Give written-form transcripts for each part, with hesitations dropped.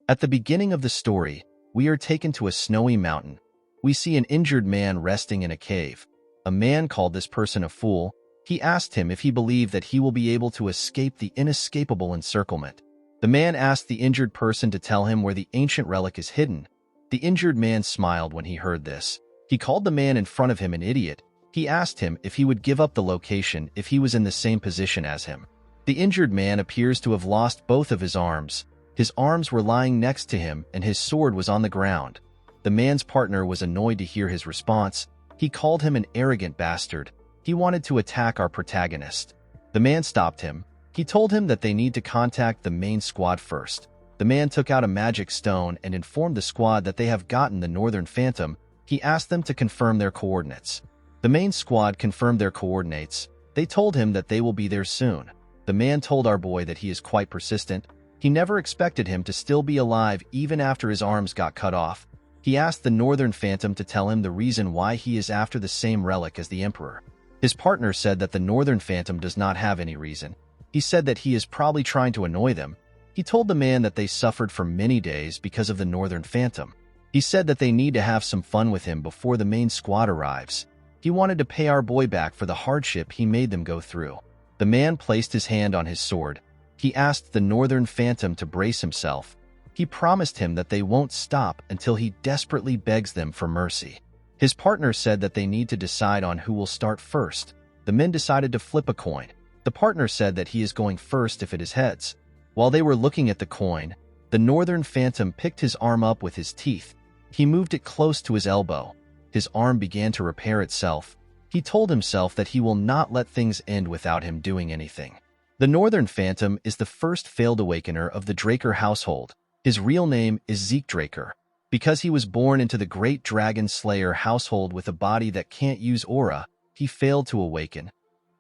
At the beginning of the story, we are taken to a snowy mountain. We see an injured man resting in a cave. A man called this person a fool. He asked him if he believed that he will be able to escape the inescapable encirclement. The man asked the injured person to tell him where the ancient relic is hidden. The injured man smiled when he heard this. He called the man in front of him an idiot. He asked him if he would give up the location if he was in the same position as him. The injured man appears to have lost both of his arms. His arms were lying next to him and his sword was on the ground. The man's partner was annoyed to hear his response. He called him an arrogant bastard. He wanted to attack our protagonist. The man stopped him. He told him that they need to contact the main squad first. The man took out a magic stone and informed the squad that they have gotten the Northern Phantom. He asked them to confirm their coordinates. The main squad confirmed their coordinates. They told him that they will be there soon. The man told our boy that he is quite persistent. He never expected him to still be alive even after his arms got cut off. He asked the Northern Phantom to tell him the reason why he is after the same relic as the Emperor. His partner said that the Northern Phantom does not have any reason. He said that he is probably trying to annoy them. He told the man that they suffered for many days because of the Northern Phantom. He said that they need to have some fun with him before the main squad arrives. He wanted to pay our boy back for the hardship he made them go through. The man placed his hand on his sword. He asked the Northern Phantom to brace himself. He promised him that they won't stop until he desperately begs them for mercy. His partner said that they need to decide on who will start first. The men decided to flip a coin. The partner said that he is going first if it is heads. While they were looking at the coin, the Northern Phantom picked his arm up with his teeth. He moved it close to his elbow. His arm began to repair itself. He told himself that he will not let things end without him doing anything. The Northern Phantom is the first failed awakener of the Draker household. His real name is Zeke Draker. Because he was born into the Great Dragon Slayer household with a body that can't use aura, he failed to awaken.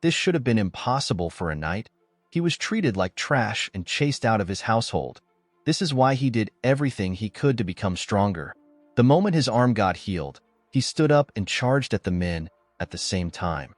This should have been impossible for a knight. He was treated like trash and chased out of his household. This is why he did everything he could to become stronger. The moment his arm got healed, he stood up and charged at the men at the same time.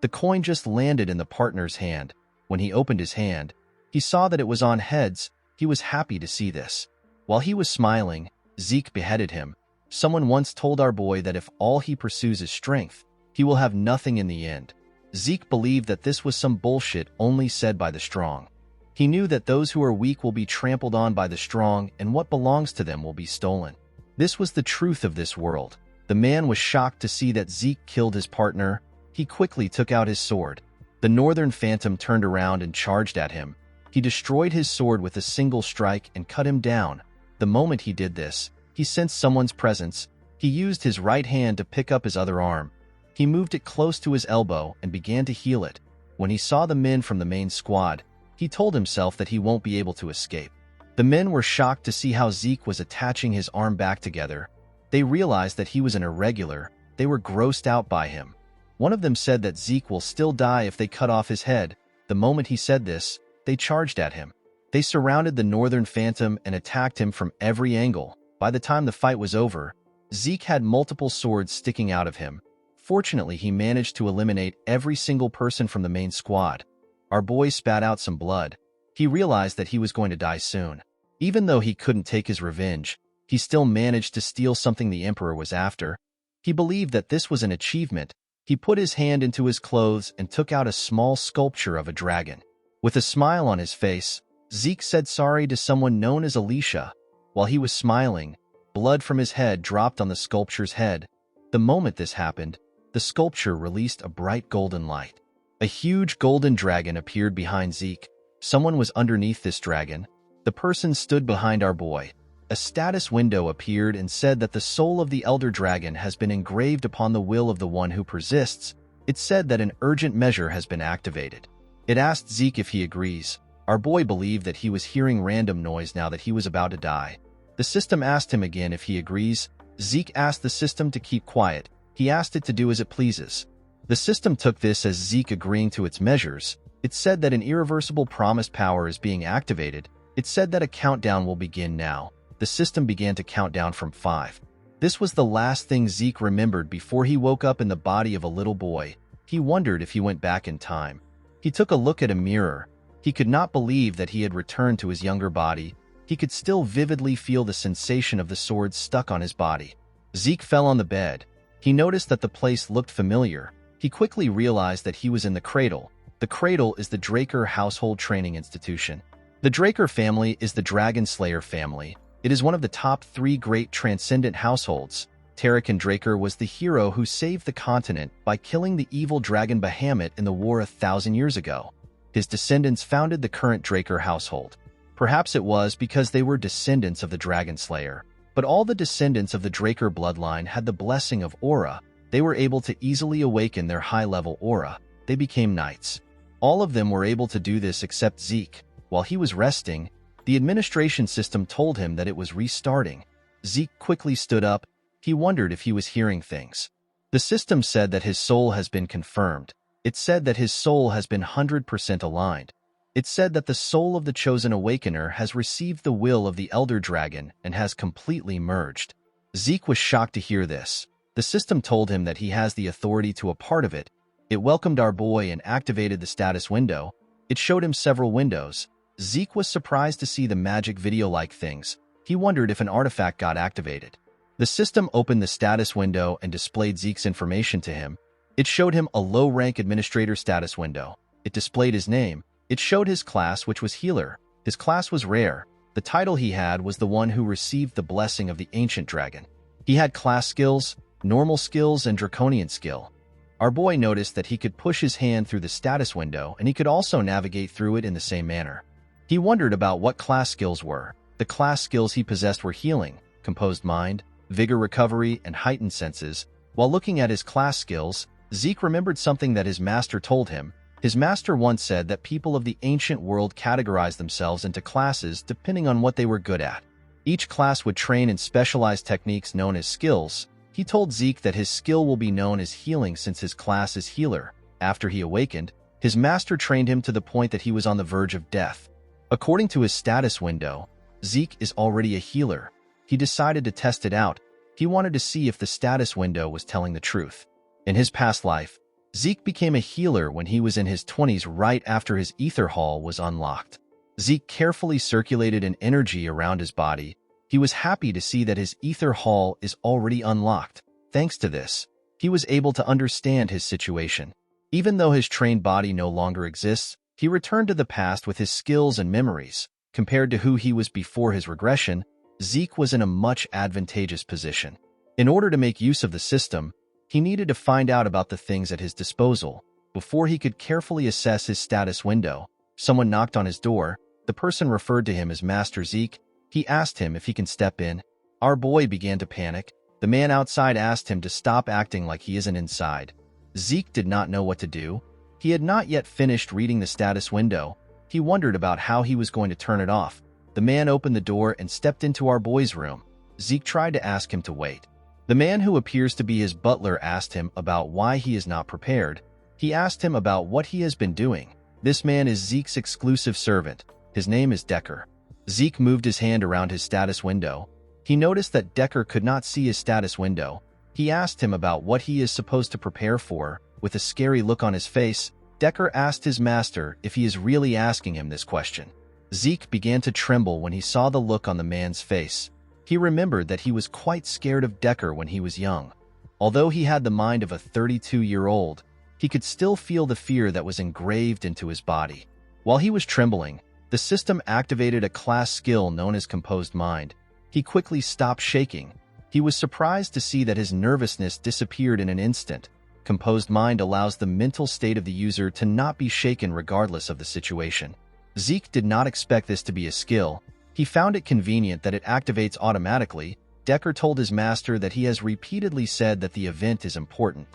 The coin just landed in the partner's hand. When he opened his hand, he saw that it was on heads. He was happy to see this. While he was smiling, Zeke beheaded him. Someone once told our boy that if all he pursues is strength, he will have nothing in the end. Zeke believed that this was some bullshit only said by the strong. He knew that those who are weak will be trampled on by the strong and what belongs to them will be stolen. This was the truth of this world. The man was shocked to see that Zeke killed his partner. He quickly took out his sword. The Northern Phantom turned around and charged at him. He destroyed his sword with a single strike and cut him down. The moment he did this, he sensed someone's presence. He used his right hand to pick up his other arm. He moved it close to his elbow and began to heal it. When he saw the men from the main squad, he told himself that he won't be able to escape. The men were shocked to see how Zeke was attaching his arm back together. They realized that he was an irregular. They were grossed out by him. One of them said that Zeke will still die if they cut off his head. The moment he said this, they charged at him. They surrounded the Northern Phantom and attacked him from every angle. By the time the fight was over, Zeke had multiple swords sticking out of him. Fortunately, he managed to eliminate every single person from the main squad. Our boy spat out some blood. He realized that he was going to die soon. Even though he couldn't take his revenge, he still managed to steal something the Emperor was after. He believed that this was an achievement. He put his hand into his clothes and took out a small sculpture of a dragon. With a smile on his face, Zeke said sorry to someone known as Alicia. While he was smiling, blood from his head dropped on the sculpture's head. The moment this happened, the sculpture released a bright golden light. A huge golden dragon appeared behind Zeke. Someone was underneath this dragon. The person stood behind our boy. A status window appeared and said that the soul of the Elder Dragon has been engraved upon the will of the one who persists. It said that an urgent measure has been activated. It asked Zeke if he agrees. Our boy believed that he was hearing random noise now that he was about to die. The system asked him again if he agrees. Zeke asked the system to keep quiet. He asked it to do as it pleases. The system took this as Zeke agreeing to its measures. It said that an irreversible promised power is being activated. It said that a countdown will begin now. The system began to count down from 5. This was the last thing Zeke remembered before he woke up in the body of a little boy. He wondered if he went back in time. He took a look at a mirror. He could not believe that he had returned to his younger body. he could still vividly feel the sensation of the sword stuck on his body. Zeke fell on the bed. He noticed that the place looked familiar. He quickly realized that he was in the cradle. The cradle is the Draker household training institution. The Draker family is the Dragon Slayer family. It is one of the top 3 great transcendent households. Tarakan Draker was the hero who saved the continent by killing the evil dragon Bahamut in the war 1,000 years ago. His descendants founded the current Draker household. Perhaps it was because they were descendants of the Dragon Slayer. But all the descendants of the Draker bloodline had the blessing of aura. They were able to easily awaken their high-level aura. They became knights. All of them were able to do this except Zeke. While he was resting, the administration system told him that it was restarting. Zeke quickly stood up. He wondered if he was hearing things. The system said that his soul has been confirmed. It said that his soul has been 100% aligned. It said that the soul of the Chosen Awakener has received the will of the Elder Dragon and has completely merged. Zeke was shocked to hear this. The system told him that he has the authority to a part of it. It welcomed our boy and activated the status window. It showed him several windows. Zeke was surprised to see the magic video-like things. He wondered if an artifact got activated. The system opened the status window and displayed Zeke's information to him. It showed him a low-rank administrator status window. It displayed his name. It showed his class, which was healer. His class was rare. The title he had was the one who received the blessing of the ancient dragon. He had class skills, normal skills, and draconian skill. Our boy noticed that he could push his hand through the status window and he could also navigate through it in the same manner. He wondered about what class skills were. The class skills he possessed were healing, composed mind, vigor recovery, and heightened senses. While looking at his class skills, Zeke remembered something that his master told him. His master once said that people of the ancient world categorized themselves into classes depending on what they were good at. Each class would train in specialized techniques known as skills. He told Zeke that his skill will be known as healing since his class is healer. After he awakened, his master trained him to the point that he was on the verge of death. According to his status window, Zeke is already a healer. He decided to test it out. He wanted to see if the status window was telling the truth. In his past life, Zeke became a healer when he was in his 20s right after his ether hall was unlocked. Zeke carefully circulated an energy around his body. He was happy to see that his ether hall is already unlocked. Thanks to this, he was able to understand his situation. Even though his trained body no longer exists, he returned to the past with his skills and memories. Compared to who he was before his regression, Zeke was in a much advantageous position. In order to make use of the system, he needed to find out about the things at his disposal. Before he could carefully assess his status window, someone knocked on his door. The person referred to him as Master Zeke. He asked him if he can step in. Our boy began to panic. The man outside asked him to stop acting like he isn't inside. Zeke did not know what to do. He had not yet finished reading the status window. He wondered about how he was going to turn it off. The man opened the door and stepped into our boy's room. Zeke tried to ask him to wait. The man who appears to be his butler asked him about why he is not prepared. He asked him about what he has been doing. This man is Zeke's exclusive servant. His name is Decker. Zeke moved his hand around his status window. He noticed that Decker could not see his status window. He asked him about what he is supposed to prepare for. With a scary look on his face, Decker asked his master if he is really asking him this question. Zeke began to tremble when he saw the look on the man's face. He remembered that he was quite scared of Decker when he was young. Although he had the mind of a 32-year-old, he could still feel the fear that was engraved into his body. While he was trembling, the system activated a class skill known as Composed Mind. He quickly stopped shaking. He was surprised to see that his nervousness disappeared in an instant. Composed Mind allows the mental state of the user to not be shaken regardless of the situation. Zeke did not expect this to be a skill. He found it convenient that it activates automatically. Decker told his master that he has repeatedly said that the event is important.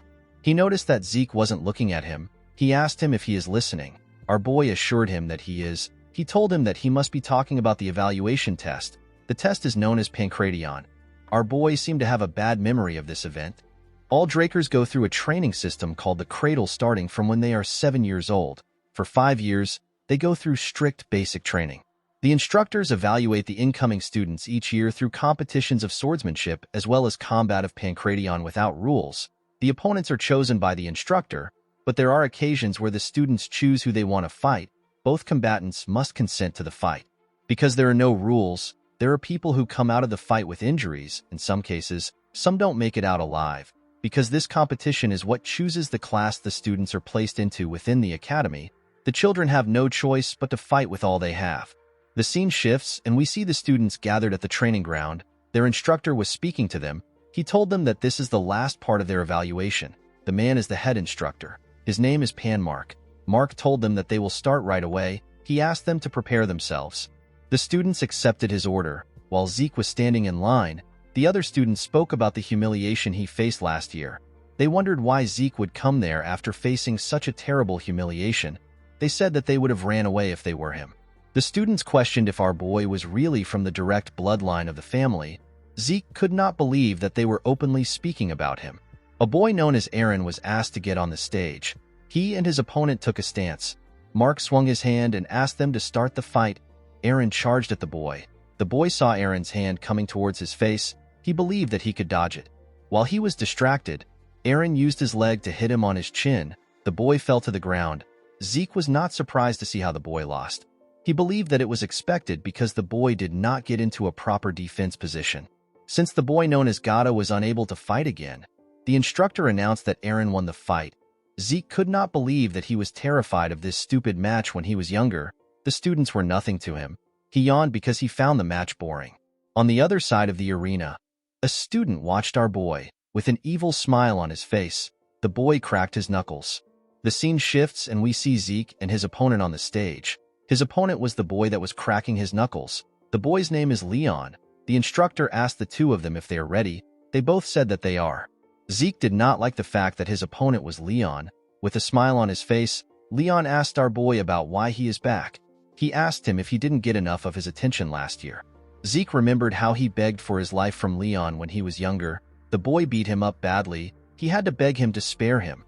He noticed that Zeke wasn't looking at him. He asked him if he is listening. Our boy assured him that he is. He told him that he must be talking about the evaluation test. The test is known as Pancration. Our boy seemed to have a bad memory of this event. All Drakers go through a training system called the Cradle starting from when they are 7 years old. For 5 years, they go through strict basic training. The instructors evaluate the incoming students each year through competitions of swordsmanship as well as combat of Pancration without rules. The opponents are chosen by the instructor, but there are occasions where the students choose who they want to fight. Both combatants must consent to the fight. Because there are no rules, There are people who come out of the fight with injuries. In some cases, some don't make it out alive. Because this competition is what chooses the class the students are placed into within the academy, the children have no choice but to fight with all they have. The scene shifts, and we see the students gathered at the training ground. Their instructor was speaking to them. He told them that this is the last part of their evaluation. The man is the head instructor. His name is Mark. Mark told them that they will start right away. He asked them to prepare themselves. The students accepted his order. While Zeke was standing in line, the other students spoke about the humiliation he faced last year. They wondered why Zeke would come there after facing such a terrible humiliation. They said that they would have ran away if they were him. The students questioned if our boy was really from the direct bloodline of the family. Zeke could not believe that they were openly speaking about him. A boy known as Aaron was asked to get on the stage. He and his opponent took a stance. Mark swung his hand and asked them to start the fight. Aaron charged at the boy. The boy saw Aaron's hand coming towards his face. He believed that he could dodge it. While he was distracted, Aaron used his leg to hit him on his chin. The boy fell to the ground. Zeke was not surprised to see how the boy lost. He believed that it was expected because the boy did not get into a proper defense position. Since the boy known as Gata was unable to fight again, the instructor announced that Aaron won the fight. Zeke could not believe that he was terrified of this stupid match when he was younger. The students were nothing to him. He yawned because he found the match boring. On the other side of the arena, a student watched our boy. With an evil smile on his face, the boy cracked his knuckles. The scene shifts and we see Zeke and his opponent on the stage. His opponent was the boy that was cracking his knuckles. The boy's name is Leon. The instructor asked the two of them if they are ready. They both said that they are. Zeke did not like the fact that his opponent was Leon. With a smile on his face, Leon asked our boy about why he is back. He asked him if he didn't get enough of his attention last year. Zeke remembered how he begged for his life from Leon when he was younger. The boy beat him up badly. He had to beg him to spare him.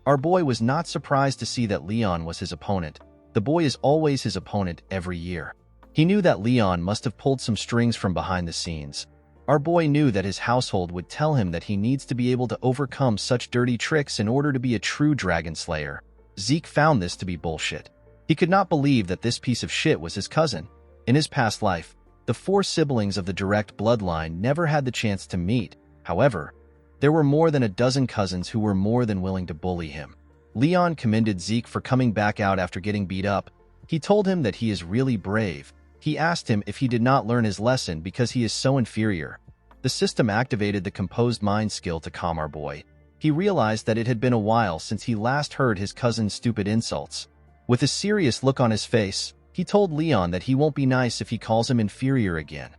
Our boy was not surprised to see that Leon was his opponent. The boy is always his opponent every year. He knew that Leon must have pulled some strings from behind the scenes. Our boy knew that his household would tell him that he needs to be able to overcome such dirty tricks in order to be a true dragon slayer. Zeke found this to be bullshit. He could not believe that this piece of shit was his cousin. In his past life, the 4 siblings of the direct bloodline never had the chance to meet. However, there were more than a dozen cousins who were more than willing to bully him. Leon commended Zeke for coming back out after getting beat up. He told him that he is really brave. He asked him if he did not learn his lesson because he is so inferior. The system activated the composed mind skill to calm our boy. He realized that it had been a while since he last heard his cousin's stupid insults. With a serious look on his face, he told Leon that he won't be nice if he calls him inferior again.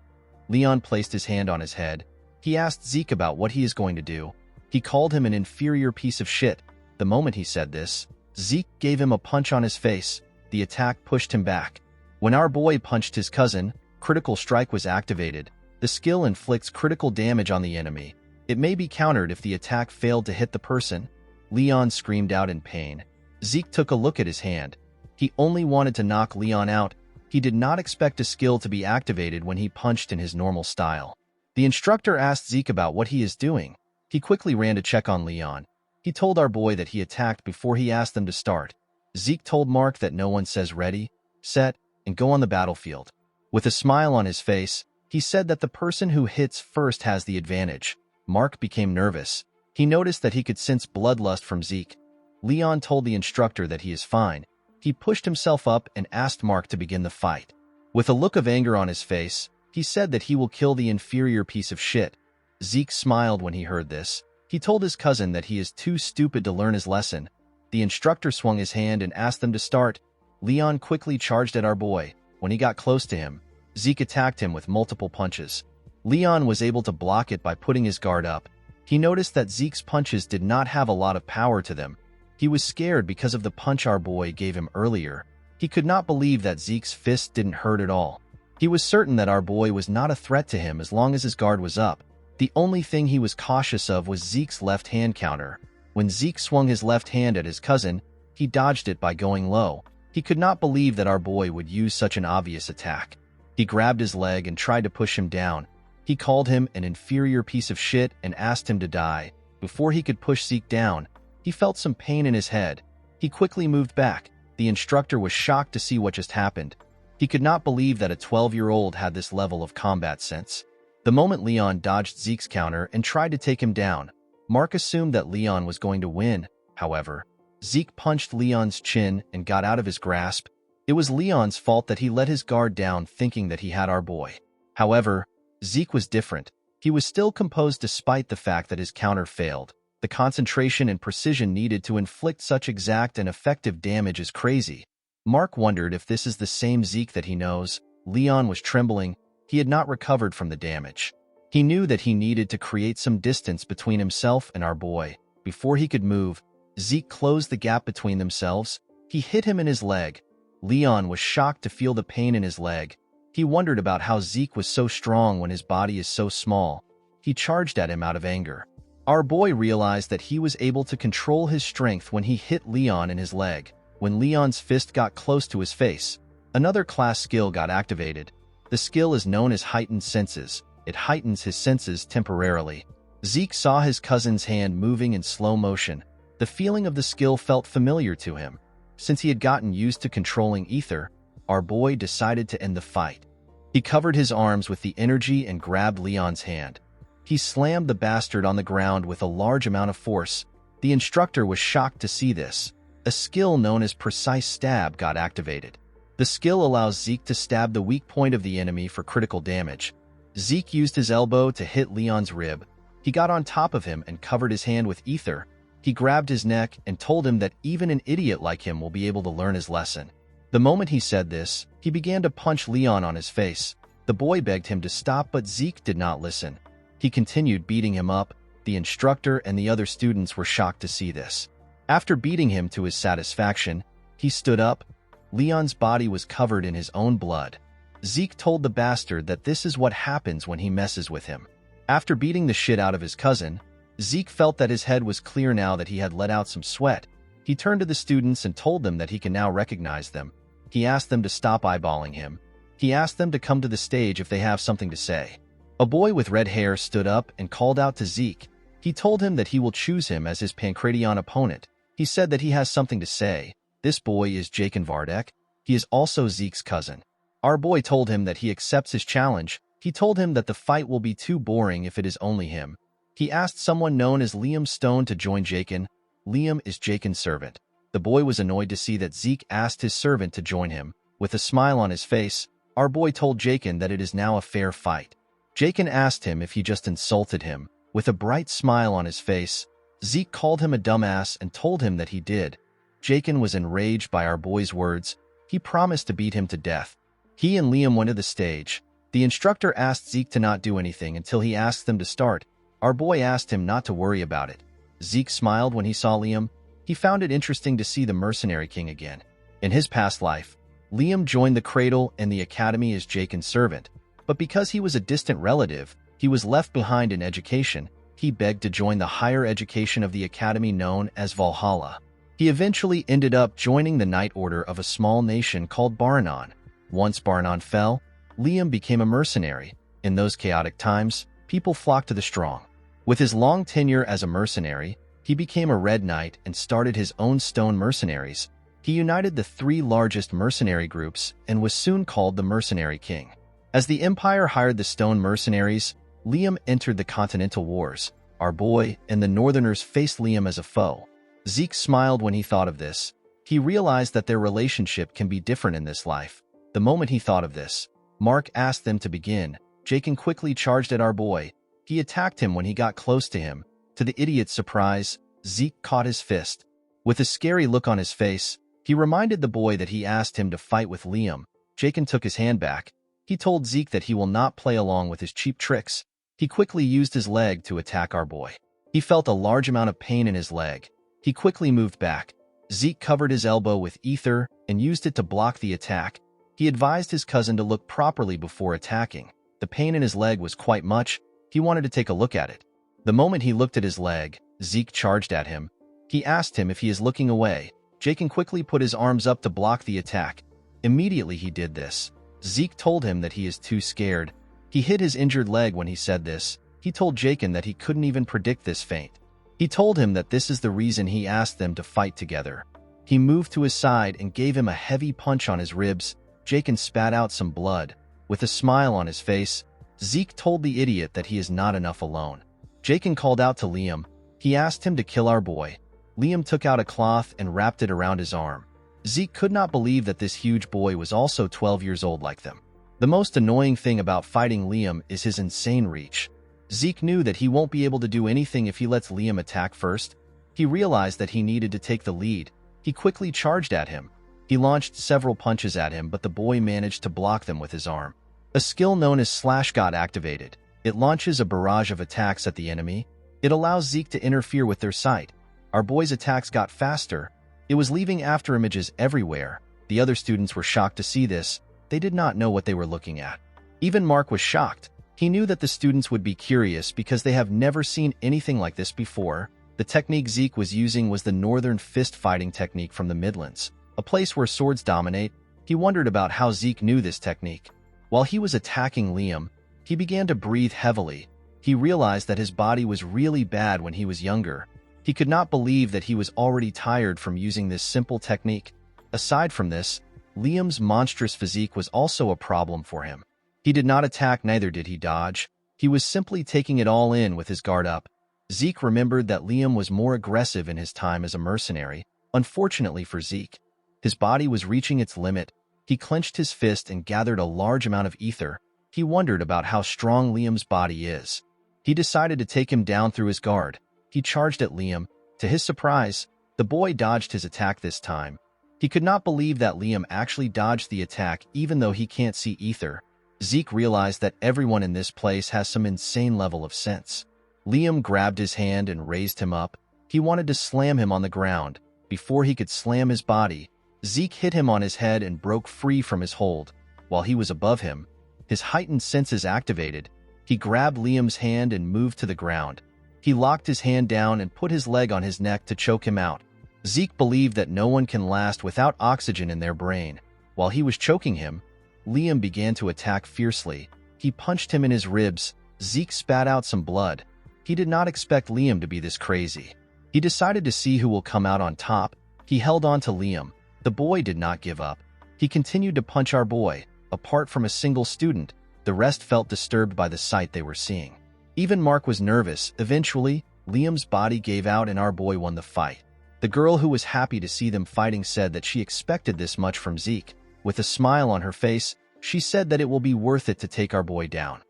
Leon placed his hand on his head. He asked Zeke about what he is going to do. He called him an inferior piece of shit. The moment he said this, Zeke gave him a punch on his face. The attack pushed him back. When our boy punched his cousin, critical strike was activated. The skill inflicts critical damage on the enemy. It may be countered if the attack failed to hit the person. Leon screamed out in pain. Zeke took a look at his hand. He only wanted to knock Leon out. He did not expect a skill to be activated when he punched in his normal style. The instructor asked Zeke about what he is doing. He quickly ran to check on Leon. He told our boy that he attacked before he asked them to start. Zeke told Mark that no one says ready, set, and go on the battlefield. With a smile on his face, he said that the person who hits first has the advantage. Mark became nervous. He noticed that he could sense bloodlust from Zeke. Leon told the instructor that he is fine. He pushed himself up and asked Mark to begin the fight. With a look of anger on his face, he said that he will kill the inferior piece of shit. Zeke smiled when he heard this. He told his cousin that he is too stupid to learn his lesson. The instructor swung his hand and asked them to start. Leon quickly charged at our boy. When he got close to him, Zeke attacked him with multiple punches. Leon was able to block it by putting his guard up. He noticed that Zeke's punches did not have a lot of power to them. He was scared because of the punch our boy gave him earlier. He could not believe that Zeke's fist didn't hurt at all. He was certain that our boy was not a threat to him as long as his guard was up. The only thing he was cautious of was Zeke's left hand counter. When Zeke swung his left hand at his cousin, he dodged it by going low. He could not believe that our boy would use such an obvious attack. He grabbed his leg and tried to push him down. He called him an inferior piece of shit and asked him to die. Before he could push Zeke down, he felt some pain in his head. He quickly moved back. The instructor was shocked to see what just happened. He could not believe that a 12-year-old had this level of combat sense. The moment Leon dodged Zeke's counter and tried to take him down, Mark assumed that Leon was going to win. However, Zeke punched Leon's chin and got out of his grasp. It was Leon's fault that he let his guard down thinking that he had our boy. However, Zeke was different. He was still composed despite the fact that his counter failed. The concentration and precision needed to inflict such exact and effective damage is crazy. Mark wondered if this is the same Zeke that he knows. Leon was trembling. He had not recovered from the damage. He knew that he needed to create some distance between himself and our boy. Before he could move, Zeke closed the gap between themselves. He hit him in his leg. Leon was shocked to feel the pain in his leg. He wondered about how Zeke was so strong when his body is so small. He charged at him out of anger. Our boy realized that he was able to control his strength when he hit Leon in his leg. When Leon's fist got close to his face, another class skill got activated. The skill is known as heightened senses. It heightens his senses temporarily. Zeke saw his cousin's hand moving in slow motion. The feeling of the skill felt familiar to him. Since he had gotten used to controlling ether, our boy decided to end the fight. He covered his arms with the energy and grabbed Leon's hand. He slammed the bastard on the ground with a large amount of force. The instructor was shocked to see this. A skill known as precise stab got activated. The skill allows Zeke to stab the weak point of the enemy for critical damage. Zeke used his elbow to hit Leon's rib. He got on top of him and covered his hand with ether. He grabbed his neck and told him that even an idiot like him will be able to learn his lesson. The moment he said this, he began to punch Leon on his face. The boy begged him to stop, but Zeke did not listen. He continued beating him up. The instructor and the other students were shocked to see this. After beating him to his satisfaction, he stood up. Leon's body was covered in his own blood. Zeke told the bastard that this is what happens when he messes with him. After beating the shit out of his cousin, Zeke felt that his head was clear now that he had let out some sweat. He turned to the students and told them that he can now recognize them. He asked them to stop eyeballing him. He asked them to come to the stage if they have something to say. A boy with red hair stood up and called out to Zeke. He told him that he will choose him as his Pancration opponent. He said that he has something to say. This boy is Jakin Vardek. He is also Zeke's cousin. Our boy told him that he accepts his challenge. He told him that the fight will be too boring if it is only him. He asked someone known as Liam Stone to join Jakin. Liam is Jakin's servant. The boy was annoyed to see that Zeke asked his servant to join him. With a smile on his face, our boy told Jakin that it is now a fair fight. Jakin asked him if he just insulted him. With a bright smile on his face, Zeke called him a dumbass and told him that he did. Jakin was enraged by our boy's words. He promised to beat him to death. He and Liam went to the stage. The instructor asked Zeke to not do anything until he asked them to start. Our boy asked him not to worry about it. Zeke smiled when he saw Liam. He found it interesting to see the mercenary king again. In his past life, Liam joined the cradle and the academy as Jakin's servant. But because he was a distant relative, he was left behind in education. He begged to join the higher education of the academy known as Valhalla. He eventually ended up joining the Knight Order of a small nation called Baranon. Once Baranon fell, Liam became a mercenary. In those chaotic times, people flocked to the strong. With his long tenure as a mercenary, he became a Red Knight and started his own stone mercenaries. He united the three largest mercenary groups and was soon called the Mercenary King. As the Empire hired the stone mercenaries, Liam entered the Continental Wars. Our boy and the Northerners faced Liam as a foe. Zeke smiled when he thought of this. He realized that their relationship can be different in this life. The moment he thought of this, Mark asked them to begin. Jakin quickly charged at our boy. He attacked him when he got close to him. To the idiot's surprise, Zeke caught his fist. With a scary look on his face, he reminded the boy that he asked him to fight with Liam. Jakin took his hand back. He told Zeke that he will not play along with his cheap tricks. He quickly used his leg to attack our boy. He felt a large amount of pain in his leg. He quickly moved back. Zeke covered his elbow with ether and used it to block the attack. He advised his cousin to look properly before attacking. The pain in his leg was quite much. He wanted to take a look at it. The moment he looked at his leg, Zeke charged at him. He asked him if he is looking away. Jakin quickly put his arms up to block the attack. Immediately he did this. Zeke told him that he is too scared. He hit his injured leg when he said this. He told Jakin that he couldn't even predict this feint. He told him that this is the reason he asked them to fight together. He moved to his side and gave him a heavy punch on his ribs. Jakin spat out some blood. With a smile on his face, Zeke told the idiot that he is not enough alone. Jakin called out to Liam. He asked him to kill our boy. Liam took out a cloth and wrapped it around his arm. Zeke could not believe that this huge boy was also 12 years old like them. The most annoying thing about fighting Liam is his insane reach. Zeke knew that he won't be able to do anything if he lets Liam attack first. He realized that he needed to take the lead. He quickly charged at him. He launched several punches at him, but the boy managed to block them with his arm. A skill known as Slash got activated. It launches a barrage of attacks at the enemy. It allows Zeke to interfere with their sight. Our boy's attacks got faster. It was leaving after images everywhere. The other students were shocked to see this. They did not know what they were looking at. Even Mark was shocked. He knew that the students would be curious because they have never seen anything like this before. The technique Zeke was using was the Northern Fist fighting technique from the Midlands, a place where swords dominate. He wondered about how Zeke knew this technique. While he was attacking Liam, he began to breathe heavily. He realized that his body was really bad when he was younger. He could not believe that he was already tired from using this simple technique. Aside from this, Liam's monstrous physique was also a problem for him. He did not attack, neither did he dodge. He was simply taking it all in with his guard up. Zeke remembered that Liam was more aggressive in his time as a mercenary. Unfortunately for Zeke, his body was reaching its limit. He clenched his fist and gathered a large amount of ether. He wondered about how strong Liam's body is. He decided to take him down through his guard. He charged at Liam. To his surprise, the boy dodged his attack this time. He could not believe that Liam actually dodged the attack even though he can't see ether. Zeke realized that everyone in this place has some insane level of sense. Liam grabbed his hand and raised him up. He wanted to slam him on the ground. Before he could slam his body, Zeke hit him on his head and broke free from his hold. While he was above him, his heightened senses activated. He grabbed Liam's hand and moved to the ground. He locked his hand down and put his leg on his neck to choke him out. Zeke believed that no one can last without oxygen in their brain. While he was choking him, Liam began to attack fiercely. He punched him in his ribs. Zeke spat out some blood. He did not expect Liam to be this crazy. He decided to see who will come out on top. He held on to Liam. The boy did not give up. He continued to punch our boy. Apart from a single student, the rest felt disturbed by the sight they were seeing. Even Mark was nervous. Eventually, Liam's body gave out and our boy won the fight. The girl who was happy to see them fighting said that she expected this much from Zeke. With a smile on her face, she said that it will be worth it to take our boy down.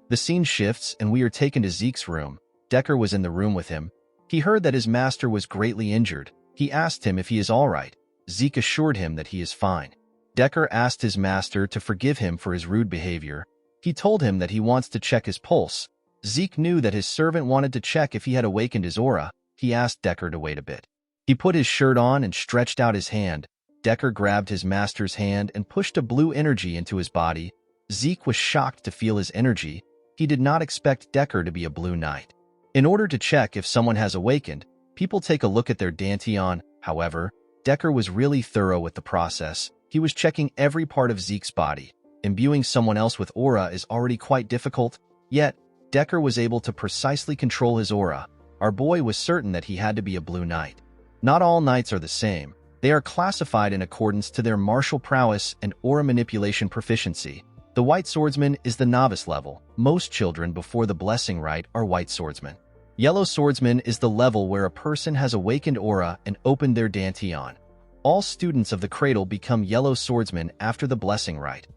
The scene shifts and we are taken to Zeke's room. Decker was in the room with him. He heard that his master was greatly injured. He asked him if he is all right. Zeke assured him that he is fine. Decker asked his master to forgive him for his rude behavior. He told him that he wants to check his pulse. Zeke knew that his servant wanted to check if he had awakened his aura. He asked Decker to wait a bit. He put his shirt on and stretched out his hand. Decker grabbed his master's hand and pushed a blue energy into his body. Zeke was shocked to feel his energy. He did not expect Decker to be a blue knight. In order to check if someone has awakened, people take a look at their dantian. However, Decker was really thorough with the process. He was checking every part of Zeke's body. Imbuing someone else with aura is already quite difficult, yet Decker was able to precisely control his aura. Our boy was certain that he had to be a blue knight. Not all knights are the same. They are classified in accordance to their martial prowess and aura manipulation proficiency. The white swordsman is the novice level. Most children before the blessing rite are white swordsmen. Yellow swordsman is the level where a person has awakened aura and opened their dantian. All students of the cradle become yellow swordsmen after the blessing rite.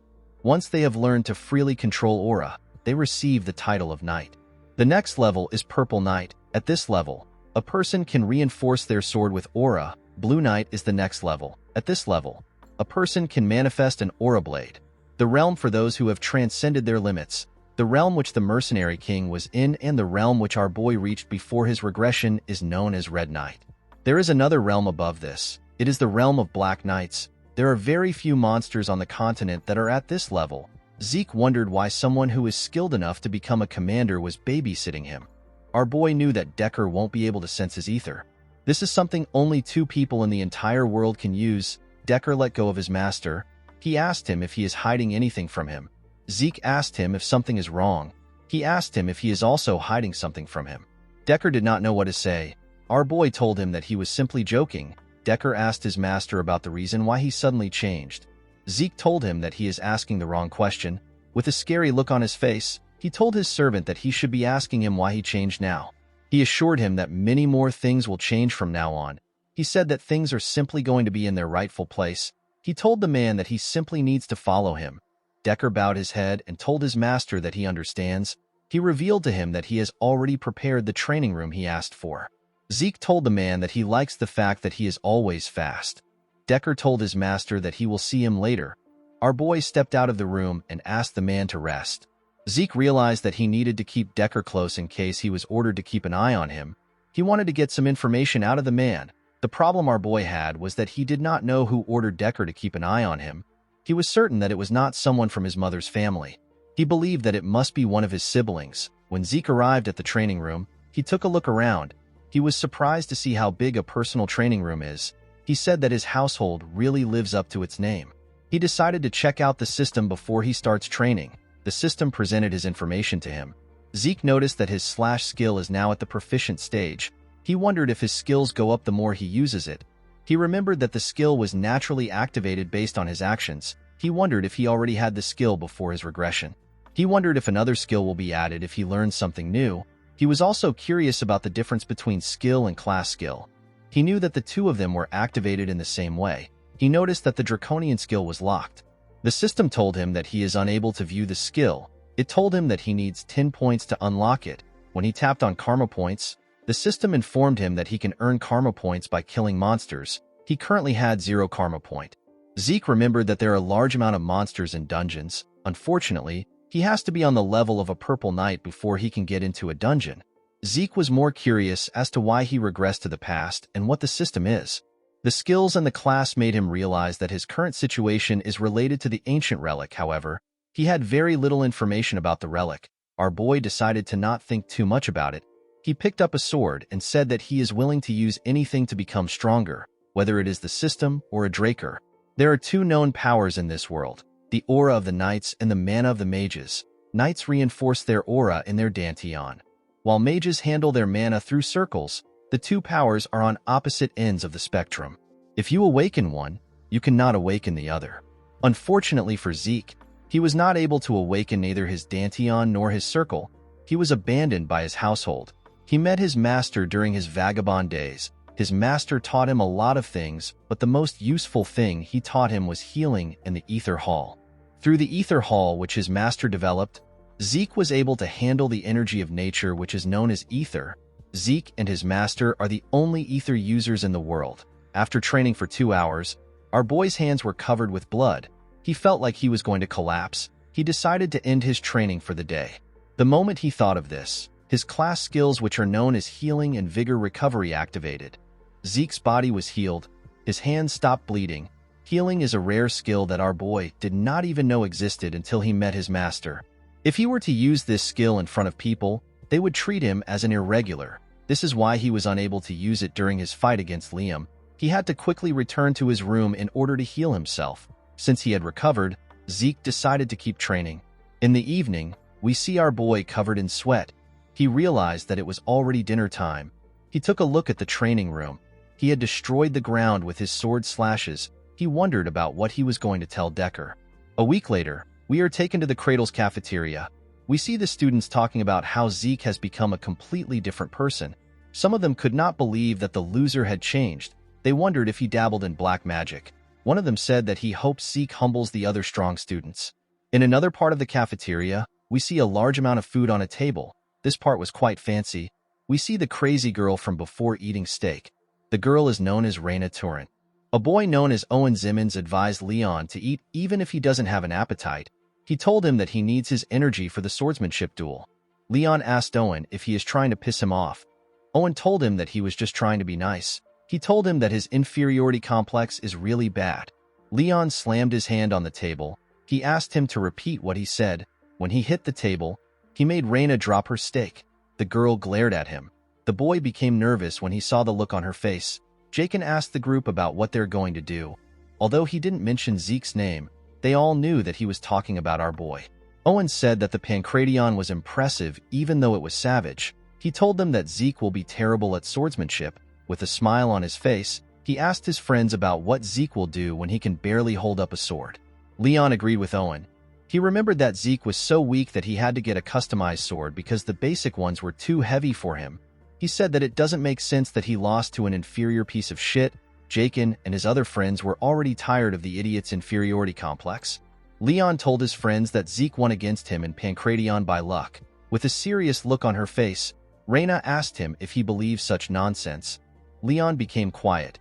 Once they have learned to freely control aura, they receive the title of knight. The next level is purple knight. At this level, a person can reinforce their sword with aura. Blue knight is the next level. At this level, a person can manifest an aura blade. The realm for those who have transcended their limits. The realm which the mercenary king was in and the realm which our boy reached before his regression is known as Red Knight. There is another realm above this. It is the realm of Black Knights. There are very few monsters on the continent that are at this level. Zeke wondered why someone who is skilled enough to become a commander was babysitting him. Our boy knew that Decker won't be able to sense his ether. This is something only 2 people in the entire world can use. Decker let go of his master. He asked him if he is hiding anything from him. Zeke asked him if something is wrong. He asked him if he is also hiding something from him. Decker did not know what to say. Our boy told him that he was simply joking. Decker asked his master about the reason why he suddenly changed. Zeke told him that he is asking the wrong question. With a scary look on his face, he told his servant that he should be asking him why he changed now. He assured him that many more things will change from now on. He said that things are simply going to be in their rightful place. He told the man that he simply needs to follow him. Decker bowed his head and told his master that he understands. He revealed to him that he has already prepared the training room he asked for. Zeke told the man that he likes the fact that he is always fast. Decker told his master that he will see him later. Our boy stepped out of the room and asked the man to rest. Zeke realized that he needed to keep Decker close in case he was ordered to keep an eye on him. He wanted to get some information out of the man. The problem our boy had was that he did not know who ordered Decker to keep an eye on him. He was certain that it was not someone from his mother's family. He believed that it must be one of his siblings. When Zeke arrived at the training room, he took a look around. He was surprised to see how big a personal training room is. He said that his household really lives up to its name. He decided to check out the system before he starts training. The system presented his information to him. Zeke noticed that his slash skill is now at the proficient stage. He wondered if his skills go up the more he uses it. He remembered that the skill was naturally activated based on his actions. He wondered if he already had the skill before his regression. He wondered if another skill will be added if he learns something new. He was also curious about the difference between skill and class skill. He knew that the two of them were activated in the same way. He noticed that the draconian skill was locked. The system told him that he is unable to view the skill. It told him that he needs 10 points to unlock it. When he tapped on karma points, the system informed him that he can earn karma points by killing monsters. He currently had 0 karma point. Zeke remembered that there are a large amount of monsters in dungeons. Unfortunately, he has to be on the level of a purple knight before he can get into a dungeon. Zeke was more curious as to why he regressed to the past and what the system is. The skills and the class made him realize that his current situation is related to the ancient relic. However, he had very little information about the relic. Our boy decided to not think too much about it. He picked up a sword and said that he is willing to use anything to become stronger, whether it is the system or a Draker. There are 2 known powers in this world, the aura of the knights and the mana of the mages. Knights reinforce their aura in their dantian, while mages handle their mana through circles. The 2 powers are on opposite ends of the spectrum. If you awaken one, you cannot awaken the other. Unfortunately for Zeke, he was not able to awaken neither his dantian nor his circle. He was abandoned by his household. He met his master during his vagabond days. His master taught him a lot of things, but the most useful thing he taught him was healing in the Ether Hall. Through the Ether Hall, which his master developed, Zeke was able to handle the energy of nature, which is known as ether. Zeke and his master are the only ether users in the world. After training for 2 hours, our boy's hands were covered with blood. He felt like he was going to collapse. He decided to end his training for the day. The moment he thought of this, his class skills, which are known as healing and vigor recovery, activated. Zeke's body was healed. His hands stopped bleeding. Healing is a rare skill that our boy did not even know existed until he met his master. If he were to use this skill in front of people, they would treat him as an irregular. This is why he was unable to use it during his fight against Liam. He had to quickly return to his room in order to heal himself. Since he had recovered, Zeke decided to keep training. In the evening, we see our boy covered in sweat. He realized that it was already dinner time. He took a look at the training room. He had destroyed the ground with his sword slashes. He wondered about what he was going to tell Decker. A week later, we are taken to the Cradle's cafeteria. We see the students talking about how Zeke has become a completely different person. Some of them could not believe that the loser had changed. They wondered if he dabbled in black magic. One of them said that he hopes Zeke humbles the other strong students. In another part of the cafeteria, we see a large amount of food on a table. This part was quite fancy. We see the crazy girl from before eating steak. The girl is known as Raina Torrent. A boy known as Owen Zimmons advised Leon to eat even if he doesn't have an appetite. He told him that he needs his energy for the swordsmanship duel. Leon asked Owen if he is trying to piss him off. Owen told him that he was just trying to be nice. He told him that his inferiority complex is really bad. Leon slammed his hand on the table. He asked him to repeat what he said. When he hit the table, he made Raina drop her steak. The girl glared at him. The boy became nervous when he saw the look on her face. Jakin asked the group about what they're going to do. Although he didn't mention Zeke's name, they all knew that he was talking about our boy. Owen said that the Pancration was impressive even though it was savage. He told them that Zeke will be terrible at swordsmanship. With a smile on his face, he asked his friends about what Zeke will do when he can barely hold up a sword. Leon agreed with Owen. He remembered that Zeke was so weak that he had to get a customized sword because the basic ones were too heavy for him. He said that it doesn't make sense that he lost to an inferior piece of shit. Jakin and his other friends were already tired of the idiot's inferiority complex. Leon told his friends that Zeke won against him in Pancration by luck. With a serious look on her face, Reyna asked him if he believed such nonsense. Leon became quiet.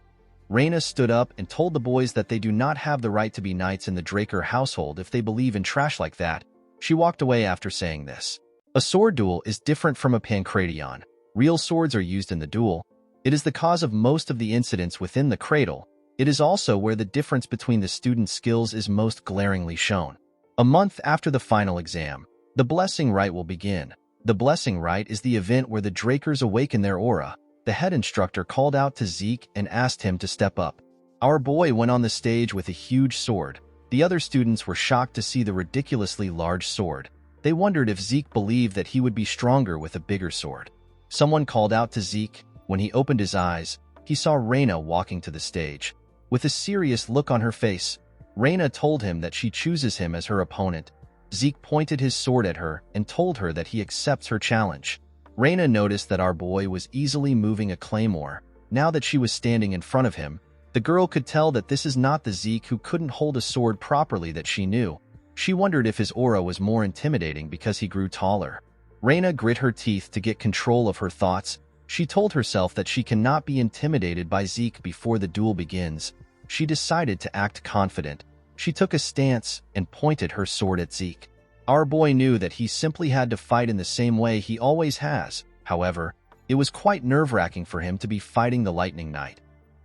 Reyna stood up and told the boys that they do not have the right to be knights in the Draker household if they believe in trash like that. She walked away after saying this. A sword duel is different from a Pancration. Real swords are used in the duel. It is the cause of most of the incidents within the cradle. It is also where the difference between the students' skills is most glaringly shown. A month after the final exam, the blessing rite will begin. The blessing rite is the event where the Drakers awaken their aura. The head instructor called out to Zeke and asked him to step up. Our boy went on the stage with a huge sword. The other students were shocked to see the ridiculously large sword. They wondered if Zeke believed that he would be stronger with a bigger sword. Someone called out to Zeke. When he opened his eyes, he saw Reyna walking to the stage. With a serious look on her face, Reyna told him that she chooses him as her opponent. Zeke pointed his sword at her and told her that he accepts her challenge. Reyna noticed that our boy was easily moving a claymore. Now that she was standing in front of him, the girl could tell that this is not the Zeke who couldn't hold a sword properly that she knew. She wondered if his aura was more intimidating because he grew taller. Reyna grit her teeth to get control of her thoughts. She told herself that she cannot be intimidated by Zeke before the duel begins. She decided to act confident. She took a stance and pointed her sword at Zeke. Our boy knew that he simply had to fight in the same way he always has. However, it was quite nerve-wracking for him to be fighting the Lightning Knight.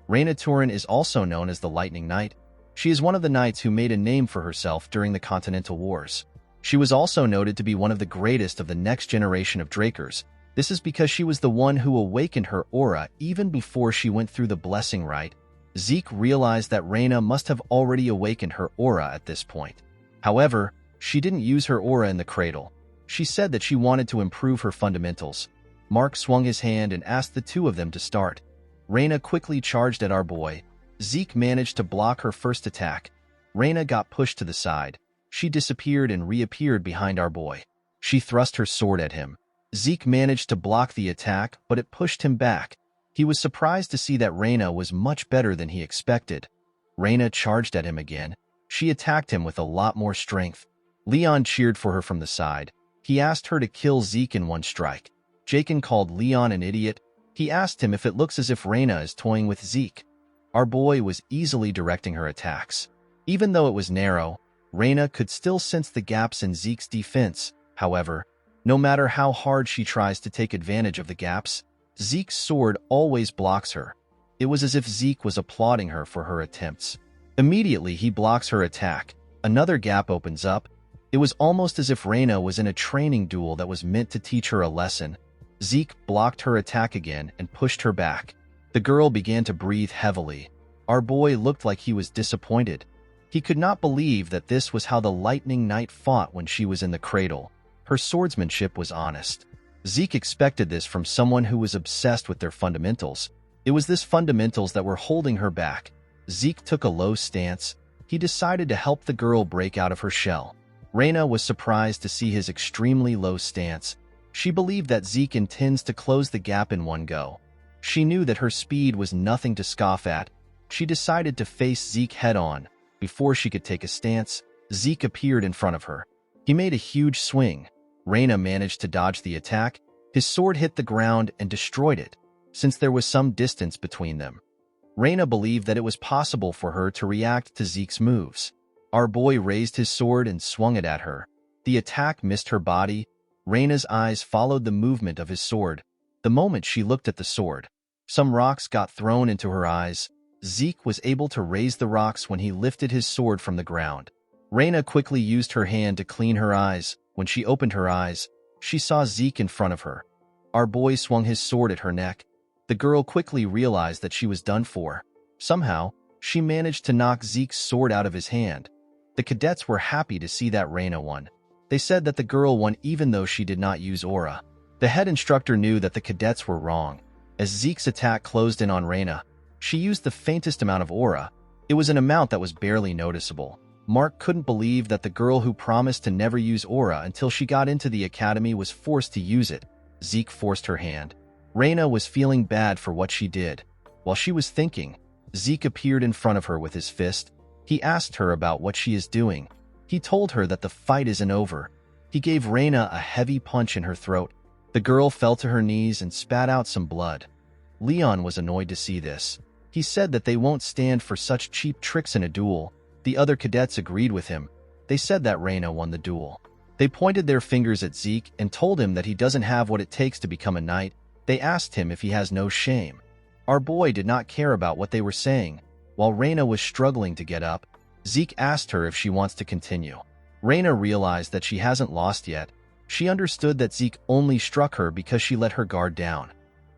Reyna Turin is also known as the Lightning Knight. She is one of the knights who made a name for herself during the Continental Wars. She was also noted to be one of the greatest of the next generation of Drakers. This is because she was the one who awakened her aura even before she went through the blessing rite. Zeke realized that Reyna must have already awakened her aura at this point. However, she didn't use her aura in the cradle. She said that she wanted to improve her fundamentals. Mark swung his hand and asked the two of them to start. Reyna quickly charged at our boy. Zeke managed to block her first attack. Reyna got pushed to the side. She disappeared and reappeared behind our boy. She thrust her sword at him. Zeke managed to block the attack, but it pushed him back. He was surprised to see that Reyna was much better than he expected. Reyna charged at him again. She attacked him with a lot more strength. Leon cheered for her from the side. He asked her to kill Zeke in one strike. Jakin called Leon an idiot. He asked him if it looks as if Reyna is toying with Zeke. Our boy was easily directing her attacks. Even though it was narrow, Reyna could still sense the gaps in Zeke's defense. However, no matter how hard she tries to take advantage of the gaps, Zeke's sword always blocks her. It was as if Zeke was applauding her for her attempts. Immediately, he blocks her attack. Another gap opens up. It was almost as if Reyna was in a training duel that was meant to teach her a lesson. Zeke blocked her attack again and pushed her back. The girl began to breathe heavily. Our boy looked like he was disappointed. He could not believe that this was how the Lightning Knight fought when she was in the cradle. Her swordsmanship was honest. Zeke expected this from someone who was obsessed with their fundamentals. It was this fundamentals that were holding her back. Zeke took a low stance. He decided to help the girl break out of her shell. Reyna was surprised to see his extremely low stance. She believed that Zeke intends to close the gap in one go. She knew that her speed was nothing to scoff at. She decided to face Zeke head-on. Before she could take a stance, Zeke appeared in front of her. He made a huge swing. Reyna managed to dodge the attack. His sword hit the ground and destroyed it, since there was some distance between them. Reyna believed that it was possible for her to react to Zeke's moves. Our boy raised his sword and swung it at her. The attack missed her body. Reyna's eyes followed the movement of his sword. The moment she looked at the sword, some rocks got thrown into her eyes. Zeke was able to raise the rocks when he lifted his sword from the ground. Reyna quickly used her hand to clean her eyes. When she opened her eyes, she saw Zeke in front of her. Our boy swung his sword at her neck. The girl quickly realized that she was done for. Somehow, she managed to knock Zeke's sword out of his hand. The cadets were happy to see that Reyna won. They said that the girl won even though she did not use aura. The head instructor knew that the cadets were wrong. As Zeke's attack closed in on Reyna, she used the faintest amount of aura. It was an amount that was barely noticeable. Mark couldn't believe that the girl who promised to never use aura until she got into the academy was forced to use it. Zeke forced her hand. Reina was feeling bad for what she did. While she was thinking, Zeke appeared in front of her with his fist. He asked her about what she is doing. He told her that the fight isn't over. He gave Reina a heavy punch in her throat. The girl fell to her knees and spat out some blood. Leon was annoyed to see this. He said that they won't stand for such cheap tricks in a duel. The other cadets agreed with him. They said that Reina won the duel. They pointed their fingers at Zeke and told him that he doesn't have what it takes to become a knight. They asked him if he has no shame. Our boy did not care about what they were saying. While Reina was struggling to get up, Zeke asked her if she wants to continue. Reina realized that she hasn't lost yet. She understood that Zeke only struck her because she let her guard down.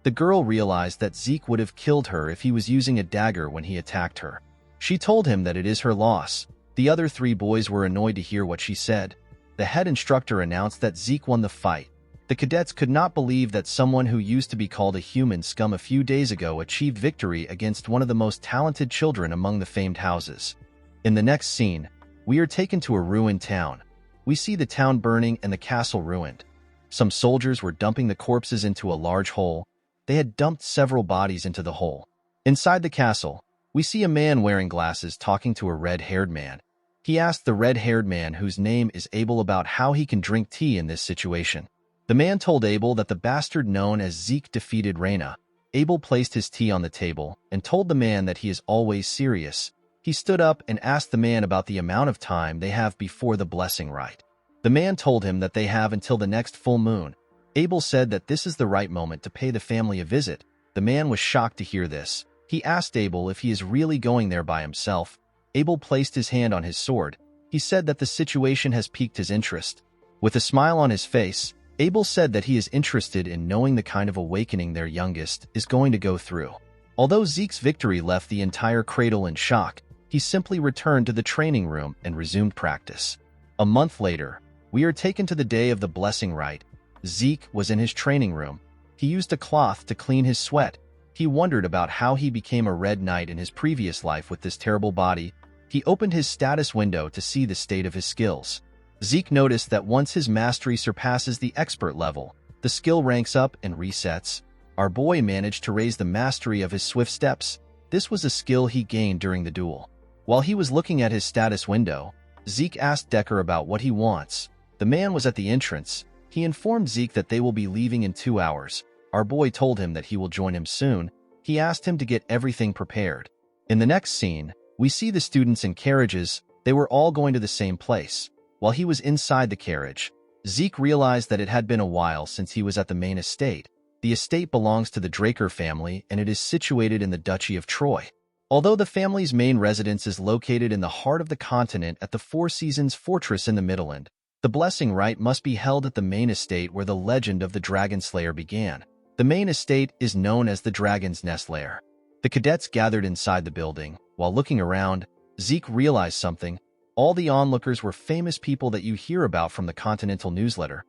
The girl realized that Zeke would have killed her if he was using a dagger when he attacked her. She told him that it is her loss. The other 3 boys were annoyed to hear what she said. The head instructor announced that Zeke won the fight. The cadets could not believe that someone who used to be called a human scum a few days ago achieved victory against one of the most talented children among the famed houses. In the next scene, we are taken to a ruined town. We see the town burning and the castle ruined. Some soldiers were dumping the corpses into a large hole. They had dumped several bodies into the hole. Inside the castle, we see a man wearing glasses talking to a red-haired man. He asked the red-haired man, whose name is Abel, about how he can drink tea in this situation. The man told Abel that the bastard known as Zeke defeated Reina. Abel placed his tea on the table and told the man that he is always serious. He stood up and asked the man about the amount of time they have before the blessing rite. The man told him that they have until the next full moon. Abel said that this is the right moment to pay the family a visit. The man was shocked to hear this. He asked Abel if he is really going there by himself. Abel placed his hand on his sword. He said that the situation has piqued his interest. With a smile on his face, Abel said that he is interested in knowing the kind of awakening their youngest is going to go through. Although Zeke's victory left the entire cradle in shock, he simply returned to the training room and resumed practice. A month later, we are taken to the day of the blessing rite. Zeke was in his training room. He used a cloth to clean his sweat. He wondered about how he became a red knight in his previous life with this terrible body. He opened his status window to see the state of his skills. Zeke noticed that once his mastery surpasses the expert level, the skill ranks up and resets. Our boy managed to raise the mastery of his swift steps. This was a skill he gained during the duel. While he was looking at his status window, Zeke asked Decker about what he wants. The man was at the entrance. He informed Zeke that they will be leaving in 2 hours. Our boy told him that he will join him soon. He asked him to get everything prepared. In the next scene, we see the students in carriages. They were all going to the same place. While he was inside the carriage, Zeke realized that it had been a while since he was at the main estate. The estate belongs to the Draker family, and it is situated in the Duchy of Troy. Although the family's main residence is located in the heart of the continent at the Four Seasons Fortress in the Midland, the blessing rite must be held at the main estate where the legend of the Dragon Slayer began. The main estate is known as the Dragon's Nest Lair. The cadets gathered inside the building. While looking around, Zeke realized something. All the onlookers were famous people that you hear about from the Continental newsletter.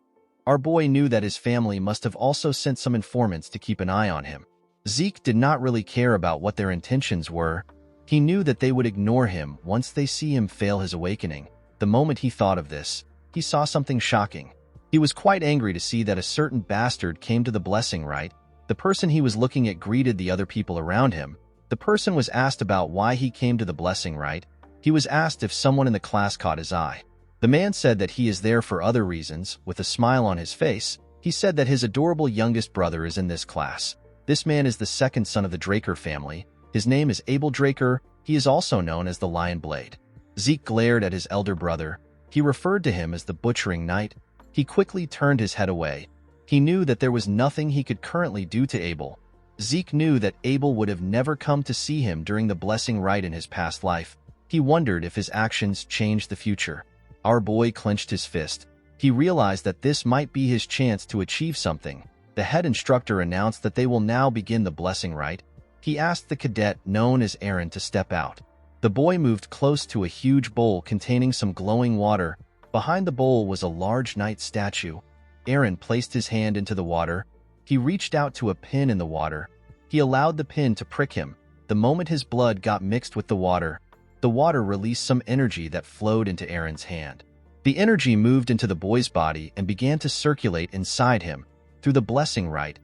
Our boy knew that his family must have also sent some informants to keep an eye on him. Zeke did not really care about what their intentions were. He knew that they would ignore him once they see him fail his awakening. The moment he thought of this, he saw something shocking. He was quite angry to see that a certain bastard came to the blessing rite. The person he was looking at greeted the other people around him. The person was asked about why he came to the blessing rite. He was asked if someone in the class caught his eye. The man said that he is there for other reasons. With a smile on his face, he said that his adorable youngest brother is in this class. This man is the second son of the Draker family. His name is Abel Draker. He is also known as the Lion Blade. Zeke glared at his elder brother. He referred to him as the Butchering Knight. He quickly turned his head away. He knew that there was nothing he could currently do to Abel. Zeke knew that Abel would have never come to see him during the blessing rite in his past life. He wondered if his actions changed the future. Our boy clenched his fist. He realized that this might be his chance to achieve something. The head instructor announced that they will now begin the blessing rite. He asked the cadet known as Aaron to step out. The boy moved close to a huge bowl containing some glowing water. Behind the bowl was a large knight statue. Aaron placed his hand into the water. He reached out to a pin in the water. He allowed the pin to prick him. The moment his blood got mixed with the water, the water released some energy that flowed into Aaron's hand. The energy moved into the boy's body and began to circulate inside him. Through the blessing rite,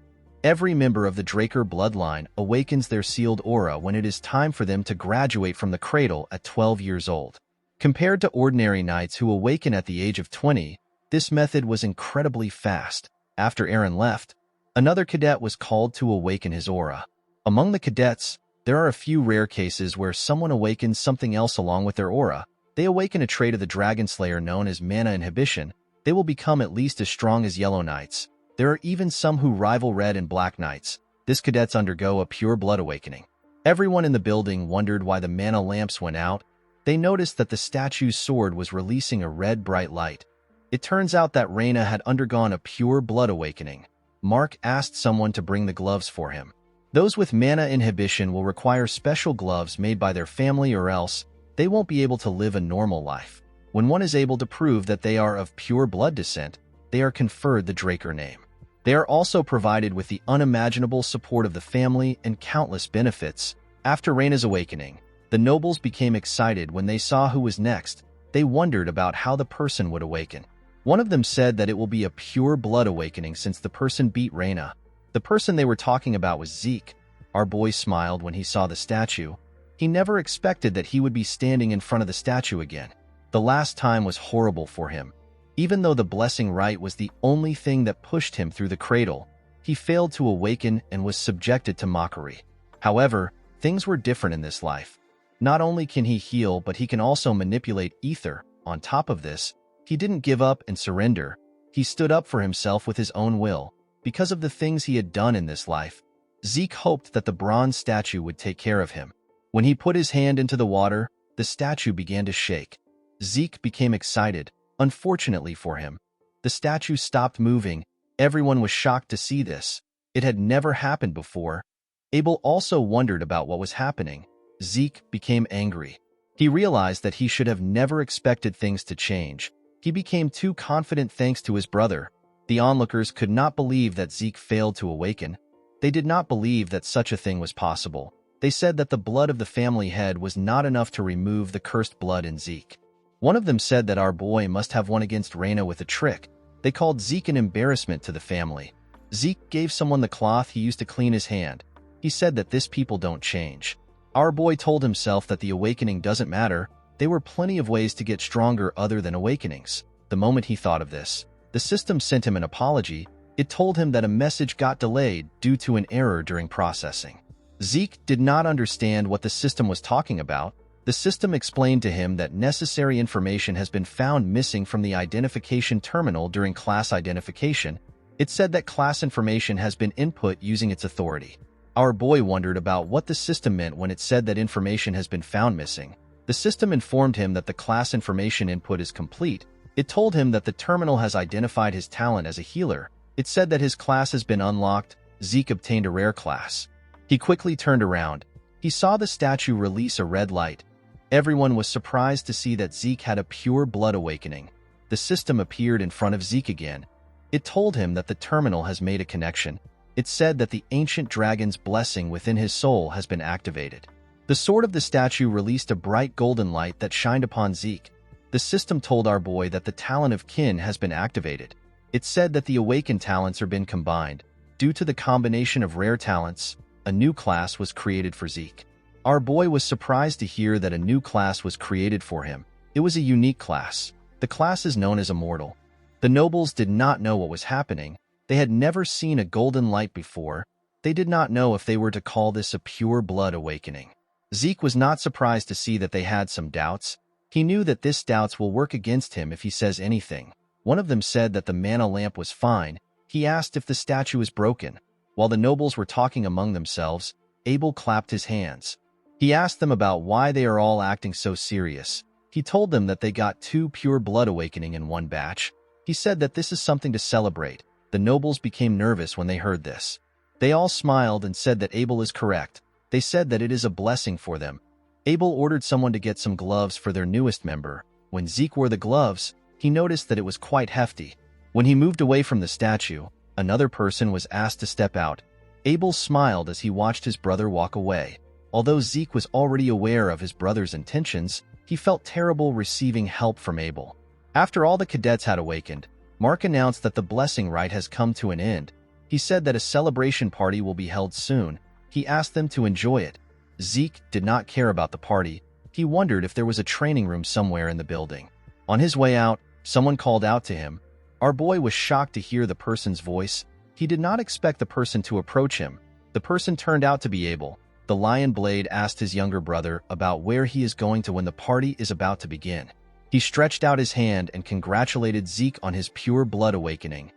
every member of the Draker bloodline awakens their sealed aura when it is time for them to graduate from the cradle at 12 years old. Compared to ordinary knights who awaken at the age of 20, this method was incredibly fast. After Aaron left, another cadet was called to awaken his aura. Among the cadets, there are a few rare cases where someone awakens something else along with their aura. They awaken a trait of the Dragon Slayer known as mana inhibition. They will become at least as strong as Yellow Knights. There are even some who rival Red and Black Knights. These cadets undergo a pure blood awakening. Everyone in the building wondered why the mana lamps went out. They noticed that the statue's sword was releasing a red bright light. It turns out that Reina had undergone a pure blood awakening. Mark asked someone to bring the gloves for him. Those with mana inhibition will require special gloves made by their family, or else they won't be able to live a normal life. When one is able to prove that they are of pure blood descent, they are conferred the Draker name. They are also provided with the unimaginable support of the family and countless benefits. After Reina's awakening, the nobles became excited when they saw who was next. They wondered about how the person would awaken. One of them said that it will be a pure blood awakening since the person beat Reina. The person they were talking about was Zeke. Our boy smiled when he saw the statue. He never expected that he would be standing in front of the statue again. The last time was horrible for him. Even though the blessing rite was the only thing that pushed him through the cradle, he failed to awaken and was subjected to mockery. However, things were different in this life. Not only can he heal, but he can also manipulate ether. On top of this, he didn't give up and surrender. He stood up for himself with his own will. Because of the things he had done in this life, Zeke hoped that the bronze statue would take care of him. When he put his hand into the water, the statue began to shake. Zeke became excited. Unfortunately for him, the statue stopped moving. Everyone was shocked to see this. It had never happened before. Abel also wondered about what was happening. Zeke became angry. He realized that he should have never expected things to change. He became too confident thanks to his brother. The onlookers could not believe that Zeke failed to awaken. They did not believe that such a thing was possible. They said that the blood of the family head was not enough to remove the cursed blood in Zeke. One of them said that our boy must have won against Reina with a trick. They called Zeke an embarrassment to the family. Zeke gave someone the cloth he used to clean his hand. He said that this people don't change. Our boy told himself that the awakening doesn't matter. There were plenty of ways to get stronger other than awakenings. The moment he thought of this, the system sent him an apology. It told him that a message got delayed due to an error during processing. Zeke did not understand what the system was talking about. The system explained to him that necessary information has been found missing from the identification terminal during class identification. It said that class information has been input using its authority. Our boy wondered about what the system meant when it said that information has been found missing. The system informed him that the class information input is complete. It told him that the terminal has identified his talent as a healer. It said that his class has been unlocked. Zeke obtained a rare class. He quickly turned around. He saw the statue release a red light. Everyone was surprised to see that Zeke had a pure blood awakening. The system appeared in front of Zeke again. It told him that the terminal has made a connection. It said that the ancient dragon's blessing within his soul has been activated. The sword of the statue released a bright golden light that shined upon Zeke. The system told our boy that the talent of kin has been activated. It said that the awakened talents are been combined. Due to the combination of rare talents, a new class was created for Zeke. Our boy was surprised to hear that a new class was created for him. It was a unique class. The class is known as Immortal. The nobles did not know what was happening. They had never seen a golden light before. They did not know if they were to call this a pure blood awakening. Zeke was not surprised to see that they had some doubts. He knew that this doubts will work against him if he says anything. One of them said that the mana lamp was fine. He asked if the statue is broken. While the nobles were talking among themselves, Abel clapped his hands. He asked them about why they are all acting so serious. He told them that they got 2 pure blood awakening in one batch. He said that this is something to celebrate. The nobles became nervous when they heard this. They all smiled and said that Abel is correct. They said that it is a blessing for them. Abel ordered someone to get some gloves for their newest member. When Zeke wore the gloves, he noticed that it was quite hefty. When he moved away from the statue, another person was asked to step out. Abel smiled as he watched his brother walk away. Although Zeke was already aware of his brother's intentions, he felt terrible receiving help from Abel. After all the cadets had awakened, Mark announced that the blessing rite has come to an end. He said that a celebration party will be held soon. He asked them to enjoy it. Zeke did not care about the party. He wondered if there was a training room somewhere in the building. On his way out, someone called out to him. Our boy was shocked to hear the person's voice. He did not expect the person to approach him. The person turned out to be Abel. The Lion Blade asked his younger brother about where he is going to when the party is about to begin. He stretched out his hand and congratulated Zeke on his pure blood awakening.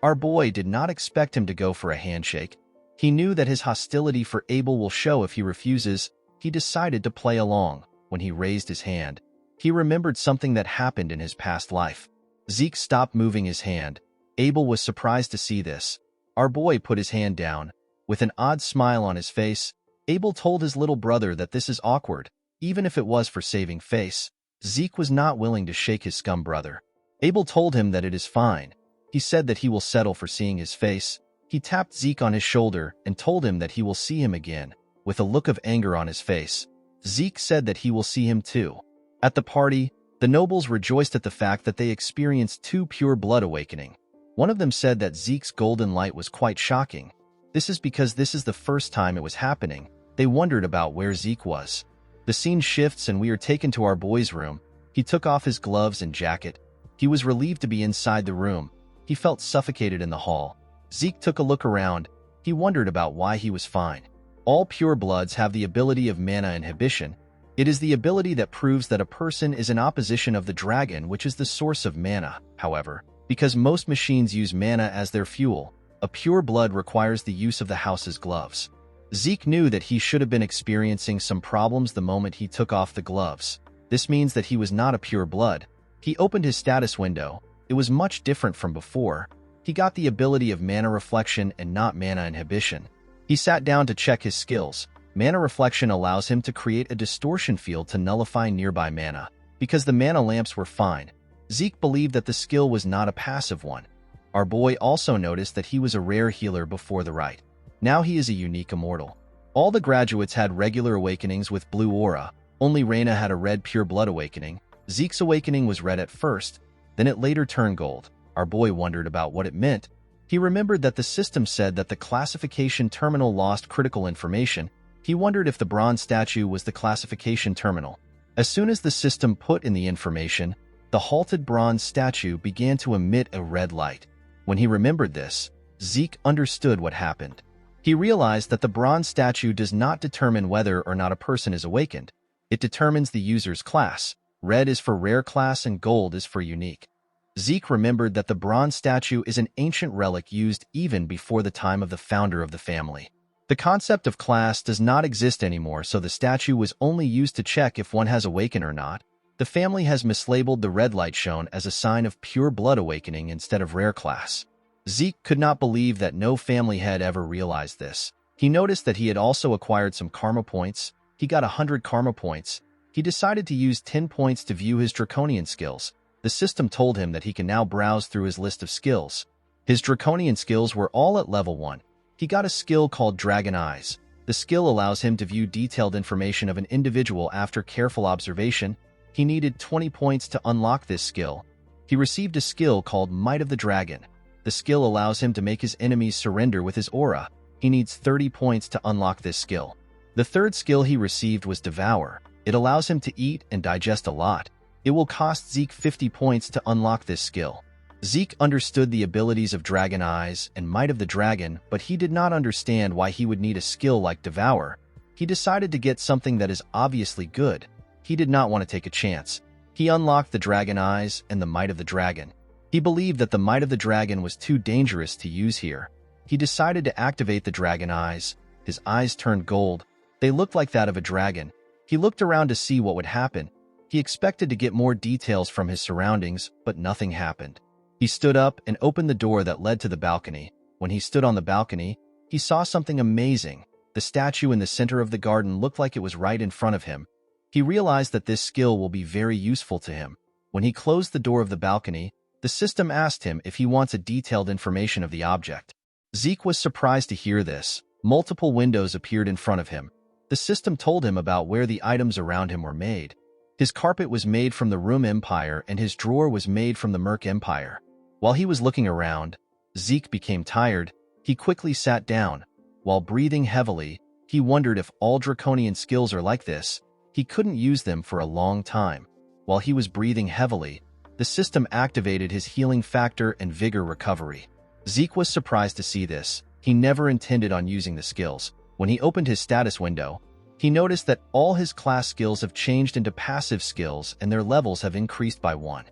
Our boy did not expect him to go for a handshake. He knew that his hostility for Abel will show if he refuses. He decided to play along. When he raised his hand, he remembered something that happened in his past life. Zeke stopped moving his hand. Abel was surprised to see this. Our boy put his hand down. With an odd smile on his face, Abel told his little brother that this is awkward, even if it was for saving face. Zeke was not willing to shake his scum brother. Abel told him that it is fine. He said that he will settle for seeing his face. He tapped Zeke on his shoulder and told him that he will see him again, with a look of anger on his face. Zeke said that he will see him too. At the party, the nobles rejoiced at the fact that they experienced two pure blood awakening. One of them said that Zeke's golden light was quite shocking. This is because this is the first time it was happening. They wondered about where Zeke was. The scene shifts and we are taken to our boy's room. He took off his gloves and jacket. He was relieved to be inside the room. He felt suffocated in the hall. Zeke took a look around. He wondered about why he was fine. All pure bloods have the ability of mana inhibition. It is the ability that proves that a person is in opposition of the dragon, which is the source of mana. However, because most machines use mana as their fuel, a pure blood requires the use of the house's gloves. Zeke knew that he should have been experiencing some problems the moment he took off the gloves. This means that he was not a pure blood. He opened his status window. It was much different from before. He got the ability of mana reflection and not mana inhibition. He sat down to check his skills. Mana reflection allows him to create a distortion field to nullify nearby mana. Because the mana lamps were fine, Zeke believed that the skill was not a passive one. Our boy also noticed that he was a rare healer before the rite. Now he is a unique immortal. All the graduates had regular awakenings with blue aura. Only Reina had a red pure blood awakening. Zeke's awakening was red at first, then it later turned gold. Our boy wondered about what it meant. He remembered that the system said that the classification terminal lost critical information. He wondered if the bronze statue was the classification terminal. As soon as the system put in the information, the halted bronze statue began to emit a red light. When he remembered this, Zeke understood what happened. He realized that the bronze statue does not determine whether or not a person is awakened. It determines the user's class. Red is for rare class and gold is for unique. Zeke remembered that the bronze statue is an ancient relic used even before the time of the founder of the family. The concept of class does not exist anymore, so the statue was only used to check if one has awakened or not. The family has mislabeled the red light shown as a sign of pure blood awakening instead of rare class. Zeke could not believe that no family had ever realized this. He noticed that he had also acquired some karma points. He got 100 karma points. He decided to use 10 points to view his draconian skills. The system told him that he can now browse through his list of skills. His draconian skills were all at level 1. He got a skill called Dragon Eyes. The skill allows him to view detailed information of an individual after careful observation. He needed 20 points to unlock this skill. He received a skill called Might of the Dragon. The skill allows him to make his enemies surrender with his aura. He needs 30 points to unlock this skill. The third skill he received was Devour. It allows him to eat and digest a lot. It will cost Zeke 50 points to unlock this skill. Zeke understood the abilities of Dragon Eyes and Might of the Dragon, but he did not understand why he would need a skill like Devour. He decided to get something that is obviously good. He did not want to take a chance. He unlocked the Dragon Eyes and the Might of the Dragon. He believed that the Might of the Dragon was too dangerous to use here. He decided to activate the Dragon Eyes. His eyes turned gold. They looked like that of a dragon. He looked around to see what would happen. He expected to get more details from his surroundings, but nothing happened. He stood up and opened the door that led to the balcony. When he stood on the balcony, he saw something amazing. The statue in the center of the garden looked like it was right in front of him. He realized that this skill will be very useful to him. When he closed the door of the balcony, the system asked him if he wants a detailed information of the object. Zeke was surprised to hear this. Multiple windows appeared in front of him. The system told him about where the items around him were made. His carpet was made from the Room Empire and his drawer was made from the Merc Empire. While he was looking around, Zeke became tired. He quickly sat down. While breathing heavily, he wondered if all draconian skills are like this. He couldn't use them for a long time. While he was breathing heavily, the system activated his healing factor and vigor recovery. Zeke was surprised to see this. He never intended on using the skills. When he opened his status window, he noticed that all his class skills have changed into passive skills and their levels have increased by 1.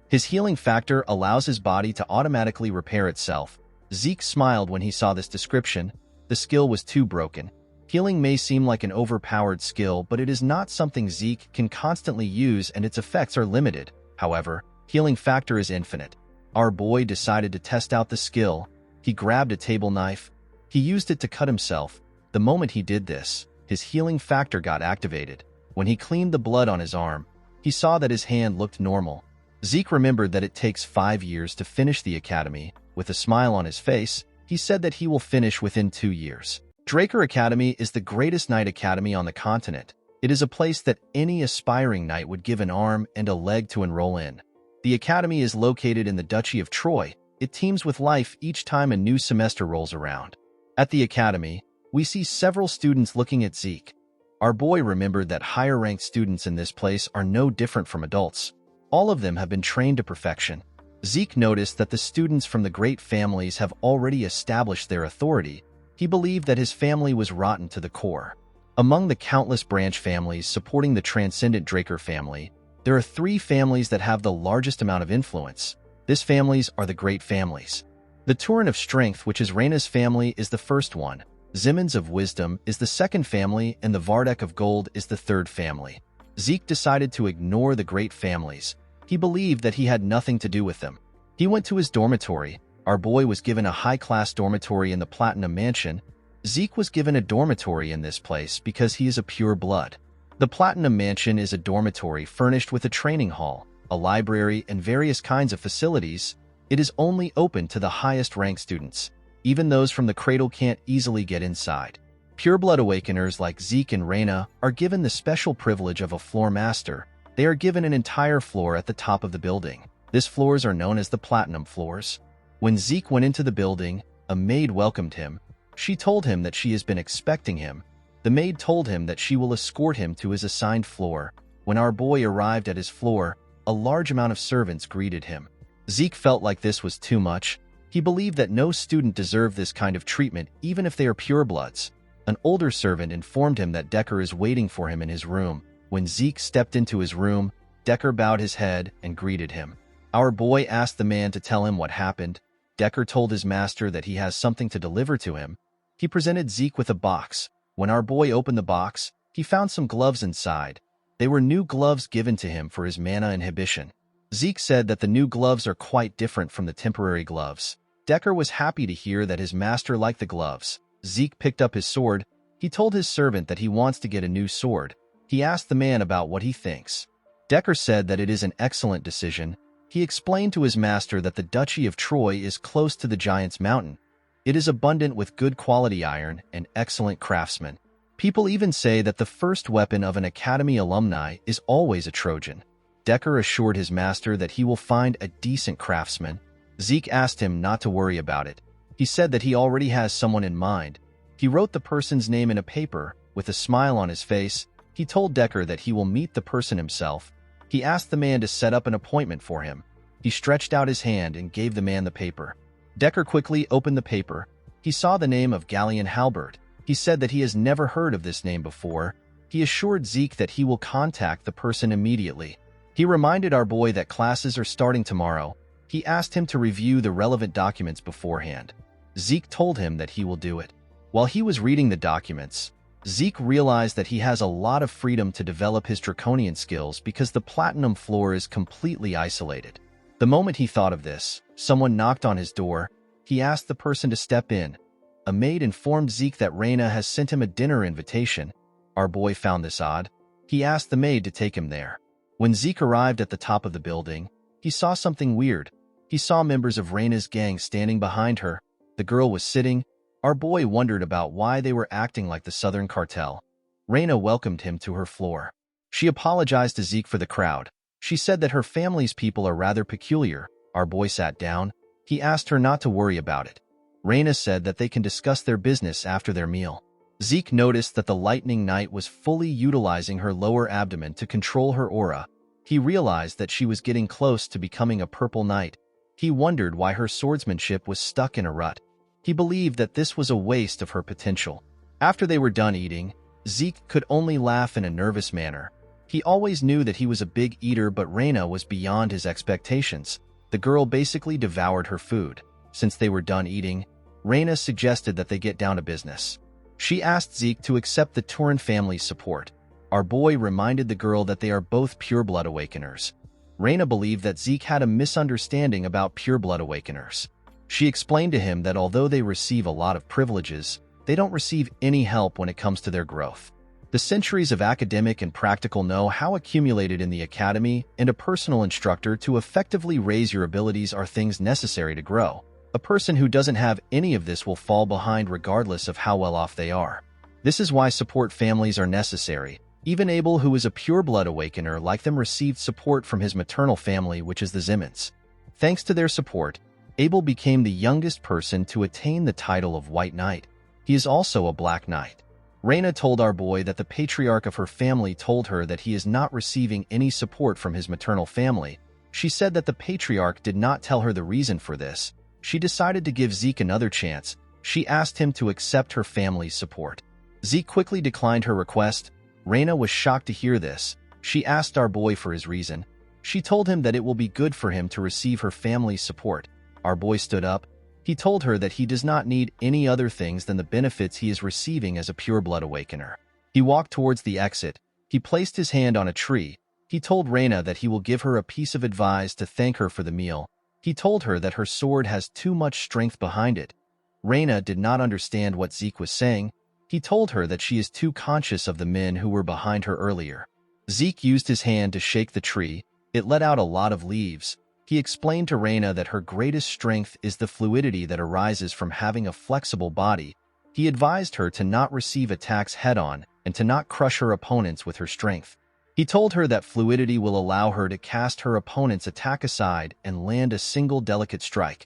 His healing factor allows his body to automatically repair itself. Zeke smiled when he saw this description. The skill was too broken. Healing may seem like an overpowered skill, but it is not something Zeke can constantly use and its effects are limited. However, healing factor is infinite. Our boy decided to test out the skill. He grabbed a table knife. He used it to cut himself. The moment he did this, his healing factor got activated. When he cleaned the blood on his arm, he saw that his hand looked normal. Zeke remembered that it takes 5 years to finish the academy. With a smile on his face, he said that he will finish within 2 years. Draker Academy is the greatest knight academy on the continent. It is a place that any aspiring knight would give an arm and a leg to enroll in. The academy is located in the Duchy of Troy. It teems with life each time a new semester rolls around. At the academy, we see several students looking at Zeke. Our boy remembered that higher-ranked students in this place are no different from adults. All of them have been trained to perfection. Zeke noticed that the students from the great families have already established their authority. He believed that his family was rotten to the core. Among the countless branch families supporting the transcendent Draker family, there are 3 families that have the largest amount of influence. These families are the great families. The Turin of Strength, which is Reyna's family, is the first one. Zimmons of Wisdom is the second family, and the Vardek of Gold is the third family. Zeke decided to ignore the great families. He believed that he had nothing to do with them. He went to his dormitory. Our boy was given a high-class dormitory in the Platinum Mansion. Zeke was given a dormitory in this place because he is a pure blood. The Platinum Mansion is a dormitory furnished with a training hall, a library, and various kinds of facilities. It is only open to the highest-ranked students. Even those from the cradle can't easily get inside. Pure-blood awakeners like Zeke and Reyna are given the special privilege of a floor master. They are given an entire floor at the top of the building. These floors are known as the Platinum Floors. When Zeke went into the building, a maid welcomed him. She told him that she has been expecting him. The maid told him that she will escort him to his assigned floor. When our boy arrived at his floor, a large amount of servants greeted him. Zeke felt like this was too much. He believed that no student deserved this kind of treatment, even if they are purebloods. An older servant informed him that Decker is waiting for him in his room. When Zeke stepped into his room, Decker bowed his head and greeted him. Our boy asked the man to tell him what happened. Decker told his master that he has something to deliver to him. He presented Zeke with a box. When our boy opened the box, he found some gloves inside. They were new gloves given to him for his mana inhibition. Zeke said that the new gloves are quite different from the temporary gloves. Decker was happy to hear that his master liked the gloves. Zeke picked up his sword. He told his servant that he wants to get a new sword. He asked the man about what he thinks. Decker said that it is an excellent decision. He explained to his master that the Duchy of Troy is close to the Giant's Mountain. It is abundant with good quality iron and excellent craftsmen. People even say that the first weapon of an academy alumni is always a Trojan. Decker assured his master that he will find a decent craftsman. Zeke asked him not to worry about it. He said that he already has someone in mind. He wrote the person's name in a paper. With a smile on his face, he told Decker that he will meet the person himself. He asked the man to set up an appointment for him. He stretched out his hand and gave the man the paper. Decker quickly opened the paper. He saw the name of Galleon Halberd. He said that he has never heard of this name before. He assured Zeke that he will contact the person immediately. He reminded our boy that classes are starting tomorrow. He asked him to review the relevant documents beforehand. Zeke told him that he will do it. While he was reading the documents, Zeke realized that he has a lot of freedom to develop his draconian skills because the Platinum Floor is completely isolated. The moment he thought of this, someone knocked on his door. He asked the person to step in. A maid informed Zeke that Reyna has sent him a dinner invitation. Our boy found this odd. He asked the maid to take him there. When Zeke arrived at the top of the building, he saw something weird. He saw members of Reyna's gang standing behind her. The girl was sitting. Our boy wondered about why they were acting like the Southern Cartel. Reina welcomed him to her floor. She apologized to Zeke for the crowd. She said that her family's people are rather peculiar. Our boy sat down. He asked her not to worry about it. Reina said that they can discuss their business after their meal. Zeke noticed that the lightning knight was fully utilizing her lower abdomen to control her aura. He realized that she was getting close to becoming a purple knight. He wondered why her swordsmanship was stuck in a rut. He believed that this was a waste of her potential. After they were done eating, Zeke could only laugh in a nervous manner. He always knew that he was a big eater, but Reina was beyond his expectations. The girl basically devoured her food. Since they were done eating, Reina suggested that they get down to business. She asked Zeke to accept the Turin family's support. Our boy reminded the girl that they are both pure-blood awakeners. Reina believed that Zeke had a misunderstanding about pure-blood awakeners. She explained to him that although they receive a lot of privileges, they don't receive any help when it comes to their growth. The centuries of academic and practical know-how accumulated in the academy and a personal instructor to effectively raise your abilities are things necessary to grow. A person who doesn't have any of this will fall behind regardless of how well off they are. This is why support families are necessary. Even Abel, who is a pure-blood awakener like them, received support from his maternal family, which is the Zimmons. Thanks to their support, Abel became the youngest person to attain the title of White Knight. He is also a Black Knight. Reina told our boy that the patriarch of her family told her that he is not receiving any support from his maternal family. She said that the patriarch did not tell her the reason for this. She decided to give Zeke another chance. She asked him to accept her family's support. Zeke quickly declined her request. Reina was shocked to hear this. She asked our boy for his reason. She told him that it will be good for him to receive her family's support. Our boy stood up. He told her that he does not need any other things than the benefits he is receiving as a pure-blood awakener. He walked towards the exit. He placed his hand on a tree. He told Reina that he will give her a piece of advice to thank her for the meal. He told her that her sword has too much strength behind it. Reina did not understand what Zeke was saying. He told her that she is too conscious of the men who were behind her earlier. Zeke used his hand to shake the tree. It let out a lot of leaves. He explained to Reina that her greatest strength is the fluidity that arises from having a flexible body. He advised her to not receive attacks head-on and to not crush her opponents with her strength. He told her that fluidity will allow her to cast her opponent's attack aside and land a single delicate strike.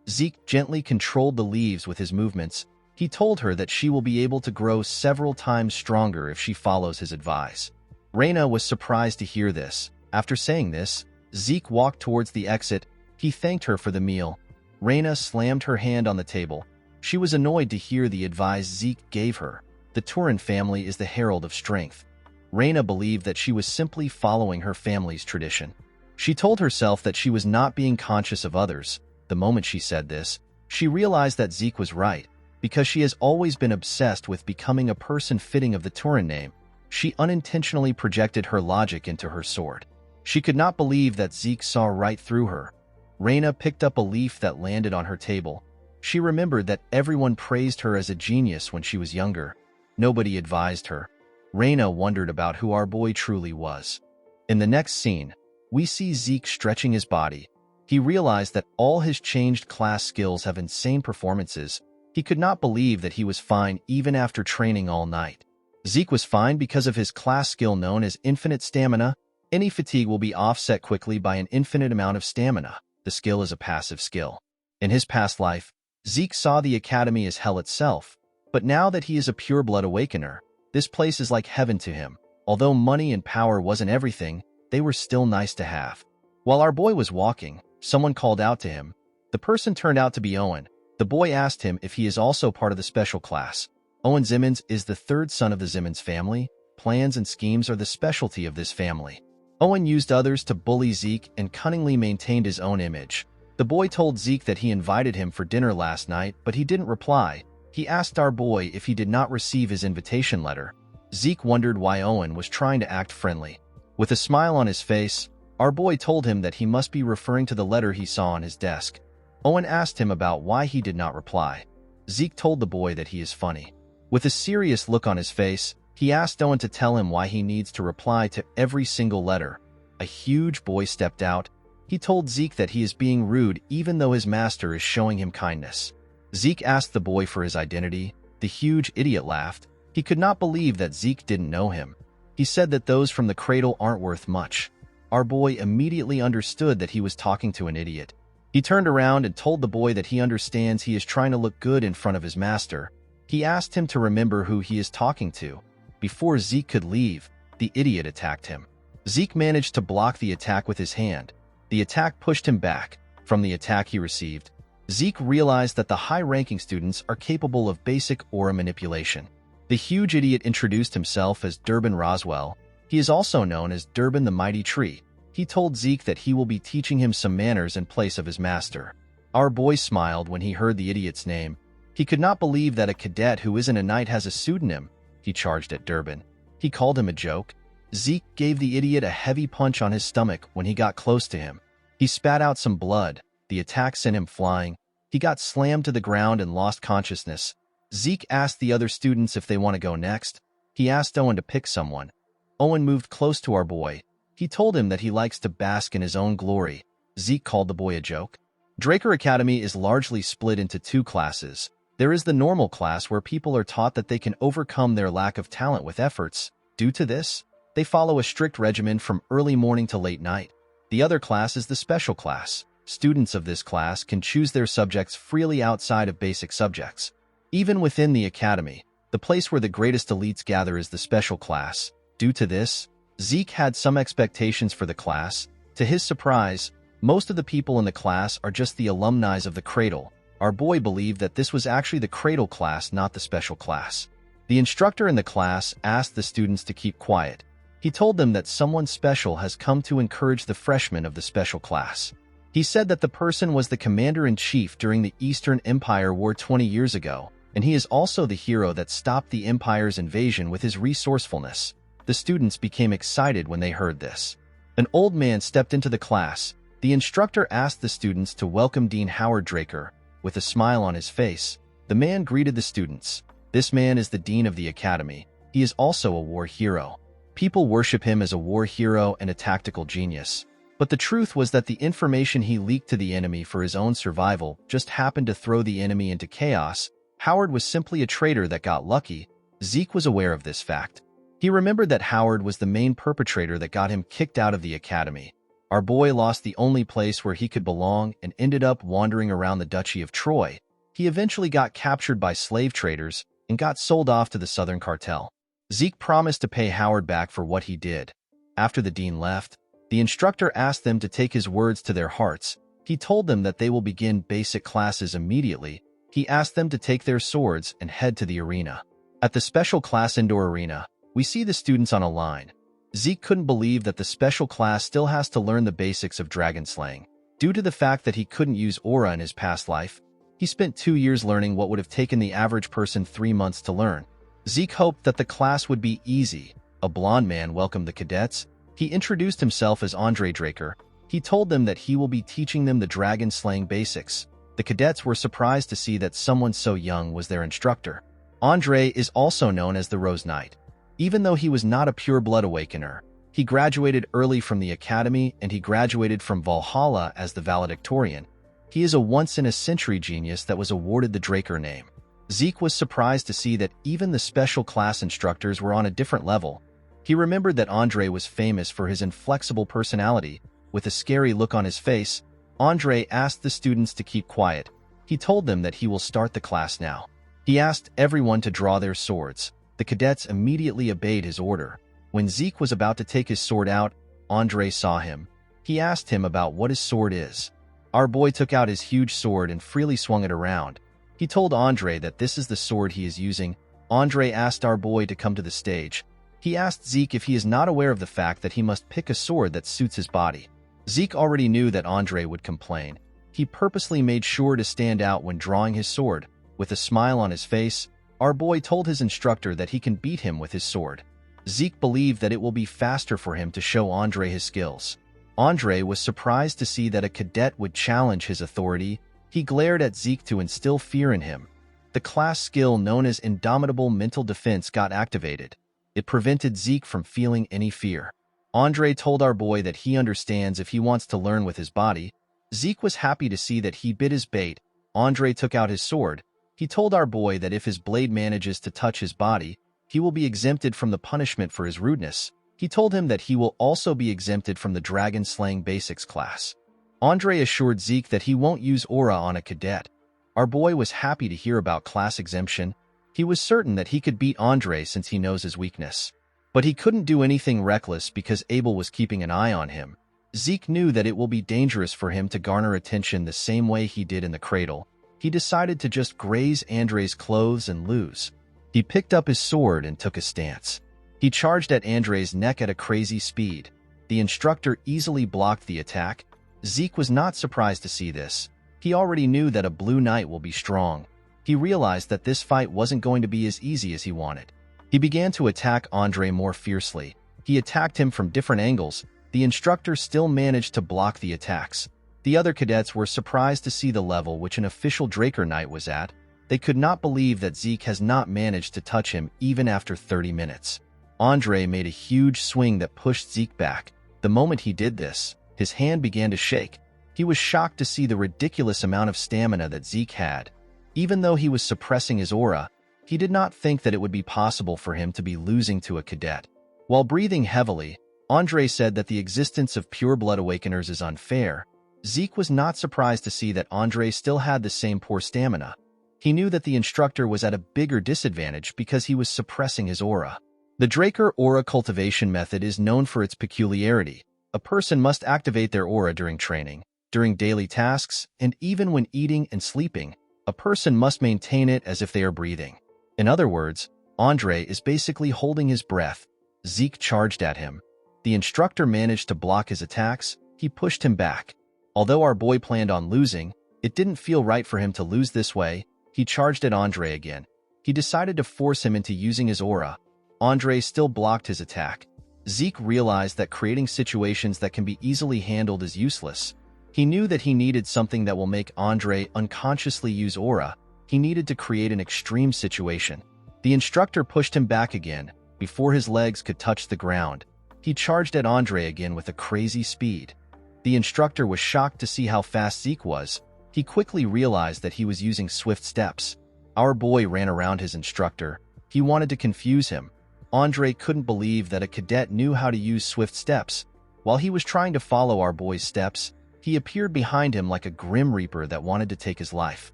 Zeke gently controlled the leaves with his movements. He told her that she will be able to grow several times stronger if she follows his advice. Reina was surprised to hear this. After saying this, Zeke walked towards the exit. He thanked her for the meal. Reina slammed her hand on the table. She was annoyed to hear the advice Zeke gave her. The Turin family is the herald of strength. Reina believed that she was simply following her family's tradition. She told herself that she was not being conscious of others. The moment she said this, she realized that Zeke was right. Because she has always been obsessed with becoming a person fitting of the Turin name, she unintentionally projected her logic into her sword. She could not believe that Zeke saw right through her. Reina picked up a leaf that landed on her table. She remembered that everyone praised her as a genius when she was younger. Nobody advised her. Reina wondered about who our boy truly was. In the next scene, we see Zeke stretching his body. He realized that all his changed class skills have insane performances. He could not believe that he was fine even after training all night. Zeke was fine because of his class skill known as infinite stamina. Any fatigue will be offset quickly by an infinite amount of stamina. The skill is a passive skill. In his past life, Zeke saw the academy as hell itself, but now that he is a pure-blood awakener, this place is like heaven to him. Although money and power wasn't everything, they were still nice to have. While our boy was walking, someone called out to him. The person turned out to be Owen. The boy asked him if he is also part of the special class. Owen Zimmons is the third son of the Zimmons family. Plans and schemes are the specialty of this family. Owen used others to bully Zeke and cunningly maintained his own image. The boy told Zeke that he invited him for dinner last night, but he didn't reply. He asked our boy if he did not receive his invitation letter. Zeke wondered why Owen was trying to act friendly. With a smile on his face, our boy told him that he must be referring to the letter he saw on his desk. Owen asked him about why he did not reply. Zeke told the boy that he is funny. With a serious look on his face, he asked Owen to tell him why he needs to reply to every single letter. A huge boy stepped out. He told Zeke that he is being rude even though his master is showing him kindness. Zeke asked the boy for his identity. The huge idiot laughed. He could not believe that Zeke didn't know him. He said that those from the cradle aren't worth much. Our boy immediately understood that he was talking to an idiot. He turned around and told the boy that he understands he is trying to look good in front of his master. He asked him to remember who he is talking to. Before Zeke could leave, the idiot attacked him. Zeke managed to block the attack with his hand. The attack pushed him back. From the attack he received, Zeke realized that the high-ranking students are capable of basic aura manipulation. The huge idiot introduced himself as Durbin Roswell. He is also known as Durbin the Mighty Tree. He told Zeke that he will be teaching him some manners in place of his master. Our boy smiled when he heard the idiot's name. He could not believe that a cadet who isn't a knight has a pseudonym. He charged at Durbin. He called him a joke. Zeke gave the idiot a heavy punch on his stomach when he got close to him. He spat out some blood. The attack sent him flying. He got slammed to the ground and lost consciousness. Zeke asked the other students if they want to go next. He asked Owen to pick someone. Owen moved close to our boy. He told him that he likes to bask in his own glory. Zeke called the boy a joke. Draker Academy is largely split into two classes. There is the normal class where people are taught that they can overcome their lack of talent with efforts. Due to this, they follow a strict regimen from early morning to late night. The other class is the special class. Students of this class can choose their subjects freely outside of basic subjects. Even within the academy, the place where the greatest elites gather is the special class. Due to this, Zeke had some expectations for the class. To his surprise, most of the people in the class are just the alumni of the cradle. Our boy believed that this was actually the cradle class, not the special class. The instructor in the class asked the students to keep quiet. He told them that someone special has come to encourage the freshmen of the special class. He said that the person was the commander-in-chief during the Eastern Empire War 20 years ago, and he is also the hero that stopped the Empire's invasion with his resourcefulness. The students became excited when they heard this. An old man stepped into the class. The instructor asked the students to welcome Dean Howard Draker. With a smile on his face, the man greeted the students. This man is the dean of the academy. He is also a war hero. People worship him as a war hero and a tactical genius. But the truth was that the information he leaked to the enemy for his own survival just happened to throw the enemy into chaos. Howard was simply a traitor that got lucky. Zeke was aware of this fact. He remembered that Howard was the main perpetrator that got him kicked out of the academy. Our boy lost the only place where he could belong and ended up wandering around the Duchy of Troy. He eventually got captured by slave traders and got sold off to the Southern Cartel. Zeke promised to pay Howard back for what he did. After the dean left, the instructor asked them to take his words to their hearts. He told them that they will begin basic classes immediately. He asked them to take their swords and head to the arena. At the special class indoor arena, we see the students on a line. Zeke couldn't believe that the special class still has to learn the basics of dragon slaying. Due to the fact that he couldn't use aura in his past life, he spent 2 years learning what would have taken the average person 3 months to learn. Zeke hoped that the class would be easy. A blond man welcomed the cadets. He introduced himself as Andre Draker. He told them that he will be teaching them the dragon slaying basics. The cadets were surprised to see that someone so young was their instructor. Andre is also known as the Rose Knight. Even though he was not a pure-blood awakener, he graduated early from the academy and he graduated from Valhalla as the valedictorian. He is a once-in-a-century genius that was awarded the Draker name. Zeke was surprised to see that even the special class instructors were on a different level. He remembered that Andre was famous for his inflexible personality. With a scary look on his face, Andre asked the students to keep quiet. He told them that he will start the class now. He asked everyone to draw their swords. The cadets immediately obeyed his order. When Zeke was about to take his sword out, Andre saw him. He asked him about what his sword is. Our boy took out his huge sword and freely swung it around. He told Andre that this is the sword he is using. Andre asked our boy to come to the stage. He asked Zeke if he is not aware of the fact that he must pick a sword that suits his body. Zeke already knew that Andre would complain. He purposely made sure to stand out when drawing his sword. With a smile on his face, our boy told his instructor that he can beat him with his sword. Zeke believed that it will be faster for him to show Andre his skills. Andre was surprised to see that a cadet would challenge his authority. He glared at Zeke to instill fear in him. The class skill known as Indomitable Mental Defense got activated. It prevented Zeke from feeling any fear. Andre told our boy that he understands if he wants to learn with his body. Zeke was happy to see that he bit his bait. Andre took out his sword. He told our boy that if his blade manages to touch his body, he will be exempted from the punishment for his rudeness. He told him that he will also be exempted from the Dragon Slaying Basics class. Andre assured Zeke that he won't use aura on a cadet. Our boy was happy to hear about class exemption. He was certain that he could beat Andre since he knows his weakness. But he couldn't do anything reckless because Abel was keeping an eye on him. Zeke knew that it will be dangerous for him to garner attention the same way he did in the cradle. He decided to just graze Andre's clothes and lose. He picked up his sword and took a stance. He charged at Andre's neck at a crazy speed. The instructor easily blocked the attack. Zeke was not surprised to see this. He already knew that a blue knight will be strong. He realized that this fight wasn't going to be as easy as he wanted. He began to attack Andre more fiercely. He attacked him from different angles. The instructor still managed to block the attacks. The other cadets were surprised to see the level which an official Draker Knight was at. They could not believe that Zeke has not managed to touch him even after 30 minutes. Andre made a huge swing that pushed Zeke back. The moment he did this, his hand began to shake. He was shocked to see the ridiculous amount of stamina that Zeke had. Even though he was suppressing his aura, he did not think that it would be possible for him to be losing to a cadet. While breathing heavily, Andre said that the existence of pure blood awakeners is unfair. Zeke was not surprised to see that Andre still had the same poor stamina. He knew that the instructor was at a bigger disadvantage because he was suppressing his aura. The Draker aura cultivation method is known for its peculiarity. A person must activate their aura during training, during daily tasks, and even when eating and sleeping. A person must maintain it as if they are breathing. In other words, Andre is basically holding his breath. Zeke charged at him. The instructor managed to block his attacks. He pushed him back. Although our boy planned on losing, it didn't feel right for him to lose this way. He charged at Andre again. He decided to force him into using his aura. Andre still blocked his attack. Zeke realized that creating situations that can be easily handled is useless. He knew that he needed something that will make Andre unconsciously use aura. He needed to create an extreme situation. The instructor pushed him back again. Before his legs could touch the ground, he charged at Andre again with a crazy speed. The instructor was shocked to see how fast Zeke was. He quickly realized that he was using swift steps. Our boy ran around his instructor. He wanted to confuse him. Andre couldn't believe that a cadet knew how to use swift steps. While he was trying to follow our boy's steps, he appeared behind him like a grim reaper that wanted to take his life.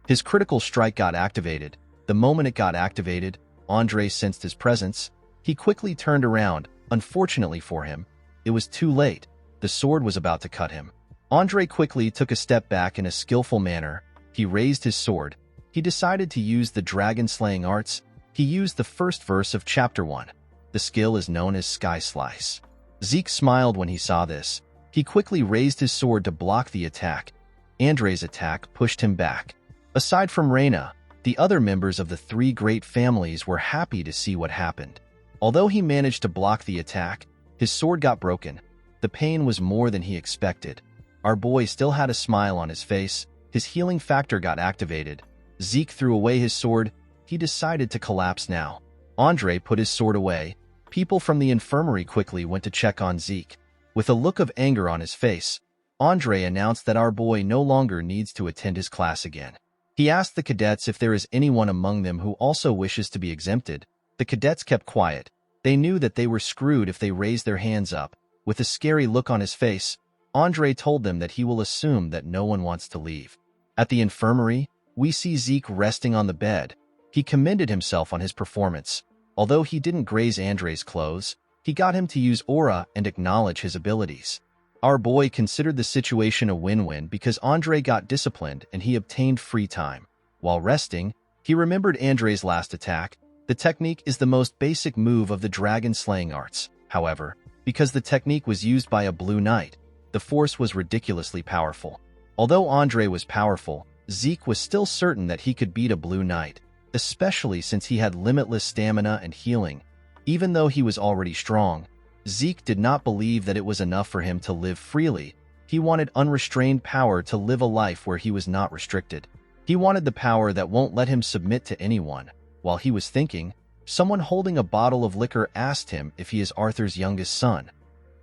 His critical strike got activated. The moment it got activated, Andre sensed his presence. He quickly turned around. Unfortunately for him, it was too late. The sword was about to cut him. Andre quickly took a step back in a skillful manner. He raised his sword. He decided to use the dragon-slaying arts. He used the first verse of Chapter 1. The skill is known as Sky Slice. Zeke smiled when he saw this. He quickly raised his sword to block the attack. Andre's attack pushed him back. Aside from Reina, the other members of the three great families were happy to see what happened. Although he managed to block the attack, his sword got broken. The pain was more than he expected. Our boy still had a smile on his face. His healing factor got activated. Zeke threw away his sword. He decided to collapse now. Andre put his sword away. People from the infirmary quickly went to check on Zeke. With a look of anger on his face, Andre announced that our boy no longer needs to attend his class again. He asked the cadets if there is anyone among them who also wishes to be exempted. The cadets kept quiet. They knew that they were screwed if they raised their hands up. With a scary look on his face, Andre told them that he will assume that no one wants to leave. At the infirmary, we see Zeke resting on the bed. He commended himself on his performance. Although he didn't graze Andre's clothes, he got him to use aura and acknowledge his abilities. Our boy considered the situation a win-win because Andre got disciplined and he obtained free time. While resting, he remembered Andre's last attack. The technique is the most basic move of the dragon-slaying arts. However, because the technique was used by a blue knight, the force was ridiculously powerful. Although Andre was powerful, Zeke was still certain that he could beat a blue knight, especially since he had limitless stamina and healing. Even though he was already strong, Zeke did not believe that it was enough for him to live freely. He wanted unrestrained power to live a life where he was not restricted. He wanted the power that won't let him submit to anyone. While he was thinking, someone holding a bottle of liquor asked him if he is Arthur's youngest son.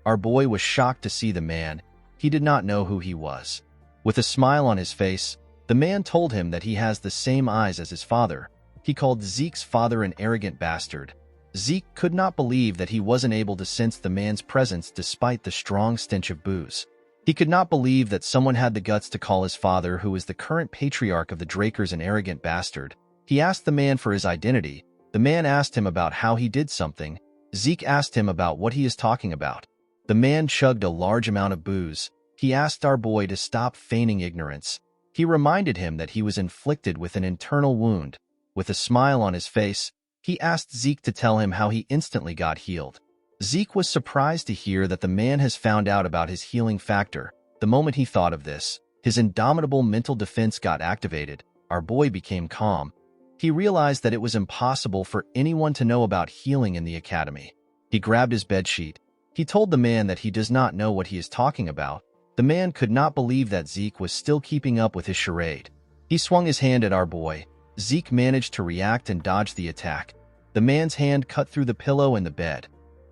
Our boy was shocked to see the man. He did not know who he was. With a smile on his face, the man told him that he has the same eyes as his father. He called Zeke's father an arrogant bastard. Zeke could not believe that he wasn't able to sense the man's presence despite the strong stench of booze. He could not believe that someone had the guts to call his father, who is the current patriarch of the Drakers, an arrogant bastard. He asked the man for his identity. The man asked him about how he did something. Zeke asked him about what he is talking about. The man chugged a large amount of booze. He asked our boy to stop feigning ignorance. He reminded him that he was inflicted with an internal wound. With a smile on his face, he asked Zeke to tell him how he instantly got healed. Zeke was surprised to hear that the man has found out about his healing factor. The moment he thought of this, his indomitable mental defense got activated. Our boy became calm. He realized that it was impossible for anyone to know about healing in the academy. He grabbed his bedsheet. He told the man that he does not know what he is talking about. The man could not believe that Zeke was still keeping up with his charade. He swung his hand at our boy. Zeke managed to react and dodge the attack. The man's hand cut through the pillow and the bed.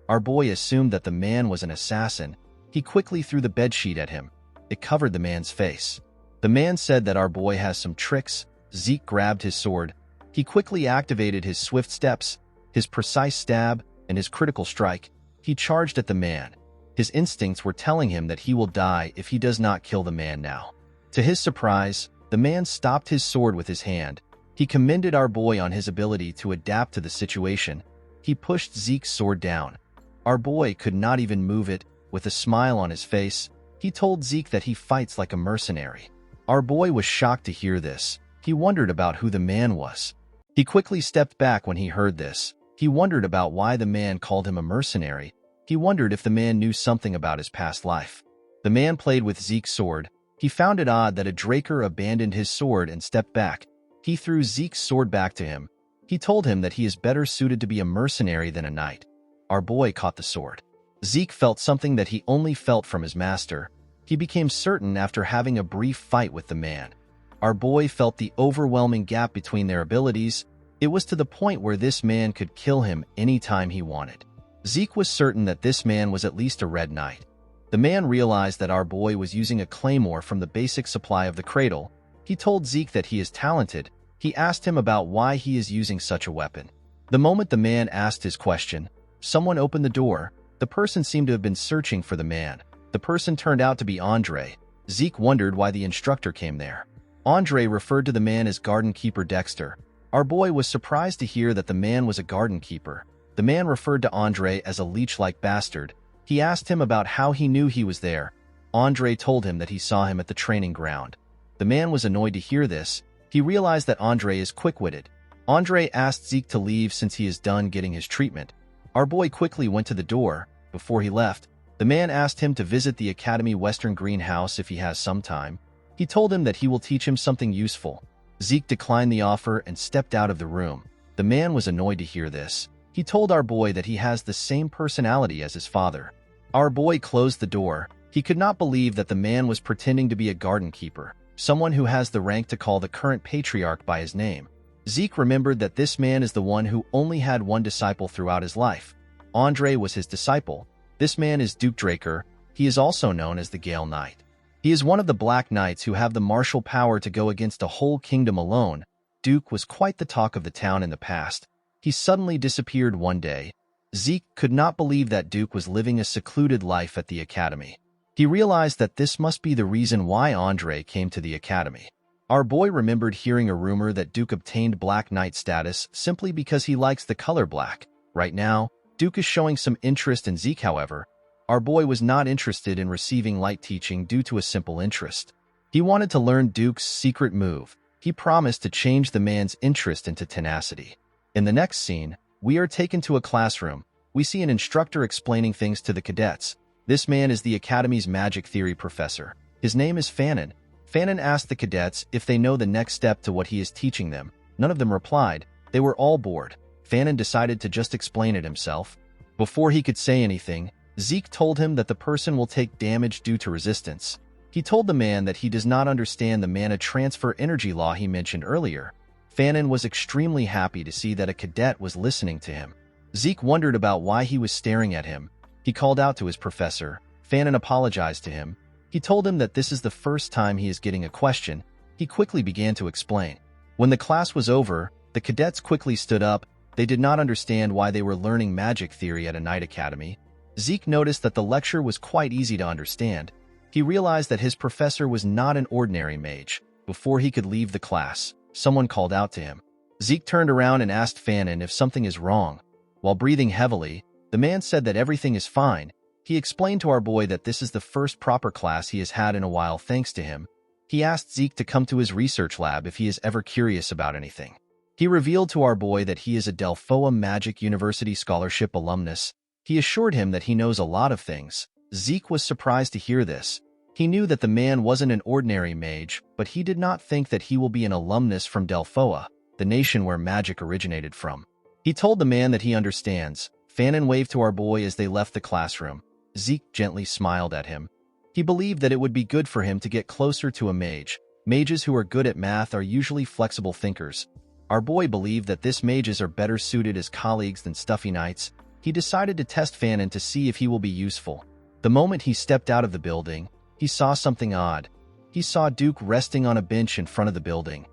Our boy assumed that the man was an assassin. He quickly threw the bedsheet at him. It covered the man's face. The man said that our boy has some tricks. Zeke grabbed his sword. He quickly activated his swift steps, his precise stab, and his critical strike. He charged at the man. His instincts were telling him that he will die if he does not kill the man now. To his surprise, the man stopped his sword with his hand. He commended our boy on his ability to adapt to the situation. He pushed Zeke's sword down. Our boy could not even move it. With a smile on his face, he told Zeke that he fights like a mercenary. Our boy was shocked to hear this. He wondered about who the man was. He quickly stepped back when he heard this. He wondered about why the man called him a mercenary. He wondered if the man knew something about his past life. The man played with Zeke's sword. He found it odd that a Draker abandoned his sword and stepped back. He threw Zeke's sword back to him. He told him that he is better suited to be a mercenary than a knight. Our boy caught the sword. Zeke felt something that he only felt from his master. He became certain after having a brief fight with the man. Our boy felt the overwhelming gap between their abilities. It was to the point where this man could kill him anytime he wanted. Zeke was certain that this man was at least a red knight. The man realized that our boy was using a claymore from the basic supply of the cradle. He told Zeke that he is talented. He asked him about why he is using such a weapon. The moment the man asked his question, someone opened the door. The person seemed to have been searching for the man. The person turned out to be Andre. Zeke wondered why the instructor came there. Andre referred to the man as Garden Keeper Dexter. Our boy was surprised to hear that the man was a garden keeper. The man referred to Andre as a leech-like bastard. He asked him about how he knew he was there. Andre told him that he saw him at the training ground. The man was annoyed to hear this. He realized that Andre is quick-witted. Andre asked Zeke to leave since he is done getting his treatment. Our boy quickly went to the door. Before he left, the man asked him to visit the Academy Western Greenhouse if he has some time. He told him that he will teach him something useful. Zeke declined the offer and stepped out of the room. The man was annoyed to hear this. He told our boy that he has the same personality as his father. Our boy closed the door. He could not believe that the man was pretending to be a garden keeper, someone who has the rank to call the current patriarch by his name. Zeke remembered that this man is the one who only had one disciple throughout his life. Andre was his disciple. This man is Duke Draker. He is also known as the Gale Knight. He is one of the Black Knights who have the martial power to go against a whole kingdom alone. Duke was quite the talk of the town in the past. He suddenly disappeared one day. Zeke could not believe that Duke was living a secluded life at the academy. He realized that this must be the reason why Andre came to the academy. Our boy remembered hearing a rumor that Duke obtained Black Knight status simply because he likes the color black. Right now, Duke is showing some interest in Zeke, however. Our boy was not interested in receiving light teaching due to a simple interest. He wanted to learn Duke's secret move. He promised to change the man's interest into tenacity. In the next scene, we are taken to a classroom. We see an instructor explaining things to the cadets. This man is the Academy's magic theory professor. His name is Fannin. Fannin asked the cadets if they know the next step to what he is teaching them. None of them replied. They were all bored. Fannin decided to just explain it himself. Before he could say anything, Zeke told him that the person will take damage due to resistance. He told the man that he does not understand the mana transfer energy law he mentioned earlier. Fannin was extremely happy to see that a cadet was listening to him. Zeke wondered about why he was staring at him. He called out to his professor. Fannin apologized to him. He told him that this is the first time he is getting a question. He quickly began to explain. When the class was over, the cadets quickly stood up. They did not understand why they were learning magic theory at a night academy. Zeke noticed that the lecture was quite easy to understand. He realized that his professor was not an ordinary mage. Before he could leave the class, someone called out to him. Zeke turned around and asked Fanon if something is wrong. While breathing heavily, the man said that everything is fine. He explained to our boy that this is the first proper class he has had in a while thanks to him. He asked Zeke to come to his research lab if he is ever curious about anything. He revealed to our boy that he is a Delphoa Magic University Scholarship alumnus. He assured him that he knows a lot of things. Zeke was surprised to hear this. He knew that the man wasn't an ordinary mage, but he did not think that he will be an alumnus from Delphoa, the nation where magic originated from. He told the man that he understands. Fanon waved to our boy as they left the classroom. Zeke gently smiled at him. He believed that it would be good for him to get closer to a mage. Mages who are good at math are usually flexible thinkers. Our boy believed that this mages are better suited as colleagues than stuffy knights. He decided to test Fanon to see if he will be useful. The moment he stepped out of the building, he saw something odd. He saw Duke resting on a bench in front of the building.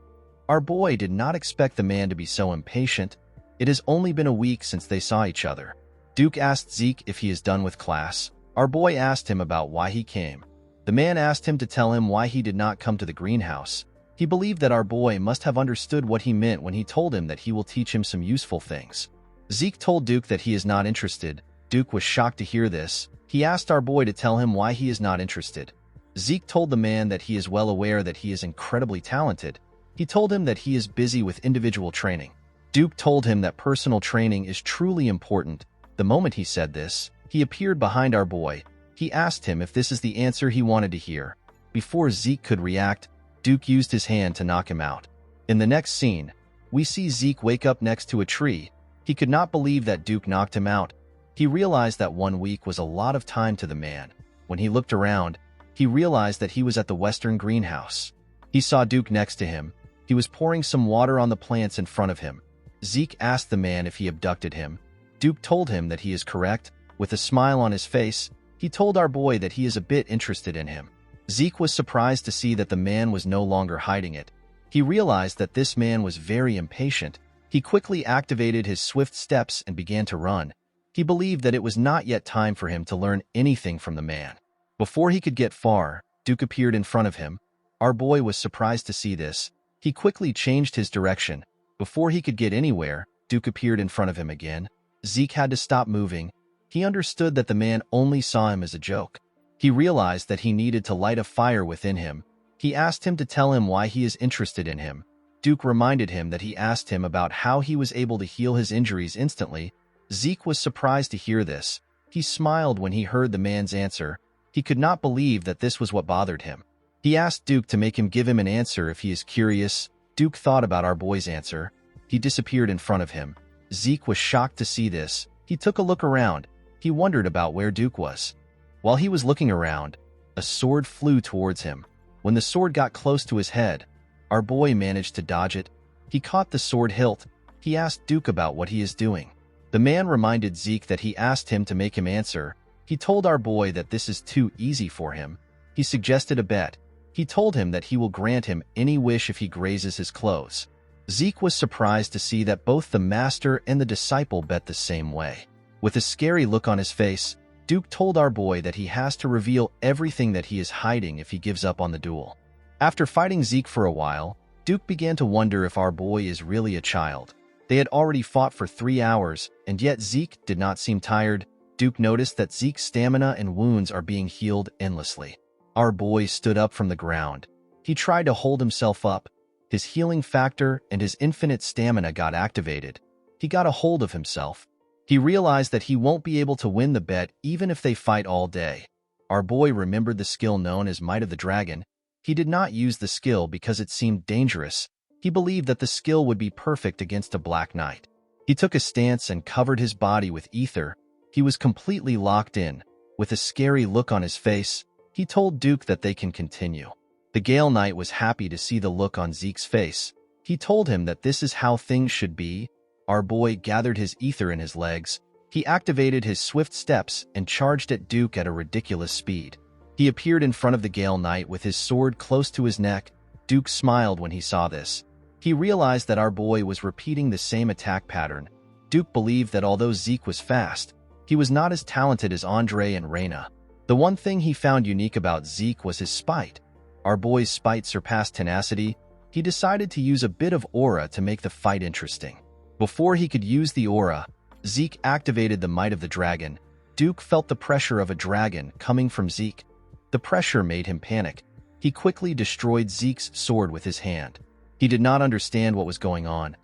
Our boy did not expect the man to be so impatient. It has only been a week since they saw each other. Duke asked Zeke if he is done with class. Our boy asked him about why he came. The man asked him to tell him why he did not come to the greenhouse. He believed that our boy must have understood what he meant when he told him that he will teach him some useful things. Zeke told Duke that he is not interested. Duke was shocked to hear this. He asked our boy to tell him why he is not interested. Zeke told the man that he is well aware that he is incredibly talented. He told him that he is busy with individual training. Duke told him that personal training is truly important. The moment he said this, he appeared behind our boy. He asked him if this is the answer he wanted to hear. Before Zeke could react, Duke used his hand to knock him out. In the next scene, we see Zeke wake up next to a tree. He could not believe that Duke knocked him out. He realized that 1 week was a lot of time to the man. When he looked around, he realized that he was at the western greenhouse. He saw Duke next to him. He was pouring some water on the plants in front of him. Zeke asked the man if he abducted him. Duke told him that he is correct. With a smile on his face, he told our boy that he is a bit interested in him. Zeke was surprised to see that the man was no longer hiding it. He realized that this man was very impatient. He quickly activated his swift steps and began to run. He believed that it was not yet time for him to learn anything from the man. Before he could get far, Duke appeared in front of him. Our boy was surprised to see this. He quickly changed his direction. Before he could get anywhere, Duke appeared in front of him again. Zeke had to stop moving. He understood that the man only saw him as a joke. He realized that he needed to light a fire within him. He asked him to tell him why he is interested in him. Duke reminded him that he asked him about how he was able to heal his injuries instantly. Zeke was surprised to hear this. He smiled when he heard the man's answer. He could not believe that this was what bothered him. He asked Duke to make him give him an answer if he is curious. Duke thought about our boy's answer. He disappeared in front of him. Zeke was shocked to see this. He took a look around. He wondered about where Duke was. While he was looking around, a sword flew towards him. When the sword got close to his head, our boy managed to dodge it. He caught the sword hilt. He asked Duke about what he is doing. The man reminded Zeke that he asked him to make him answer. He told our boy that this is too easy for him. He suggested a bet. He told him that he will grant him any wish if he grazes his clothes. Zeke was surprised to see that both the master and the disciple bet the same way. With a scary look on his face, Duke told our boy that he has to reveal everything that he is hiding if he gives up on the duel. After fighting Zeke for a while, Duke began to wonder if our boy is really a child. They had already fought for 3 hours, and yet Zeke did not seem tired. Duke noticed that Zeke's stamina and wounds are being healed endlessly. Our boy stood up from the ground. He tried to hold himself up. His healing factor and his infinite stamina got activated. He got a hold of himself. He realized that he won't be able to win the bet even if they fight all day. Our boy remembered the skill known as Might of the Dragon. He did not use the skill because it seemed dangerous. He believed that the skill would be perfect against a Black Knight. He took a stance and covered his body with ether. He was completely locked in. With a scary look on his face, he told Duke that they can continue. The Gale Knight was happy to see the look on Zeke's face. He told him that this is how things should be. Our boy gathered his ether in his legs. He activated his swift steps and charged at Duke at a ridiculous speed. He appeared in front of the Gale Knight with his sword close to his neck. Duke smiled when he saw this. He realized that our boy was repeating the same attack pattern. Duke believed that although Zeke was fast, he was not as talented as Andre and Reyna. The one thing he found unique about Zeke was his spite. Our boy's spite surpassed tenacity. He decided to use a bit of aura to make the fight interesting. Before he could use the aura, Zeke activated the might of the dragon. Duke felt the pressure of a dragon coming from Zeke. The pressure made him panic. He quickly destroyed Zeke's sword with his hand. He did not understand what was going on.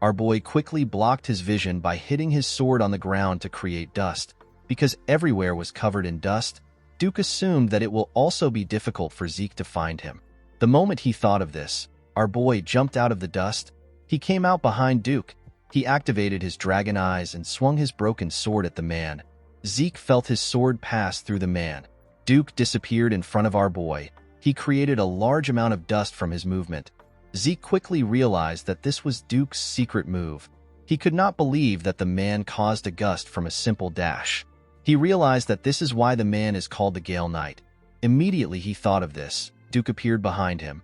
Our boy quickly blocked his vision by hitting his sword on the ground to create dust. Because everywhere was covered in dust, Duke assumed that it will also be difficult for Zeke to find him. The moment he thought of this, our boy jumped out of the dust. He came out behind Duke. He activated his dragon eyes and swung his broken sword at the man. Zeke felt his sword pass through the man. Duke disappeared in front of our boy. He created a large amount of dust from his movement. Zeke quickly realized that this was Duke's secret move. He could not believe that the man caused a gust from a simple dash. He realized that this is why the man is called the Gale Knight. Immediately he thought of this. Duke appeared behind him.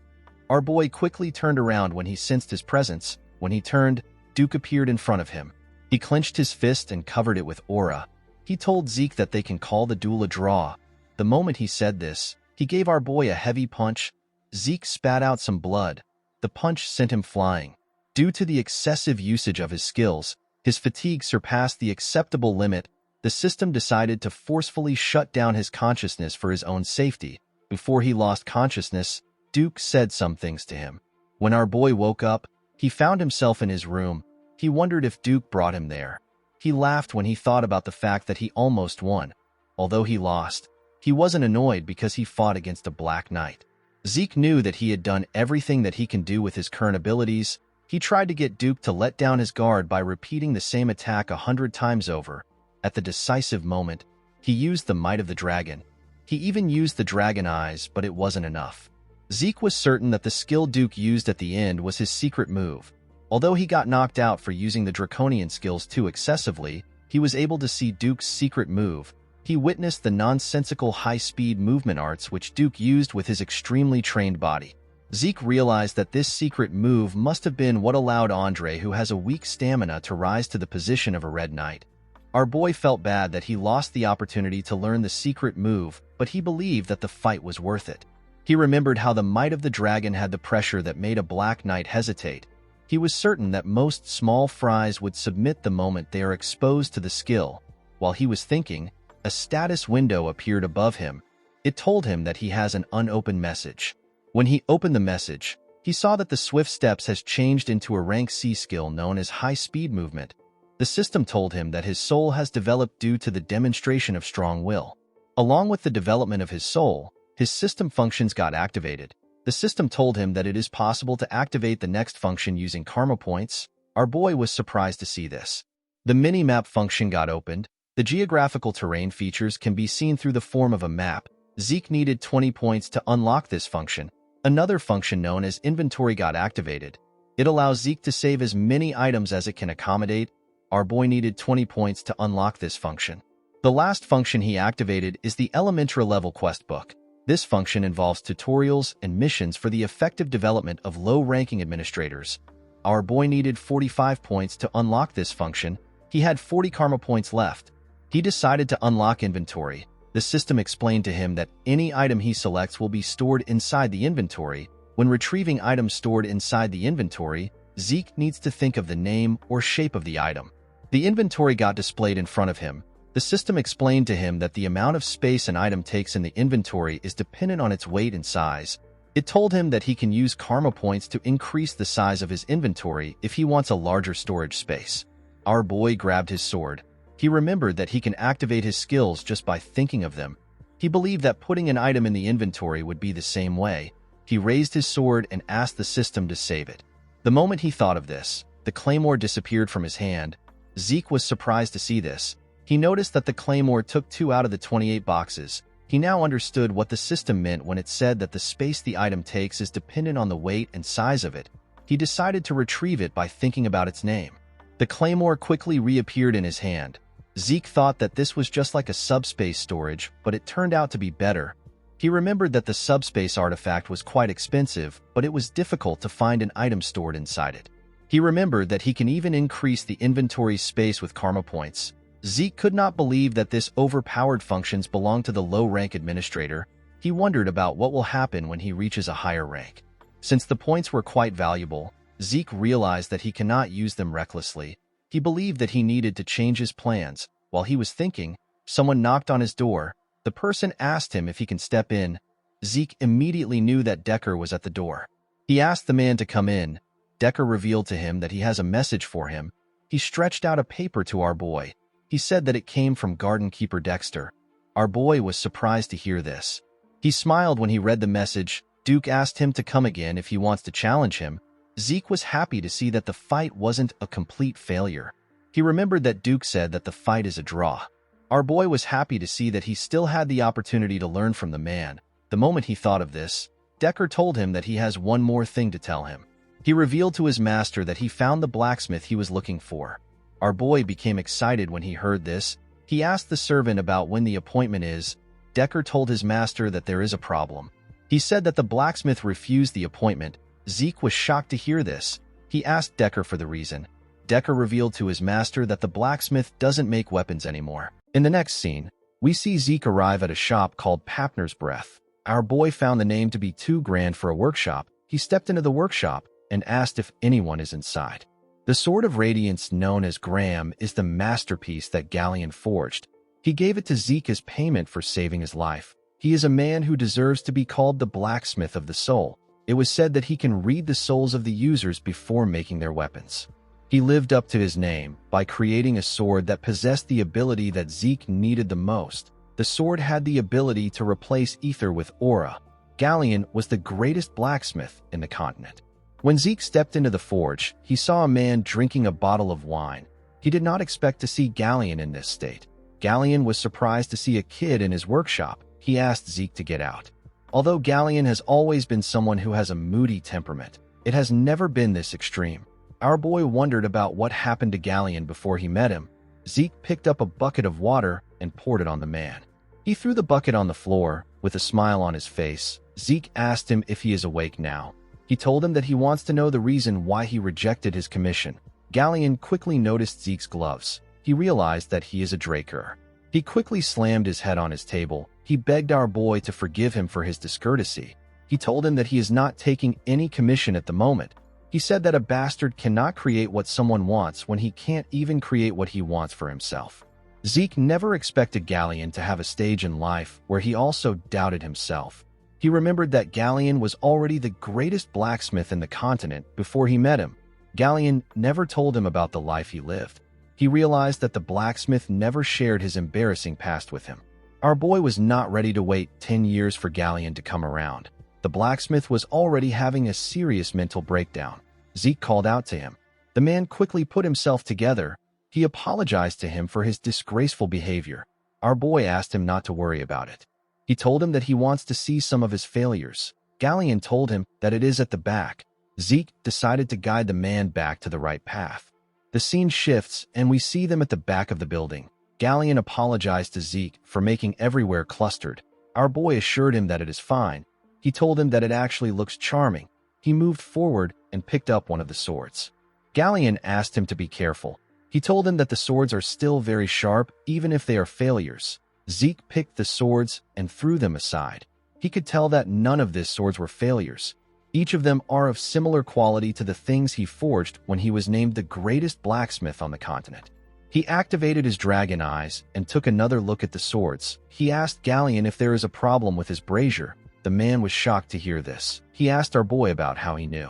Our boy quickly turned around when he sensed his presence. When he turned, Duke appeared in front of him. He clenched his fist and covered it with aura. He told Zeke that they can call the duel a draw. The moment he said this, he gave our boy a heavy punch. Zeke spat out some blood. The punch sent him flying. Due to the excessive usage of his skills, his fatigue surpassed the acceptable limit. The system decided to forcefully shut down his consciousness for his own safety. Before he lost consciousness, Duke said some things to him. When our boy woke up, he found himself in his room. He wondered if Duke brought him there. He laughed when he thought about the fact that he almost won. Although he lost, he wasn't annoyed because he fought against a Black Knight. Zeke knew that he had done everything that he can do with his current abilities. He tried to get Duke to let down his guard by repeating the same attack 100 times over. At the decisive moment, he used the might of the dragon. He even used the dragon eyes, but it wasn't enough. Zeke was certain that the skill Duke used at the end was his secret move. Although he got knocked out for using the draconian skills too excessively, he was able to see Duke's secret move. He witnessed the nonsensical high-speed movement arts which Duke used with his extremely trained body. Zeke realized that this secret move must have been what allowed Andre, who has a weak stamina, to rise to the position of a Red Knight. Our boy felt bad that he lost the opportunity to learn the secret move, but he believed that the fight was worth it. He remembered how the might of the dragon had the pressure that made a Black Knight hesitate. He was certain that most small fries would submit the moment they are exposed to the skill. While he was thinking, a status window appeared above him. It told him that he has an unopened message. When he opened the message, he saw that the Swift Steps has changed into a rank C skill known as High Speed Movement. The system told him that his soul has developed due to the demonstration of strong will. Along with the development of his soul, his system functions got activated. The system told him that it is possible to activate the next function using karma points. Our boy was surprised to see this. The mini-map function got opened. The geographical terrain features can be seen through the form of a map. Zeke needed 20 points to unlock this function. Another function known as inventory got activated. It allows Zeke to save as many items as it can accommodate. Our boy needed 20 points to unlock this function. The last function he activated is the Elementra level quest book. This function involves tutorials and missions for the effective development of low-ranking administrators. Our boy needed 45 points to unlock this function. He had 40 karma points left. He decided to unlock inventory. The system explained to him that any item he selects will be stored inside the inventory. When retrieving items stored inside the inventory, Zeke needs to think of the name or shape of the item. The inventory got displayed in front of him. The system explained to him that the amount of space an item takes in the inventory is dependent on its weight and size. It told him that he can use karma points to increase the size of his inventory if he wants a larger storage space. Our boy grabbed his sword. He remembered that he can activate his skills just by thinking of them. He believed that putting an item in the inventory would be the same way. He raised his sword and asked the system to save it. The moment he thought of this, the claymore disappeared from his hand. Zeke was surprised to see this. He noticed that the claymore took 2 out of the 28 boxes. He now understood what the system meant when it said that the space the item takes is dependent on the weight and size of it. He decided to retrieve it by thinking about its name. The claymore quickly reappeared in his hand. Zeke thought that this was just like a subspace storage, but it turned out to be better. He remembered that the subspace artifact was quite expensive, but it was difficult to find an item stored inside it. He remembered that he can even increase the inventory space with karma points. Zeke could not believe that this overpowered functions belonged to the low-rank administrator. He wondered about what will happen when he reaches a higher rank. Since the points were quite valuable, Zeke realized that he cannot use them recklessly. He believed that he needed to change his plans. While he was thinking, someone knocked on his door. The person asked him if he can step in. Zeke immediately knew that Decker was at the door. He asked the man to come in. Decker revealed to him that he has a message for him. He stretched out a paper to our boy. He said that it came from garden keeper Dexter. Our boy was surprised to hear this. He smiled when he read the message. Duke asked him to come again if he wants to challenge him. Zeke was happy to see that the fight wasn't a complete failure. He remembered that Duke said that the fight is a draw. Our boy was happy to see that he still had the opportunity to learn from the man. The moment he thought of this, Decker told him that he has one more thing to tell him. He revealed to his master that he found the blacksmith he was looking for. Our boy became excited when he heard this. He asked the servant about when the appointment is. Decker told his master that there is a problem. He said that the blacksmith refused the appointment. Zeke was shocked to hear this. He asked Decker for the reason. Decker revealed to his master that the blacksmith doesn't make weapons anymore. In the next scene, we see Zeke arrive at a shop called Papner's Breath. Our boy found the name to be too grand for a workshop. He stepped into the workshop and asked if anyone is inside. The Sword of Radiance, known as Graham, is the masterpiece that Galleon forged. He gave it to Zeke as payment for saving his life. He is a man who deserves to be called the blacksmith of the soul. It was said that he can read the souls of the users before making their weapons. He lived up to his name by creating a sword that possessed the ability that Zeke needed the most. The sword had the ability to replace ether with aura. Galleon was the greatest blacksmith in the continent. When Zeke stepped into the forge, he saw a man drinking a bottle of wine. He did not expect to see Galleon in this state. Galleon was surprised to see a kid in his workshop. He asked Zeke to get out. Although Galleon has always been someone who has a moody temperament, it has never been this extreme. Our boy wondered about what happened to Galleon before he met him. Zeke picked up a bucket of water and poured it on the man. He threw the bucket on the floor. With a smile on his face, Zeke asked him if he is awake now. He told him that he wants to know the reason why he rejected his commission. Galleon quickly noticed Zeke's gloves. He realized that he is a Draker. He quickly slammed his head on his table. He begged our boy to forgive him for his discourtesy. He told him that he is not taking any commission at the moment. He said that a bastard cannot create what someone wants when he can't even create what he wants for himself. Zeke never expected Galleon to have a stage in life where he also doubted himself. He remembered that Galleon was already the greatest blacksmith in the continent before he met him. Galleon never told him about the life he lived. He realized that the blacksmith never shared his embarrassing past with him. Our boy was not ready to wait 10 years for Galleon to come around. The blacksmith was already having a serious mental breakdown. Zeke called out to him. The man quickly put himself together. He apologized to him for his disgraceful behavior. Our boy asked him not to worry about it. He told him that he wants to see some of his failures. Galleon told him that it is at the back. Zeke decided to guide the man back to the right path. The scene shifts, and we see them at the back of the building. Galleon apologized to Zeke for making everywhere clustered. Our boy assured him that it is fine. He told him that it actually looks charming. He moved forward and picked up one of the swords. Galleon asked him to be careful. He told him that the swords are still very sharp, even if they are failures. Zeke picked the swords and threw them aside. He could tell that none of these swords were failures. Each of them are of similar quality to the things he forged when he was named the greatest blacksmith on the continent. He activated his dragon eyes and took another look at the swords. He asked Galleon if there is a problem with his brazier. The man was shocked to hear this. He asked our boy about how he knew.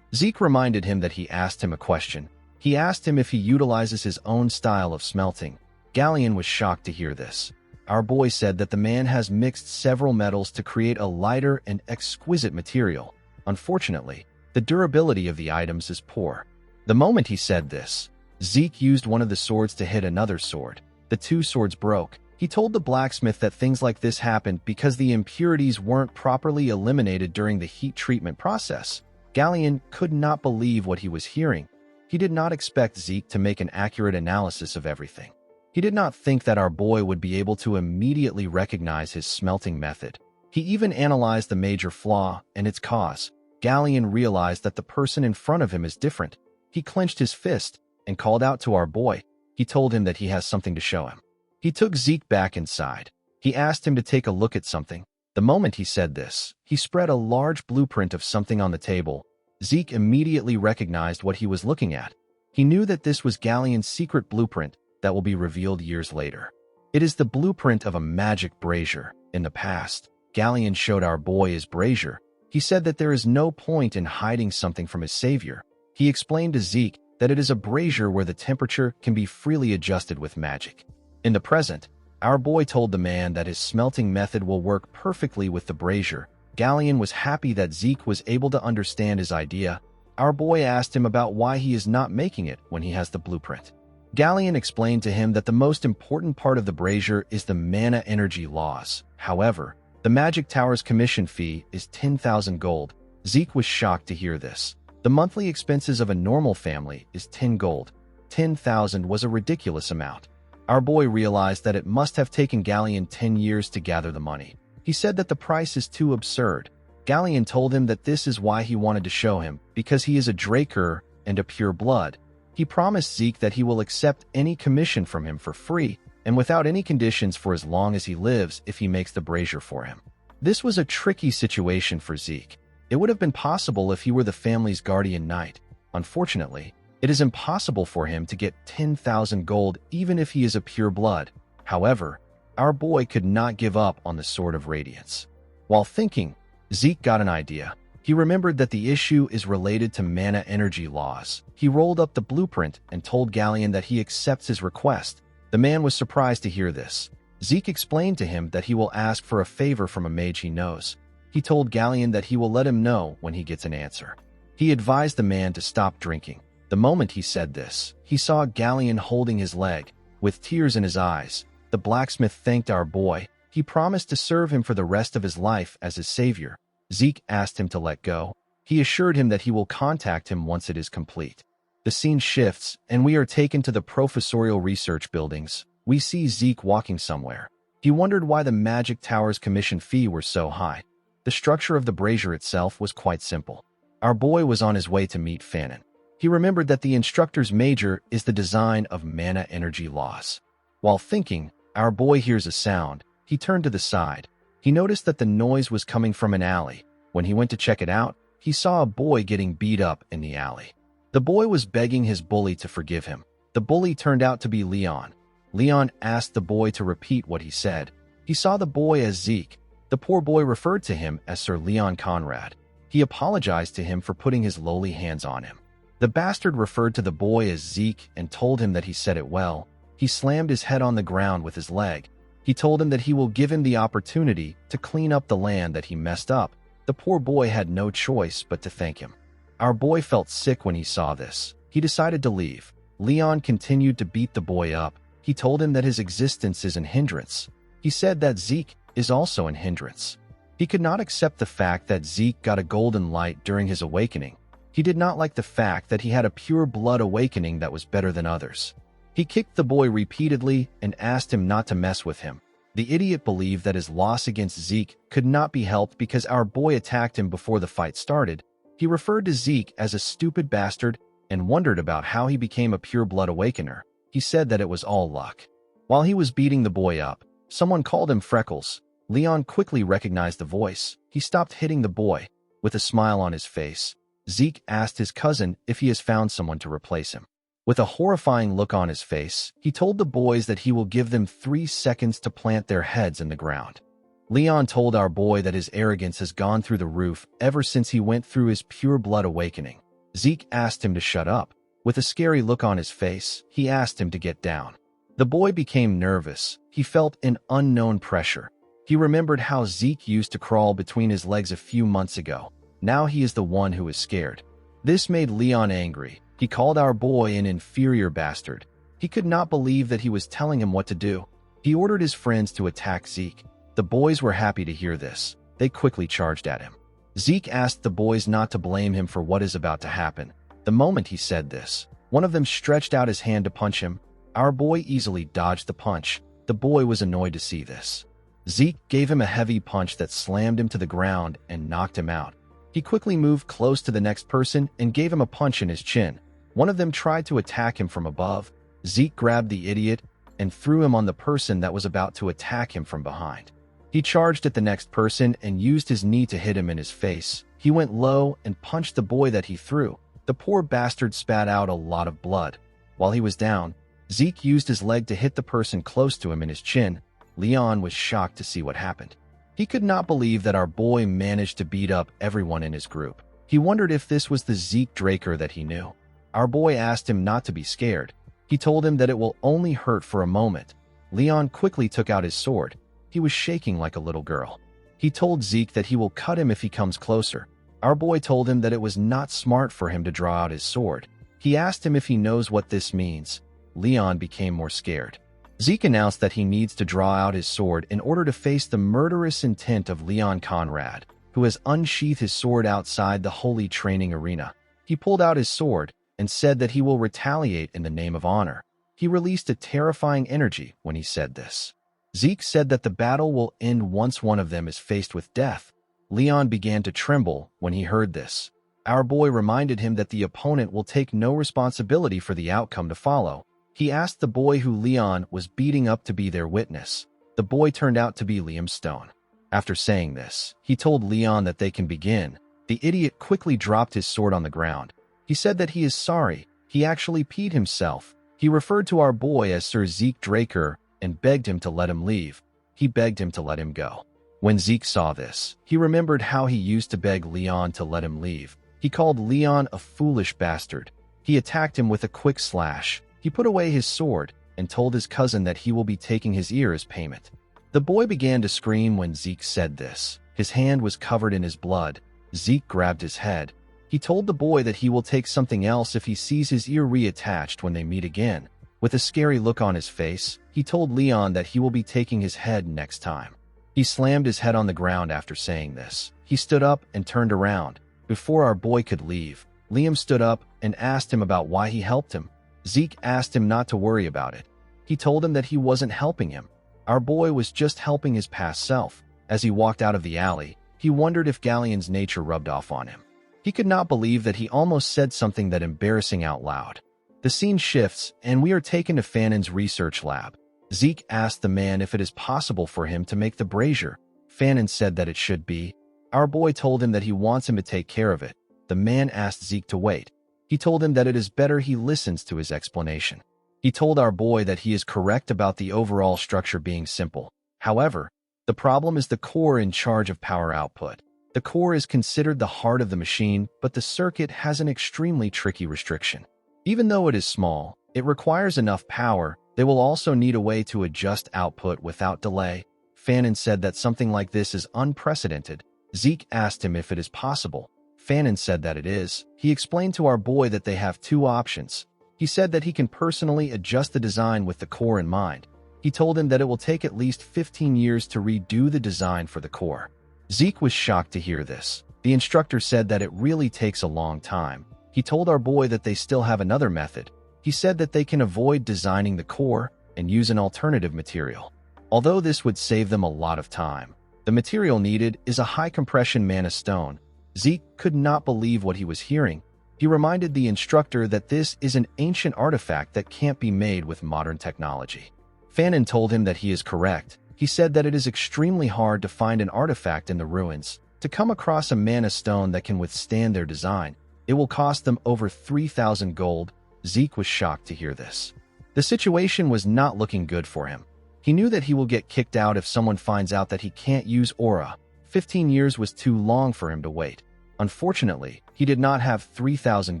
Zeke reminded him that he asked him a question. He asked him if he utilizes his own style of smelting. Galleon was shocked to hear this. Our boy said that the man has mixed several metals to create a lighter and exquisite material. Unfortunately, the durability of the items is poor. The moment he said this, Zeke used one of the swords to hit another sword. The two swords broke. He told the blacksmith that things like this happened because the impurities weren't properly eliminated during the heat treatment process. Galleon could not believe what he was hearing. He did not expect Zeke to make an accurate analysis of everything. He did not think that our boy would be able to immediately recognize his smelting method. He even analyzed the major flaw and its cause. Galleon realized that the person in front of him is different. He clenched his fist and called out to our boy. He told him that he has something to show him. He took Zeke back inside. He asked him to take a look at something. The moment he said this, he spread a large blueprint of something on the table. Zeke immediately recognized what he was looking at. He knew that this was Galleon's secret blueprint that will be revealed years later. It is the blueprint of a magic brazier. In the past, Galleon showed our boy his brazier. He said that there is no point in hiding something from his savior. He explained to Zeke that it is a brazier where the temperature can be freely adjusted with magic. In the present, our boy told the man that his smelting method will work perfectly with the brazier. Galleon was happy that Zeke was able to understand his idea. Our boy asked him about why he is not making it when he has the blueprint. Galleon explained to him that the most important part of the brazier is the mana energy laws. However, the Magic Tower's commission fee is 10,000 gold. Zeke was shocked to hear this. The monthly expenses of a normal family is 10 gold. 10,000 was a ridiculous amount. Our boy realized that it must have taken Galleon 10 years to gather the money. He said that the price is too absurd. Galleon told him that this is why he wanted to show him, because he is a Draker and a pure blood. He promised Zeke that he will accept any commission from him for free and without any conditions for as long as he lives if he makes the brazier for him. This was a tricky situation for Zeke. It would have been possible if he were the family's guardian knight. Unfortunately, it is impossible for him to get 10,000 gold even if he is a pure blood. However, our boy could not give up on the Sword of Radiance. While thinking, Zeke got an idea. He remembered that the issue is related to mana energy laws. He rolled up the blueprint and told Galleon that he accepts his request. The man was surprised to hear this. Zeke explained to him that he will ask for a favor from a mage he knows. He told Galleon that he will let him know when he gets an answer. He advised the man to stop drinking. The moment he said this, he saw Galleon holding his leg. With tears in his eyes, the blacksmith thanked our boy. He promised to serve him for the rest of his life as his savior. Zeke asked him to let go. He assured him that he will contact him once it is complete. The scene shifts, and we are taken to the professorial research buildings. We see Zeke walking somewhere. He wondered why the Magic Tower's commission fee were so high. The structure of the brazier itself was quite simple. Our boy was on his way to meet Fanon. He remembered that the instructor's major is the design of mana energy laws. While thinking, our boy hears a sound. He turned to the side. He noticed that the noise was coming from an alley. When he went to check it out, he saw a boy getting beat up in the alley. The boy was begging his bully to forgive him. The bully turned out to be Leon. Leon asked the boy to repeat what he said. He saw the boy as Zeke. The poor boy referred to him as Sir Leon Conrad. He apologized to him for putting his lowly hands on him. The bastard referred to the boy as Zeke and told him that he said it well. He slammed his head on the ground with his leg. He told him that he will give him the opportunity to clean up the land that he messed up. The poor boy had no choice but to thank him. Our boy felt sick when he saw this. He decided to leave. Leon continued to beat the boy up. He told him that his existence is an hindrance. He said that Zeke is also an hindrance. He could not accept the fact that Zeke got a golden light during his awakening. He did not like the fact that he had a pure blood awakening that was better than others. He kicked the boy repeatedly and asked him not to mess with him. The idiot believed that his loss against Zeke could not be helped because our boy attacked him before the fight started. He referred to Zeke as a stupid bastard and wondered about how he became a pure blood awakener. He said that it was all luck. While he was beating the boy up, someone called him Freckles. Leon quickly recognized the voice. He stopped hitting the boy. With a smile on his face, Zeke asked his cousin if he has found someone to replace him. With a horrifying look on his face, he told the boys that he will give them 3 seconds to plant their heads in the ground. Leon told our boy that his arrogance has gone through the roof ever since he went through his pure blood awakening. Zeke asked him to shut up. With a scary look on his face, he asked him to get down. The boy became nervous. He felt an unknown pressure. He remembered how Zeke used to crawl between his legs a few months ago. Now he is the one who is scared. This made Leon angry. He called our boy an inferior bastard. He could not believe that he was telling him what to do. He ordered his friends to attack Zeke. The boys were happy to hear this. They quickly charged at him. Zeke asked the boys not to blame him for what is about to happen. The moment he said this, one of them stretched out his hand to punch him. Our boy easily dodged the punch. The boy was annoyed to see this. Zeke gave him a heavy punch that slammed him to the ground and knocked him out. He quickly moved close to the next person and gave him a punch in his chin. One of them tried to attack him from above. Zeke grabbed the idiot and threw him on the person that was about to attack him from behind. He charged at the next person and used his knee to hit him in his face. He went low and punched the boy that he threw. The poor bastard spat out a lot of blood. While he was down, Zeke used his leg to hit the person close to him in his chin. Leon was shocked to see what happened. He could not believe that our boy managed to beat up everyone in his group. He wondered if this was the Zeke Draker that he knew. Our boy asked him not to be scared. He told him that it will only hurt for a moment. Leon quickly took out his sword. He was shaking like a little girl. He told Zeke that he will cut him if he comes closer. Our boy told him that it was not smart for him to draw out his sword. He asked him if he knows what this means. Leon became more scared. Zeke announced that he needs to draw out his sword in order to face the murderous intent of Leon Conrad, who has unsheathed his sword outside the holy training arena. He pulled out his sword and said that he will retaliate in the name of honor. He released a terrifying energy when he said this. Zeke said that the battle will end once one of them is faced with death. Leon began to tremble when he heard this. Our boy reminded him that the opponent will take no responsibility for the outcome to follow. He asked the boy who Leon was beating up to be their witness. The boy turned out to be Liam Stone. After saying this, he told Leon that they can begin. The idiot quickly dropped his sword on the ground. He said that he is sorry. He actually peed himself. He referred to our boy as Sir Zeke Draker and begged him to let him leave. He begged him to let him go. When Zeke saw this, he remembered how he used to beg Leon to let him leave. He called Leon a foolish bastard. He attacked him with a quick slash. He put away his sword and told his cousin that he will be taking his ear as payment. The boy began to scream when Zeke said this. His hand was covered in his blood. Zeke grabbed his head. He told the boy that he will take something else if he sees his ear reattached when they meet again. With a scary look on his face, he told Leon that he will be taking his head next time. He slammed his head on the ground after saying this. He stood up and turned around. Before our boy could leave, Liam stood up and asked him about why he helped him. Zeke asked him not to worry about it. He told him that he wasn't helping him. Our boy was just helping his past self. As he walked out of the alley, he wondered if Galleon's nature rubbed off on him. He could not believe that he almost said something that embarrassing out loud. The scene shifts, and we are taken to Fanon's research lab. Zeke asked the man if it is possible for him to make the brazier. Fanon said that it should be. Our boy told him that he wants him to take care of it. The man asked Zeke to wait. He told him that it is better he listens to his explanation. He told our boy that he is correct about the overall structure being simple. However, the problem is the core in charge of power output. The core is considered the heart of the machine, but the circuit has an extremely tricky restriction. Even though it is small, it requires enough power. They will also need a way to adjust output without delay. Fanon said that something like this is unprecedented. Zeke asked him if it is possible. Fanon said that it is. He explained to our boy that they have two options. He said that he can personally adjust the design with the core in mind. He told him that it will take at least 15 years to redo the design for the core. Zeke was shocked to hear this. The instructor said that it really takes a long time. He told our boy that they still have another method. He said that they can avoid designing the core and use an alternative material. Although this would save them a lot of time, the material needed is a high-compression mana stone. Zeke could not believe what he was hearing. He reminded the instructor that this is an ancient artifact that can't be made with modern technology. Fanon told him that he is correct. He said that it is extremely hard to find an artifact in the ruins. To come across a mana stone that can withstand their design, it will cost them over 3,000 gold. Zeke was shocked to hear this. The situation was not looking good for him. He knew that he will get kicked out if someone finds out that he can't use aura. 15 years was too long for him to wait. Unfortunately, he did not have 3,000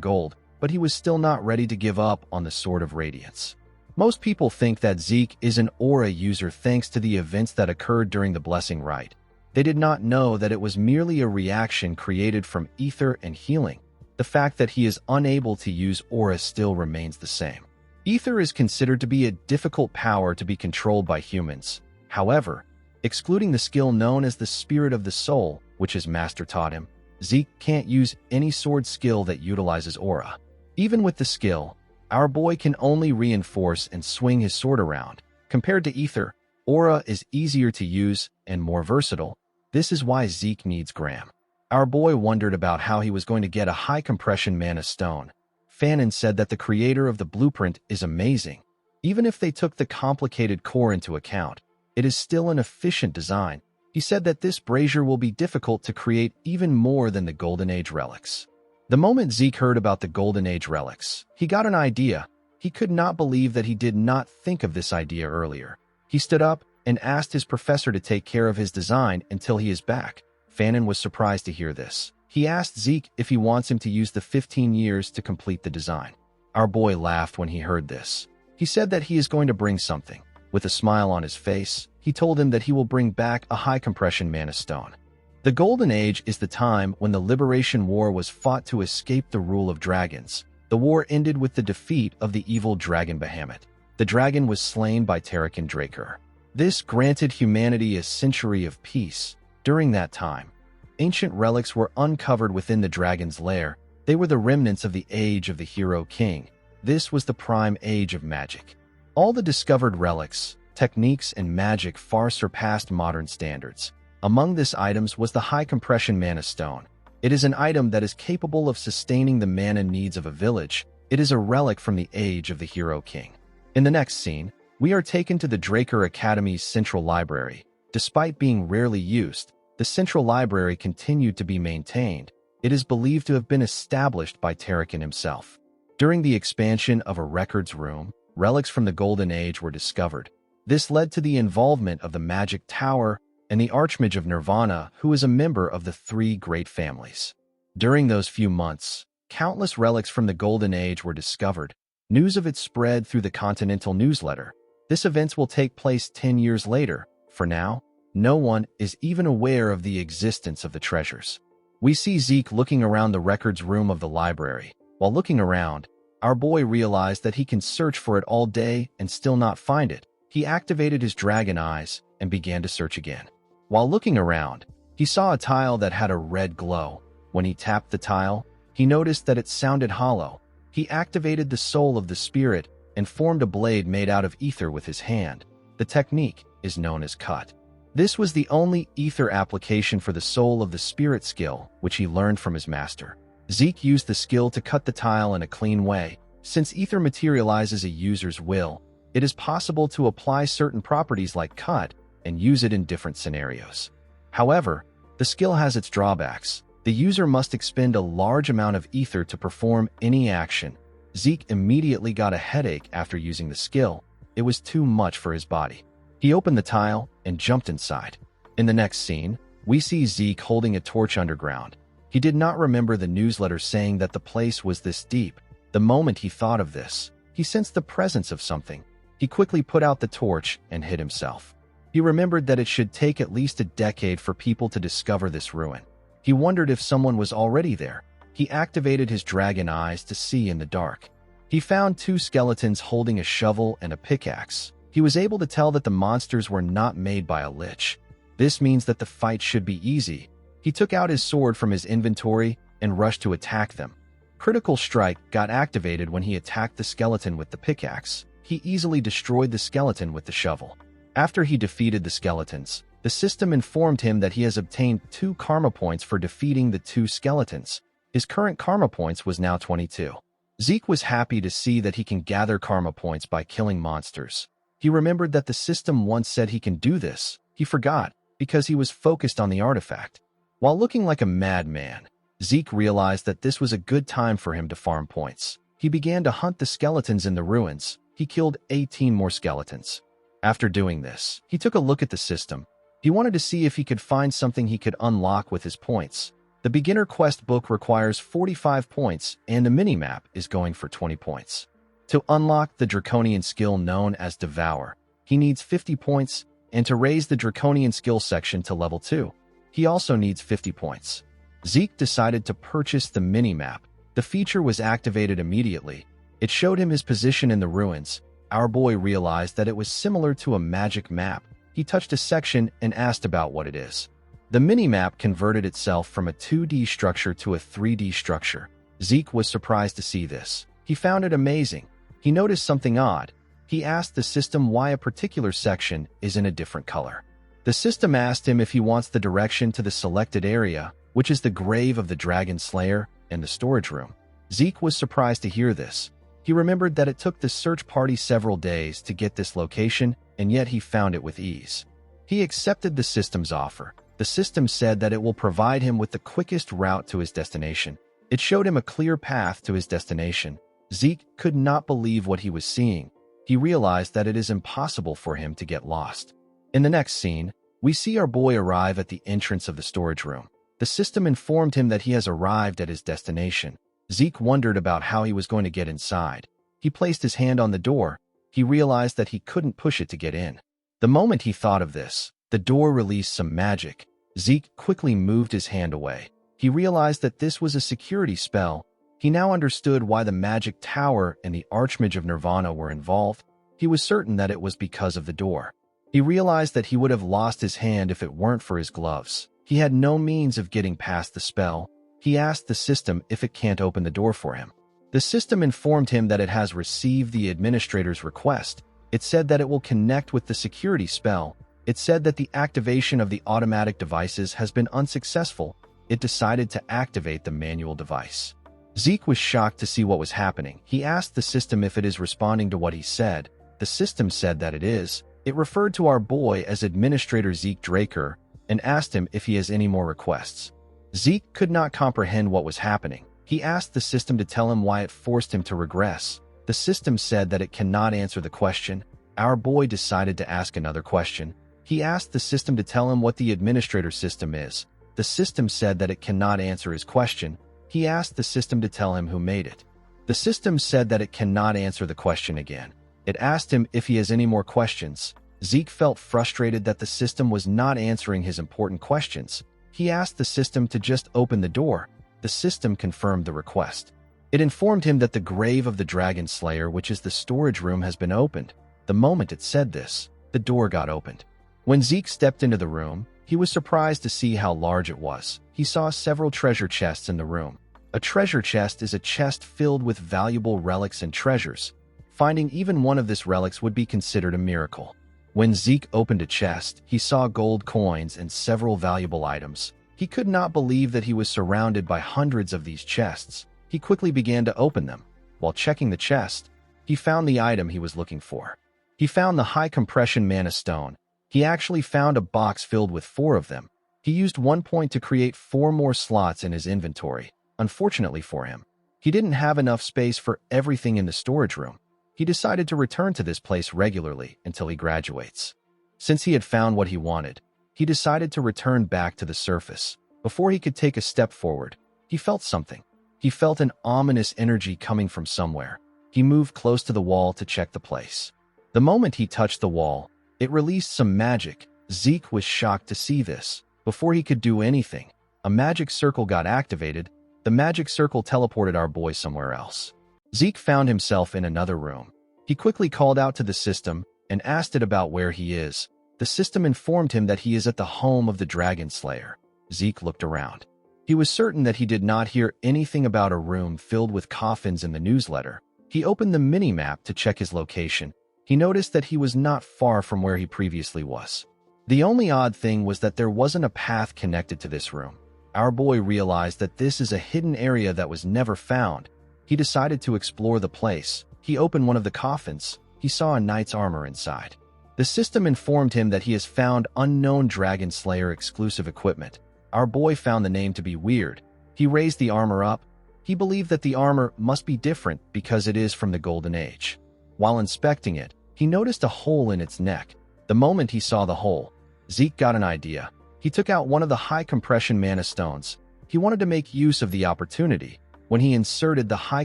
gold, but he was still not ready to give up on the Sword of Radiance. Most people think that Zeke is an aura user thanks to the events that occurred during the Blessing Rite. They did not know that it was merely a reaction created from ether and healing. The fact that he is unable to use aura still remains the same. Ether is considered to be a difficult power to be controlled by humans. However, excluding the skill known as the Spirit of the Soul, which his master taught him, Zeke can't use any sword skill that utilizes aura. Even with the skill, our boy can only reinforce and swing his sword around. Compared to ether, aura is easier to use and more versatile. This is why Zeke needs Graham. Our boy wondered about how he was going to get a high-compression mana stone. Fanon said that the creator of the blueprint is amazing. Even if they took the complicated core into account, it is still an efficient design. He said that this brazier will be difficult to create even more than the Golden Age relics. The moment Zeke heard about the Golden Age relics, he got an idea. He could not believe that he did not think of this idea earlier. He stood up and asked his professor to take care of his design until he is back. Fanon was surprised to hear this. He asked Zeke if he wants him to use the 15 years to complete the design. Our boy laughed when he heard this. He said that he is going to bring something. With a smile on his face, he told him that he will bring back a high-compression mana stone. The Golden Age is the time when the Liberation War was fought to escape the rule of dragons. The war ended with the defeat of the evil dragon Bahamut. The dragon was slain by Tarakan Draker. This granted humanity a century of peace. During that time, ancient relics were uncovered within the dragon's lair. They were the remnants of the age of the Hero King. This was the prime age of magic. All the discovered relics, techniques, and magic far surpassed modern standards. Among these items was the high-compression mana stone. It is an item that is capable of sustaining the mana needs of a village. It is a relic from the age of the Hero King. In the next scene, we are taken to the Draker Academy's central library. Despite being rarely used, the central library continued to be maintained. It is believed to have been established by Tarakan himself. During the expansion of a records room, relics from the Golden Age were discovered. This led to the involvement of the Magic Tower and the Archmage of Nirvana, who is a member of the three great families. During those few months, countless relics from the Golden Age were discovered. News of it spread through the Continental newsletter. This event will take place 10 years later. For now, no one is even aware of the existence of the treasures. We see Zeke looking around the records room of the library. While looking around, our boy realized that he can search for it all day and still not find it. He activated his dragon eyes and began to search again. While looking around, he saw a tile that had a red glow. When he tapped the tile, he noticed that it sounded hollow. He activated the soul of the spirit and formed a blade made out of ether with his hand. The technique is known as cut. This was the only ether application for the soul of the spirit skill, which he learned from his master. Zeke used the skill to cut the tile in a clean way. Since ether materializes a user's will, it is possible to apply certain properties like cut and use it in different scenarios. However, the skill has its drawbacks. The user must expend a large amount of ether to perform any action. Zeke immediately got a headache after using the skill. It was too much for his body. He opened the tile and jumped inside. In the next scene, we see Zeke holding a torch underground. He did not remember the newsletter saying that the place was this deep. The moment he thought of this, he sensed the presence of something. He quickly put out the torch and hid himself. He remembered that it should take at least a decade for people to discover this ruin. He wondered if someone was already there. He activated his dragon eyes to see in the dark. He found two skeletons holding a shovel and a pickaxe. He was able to tell that the monsters were not made by a lich. This means that the fight should be easy. He took out his sword from his inventory and rushed to attack them. Critical Strike got activated when he attacked the skeleton with the pickaxe. He easily destroyed the skeleton with the shovel. After he defeated the skeletons, the system informed him that he has obtained 2 karma points for defeating the 2 skeletons. His current karma points was now 22. Zeke was happy to see that he can gather karma points by killing monsters. He remembered that the system once said he can do this. He forgot, because he was focused on the artifact. While looking like a madman, Zeke realized that this was a good time for him to farm points. He began to hunt the skeletons in the ruins. He killed 18 more skeletons. After doing this, he took a look at the system. He wanted to see if he could find something he could unlock with his points. The beginner quest book requires 45 points, and the minimap is going for 20 points. To unlock the draconian skill known as Devour, he needs 50 points, and to raise the draconian skill section to level 2, he also needs 50 points. Zeke decided to purchase the minimap. The feature was activated immediately. It showed him his position in the ruins. Our boy realized that it was similar to a magic map. He touched a section and asked about what it is. The minimap converted itself from a 2D structure to a 3D structure. Zeke was surprised to see this. He found it amazing. He noticed something odd. He asked the system why a particular section is in a different color. The system asked him if he wants the direction to the selected area, which is the grave of the Dragon Slayer and the storage room. Zeke was surprised to hear this. He remembered that it took the search party several days to get this location, and yet he found it with ease. He accepted the system's offer. The system said that it will provide him with the quickest route to his destination. It showed him a clear path to his destination. Zeke could not believe what he was seeing. He realized that it is impossible for him to get lost. In the next scene, we see our boy arrive at the entrance of the storage room. The system informed him that he has arrived at his destination. Zeke wondered about how he was going to get inside. He placed his hand on the door. He realized that he couldn't push it to get in. The moment he thought of this, the door released some magic. Zeke quickly moved his hand away. He realized that this was a security spell. He now understood why the magic tower and the Archmage of Nirvana were involved. He was certain that it was because of the door. He realized that he would have lost his hand if it weren't for his gloves. He had no means of getting past the spell. He asked the system if it can't open the door for him. The system informed him that it has received the administrator's request. It said that it will connect with the security spell. It said that the activation of the automatic devices has been unsuccessful. It decided to activate the manual device. Zeke was shocked to see what was happening. He asked the system if it is responding to what he said. The system said that it is. It referred to our boy as Administrator Zeke Draker and asked him if he has any more requests. Zeke could not comprehend what was happening. He asked the system to tell him why it forced him to regress. The system said that it cannot answer the question. Our boy decided to ask another question. He asked the system to tell him what the administrator system is. The system said that it cannot answer his question. He asked the system to tell him who made it. The system said that it cannot answer the question again. It asked him if he has any more questions. Zeke felt frustrated that the system was not answering his important questions. He asked the system to just open the door. The system confirmed the request. It informed him that the grave of the Dragon Slayer, which is the storage room, has been opened. The moment it said this, the door got opened. When Zeke stepped into the room, he was surprised to see how large it was. He saw several treasure chests in the room. A treasure chest is a chest filled with valuable relics and treasures. Finding even one of these relics would be considered a miracle. When Zeke opened a chest, he saw gold coins and several valuable items. He could not believe that he was surrounded by hundreds of these chests. He quickly began to open them. While checking the chest, he found the item he was looking for. He found the high compression mana stone. He actually found a box filled with 4 of them. He used 1 point to create 4 more slots in his inventory. Unfortunately for him, he didn't have enough space for everything in the storage room. He decided to return to this place regularly until he graduates. Since he had found what he wanted, he decided to return back to the surface. Before he could take a step forward, he felt something. He felt an ominous energy coming from somewhere. He moved close to the wall to check the place. The moment he touched the wall, it released some magic. Zeke was shocked to see this. Before he could do anything, a magic circle got activated. The magic circle teleported our boy somewhere else. Zeke found himself in another room. He quickly called out to the system and asked it about where he is. The system informed him that he is at the home of the Dragon Slayer. Zeke looked around. He was certain that he did not hear anything about a room filled with coffins in the newsletter. He opened the mini-map to check his location. He noticed that he was not far from where he previously was. The only odd thing was that there wasn't a path connected to this room. Our boy realized that this is a hidden area that was never found. He decided to explore the place. He opened one of the coffins. He saw a knight's armor inside. The system informed him that he has found unknown Dragon Slayer exclusive equipment. Our boy found the name to be weird. He raised the armor up. He believed that the armor must be different because it is from the Golden Age. While inspecting it, he noticed a hole in its neck. The moment he saw the hole, Zeke got an idea. He took out one of the high compression mana stones. He wanted to make use of the opportunity when he inserted the high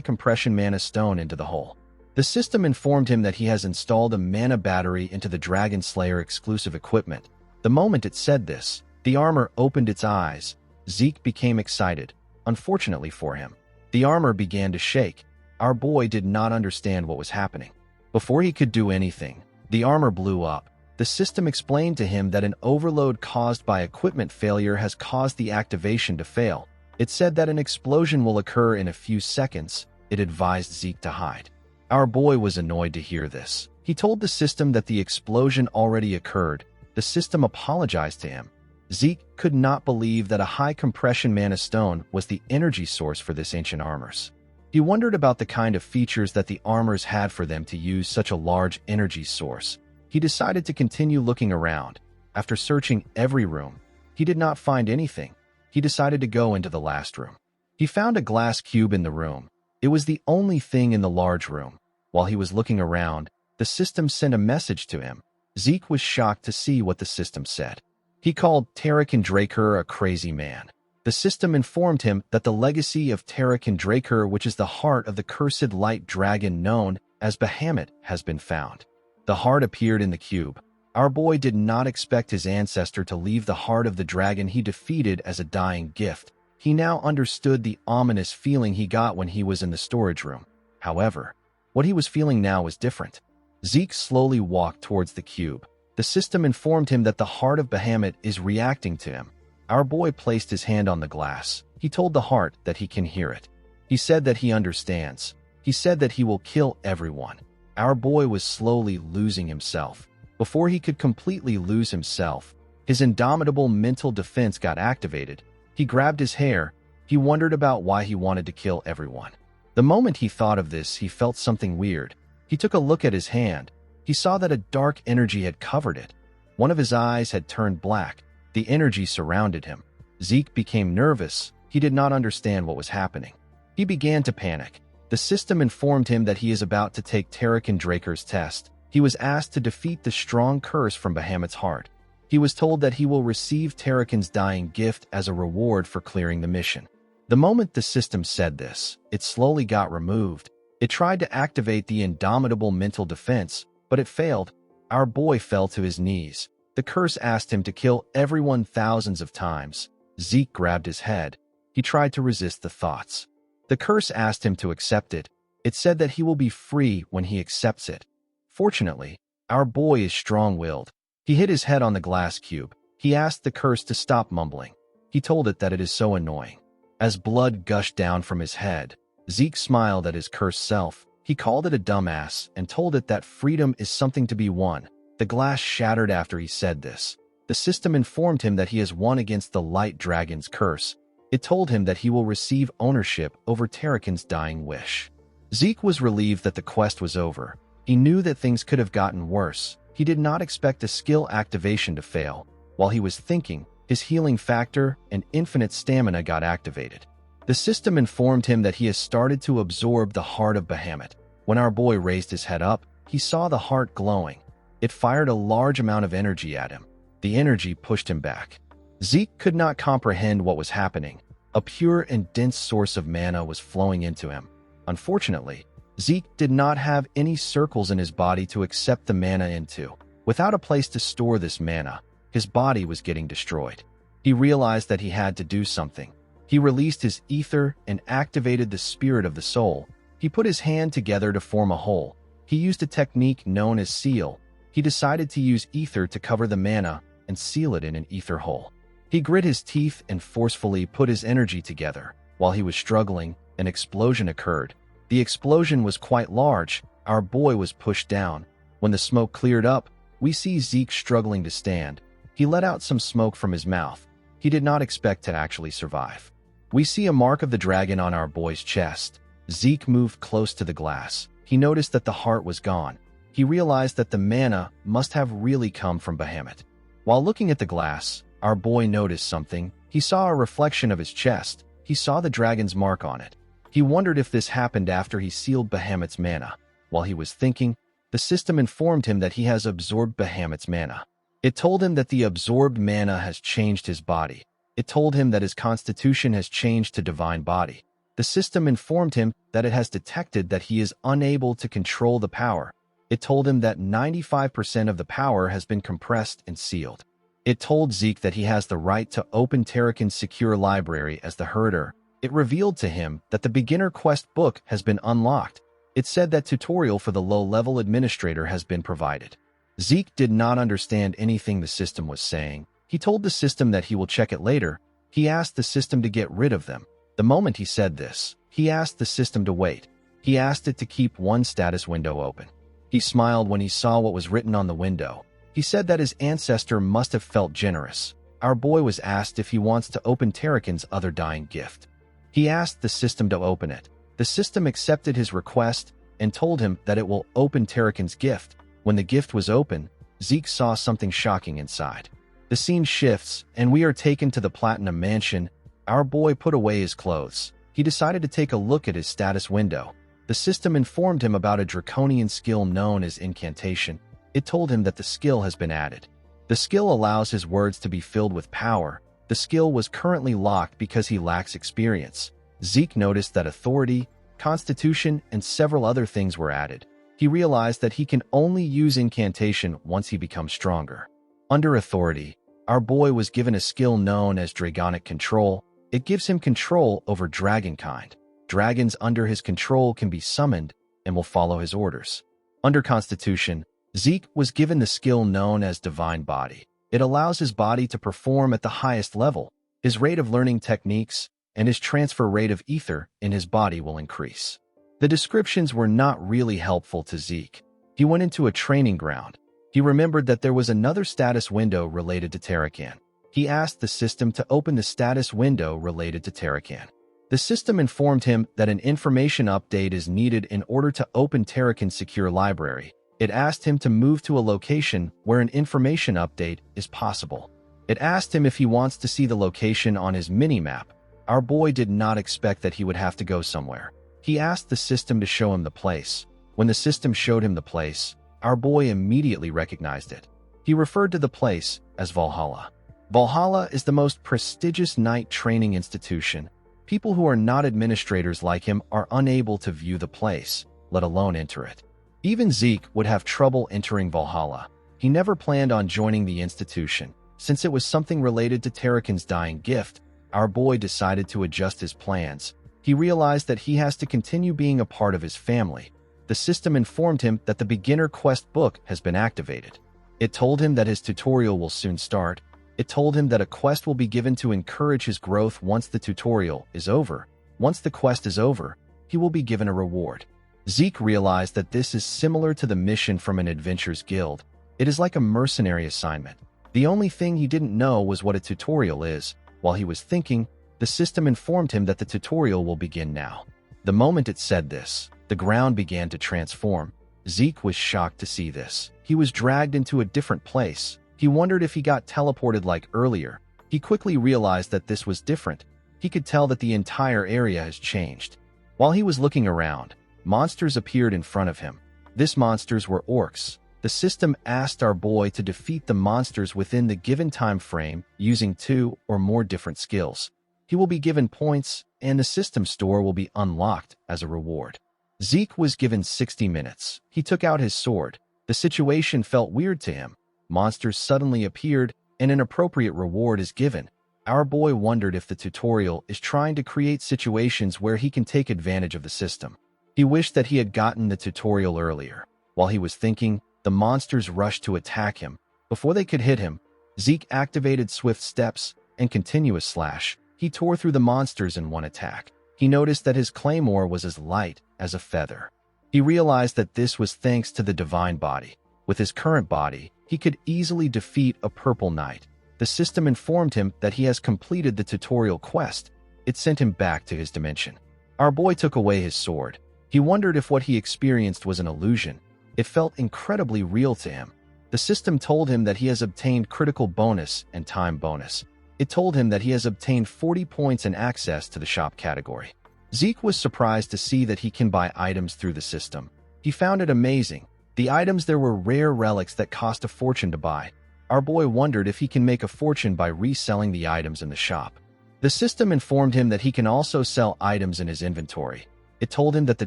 compression mana stone into the hole. The system informed him that he has installed a mana battery into the Dragon Slayer exclusive equipment. The moment it said this, the armor opened its eyes. Zeke became excited. Unfortunately for him, the armor began to shake. Our boy did not understand what was happening. Before he could do anything, the armor blew up. The system explained to him that an overload caused by equipment failure has caused the activation to fail. It said that an explosion will occur in a few seconds. It advised Zeke to hide. Our boy was annoyed to hear this. He told the system that the explosion already occurred. The system apologized to him. Zeke could not believe that a high compression mana stone was the energy source for this ancient armors. He wondered about the kind of features that the armors had for them to use such a large energy source. He decided to continue looking around. After searching every room, he did not find anything. He decided to go into the last room. He found a glass cube in the room. It was the only thing in the large room. While he was looking around, the system sent a message to him. Zeke was shocked to see what the system said. He called Tarakan Draker a crazy man. The system informed him that the legacy of Tarakan Draker, which is the heart of the cursed light dragon known as Bahamut, has been found. The heart appeared in the cube. Our boy did not expect his ancestor to leave the heart of the dragon he defeated as a dying gift. He now understood the ominous feeling he got when he was in the storage room. However, what he was feeling now was different. Zeke slowly walked towards the cube. The system informed him that the heart of Bahamut is reacting to him. Our boy placed his hand on the glass. He told the heart that he can hear it. He said that he understands. He said that he will kill everyone. Our boy was slowly losing himself. Before he could completely lose himself, his indomitable mental defense got activated. He grabbed his hair. He wondered about why he wanted to kill everyone. The moment he thought of this, he felt something weird. He took a look at his hand. He saw that a dark energy had covered it. One of his eyes had turned black. The energy surrounded him. Zeke became nervous. He did not understand what was happening. He began to panic. The system informed him that he is about to take Tarakan Draker's test. He was asked to defeat the strong curse from Bahamut's heart. He was told that he will receive Tarakan's dying gift as a reward for clearing the mission. The moment the system said this, it slowly got removed. It tried to activate the indomitable mental defense, but it failed. Our boy fell to his knees. The curse asked him to kill everyone thousands of times. Zeke grabbed his head. He tried to resist the thoughts. The curse asked him to accept it. It said that he will be free when he accepts it. Fortunately, our boy is strong-willed. He hit his head on the glass cube. He asked the curse to stop mumbling. He told it that it is so annoying. As blood gushed down from his head, Zeke smiled at his cursed self. He called it a dumbass and told it that freedom is something to be won. The glass shattered after he said this. The system informed him that he has won against the light dragon's curse. It told him that he will receive ownership over Tarakan's dying wish. Zeke was relieved that the quest was over. He knew that things could have gotten worse. He did not expect a skill activation to fail. While he was thinking, his healing factor and infinite stamina got activated. The system informed him that he has started to absorb the heart of Bahamut. When our boy raised his head up, he saw the heart glowing. It fired a large amount of energy at him. The energy pushed him back. Zeke could not comprehend what was happening. A pure and dense source of mana was flowing into him. Unfortunately, Zeke did not have any circles in his body to accept the mana into. Without a place to store this mana, his body was getting destroyed. He realized that he had to do something. He released his ether and activated the spirit of the soul. He put his hand together to form a hole. He used a technique known as seal. He decided to use ether to cover the mana and seal it in an ether hole. He grit his teeth and forcefully put his energy together. While he was struggling, an explosion occurred. The explosion was quite large. Our boy was pushed down. When the smoke cleared up, we see Zeke struggling to stand. He let out some smoke from his mouth. He did not expect to actually survive. We see a mark of the dragon on our boy's chest. Zeke moved close to the glass. He noticed that the heart was gone. He realized that the mana must have really come from Bahamut. While looking at the glass, our boy noticed something. He saw a reflection of his chest. He saw the dragon's mark on it. He wondered if this happened after he sealed Bahamut's mana. While he was thinking, the system informed him that he has absorbed Bahamut's mana. It told him that the absorbed mana has changed his body. It told him that his constitution has changed to divine body. The system informed him that it has detected that he is unable to control the power. It told him that 95% of the power has been compressed and sealed. It told Zeke that he has the right to open Tarakan's secure library as the herder. It revealed to him that the beginner quest book has been unlocked. It said that tutorial for the low-level administrator has been provided. Zeke did not understand anything the system was saying. He told the system that he will check it later. He asked the system to get rid of them. The moment he said this, he asked the system to wait. He asked it to keep one status window open. He smiled when he saw what was written on the window. He said that his ancestor must have felt generous. Our boy was asked if he wants to open Tarakan's other dying gift. He asked the system to open it. The system accepted his request and told him that it will open Tarakan's gift. When the gift was open, Zeke saw something shocking inside. The scene shifts, and we are taken to the Platinum Mansion. Our boy put away his clothes. He decided to take a look at his status window. The system informed him about a draconian skill known as incantation. It told him that the skill has been added. The skill allows his words to be filled with power. The skill was currently locked because he lacks experience. Zeke noticed that authority, constitution, and several other things were added. He realized that he can only use incantation once he becomes stronger. Under authority, our boy was given a skill known as Dragonic Control. It gives him control over dragonkind. Dragons under his control can be summoned and will follow his orders. Under Constitution, Zeke was given the skill known as Divine Body. It allows his body to perform at the highest level. His rate of learning techniques and his transfer rate of ether in his body will increase. The descriptions were not really helpful to Zeke. He went into a training ground. He remembered that there was another status window related to Tarakan. He asked the system to open the status window related to Tarakan. The system informed him that an information update is needed in order to open Tarakan's secure library. It asked him to move to a location where an information update is possible. It asked him if he wants to see the location on his mini-map. Our boy did not expect that he would have to go somewhere. He asked the system to show him the place. When the system showed him the place, our boy immediately recognized it. He referred to the place as Valhalla. Valhalla is the most prestigious knight training institution. People who are not administrators like him are unable to view the place, let alone enter it. Even Zeke would have trouble entering Valhalla. He never planned on joining the institution. Since it was something related to Tarakan's dying gift, our boy decided to adjust his plans. He realized that he has to continue being a part of his family. The system informed him that the beginner quest book has been activated. It told him that his tutorial will soon start. It told him that a quest will be given to encourage his growth once the tutorial is over. Once the quest is over, he will be given a reward. Zeke realized that this is similar to the mission from an adventurers guild. It is like a mercenary assignment. The only thing he didn't know was what a tutorial is. While he was thinking, the system informed him that the tutorial will begin now. The moment it said this, the ground began to transform. Zeke was shocked to see this. He was dragged into a different place. He wondered if he got teleported like earlier. He quickly realized that this was different. He could tell that the entire area has changed. While he was looking around, monsters appeared in front of him. These monsters were orcs. The system asked our boy to defeat the monsters within the given time frame using 2 or more different skills. He will be given points, and the system store will be unlocked as a reward. Zeke was given 60 minutes. He took out his sword. The situation felt weird to him. Monsters suddenly appeared, and an appropriate reward is given. Our boy wondered if the tutorial is trying to create situations where he can take advantage of the system. He wished that he had gotten the tutorial earlier. While he was thinking, the monsters rushed to attack him. Before they could hit him, Zeke activated swift steps and continuous slash. He tore through the monsters in one attack. He noticed that his claymore was as light as a feather. He realized that this was thanks to the divine body. With his current body, he could easily defeat a purple knight. The system informed him that he has completed the tutorial quest. It sent him back to his dimension. Our boy took away his sword. He wondered if what he experienced was an illusion. It felt incredibly real to him. The system told him that he has obtained critical bonus and time bonus. It told him that he has obtained 40 points and access to the shop category. Zeke was surprised to see that he can buy items through the system. He found it amazing. The items there were rare relics that cost a fortune to buy. Our boy wondered if he can make a fortune by reselling the items in the shop. The system informed him that he can also sell items in his inventory. It told him that the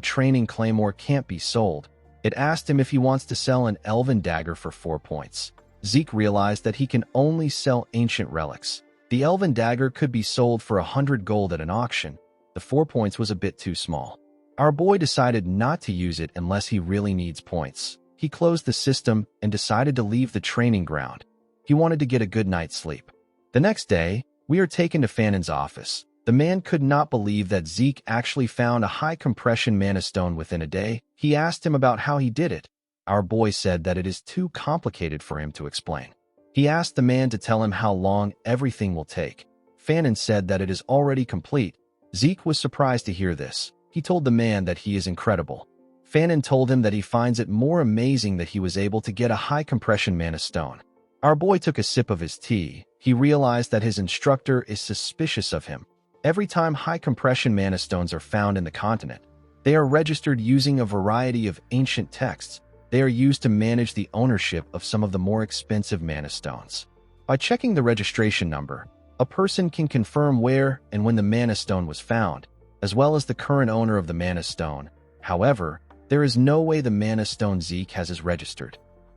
training claymore can't be sold. It asked him if he wants to sell an elven dagger for 4 points. Zeke realized that he can only sell ancient relics. The elven dagger could be sold for 100 gold at an auction. The 4 points was a bit too small. Our boy decided not to use it unless he really needs points. He closed the system and decided to leave the training ground. He wanted to get a good night's sleep. The next day, we are taken to Fanon's office. The man could not believe that Zeke actually found a high-compression mana stone within a day. He asked him about how he did it. Our boy said that it is too complicated for him to explain. He asked the man to tell him how long everything will take. Fanon said that it is already complete. Zeke was surprised to hear this. He told the man that he is incredible. Fanon told him that he finds it more amazing that he was able to get a high-compression mana stone. Our boy took a sip of his tea. He realized that his instructor is suspicious of him. Every time high-compression mana stones are found in the continent, they are registered using a variety of ancient texts. They are used to manage the ownership of some of the more expensive mana stones. By checking the registration number, a person can confirm where and when the mana stone was found, as well as the current owner of the mana stone. However, there is no way the mana stone Zeke has is registered.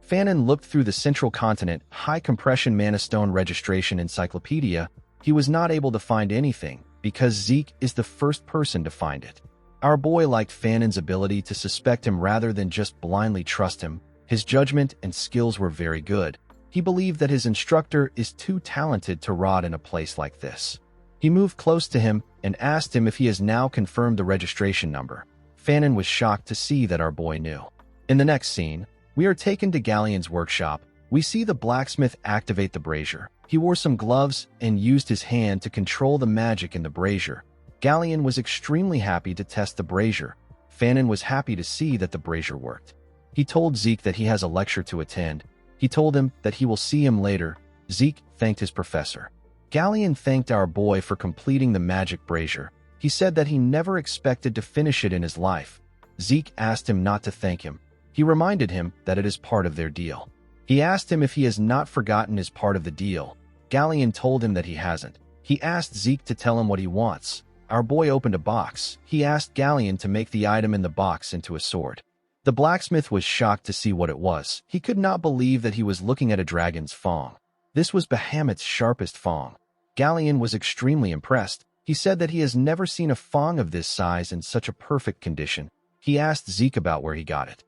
Fanon looked through the Central Continent high-compression mana stone registration encyclopedia. He was not able to find anything because Zeke is the first person to find it. Our boy liked Fanon's ability to suspect him rather than just blindly trust him. His judgment and skills were very good. He believed that his instructor is too talented to rot in a place like this. He moved close to him and asked him if he has now confirmed the registration number. Fanon was shocked to see that our boy knew. In the next scene, we are taken to Galleon's workshop. We see the blacksmith activate the brazier. He wore some gloves and used his hand to control the magic in the brazier. Galleon was extremely happy to test the brazier. Fanon was happy to see that the brazier worked. He told Zeke that he has a lecture to attend. He told him that he will see him later. Zeke thanked his professor. Galleon thanked our boy for completing the magic brazier. He said that he never expected to finish it in his life. Zeke asked him not to thank him. He reminded him that it is part of their deal. He asked him if he has not forgotten his part of the deal. Galleon told him that he hasn't. He asked Zeke to tell him what he wants. Our boy opened a box. He asked Galleon to make the item in the box into a sword. The blacksmith was shocked to see what it was. He could not believe that he was looking at a dragon's fang. This was Bahamut's sharpest fang. Galleon was extremely impressed. He said that he has never seen a fang of this size in such a perfect condition. He asked Zeke about where he got it.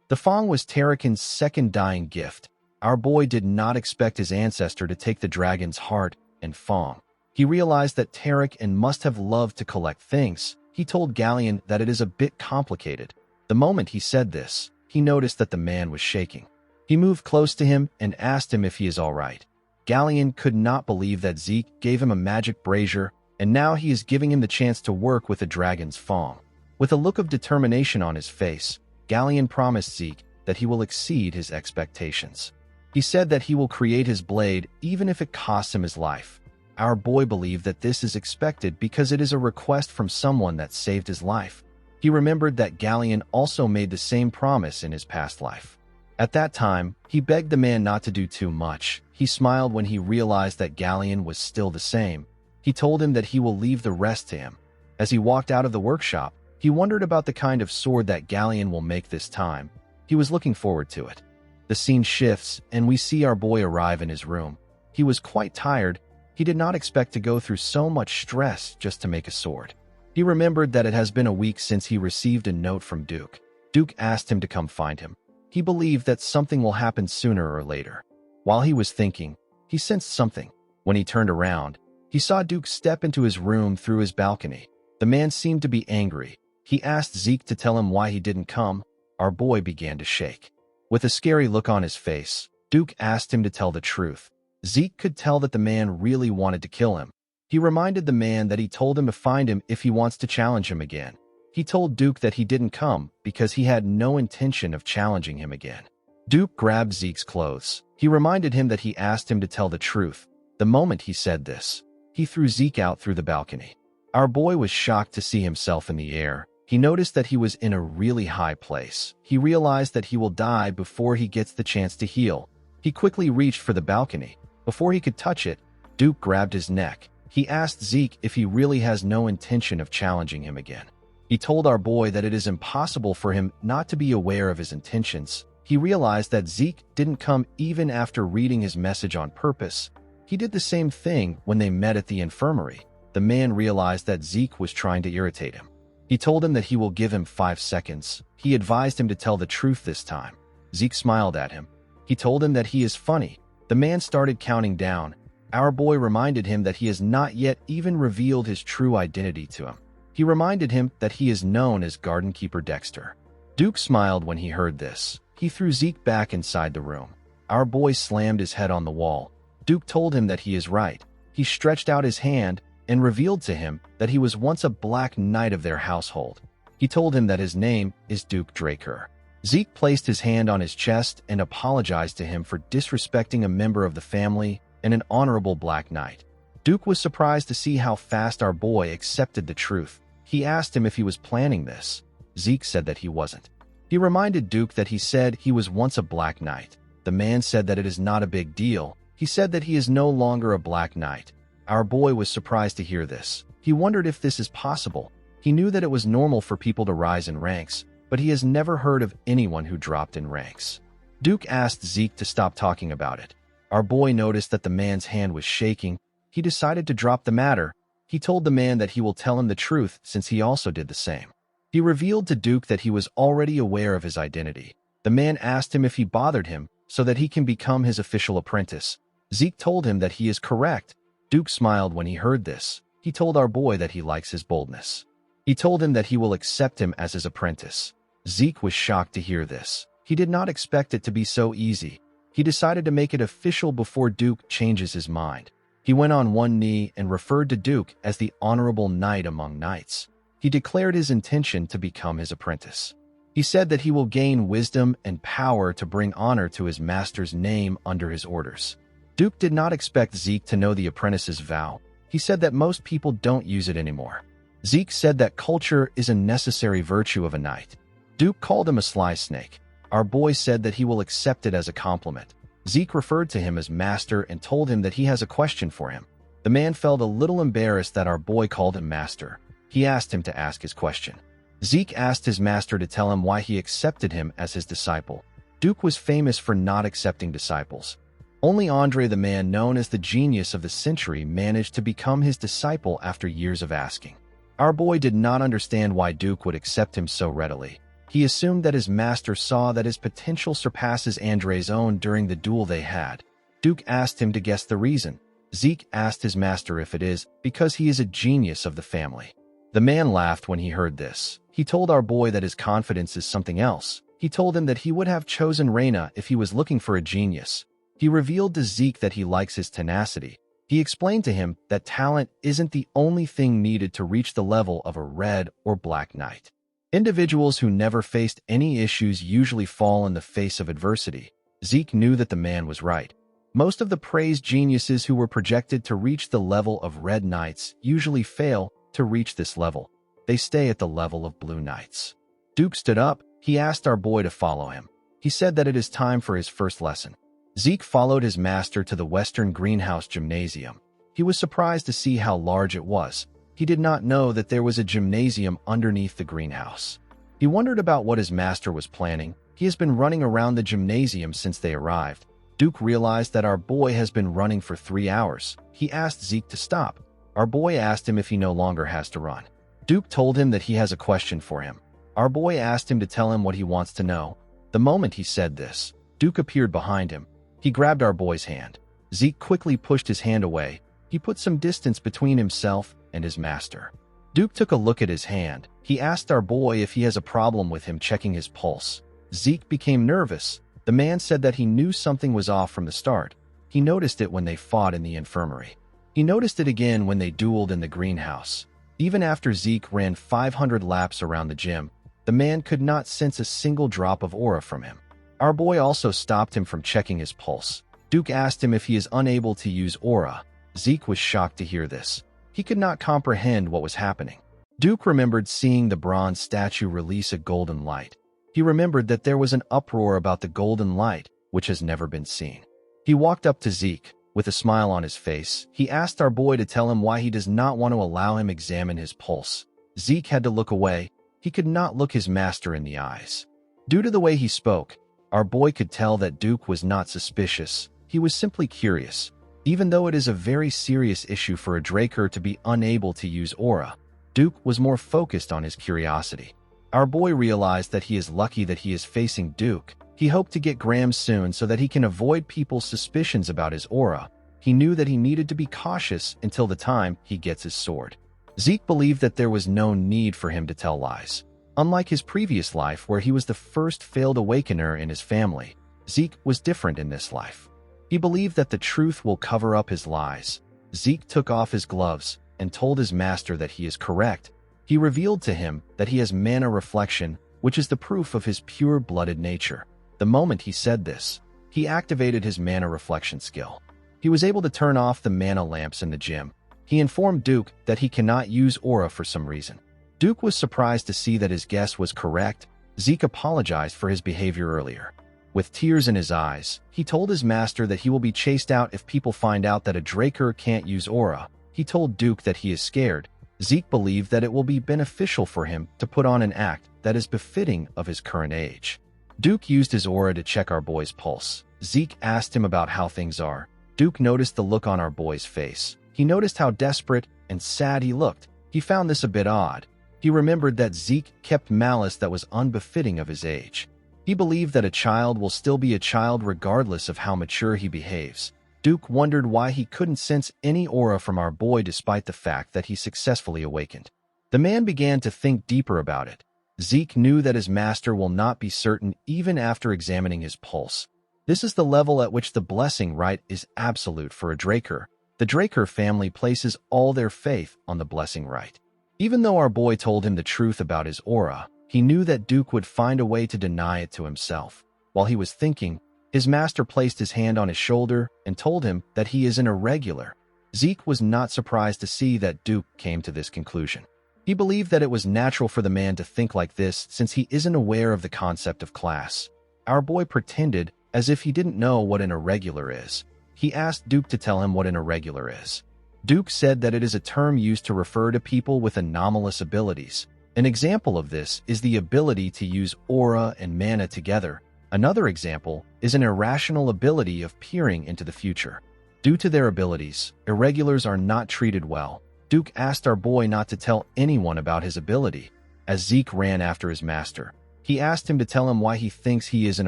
The fang was Tarakin's second dying gift. Our boy did not expect his ancestor to take the dragon's heart and fang. He realized that Tarakin must have loved to collect things. He told Galleon that it is a bit complicated. The moment he said this, he noticed that the man was shaking. He moved close to him and asked him if he is all right. Galleon could not believe that Zeke gave him a magic brazier, and now he is giving him the chance to work with the dragon's fang. With a look of determination on his face, Galleon promised Zeke that he will exceed his expectations. He said that he will create his blade even if it costs him his life. Our boy believed that this is expected because it is a request from someone that saved his life. He remembered that Galleon also made the same promise in his past life. At that time, he begged the man not to do too much. He smiled when he realized that Galleon was still the same. He told him that he will leave the rest to him. As he walked out of the workshop, he wondered about the kind of sword that Galleon will make this time. He was looking forward to it. The scene shifts, and we see our boy arrive in his room. He was quite tired. He did not expect to go through so much stress just to make a sword. He remembered that it has been a week since he received a note from Duke. Duke asked him to come find him. He believed that something will happen sooner or later. While he was thinking, he sensed something. When he turned around, he saw Duke step into his room through his balcony. The man seemed to be angry. He asked Zeke to tell him why he didn't come. Our boy began to shake. With a scary look on his face, Duke asked him to tell the truth. Zeke could tell that the man really wanted to kill him. He reminded the man that he told him to find him if he wants to challenge him again. He told Duke that he didn't come because he had no intention of challenging him again. Duke grabbed Zeke's clothes. He reminded him that he asked him to tell the truth. The moment he said this, he threw Zeke out through the balcony. Our boy was shocked to see himself in the air. He noticed that he was in a really high place. He realized that he will die before he gets the chance to heal. He quickly reached for the balcony. Before he could touch it, Duke grabbed his neck. He asked Zeke if he really has no intention of challenging him again. He told our boy that it is impossible for him not to be aware of his intentions. He realized that Zeke didn't come even after reading his message on purpose. He did the same thing when they met at the infirmary. The man realized that Zeke was trying to irritate him. He told him that he will give him 5 seconds. He advised him to tell the truth this time. Zeke smiled at him. He told him that he is funny. The man started counting down. Our boy reminded him that he has not yet even revealed his true identity to him. He reminded him that he is known as Garden Keeper Dexter. Duke smiled when he heard this. He threw Zeke back inside the room. Our boy slammed his head on the wall. Duke told him that he is right. He stretched out his hand and revealed to him that he was once a black knight of their household. He told him that his name is Duke Draker. Zeke placed his hand on his chest and apologized to him for disrespecting a member of the family and an honorable Black Knight. Duke was surprised to see how fast our boy accepted the truth. He asked him if he was planning this. Zeke said that he wasn't. He reminded Duke that he said he was once a Black Knight. The man said that it is not a big deal. He said that he is no longer a Black Knight. Our boy was surprised to hear this. He wondered if this is possible. He knew that it was normal for people to rise in ranks, but he has never heard of anyone who dropped in ranks. Duke asked Zeke to stop talking about it. Our boy noticed that the man's hand was shaking. He decided to drop the matter. He told the man that he will tell him the truth since he also did the same. He revealed to Duke that he was already aware of his identity. The man asked him if he bothered him so that he can become his official apprentice. Zeke told him that he is correct. Duke smiled when he heard this. He told our boy that he likes his boldness. He told him that he will accept him as his apprentice. Zeke was shocked to hear this. He did not expect it to be so easy. He decided to make it official before Duke changes his mind. He went on one knee and referred to Duke as the honorable knight among knights. He declared his intention to become his apprentice. He said that he will gain wisdom and power to bring honor to his master's name under his orders. Duke did not expect Zeke to know the apprentice's vow. He said that most people don't use it anymore. Zeke said that culture is a necessary virtue of a knight. Duke called him a sly snake. Our boy said that he will accept it as a compliment. Zeke referred to him as master and told him that he has a question for him. The man felt a little embarrassed that our boy called him master. He asked him to ask his question. Zeke asked his master to tell him why he accepted him as his disciple. Duke was famous for not accepting disciples. Only Andre, the man known as the genius of the century, managed to become his disciple after years of asking. Our boy did not understand why Duke would accept him so readily. He assumed that his master saw that his potential surpasses Andre's own during the duel they had. Duke asked him to guess the reason. Zeke asked his master if it is because he is a genius of the family. The man laughed when he heard this. He told our boy that his confidence is something else. He told him that he would have chosen Reina if he was looking for a genius. He revealed to Zeke that he likes his tenacity. He explained to him that talent isn't the only thing needed to reach the level of a red or black knight. Individuals who never faced any issues usually fall in the face of adversity. Zeke knew that the man was right. Most of the praised geniuses who were projected to reach the level of red knights usually fail to reach this level. They stay at the level of blue knights. Duke stood up. He asked our boy to follow him. He said that it is time for his first lesson. Zeke followed his master to the Western Greenhouse Gymnasium. He was surprised to see how large it was. He did not know that there was a gymnasium underneath the greenhouse. He wondered about what his master was planning. He has been running around the gymnasium since they arrived. Duke realized that our boy has been running for 3 hours. He asked Zeke to stop. Our boy asked him if he no longer has to run. Duke told him that he has a question for him. Our boy asked him to tell him what he wants to know. The moment he said this, Duke appeared behind him. He grabbed our boy's hand. Zeke quickly pushed his hand away. He put some distance between himself and his master. Duke took a look at his hand. He asked our boy if he has a problem with him checking his pulse. Zeke became nervous. The man said that he knew something was off from the start. He noticed it when they fought in the infirmary. He noticed it again when they dueled in the greenhouse. Even after Zeke ran 500 laps around the gym, the man could not sense a single drop of aura from him. Our boy also stopped him from checking his pulse. Duke asked him if he is unable to use aura. Zeke was shocked to hear this. He could not comprehend what was happening. Duke remembered seeing the bronze statue release a golden light. He remembered that there was an uproar about the golden light, which has never been seen. He walked up to Zeke. With a smile on his face, he asked our boy to tell him why he does not want to allow him examine his pulse. Zeke had to look away. He could not look his master in the eyes. Due to the way he spoke, our boy could tell that Duke was not suspicious. He was simply curious. Even though it is a very serious issue for a Draker to be unable to use aura, Duke was more focused on his curiosity. Our boy realized that he is lucky that he is facing Duke. He hoped to get Graham soon so that he can avoid people's suspicions about his aura. He knew that he needed to be cautious until the time he gets his sword. Zeke believed that there was no need for him to tell lies. Unlike his previous life where he was the first failed awakener in his family, Zeke was different in this life. He believed that the truth will cover up his lies. Zeke took off his gloves and told his master that he is correct. He revealed to him that he has mana reflection, which is the proof of his pure-blooded nature. The moment he said this, he activated his mana reflection skill. He was able to turn off the mana lamps in the gym. He informed Duke that he cannot use aura for some reason. Duke was surprised to see that his guess was correct. Zeke apologized for his behavior earlier. With tears in his eyes, he told his master that he will be chased out if people find out that a Draker can't use aura. He told Duke that he is scared. Zeke believed that it will be beneficial for him to put on an act that is befitting of his current age. Duke used his aura to check our boy's pulse. Zeke asked him about how things are. Duke noticed the look on our boy's face. He noticed how desperate and sad he looked. He found this a bit odd. He remembered that Zeke kept malice that was unbefitting of his age. He believed that a child will still be a child regardless of how mature he behaves. Duke wondered why he couldn't sense any aura from our boy despite the fact that he successfully awakened. The man began to think deeper about it. Zeke knew that his master will not be certain even after examining his pulse. This is the level at which the blessing right is absolute for a Draker. The Draker family places all their faith on the blessing right. Even though our boy told him the truth about his aura, he knew that Duke would find a way to deny it to himself. While he was thinking, his master placed his hand on his shoulder and told him that he is an irregular. Zeke was not surprised to see that Duke came to this conclusion. He believed that it was natural for the man to think like this since he isn't aware of the concept of class. Our boy pretended as if he didn't know what an irregular is. He asked Duke to tell him what an irregular is. Duke said that it is a term used to refer to people with anomalous abilities. An example of this is the ability to use aura and mana together. Another example is an irrational ability of peering into the future. Due to their abilities, irregulars are not treated well. Duke asked our boy not to tell anyone about his ability. As Zeke ran after his master, he asked him to tell him why he thinks he is an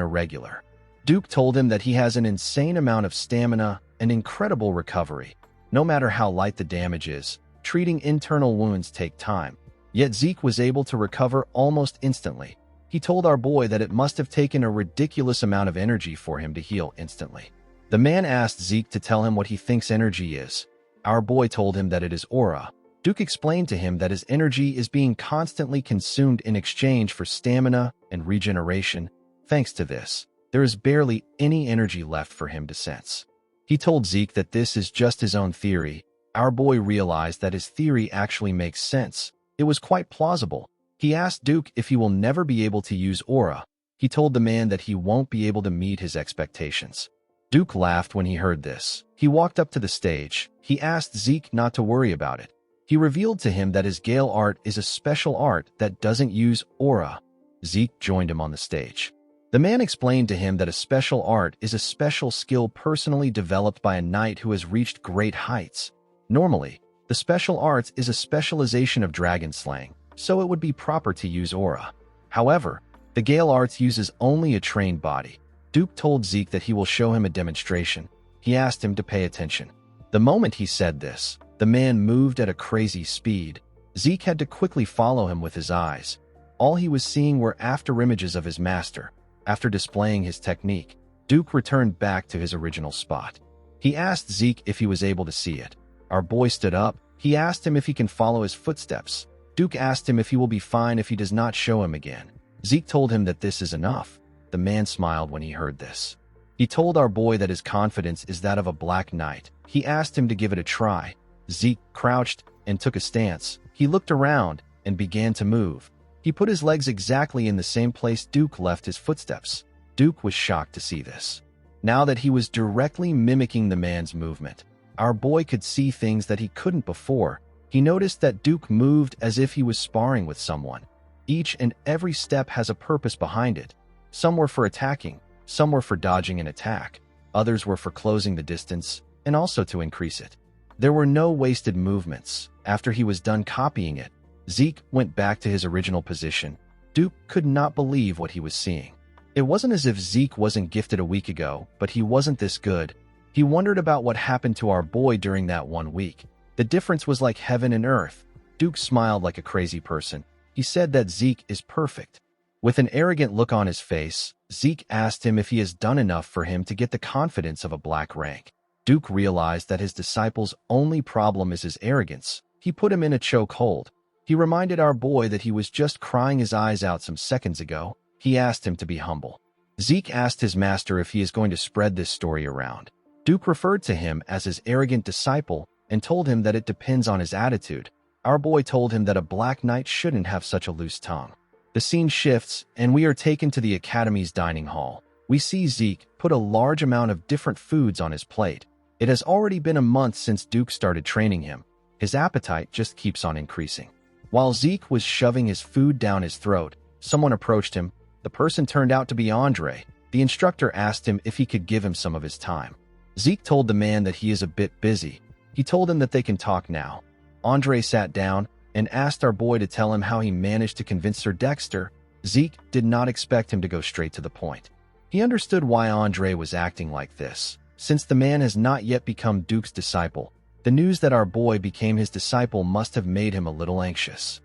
irregular. Duke told him that he has an insane amount of stamina and incredible recovery. No matter how light the damage is, treating internal wounds take time. Yet Zeke was able to recover almost instantly. He told our boy that it must have taken a ridiculous amount of energy for him to heal instantly. The man asked Zeke to tell him what he thinks energy is. Our boy told him that it is aura. Duke explained to him that his energy is being constantly consumed in exchange for stamina and regeneration. Thanks to this, there is barely any energy left for him to sense. He told Zeke that this is just his own theory. Our boy realized that his theory actually makes sense. It was quite plausible. He asked Duke if he will never be able to use aura. He told the man that he won't be able to meet his expectations. Duke laughed when he heard this. He walked up to the stage. He asked Zeke not to worry about it. He revealed to him that his Gale art is a special art that doesn't use aura. Zeke joined him on the stage. The man explained to him that a special art is a special skill personally developed by a knight who has reached great heights. Normally, the special arts is a specialization of dragon slaying, so it would be proper to use aura. However, the Gale arts uses only a trained body. Duke told Zeke that he will show him a demonstration. He asked him to pay attention. The moment he said this, the man moved at a crazy speed. Zeke had to quickly follow him with his eyes. All he was seeing were afterimages of his master. After displaying his technique, Duke returned back to his original spot. He asked Zeke if he was able to see it. Our boy stood up. He asked him if he can follow his footsteps. Duke asked him if he will be fine if he does not show him again. Zeke told him that this is enough. The man smiled when he heard this. He told our boy that his confidence is that of a black knight. He asked him to give it a try. Zeke crouched and took a stance. He looked around and began to move. He put his legs exactly in the same place Duke left his footsteps. Duke was shocked to see this. Now that he was directly mimicking the man's movement, our boy could see things that he couldn't before. He noticed that Duke moved as if he was sparring with someone. Each and every step has a purpose behind it. Some were for attacking, some were for dodging an attack, others were for closing the distance, and also to increase it. There were no wasted movements. After he was done copying it, Zeke went back to his original position. Duke could not believe what he was seeing. It wasn't as if Zeke wasn't gifted a week ago, but he wasn't this good. He wondered about what happened to our boy during that 1 week. The difference was like heaven and earth. Duke smiled like a crazy person. He said that Zeke is perfect. With an arrogant look on his face, Zeke asked him if he has done enough for him to get the confidence of a black rank. Duke realized that his disciple's only problem is his arrogance. He put him in a chokehold. He reminded our boy that he was just crying his eyes out some seconds ago. He asked him to be humble. Zeke asked his master if he is going to spread this story around. Duke referred to him as his arrogant disciple and told him that it depends on his attitude. Our boy told him that a black knight shouldn't have such a loose tongue. The scene shifts, and we are taken to the academy's dining hall. We see Zeke put a large amount of different foods on his plate. It has already been a month since Duke started training him. His appetite just keeps on increasing. While Zeke was shoving his food down his throat, someone approached him. The person turned out to be Andre. The instructor asked him if he could give him some of his time. Zeke told the man that he is a bit busy. He told him that they can talk now. Andre sat down and asked our boy to tell him how he managed to convince Sir Dexter. Zeke did not expect him to go straight to the point. He understood why Andre was acting like this. Since the man has not yet become Duke's disciple, the news that our boy became his disciple must have made him a little anxious.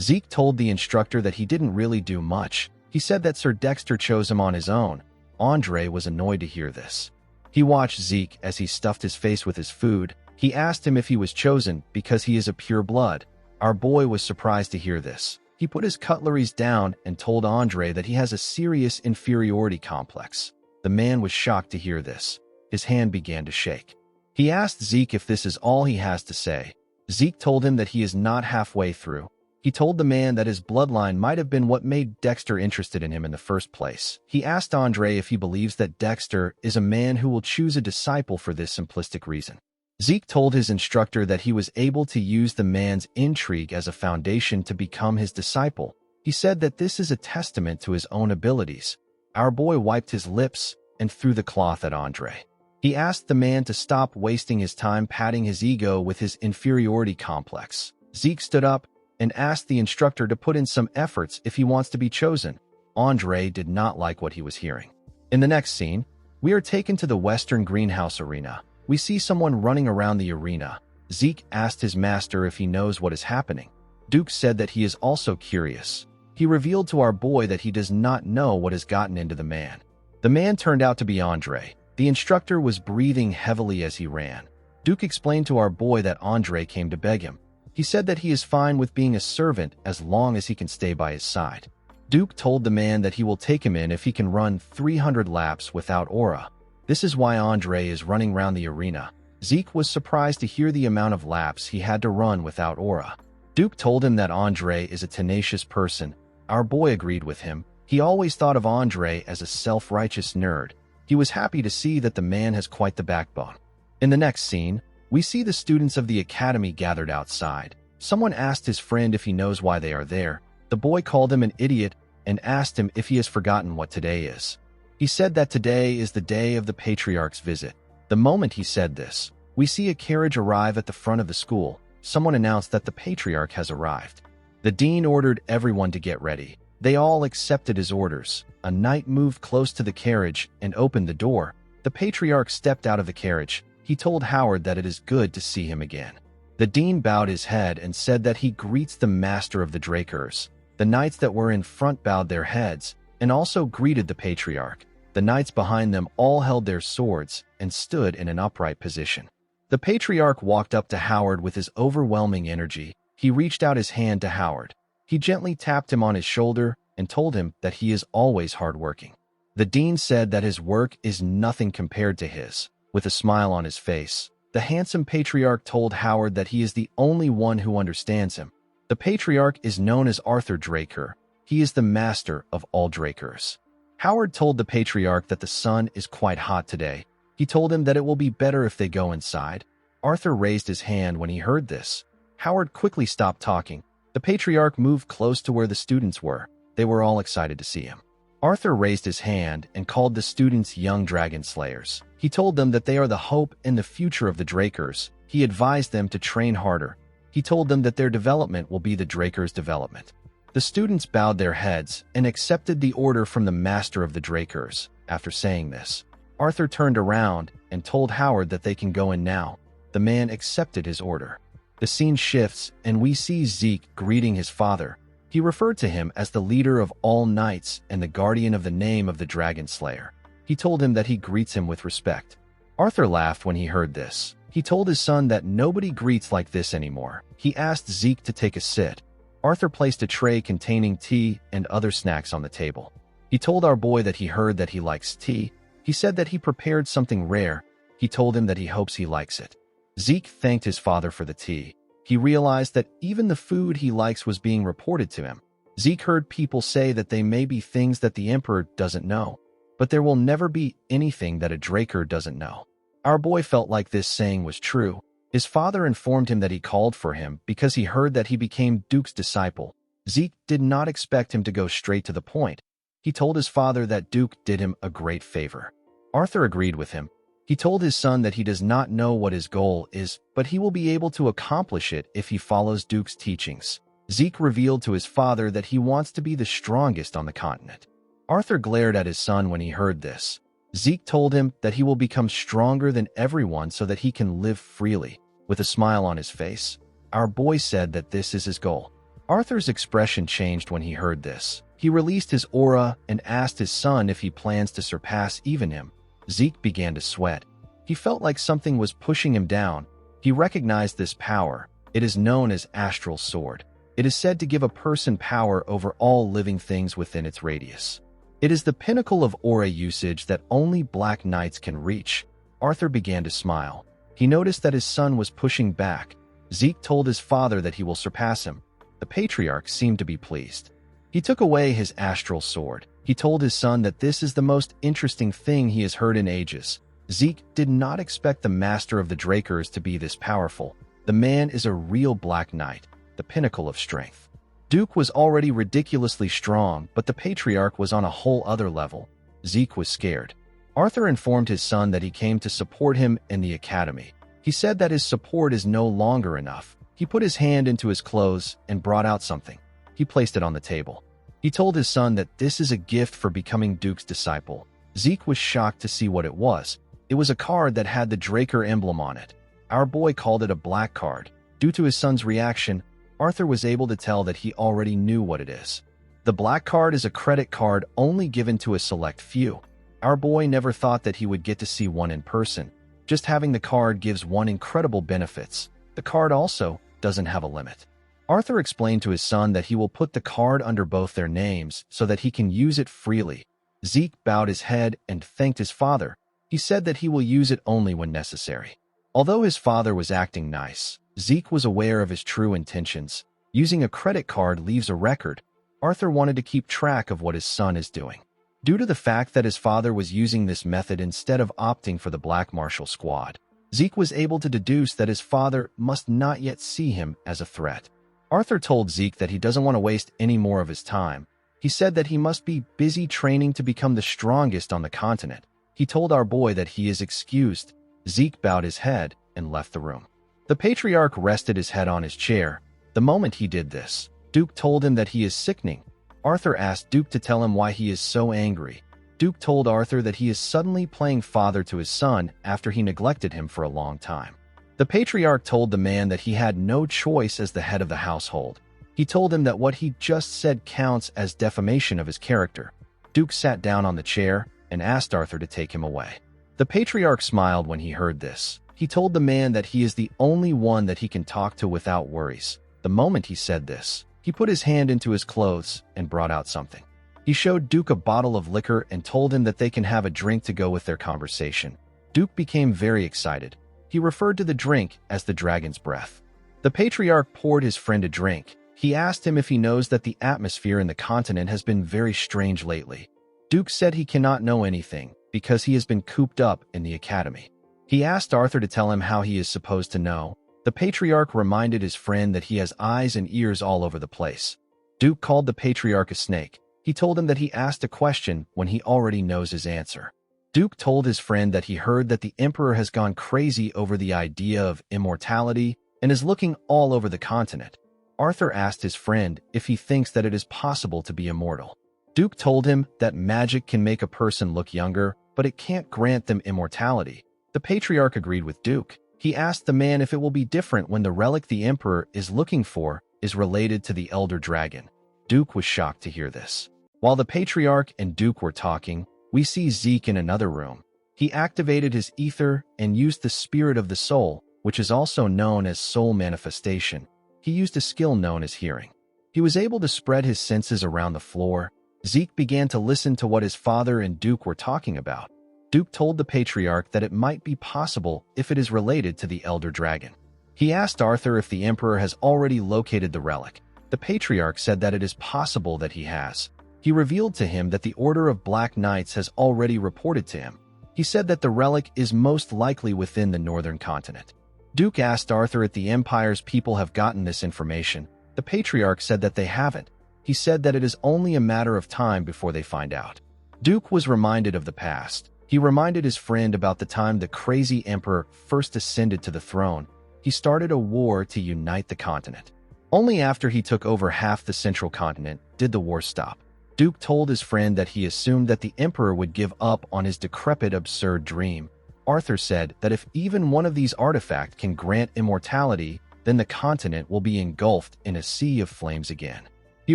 Zeke told the instructor that he didn't really do much. He said that Sir Dexter chose him on his own. Andre was annoyed to hear this. He watched Zeke as he stuffed his face with his food. He asked him if he was chosen because he is a pure blood. Our boy was surprised to hear this. He put his cutleries down and told Andre that he has a serious inferiority complex. The man was shocked to hear this. His hand began to shake. He asked Zeke if this is all he has to say. Zeke told him that he is not halfway through. He told the man that his bloodline might have been what made Dexter interested in him in the first place. He asked Andre if he believes that Dexter is a man who will choose a disciple for this simplistic reason. Zeke told his instructor that he was able to use the man's intrigue as a foundation to become his disciple. He said that this is a testament to his own abilities. Our boy wiped his lips and threw the cloth at Andre. He asked the man to stop wasting his time patting his ego with his inferiority complex. Zeke stood up and asked the instructor to put in some efforts if he wants to be chosen. Andre did not like what he was hearing. In the next scene, we are taken to the Western Greenhouse Arena. We see someone running around the arena. Zeke asked his master if he knows what is happening. Duke said that he is also curious. He revealed to our boy that he does not know what has gotten into the man. The man turned out to be Andre. The instructor was breathing heavily as he ran. Duke explained to our boy that Andre came to beg him. He said that he is fine with being a servant as long as he can stay by his side. Duke told the man that he will take him in if he can run 300 laps without aura. This is why Andre is running around the arena. Zeke was surprised to hear the amount of laps he had to run without aura. Duke told him that Andre is a tenacious person. Our boy agreed with him. He always thought of Andre as a self-righteous nerd. He was happy to see that the man has quite the backbone. In the next scene, we see the students of the academy gathered outside. Someone asked his friend if he knows why they are there. The boy called him an idiot and asked him if he has forgotten what today is. He said that today is the day of the patriarch's visit. The moment he said this, we see a carriage arrive at the front of the school. Someone announced that the patriarch has arrived. The dean ordered everyone to get ready. They all accepted his orders. A knight moved close to the carriage and opened the door. The patriarch stepped out of the carriage. He told Howard that it is good to see him again. The dean bowed his head and said that he greets the master of the Drakers. The knights that were in front bowed their heads and also greeted the patriarch. The knights behind them all held their swords and stood in an upright position. The patriarch walked up to Howard with his overwhelming energy. He reached out his hand to Howard. He gently tapped him on his shoulder and told him that he is always hardworking. The dean said that his work is nothing compared to his. With a smile on his face, the handsome patriarch told Howard that he is the only one who understands him. The patriarch is known as Arthur Draker. He is the master of all Drakers. Howard told the patriarch that the sun is quite hot today. He told him that it will be better if they go inside. Arthur raised his hand when he heard this. Howard quickly stopped talking. The patriarch moved close to where the students were. They were all excited to see him. Arthur raised his hand and called the students young dragon slayers. He told them that they are the hope and the future of the Drakers. He advised them to train harder. He told them that their development will be the Drakers' development. The students bowed their heads and accepted the order from the master of the Drakers. After saying this, Arthur turned around and told Howard that they can go in now. The man accepted his order. The scene shifts and we see Zeke greeting his father. He referred to him as the leader of all knights and the guardian of the name of the Dragon Slayer. He told him that he greets him with respect. Arthur laughed when he heard this. He told his son that nobody greets like this anymore. He asked Zeke to take a sit. Arthur placed a tray containing tea and other snacks on the table. He told our boy that he heard that he likes tea. He said that he prepared something rare. He told him that he hopes he likes it. Zeke thanked his father for the tea. He realized that even the food he likes was being reported to him. Zeke heard people say that they may be things that the Emperor doesn't know, but there will never be anything that a Draker doesn't know. Our boy felt like this saying was true. His father informed him that he called for him because he heard that he became Duke's disciple. Zeke did not expect him to go straight to the point. He told his father that Duke did him a great favor. Arthur agreed with him. He told his son that he does not know what his goal is, but he will be able to accomplish it if he follows Duke's teachings. Zeke revealed to his father that he wants to be the strongest on the continent. Arthur glared at his son when he heard this. Zeke told him that he will become stronger than everyone so that he can live freely. With a smile on his face, our boy said that this is his goal. Arthur's expression changed when he heard this. He released his aura and asked his son if he plans to surpass even him. Zeke began to sweat. He felt like something was pushing him down. He recognized this power. It is known as Astral Sword. It is said to give a person power over all living things within its radius. It is the pinnacle of aura usage that only Black Knights can reach. Arthur began to smile. He noticed that his son was pushing back. Zeke told his father that he will surpass him. The patriarch seemed to be pleased. He took away his astral sword. He told his son that this is the most interesting thing he has heard in ages. Zeke did not expect the master of the Drakers to be this powerful. The man is a real Black Knight, the pinnacle of strength. Duke was already ridiculously strong, but the patriarch was on a whole other level. Zeke was scared. Arthur informed his son that he came to support him in the academy. He said that his support is no longer enough. He put his hand into his clothes and brought out something. He placed it on the table. He told his son that this is a gift for becoming Duke's disciple. Zeke was shocked to see what it was. It was a card that had the Draker emblem on it. Our boy called it a black card. Due to his son's reaction, Arthur was able to tell that he already knew what it is. The black card is a credit card only given to a select few. Our boy never thought that he would get to see one in person. Just having the card gives one incredible benefits. The card also doesn't have a limit. Arthur explained to his son that he will put the card under both their names so that he can use it freely. Zeke bowed his head and thanked his father. He said that he will use it only when necessary. Although his father was acting nice, Zeke was aware of his true intentions. Using a credit card leaves a record. Arthur wanted to keep track of what his son is doing. Due to the fact that his father was using this method instead of opting for the Black Martial Squad, Zeke was able to deduce that his father must not yet see him as a threat. Arthur told Zeke that he doesn't want to waste any more of his time. He said that he must be busy training to become the strongest on the continent. He told our boy that he is excused. Zeke bowed his head and left the room. The patriarch rested his head on his chair. The moment he did this, Duke told him that he is sickening. Arthur asked Duke to tell him why he is so angry. Duke told Arthur that he is suddenly playing father to his son after he neglected him for a long time. The patriarch told the man that he had no choice as the head of the household. He told him that what he just said counts as defamation of his character. Duke sat down on the chair and asked Arthur to take him away. The patriarch smiled when he heard this. He told the man that he is the only one that he can talk to without worries. The moment he said this, he put his hand into his clothes and brought out something. He showed Duke a bottle of liquor and told him that they can have a drink to go with their conversation. Duke became very excited. He referred to the drink as the dragon's breath. The patriarch poured his friend a drink. He asked him if he knows that the atmosphere in the continent has been very strange lately. Duke said he cannot know anything because he has been cooped up in the academy. He asked Arthur to tell him how he is supposed to know. The patriarch reminded his friend that he has eyes and ears all over the place. Duke called the patriarch a snake. He told him that he asked a question when he already knows his answer. Duke told his friend that he heard that the emperor has gone crazy over the idea of immortality and is looking all over the continent. Arthur asked his friend if he thinks that it is possible to be immortal. Duke told him that magic can make a person look younger, but it can't grant them immortality. The patriarch agreed with Duke. He asked the man if it will be different when the relic the emperor is looking for is related to the elder dragon. Duke was shocked to hear this. While the patriarch and Duke were talking, we see Zeke in another room. He activated his ether and used the spirit of the soul, which is also known as soul manifestation. He used a skill known as hearing. He was able to spread his senses around the floor. Zeke began to listen to what his father and Duke were talking about. Duke told the patriarch that it might be possible if it is related to the Elder Dragon. He asked Arthur if the Emperor has already located the relic. The patriarch said that it is possible that he has. He revealed to him that the Order of Black Knights has already reported to him. He said that the relic is most likely within the northern continent. Duke asked Arthur if the Empire's people have gotten this information. The patriarch said that they haven't. He said that it is only a matter of time before they find out. Duke was reminded of the past. He reminded his friend about the time the crazy emperor first ascended to the throne. He started a war to unite the continent. Only after he took over half the central continent did the war stop. Duke told his friend that he assumed that the emperor would give up on his decrepit, absurd dream. Arthur said that if even one of these artifacts can grant immortality, then the continent will be engulfed in a sea of flames again. He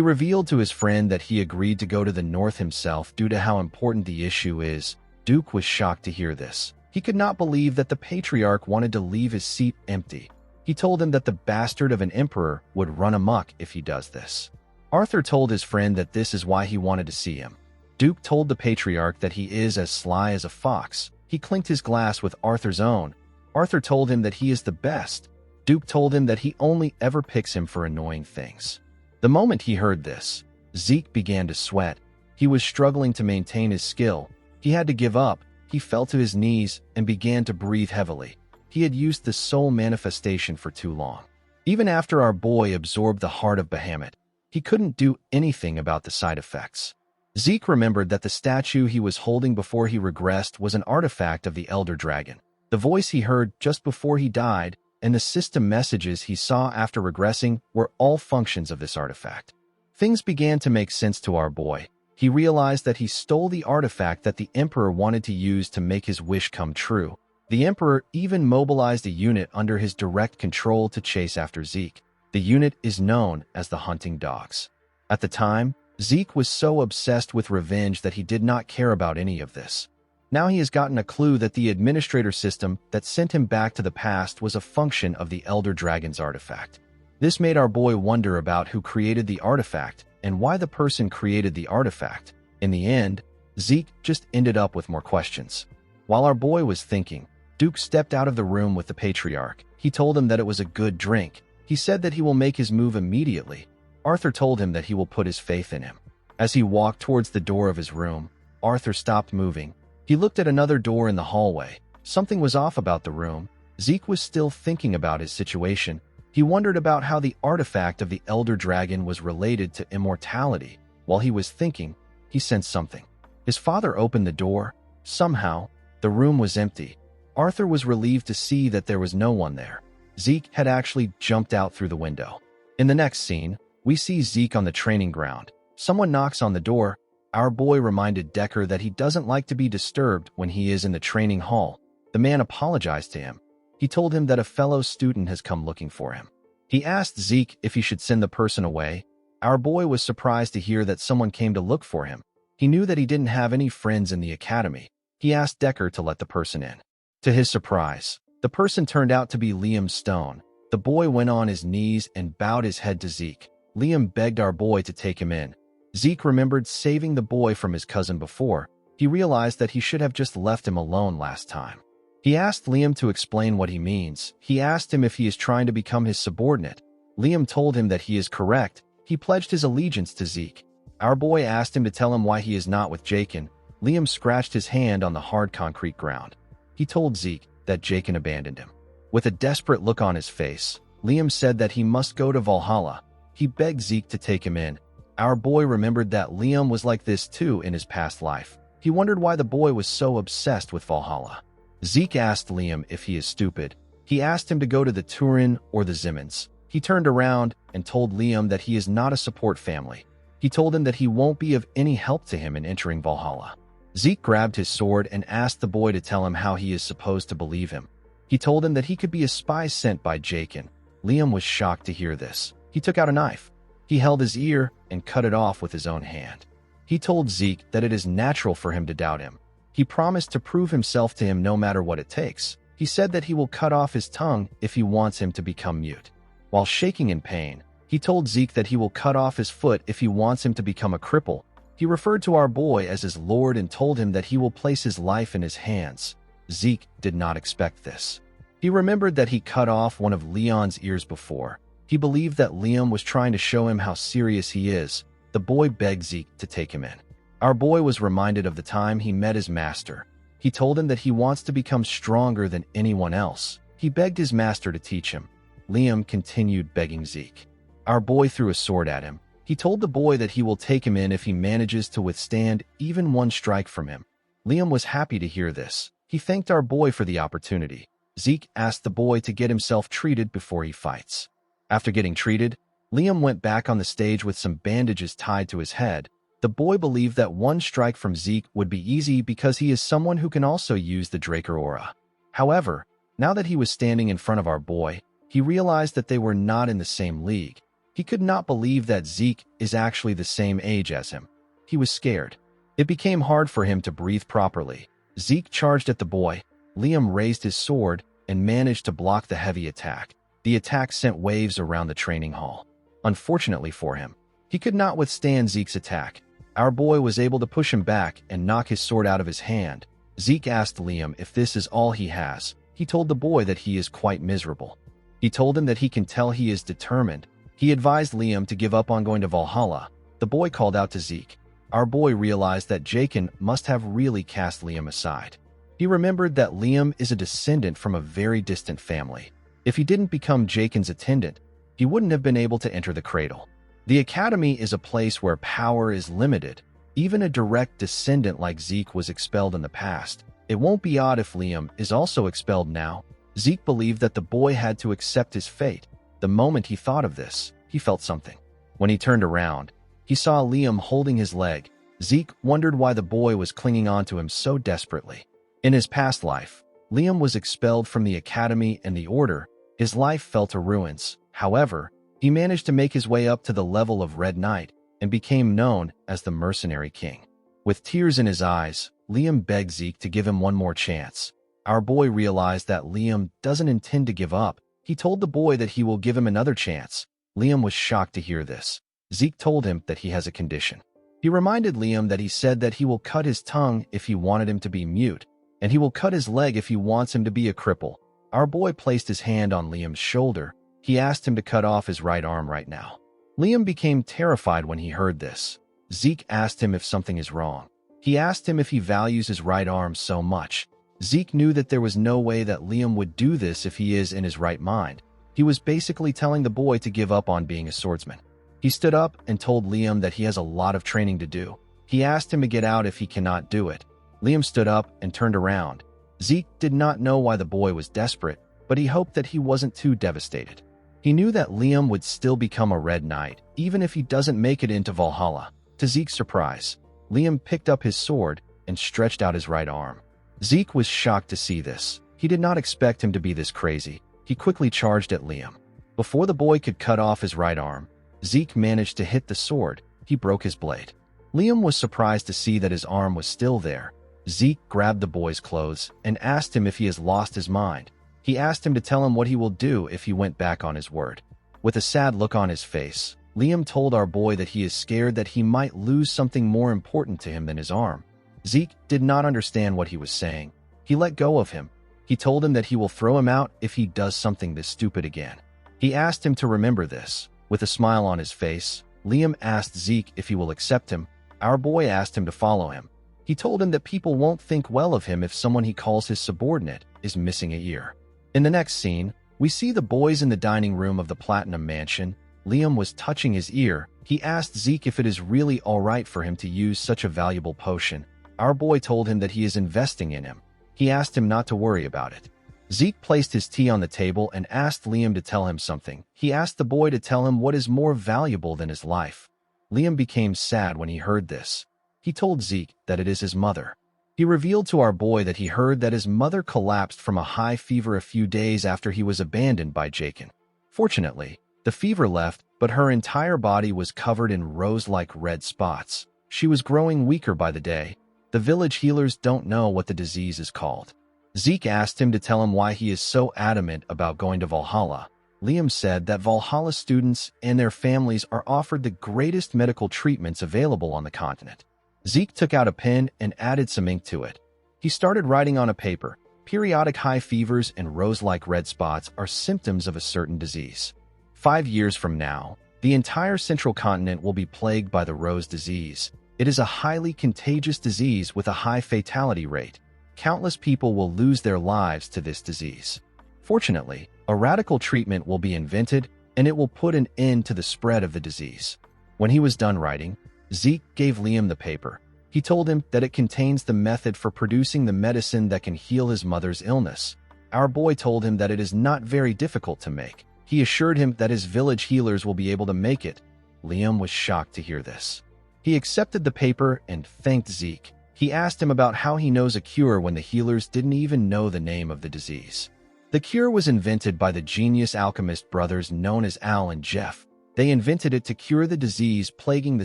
revealed to his friend that he agreed to go to the north himself due to how important the issue is. Duke was shocked to hear this. He could not believe that the patriarch wanted to leave his seat empty. He told him that the bastard of an emperor would run amok if he does this. Arthur told his friend that this is why he wanted to see him. Duke told the patriarch that he is as sly as a fox. He clinked his glass with Arthur's own. Arthur told him that he is the best. Duke told him that he only ever picks him for annoying things. The moment he heard this, Zeke began to sweat. He was struggling to maintain his skill. He had to give up. He fell to his knees and began to breathe heavily. He had used the soul manifestation for too long. Even after our boy absorbed the heart of Bahamut, he couldn't do anything about the side effects. Zeke remembered that the statue he was holding before he regressed was an artifact of the Elder Dragon. The voice he heard just before he died and the system messages he saw after regressing were all functions of this artifact. Things began to make sense to our boy. He realized that he stole the artifact that the Emperor wanted to use to make his wish come true. The Emperor even mobilized a unit under his direct control to chase after Zeke. The unit is known as the Hunting Dogs. At the time, Zeke was so obsessed with revenge that he did not care about any of this. Now he has gotten a clue that the administrator system that sent him back to the past was a function of the Elder Dragon's artifact. This made our boy wonder about who created the artifact and why the person created the artifact. In the end, Zeke just ended up with more questions. While our boy was thinking, Duke stepped out of the room with the patriarch. He told him that it was a good drink. He said that he will make his move immediately. Arthur told him that he will put his faith in him. As he walked towards the door of his room, Arthur stopped moving. He looked at another door in the hallway. Something was off about the room. Zeke was still thinking about his situation. He wondered about how the artifact of the Elder Dragon was related to immortality. While he was thinking, he sensed something. His father opened the door. Somehow, the room was empty. Arthur was relieved to see that there was no one there. Zeke had actually jumped out through the window. In the next scene, we see Zeke on the training ground. Someone knocks on the door. Our boy reminded Decker that he doesn't like to be disturbed when he is in the training hall. The man apologized to him. He told him that a fellow student has come looking for him. He asked Zeke if he should send the person away. Our boy was surprised to hear that someone came to look for him. He knew that he didn't have any friends in the academy. He asked Decker to let the person in. To his surprise, the person turned out to be Liam Stone. The boy went on his knees and bowed his head to Zeke. Liam begged our boy to take him in. Zeke remembered saving the boy from his cousin before. He realized that he should have just left him alone last time. He asked Liam to explain what he means. He asked him if he is trying to become his subordinate. Liam told him that he is correct. He pledged his allegiance to Zeke. Our boy asked him to tell him why he is not with Jakin. Liam scratched his hand on the hard concrete ground. He told Zeke that Jakin abandoned him. With a desperate look on his face, Liam said that he must go to Valhalla. He begged Zeke to take him in. Our boy remembered that Liam was like this too in his past life. He wondered why the boy was so obsessed with Valhalla. Zeke asked Liam if he is stupid. He asked him to go to the Turin or the Zimmons. He turned around and told Liam that he is not a support family. He told him that he won't be of any help to him in entering Valhalla. Zeke grabbed his sword and asked the boy to tell him how he is supposed to believe him. He told him that he could be a spy sent by Jakin. Liam was shocked to hear this. He took out a knife. He held his ear and cut it off with his own hand. He told Zeke that it is natural for him to doubt him. He promised to prove himself to him no matter what it takes. He said that he will cut off his tongue if he wants him to become mute. While shaking in pain, He told Zeke that he will cut off his foot if he wants him to become a cripple. He referred to our boy as his lord and told him that he will place his life in his hands. Zeke did not expect this. He remembered that he cut off one of Leon's ears before. He believed that Liam was trying to show him how serious he is. The boy begged Zeke to take him in. Our boy was reminded of the time he met his master. He told him that he wants to become stronger than anyone else. He begged his master to teach him. Liam continued begging Zeke. Our boy threw a sword at him. He told the boy that he will take him in if he manages to withstand even one strike from him. Liam was happy to hear this. He thanked our boy for the opportunity. Zeke asked the boy to get himself treated before he fights. After getting treated, Liam went back on the stage with some bandages tied to his head. The boy believed that one strike from Zeke would be easy because he is someone who can also use the Draker aura. However, now that he was standing in front of our boy, he realized that they were not in the same league. He could not believe that Zeke is actually the same age as him. He was scared. It became hard for him to breathe properly. Zeke charged at the boy. Liam raised his sword and managed to block the heavy attack. The attack sent waves around the training hall. Unfortunately for him, he could not withstand Zeke's attack. Our boy was able to push him back and knock his sword out of his hand. Zeke asked Liam if this is all he has. He told the boy that he is quite miserable. He told him that he can tell he is determined. He advised Liam to give up on going to Valhalla. The boy called out to Zeke. Our boy realized that Jaken must have really cast Liam aside. He remembered that Liam is a descendant from a very distant family. If he didn't become Jaken's attendant, he wouldn't have been able to enter the cradle. The academy is a place where power is limited. Even a direct descendant like Zeke was expelled in the past. It won't be odd if Liam is also expelled now. Zeke believed that the boy had to accept his fate. The moment he thought of this, he felt something. When he turned around, he saw Liam holding his leg. Zeke wondered why the boy was clinging on to him so desperately. In his past life, Liam was expelled from the academy and the order. His life fell to ruins. However, he managed to make his way up to the level of Red Knight and became known as the Mercenary King. With tears in his eyes, Liam begged Zeke to give him one more chance. Our boy realized that Liam doesn't intend to give up. He told the boy that he will give him another chance. Liam was shocked to hear this. Zeke told him that he has a condition. He reminded Liam that he said that he will cut his tongue if he wanted him to be mute, and he will cut his leg if he wants him to be a cripple. Our boy placed his hand on Liam's shoulder. He asked him to cut off his right arm right now. Liam became terrified when he heard this. Zeke asked him if something is wrong. He asked him if he values his right arm so much. Zeke knew that there was no way that Liam would do this if he is in his right mind. He was basically telling the boy to give up on being a swordsman. He stood up and told Liam that he has a lot of training to do. He asked him to get out if he cannot do it. Liam stood up and turned around. Zeke did not know why the boy was desperate, but he hoped that he wasn't too devastated. He knew that Liam would still become a Red Knight, even if he doesn't make it into Valhalla. To Zeke's surprise, Liam picked up his sword and stretched out his right arm. Zeke was shocked to see this. He did not expect him to be this crazy. He quickly charged at Liam. Before the boy could cut off his right arm, Zeke managed to hit the sword. He broke his blade. Liam was surprised to see that his arm was still there. Zeke grabbed the boy's clothes and asked him if he has lost his mind. He asked him to tell him what he will do if he went back on his word. With a sad look on his face, Liam told our boy that he is scared that he might lose something more important to him than his arm. Zeke did not understand what he was saying. He let go of him. He told him that he will throw him out if he does something this stupid again. He asked him to remember this. With a smile on his face, Liam asked Zeke if he will accept him. Our boy asked him to follow him. He told him that people won't think well of him if someone he calls his subordinate is missing a ear. In the next scene, we see the boys in the dining room of the Platinum Mansion. Liam was touching his ear. He asked Zeke if it is really alright for him to use such a valuable potion. Our boy told him that he is investing in him. He asked him not to worry about it. Zeke placed his tea on the table and asked Liam to tell him something. He asked the boy to tell him what is more valuable than his life. Liam became sad when he heard this. He told Zeke that it is his mother. He revealed to our boy that he heard that his mother collapsed from a high fever a few days after he was abandoned by Jaken. Fortunately, the fever left, but her entire body was covered in rose-like red spots. She was growing weaker by the day. The village healers don't know what the disease is called. Zeke asked him to tell him why he is so adamant about going to Valhalla. Liam said that Valhalla students and their families are offered the greatest medical treatments available on the continent. Zeke took out a pen and added some ink to it. He started writing on a paper. Periodic high fevers and rose-like red spots are symptoms of a certain disease. 5 years from now, the entire central continent will be plagued by the rose disease. It is a highly contagious disease with a high fatality rate. Countless people will lose their lives to this disease. Fortunately, a radical treatment will be invented, and it will put an end to the spread of the disease. When he was done writing, Zeke gave Liam the paper. He told him that it contains the method for producing the medicine that can heal his mother's illness. Our boy told him that it is not very difficult to make. He assured him that his village healers will be able to make it. Liam was shocked to hear this. He accepted the paper and thanked Zeke. He asked him about how he knows a cure when the healers didn't even know the name of the disease. The cure was invented by the genius alchemist brothers known as Al and Jeff. They invented it to cure the disease plaguing the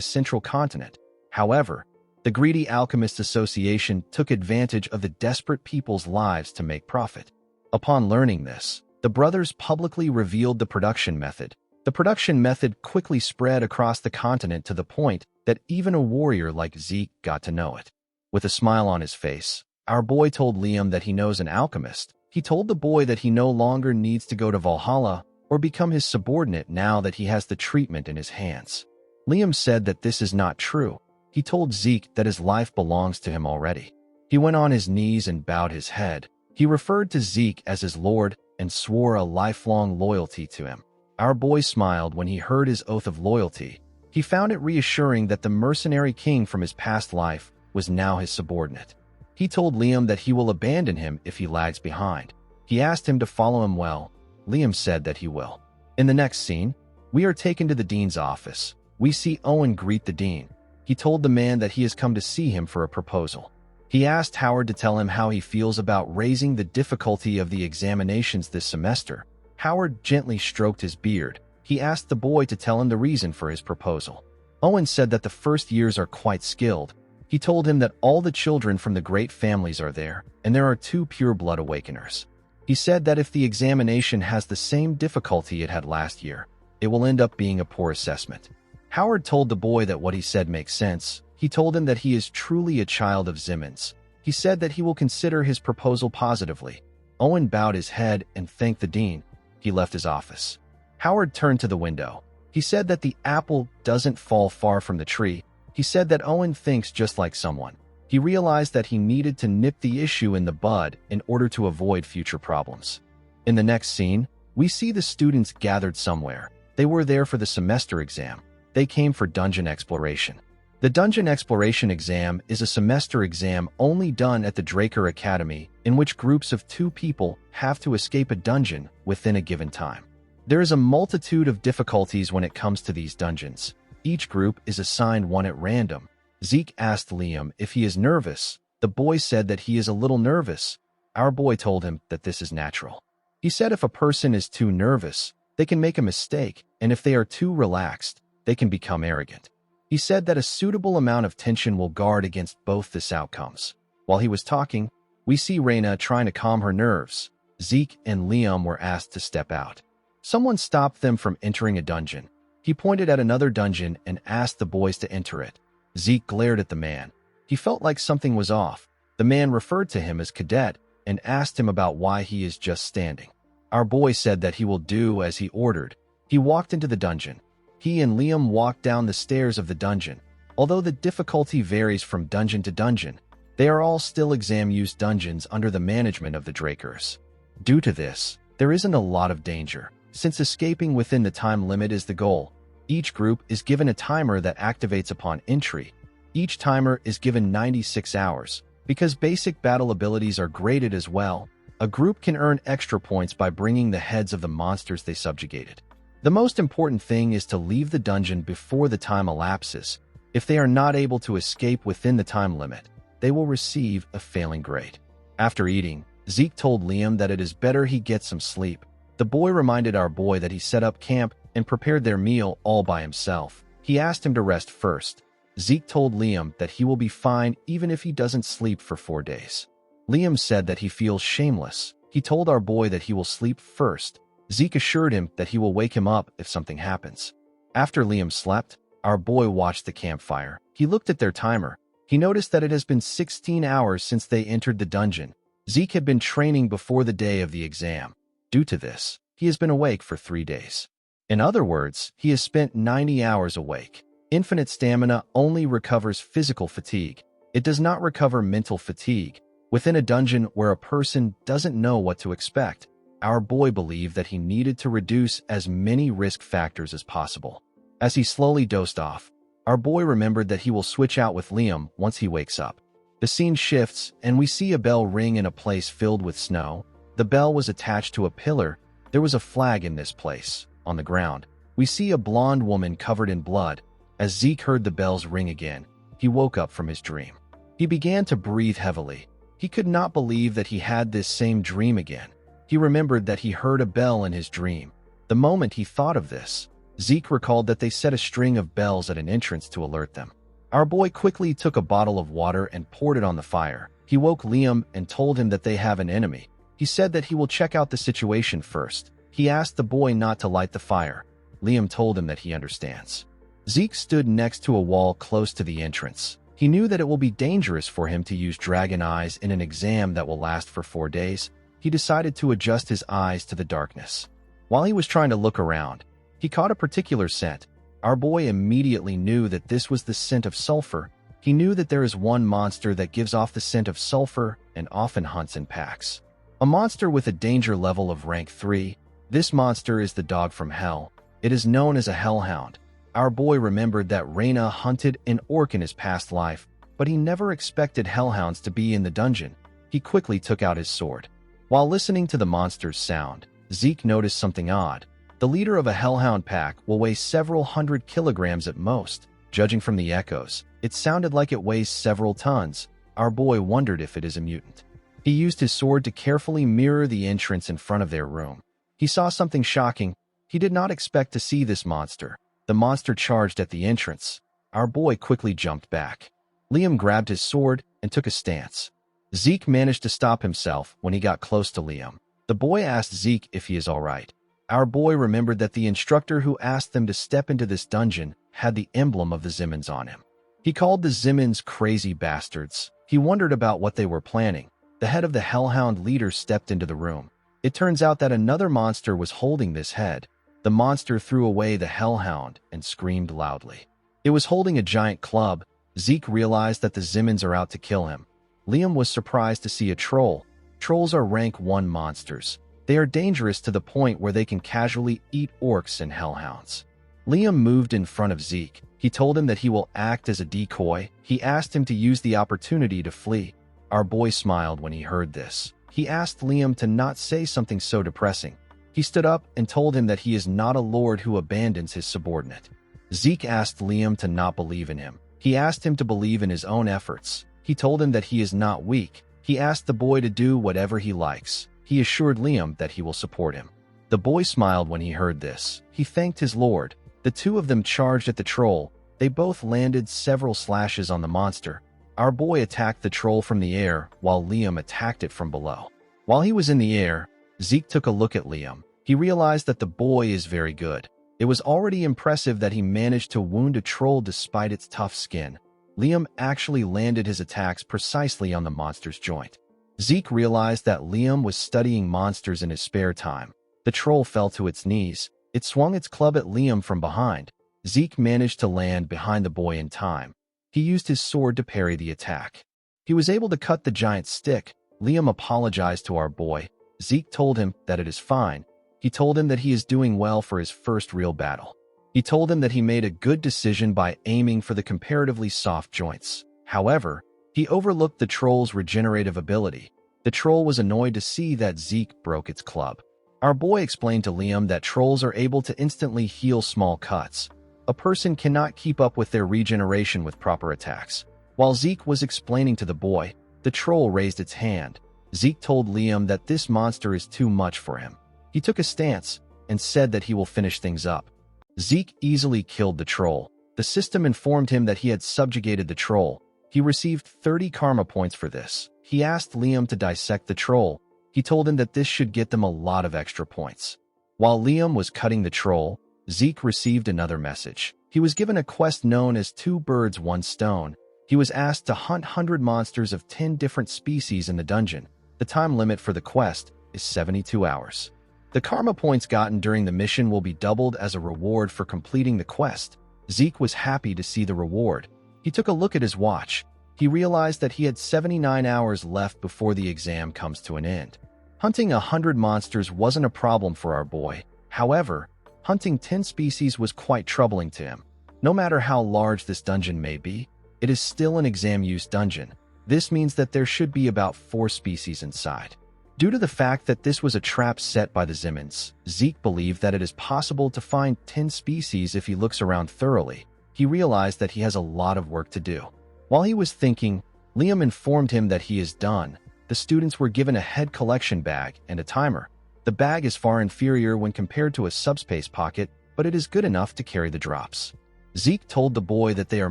central continent. However, the greedy Alchemist Association took advantage of the desperate people's lives to make profit. Upon learning this, the brothers publicly revealed the production method. The production method quickly spread across the continent to the point that even a warrior like Zeke got to know it. With a smile on his face, our boy told Liam that he knows an alchemist. He told the boy that he no longer needs to go to Valhalla or become his subordinate now that he has the treatment in his hands. Liam said that this is not true. He told Zeke that his life belongs to him already. He went on his knees and bowed his head. He referred to Zeke as his lord and swore a lifelong loyalty to him. Our boy smiled when he heard his oath of loyalty. He found it reassuring that the mercenary king from his past life was now his subordinate. He told Liam that he will abandon him if he lags behind. He asked him to follow him well. Liam said that he will. In the next scene, we are taken to the dean's office. We see Owen greet the dean. He told the man that he has come to see him for a proposal. He asked Howard to tell him how he feels about raising the difficulty of the examinations this semester. Howard gently stroked his beard. He asked the boy to tell him the reason for his proposal. Owen said that the first years are quite skilled. He told him that all the children from the great families are there, and there are 2 pure-blood awakeners. He said that if the examination has the same difficulty it had last year, it will end up being a poor assessment. Howard told the boy that what he said makes sense. He told him that he is truly a child of Zimmons. He said that he will consider his proposal positively. Owen bowed his head and thanked the dean. He left his office. Howard turned to the window. He said that the apple doesn't fall far from the tree. He said that Owen thinks just like someone. He realized that he needed to nip the issue in the bud in order to avoid future problems. In the next scene, we see the students gathered somewhere. They were there for the semester exam. They came for dungeon exploration. The Dungeon Exploration Exam is a semester exam only done at the Draker Academy, in which groups of 2 people have to escape a dungeon within a given time. There is a multitude of difficulties when it comes to these dungeons. Each group is assigned one at random. Zeke asked Liam if he is nervous. The boy said that he is a little nervous. Our boy told him that this is natural. He said if a person is too nervous, they can make a mistake, and if they are too relaxed, they can become arrogant. He said that a suitable amount of tension will guard against both these outcomes. While he was talking, we see Reyna trying to calm her nerves. Zeke and Liam were asked to step out. Someone stopped them from entering a dungeon. He pointed at another dungeon and asked the boys to enter it. Zeke glared at the man. He felt like something was off. The man referred to him as Cadet and asked him about why he is just standing. Our boy said that he will do as he ordered. He walked into the dungeon. He and Liam walked down the stairs of the dungeon. Although the difficulty varies from dungeon to dungeon, they are all still exam-used dungeons under the management of the Drakers. Due to this, there isn't a lot of danger. Since escaping within the time limit is the goal, each group is given a timer that activates upon entry. Each timer is given 96 hours. Because basic battle abilities are graded as well, a group can earn extra points by bringing the heads of the monsters they subjugated. The most important thing is to leave the dungeon before the time elapses. If they are not able to escape within the time limit, they will receive a failing grade. After eating, Zeke told Liam that it is better he get some sleep. The boy reminded our boy that he set up camp and prepared their meal all by himself. He asked him to rest first. Zeke told Liam that he will be fine even if he doesn't sleep for 4 days. Liam said that he feels shameless. He told our boy that he will sleep first. Zeke assured him that he will wake him up if something happens. After Liam slept, our boy watched the campfire. He looked at their timer. He noticed that it has been 16 hours since they entered the dungeon. Zeke had been training before the day of the exam. Due to this, he has been awake for 3 days. In other words, he has spent 90 hours awake. Infinite stamina only recovers physical fatigue. It does not recover mental fatigue. Within a dungeon where a person doesn't know what to expect, our boy believed that he needed to reduce as many risk factors as possible. As he slowly dozed off, our boy remembered that he will switch out with Liam once he wakes up. The scene shifts, and we see a bell ring in a place filled with snow. The bell was attached to a pillar. There was a flag in this place. On the ground, we see a blonde woman covered in blood. As Zeke heard the bells ring again, he woke up from his dream. He began to breathe heavily. He could not believe that he had this same dream again. He remembered that he heard a bell in his dream. The moment he thought of this, Zeke recalled that they set a string of bells at an entrance to alert them. Our boy quickly took a bottle of water and poured it on the fire. He woke Liam and told him that they have an enemy. He said that he will check out the situation first. He asked the boy not to light the fire. Liam told him that he understands. Zeke stood next to a wall close to the entrance. He knew that it will be dangerous for him to use dragon eyes in an exam that will last for 4 days. He decided to adjust his eyes to the darkness. While he was trying to look around, he caught a particular scent. Our boy immediately knew that this was the scent of sulfur. He knew that there is one monster that gives off the scent of sulfur and often hunts in packs. A monster with a danger level of rank 3. This monster is the dog from hell. It is known as a hellhound. Our boy remembered that Reyna hunted an orc in his past life, but he never expected hellhounds to be in the dungeon. He quickly took out his sword. While listening to the monster's sound, Zeke noticed something odd. The leader of a hellhound pack will weigh several hundred kilograms at most. Judging from the echoes, it sounded like it weighs several tons. Our boy wondered if it is a mutant. He used his sword to carefully mirror the entrance in front of their room. He saw something shocking. He did not expect to see this monster. The monster charged at the entrance. Our boy quickly jumped back. Liam grabbed his sword and took a stance. Zeke managed to stop himself when he got close to Liam. The boy asked Zeke if he is all right. Our boy remembered that the instructor who asked them to step into this dungeon had the emblem of the Zimmons on him. He called the Zimmons crazy bastards. He wondered about what they were planning. The head of the hellhound leader stepped into the room. It turns out that another monster was holding this head. The monster threw away the hellhound and screamed loudly. It was holding a giant club. Zeke realized that the Zimmons are out to kill him. Liam was surprised to see a troll. Trolls are rank 1 monsters. They are dangerous to the point where they can casually eat orcs and hellhounds. Liam moved in front of Zeke. He told him that he will act as a decoy. He asked him to use the opportunity to flee. Our boy smiled when he heard this. He asked Liam to not say something so depressing. He stood up and told him that he is not a lord who abandons his subordinate. Zeke asked Liam to not believe in him. He asked him to believe in his own efforts. He told him that he is not weak. He asked the boy to do whatever he likes. He assured Liam that he will support him. The boy smiled when he heard this. He thanked his lord. The two of them charged at the troll. They both landed several slashes on the monster. Our boy attacked the troll from the air while Liam attacked it from below. While he was in the air, Zeke took a look at Liam. He realized that the boy is very good. It was already impressive that he managed to wound a troll despite its tough skin. Liam actually landed his attacks precisely on the monster's joint. Zeke realized that Liam was studying monsters in his spare time. The troll fell to its knees. It swung its club at Liam from behind. Zeke managed to land behind the boy in time. He used his sword to parry the attack. He was able to cut the giant stick. Liam apologized to our boy. Zeke told him that it is fine. He told him that he is doing well for his first real battle. He told him that he made a good decision by aiming for the comparatively soft joints. However, he overlooked the troll's regenerative ability. The troll was annoyed to see that Zeke broke its club. Our boy explained to Liam that trolls are able to instantly heal small cuts. A person cannot keep up with their regeneration with proper attacks. While Zeke was explaining to the boy, the troll raised its hand. Zeke told Liam that this monster is too much for him. He took a stance and said that he will finish things up. Zeke easily killed the troll. The system informed him that he had subjugated the troll. He received 30 karma points for this. He asked Liam to dissect the troll. He told him that this should get them a lot of extra points. While Liam was cutting the troll, Zeke received another message. He was given a quest known as 2 birds, 1 stone. He was asked to hunt 100 monsters of 10 different species in the dungeon. The time limit for the quest is 72 hours. The karma points gotten during the mission will be doubled as a reward for completing the quest. Zeke was happy to see the reward. He took a look at his watch. He realized that he had 79 hours left before the exam comes to an end. Hunting 100 monsters wasn't a problem for our boy. However, hunting 10 species was quite troubling to him. No matter how large this dungeon may be, it is still an exam-use dungeon. This means that there should be about 4 species inside. Due to the fact that this was a trap set by the Zimmons, Zeke believed that it is possible to find 10 species if he looks around thoroughly. He realized that he has a lot of work to do. While he was thinking, Liam informed him that he is done. The students were given a head collection bag and a timer. The bag is far inferior when compared to a subspace pocket, but it is good enough to carry the drops. Zeke told the boy that they are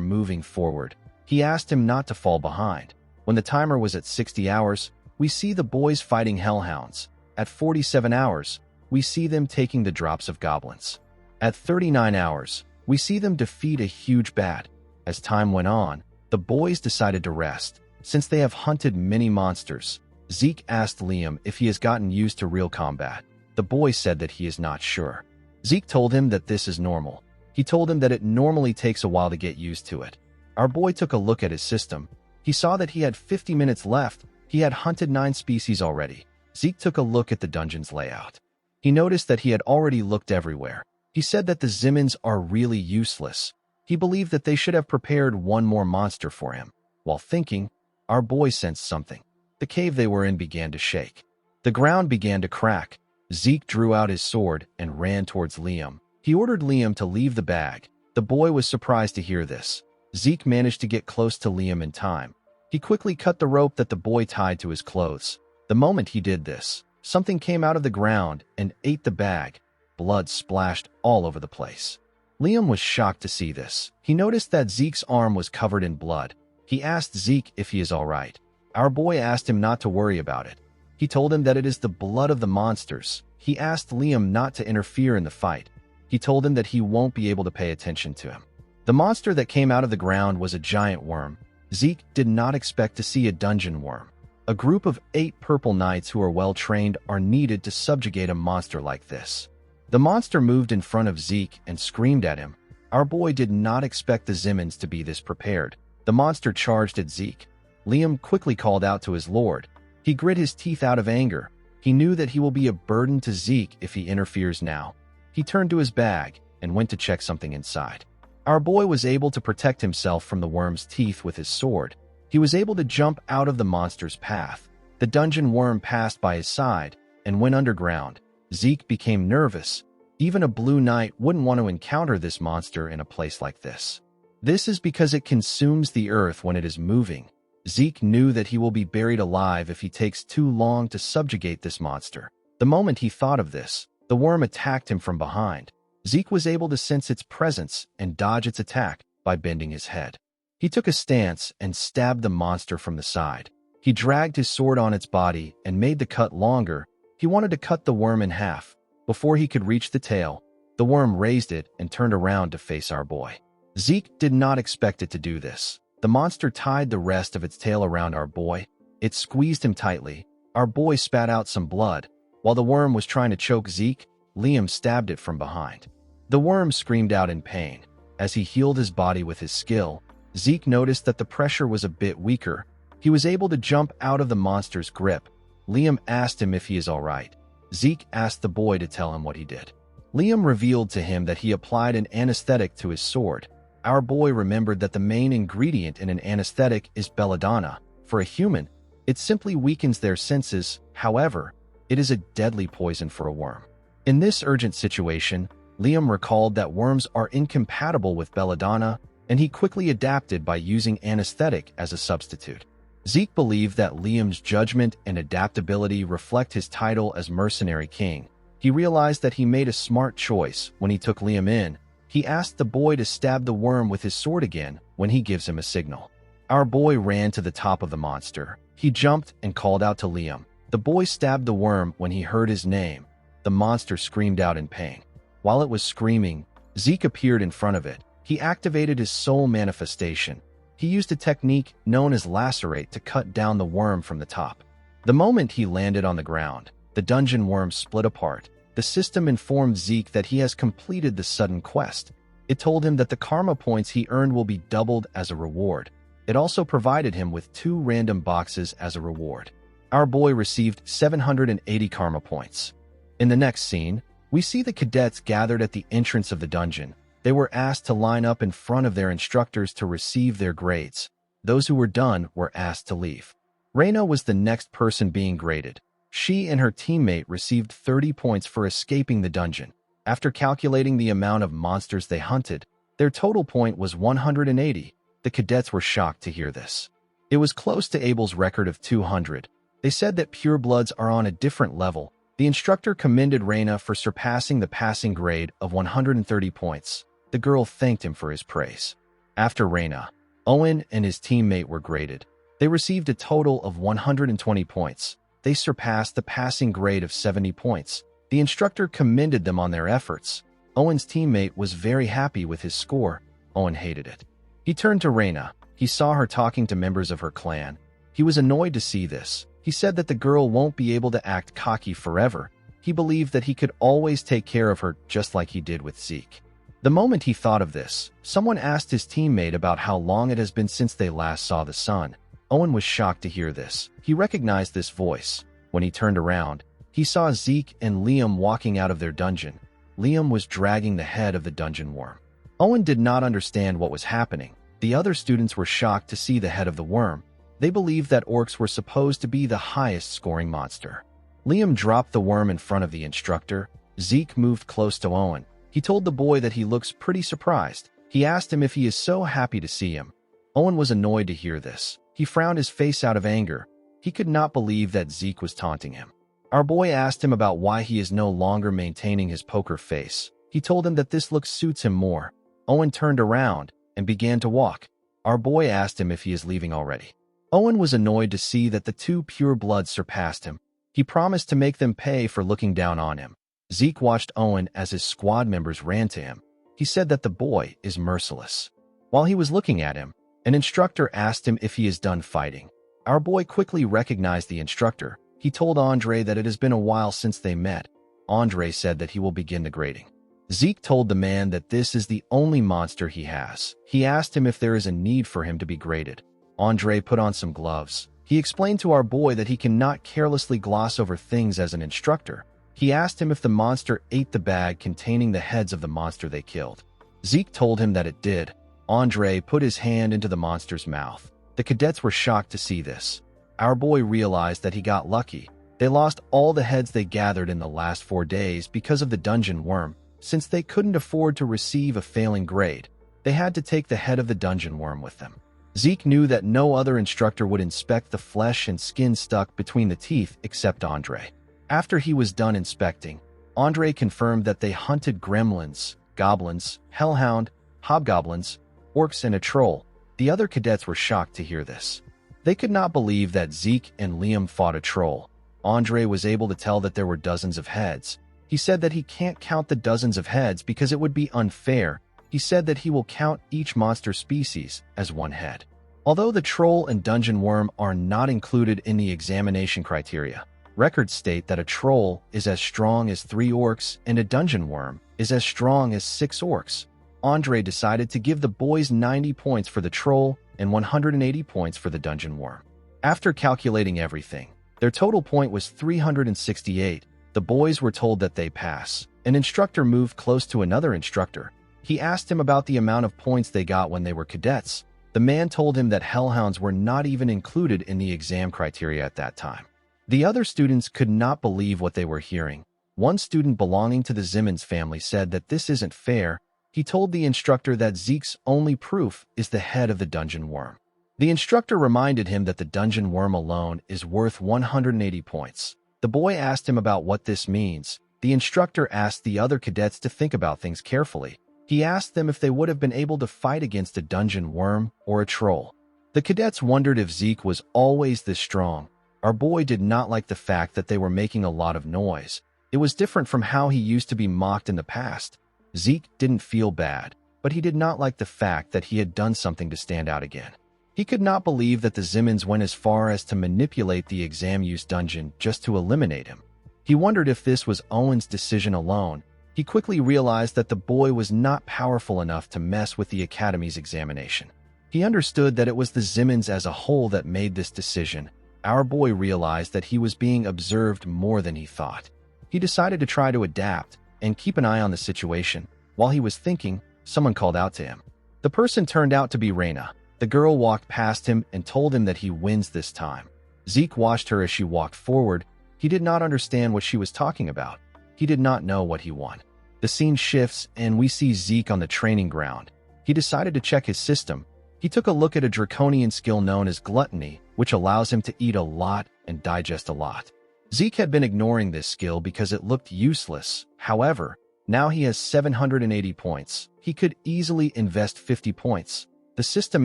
moving forward. He asked him not to fall behind. When the timer was at 60 hours, we see the boys fighting hellhounds. At 47 hours, we see them taking the drops of goblins. At 39 hours, we see them defeat a huge bat. As time went on, the boys decided to rest. Since they have hunted many monsters, Zeke asked Liam if he has gotten used to real combat. The boy said that he is not sure. Zeke told him that this is normal. He told him that it normally takes a while to get used to it. Our boy took a look at his system. He saw that he had 50 minutes left. He had hunted 9 species already. Zeke took a look at the dungeon's layout. He noticed that he had already looked everywhere. He said that the Zimmons are really useless. He believed that they should have prepared 1 more monster for him. While thinking, our boy sensed something. The cave they were in began to shake. The ground began to crack. Zeke drew out his sword and ran towards Liam. He ordered Liam to leave the bag. The boy was surprised to hear this. Zeke managed to get close to Liam in time. He quickly cut the rope that the boy tied to his clothes. The moment he did this, something came out of the ground and ate the bag. Blood splashed all over the place. Liam was shocked to see this. He noticed that Zeke's arm was covered in blood. He asked Zeke if he is all right. Our boy asked him not to worry about it. He told him that it is the blood of the monsters. He asked Liam not to interfere in the fight. He told him that he won't be able to pay attention to him. The monster that came out of the ground was a giant worm. Zeke did not expect to see a dungeon worm. A group of 8 purple knights who are well trained are needed to subjugate a monster like this. The monster moved in front of Zeke and screamed at him. Our boy did not expect the Zimmons to be this prepared. The monster charged at Zeke. Liam quickly called out to his lord. He grit his teeth out of anger. He knew that he will be a burden to Zeke if he interferes now. He turned to his bag and went to check something inside. Our boy was able to protect himself from the worm's teeth with his sword. He was able to jump out of the monster's path. The dungeon worm passed by his side and went underground. Zeke became nervous. Even a blue knight wouldn't want to encounter this monster in a place like this. This is because it consumes the earth when it is moving. Zeke knew that he will be buried alive if he takes too long to subjugate this monster. The moment he thought of this, the worm attacked him from behind. Zeke was able to sense its presence and dodge its attack by bending his head. He took a stance and stabbed the monster from the side. He dragged his sword on its body and made the cut longer. He wanted to cut the worm in half. Before he could reach the tail, the worm raised it and turned around to face our boy. Zeke did not expect it to do this. The monster tied the rest of its tail around our boy. It squeezed him tightly. Our boy spat out some blood. While the worm was trying to choke Zeke, Liam stabbed it from behind. The worm screamed out in pain. As he healed his body with his skill, Zeke noticed that the pressure was a bit weaker. He was able to jump out of the monster's grip. Liam asked him if he is all right. Zeke asked the boy to tell him what he did. Liam revealed to him that he applied an anesthetic to his sword. Our boy remembered that the main ingredient in an anesthetic is belladonna. For a human, it simply weakens their senses. However, it is a deadly poison for a worm. In this urgent situation, Liam recalled that worms are incompatible with belladonna, and he quickly adapted by using anesthetic as a substitute. Zeke believed that Liam's judgment and adaptability reflect his title as Mercenary King. He realized that he made a smart choice when he took Liam in. He asked the boy to stab the worm with his sword again when he gives him a signal. Our boy ran to the top of the monster. He jumped and called out to Liam. The boy stabbed the worm when he heard his name. the monster screamed out in pain. While it was screaming, Zeke appeared in front of it. He activated his soul manifestation. He used a technique known as lacerate to cut down the worm from the top. The moment he landed on the ground, the dungeon worm split apart. The system informed Zeke that he has completed the sudden quest. It told him that the karma points he earned will be doubled as a reward. It also provided him with 2 random boxes as a reward. Our boy received 780 karma points. In the next scene, we see the cadets gathered at the entrance of the dungeon. They were asked to line up in front of their instructors to receive their grades. Those who were done were asked to leave. Reina was the next person being graded. She and her teammate received 30 points for escaping the dungeon. After calculating the amount of monsters they hunted, their total point was 180. The cadets were shocked to hear this. It was close to Abel's record of 200. They said that purebloods are on a different level. The instructor commended Reina for surpassing the passing grade of 130 points. The girl thanked him for his praise. After Reina, Owen and his teammate were graded. They received a total of 120 points. They surpassed the passing grade of 70 points. The instructor commended them on their efforts. Owen's teammate was very happy with his score. Owen hated it. He turned to Reina. He saw her talking to members of her clan. He was annoyed to see this. He said that the girl won't be able to act cocky forever. He believed that he could always take care of her just like he did with Zeke. The moment he thought of this, someone asked his teammate about how long it has been since they last saw the sun. Owen was shocked to hear this. He recognized this voice. When he turned around, he saw Zeke and Liam walking out of their dungeon. Liam was dragging the head of the dungeon worm. Owen did not understand what was happening. The other students were shocked to see the head of the worm. They believed that orcs were supposed to be the highest scoring monster. Liam dropped the worm in front of the instructor. Zeke moved close to Owen. He told the boy that he looks pretty surprised. He asked him if he is so happy to see him. Owen was annoyed to hear this. He frowned his face out of anger. He could not believe that Zeke was taunting him. Our boy asked him about why he is no longer maintaining his poker face. He told him that this look suits him more. Owen turned around and began to walk. Our boy asked him if he is leaving already. Owen was annoyed to see that the 2 purebloods surpassed him. He promised to make them pay for looking down on him. Zeke watched Owen as his squad members ran to him. He said that the boy is merciless. While he was looking at him, an instructor asked him if he is done fighting. Our boy quickly recognized the instructor. He told Andre that it has been a while since they met. Andre said that he will begin the grading. Zeke told the man that this is the only monster he has. He asked him if there is a need for him to be graded. Andre put on some gloves. He explained to our boy that he cannot carelessly gloss over things as an instructor. He asked him if the monster ate the bag containing the heads of the monster they killed. Zeke told him that it did. Andre put his hand into the monster's mouth. The cadets were shocked to see this. Our boy realized that he got lucky. They lost all the heads they gathered in the last 4 days because of the dungeon worm. Since they couldn't afford to receive a failing grade, they had to take the head of the dungeon worm with them. Zeke knew that no other instructor would inspect the flesh and skin stuck between the teeth except Andre. After he was done inspecting, Andre confirmed that they hunted gremlins, goblins, hellhound, hobgoblins, orcs, and a troll. The other cadets were shocked to hear this. They could not believe that Zeke and Liam fought a troll. Andre was able to tell that there were dozens of heads. He said that he can't count the dozens of heads because it would be unfair. He said that he will count each monster species as 1 head. Although the troll and dungeon worm are not included in the examination criteria, records state that a troll is as strong as 3 orcs and a dungeon worm is as strong as 6 orcs. Andre decided to give the boys 90 points for the troll and 180 points for the dungeon worm. After calculating everything, their total point was 368. The boys were told that they pass. An instructor moved close to another instructor. He asked him about the amount of points they got when they were cadets. The man told him that hellhounds were not even included in the exam criteria at that time. The other students could not believe what they were hearing. One student belonging to the Zimmons family said that this isn't fair. He told the instructor that Zeke's only proof is the head of the dungeon worm. The instructor reminded him that the dungeon worm alone is worth 180 points. The boy asked him about what this means. The instructor asked the other cadets to think about things carefully. He asked them if they would have been able to fight against a dungeon worm or a troll. The cadets wondered if Zeke was always this strong. Our boy did not like the fact that they were making a lot of noise. It was different from how he used to be mocked in the past. Zeke didn't feel bad, but he did not like the fact that he had done something to stand out again. He could not believe that the Zimmons went as far as to manipulate the exam use dungeon just to eliminate him. He wondered if this was Owen's decision alone. He quickly realized that the boy was not powerful enough to mess with the Academy's examination. He understood that it was the Zimmons as a whole that made this decision. Our boy realized that he was being observed more than he thought. He decided to try to adapt and keep an eye on the situation. While he was thinking, someone called out to him. The person turned out to be Reina. The girl walked past him and told him that he wins this time. Zeke watched her as she walked forward. He did not understand what she was talking about. He did not know what he won. The scene shifts and we see Zeke on the training ground. He decided to check his system. He took a look at a draconian skill known as gluttony, which allows him to eat a lot and digest a lot. Zeke had been ignoring this skill because it looked useless. However, now he has 780 points. He could easily invest 50 points. The system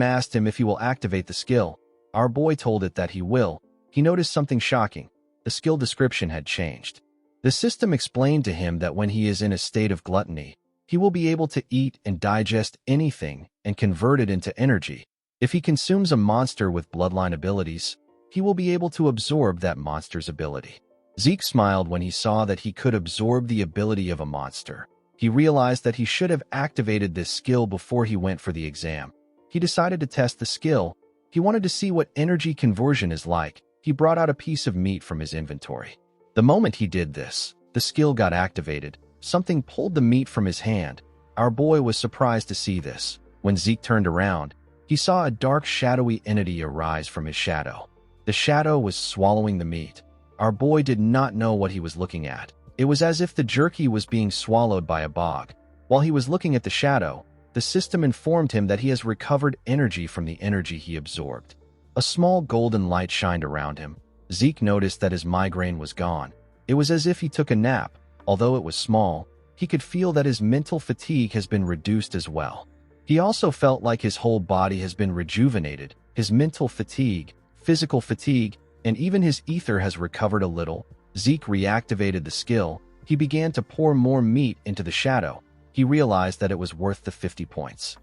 asked him if he will activate the skill. Our boy told it that he will. He noticed something shocking. The skill description had changed. The system explained to him that when he is in a state of gluttony, he will be able to eat and digest anything and convert it into energy. If he consumes a monster with bloodline abilities, he will be able to absorb that monster's ability. Zeke smiled when he saw that he could absorb the ability of a monster. He realized that he should have activated this skill before he went for the exam. He decided to test the skill. He wanted to see what energy conversion is like. He brought out a piece of meat from his inventory. The moment he did this, the skill got activated. Something pulled the meat from his hand. Our boy was surprised to see this. When Zeke turned around, he saw a dark, shadowy entity arise from his shadow. The shadow was swallowing the meat. Our boy did not know what he was looking at. It was as if the jerky was being swallowed by a bog. While he was looking at the shadow, the system informed him that he has recovered energy from the energy he absorbed. A small golden light shined around him. Zeke noticed that his migraine was gone. It was as if he took a nap. Although it was small, he could feel that his mental fatigue has been reduced as well. He also felt like his whole body has been rejuvenated. His mental fatigue, physical fatigue, and even his ether has recovered a little. Zeke reactivated the skill. He began to pour more meat into the shadow. He realized that it was worth the 50 points.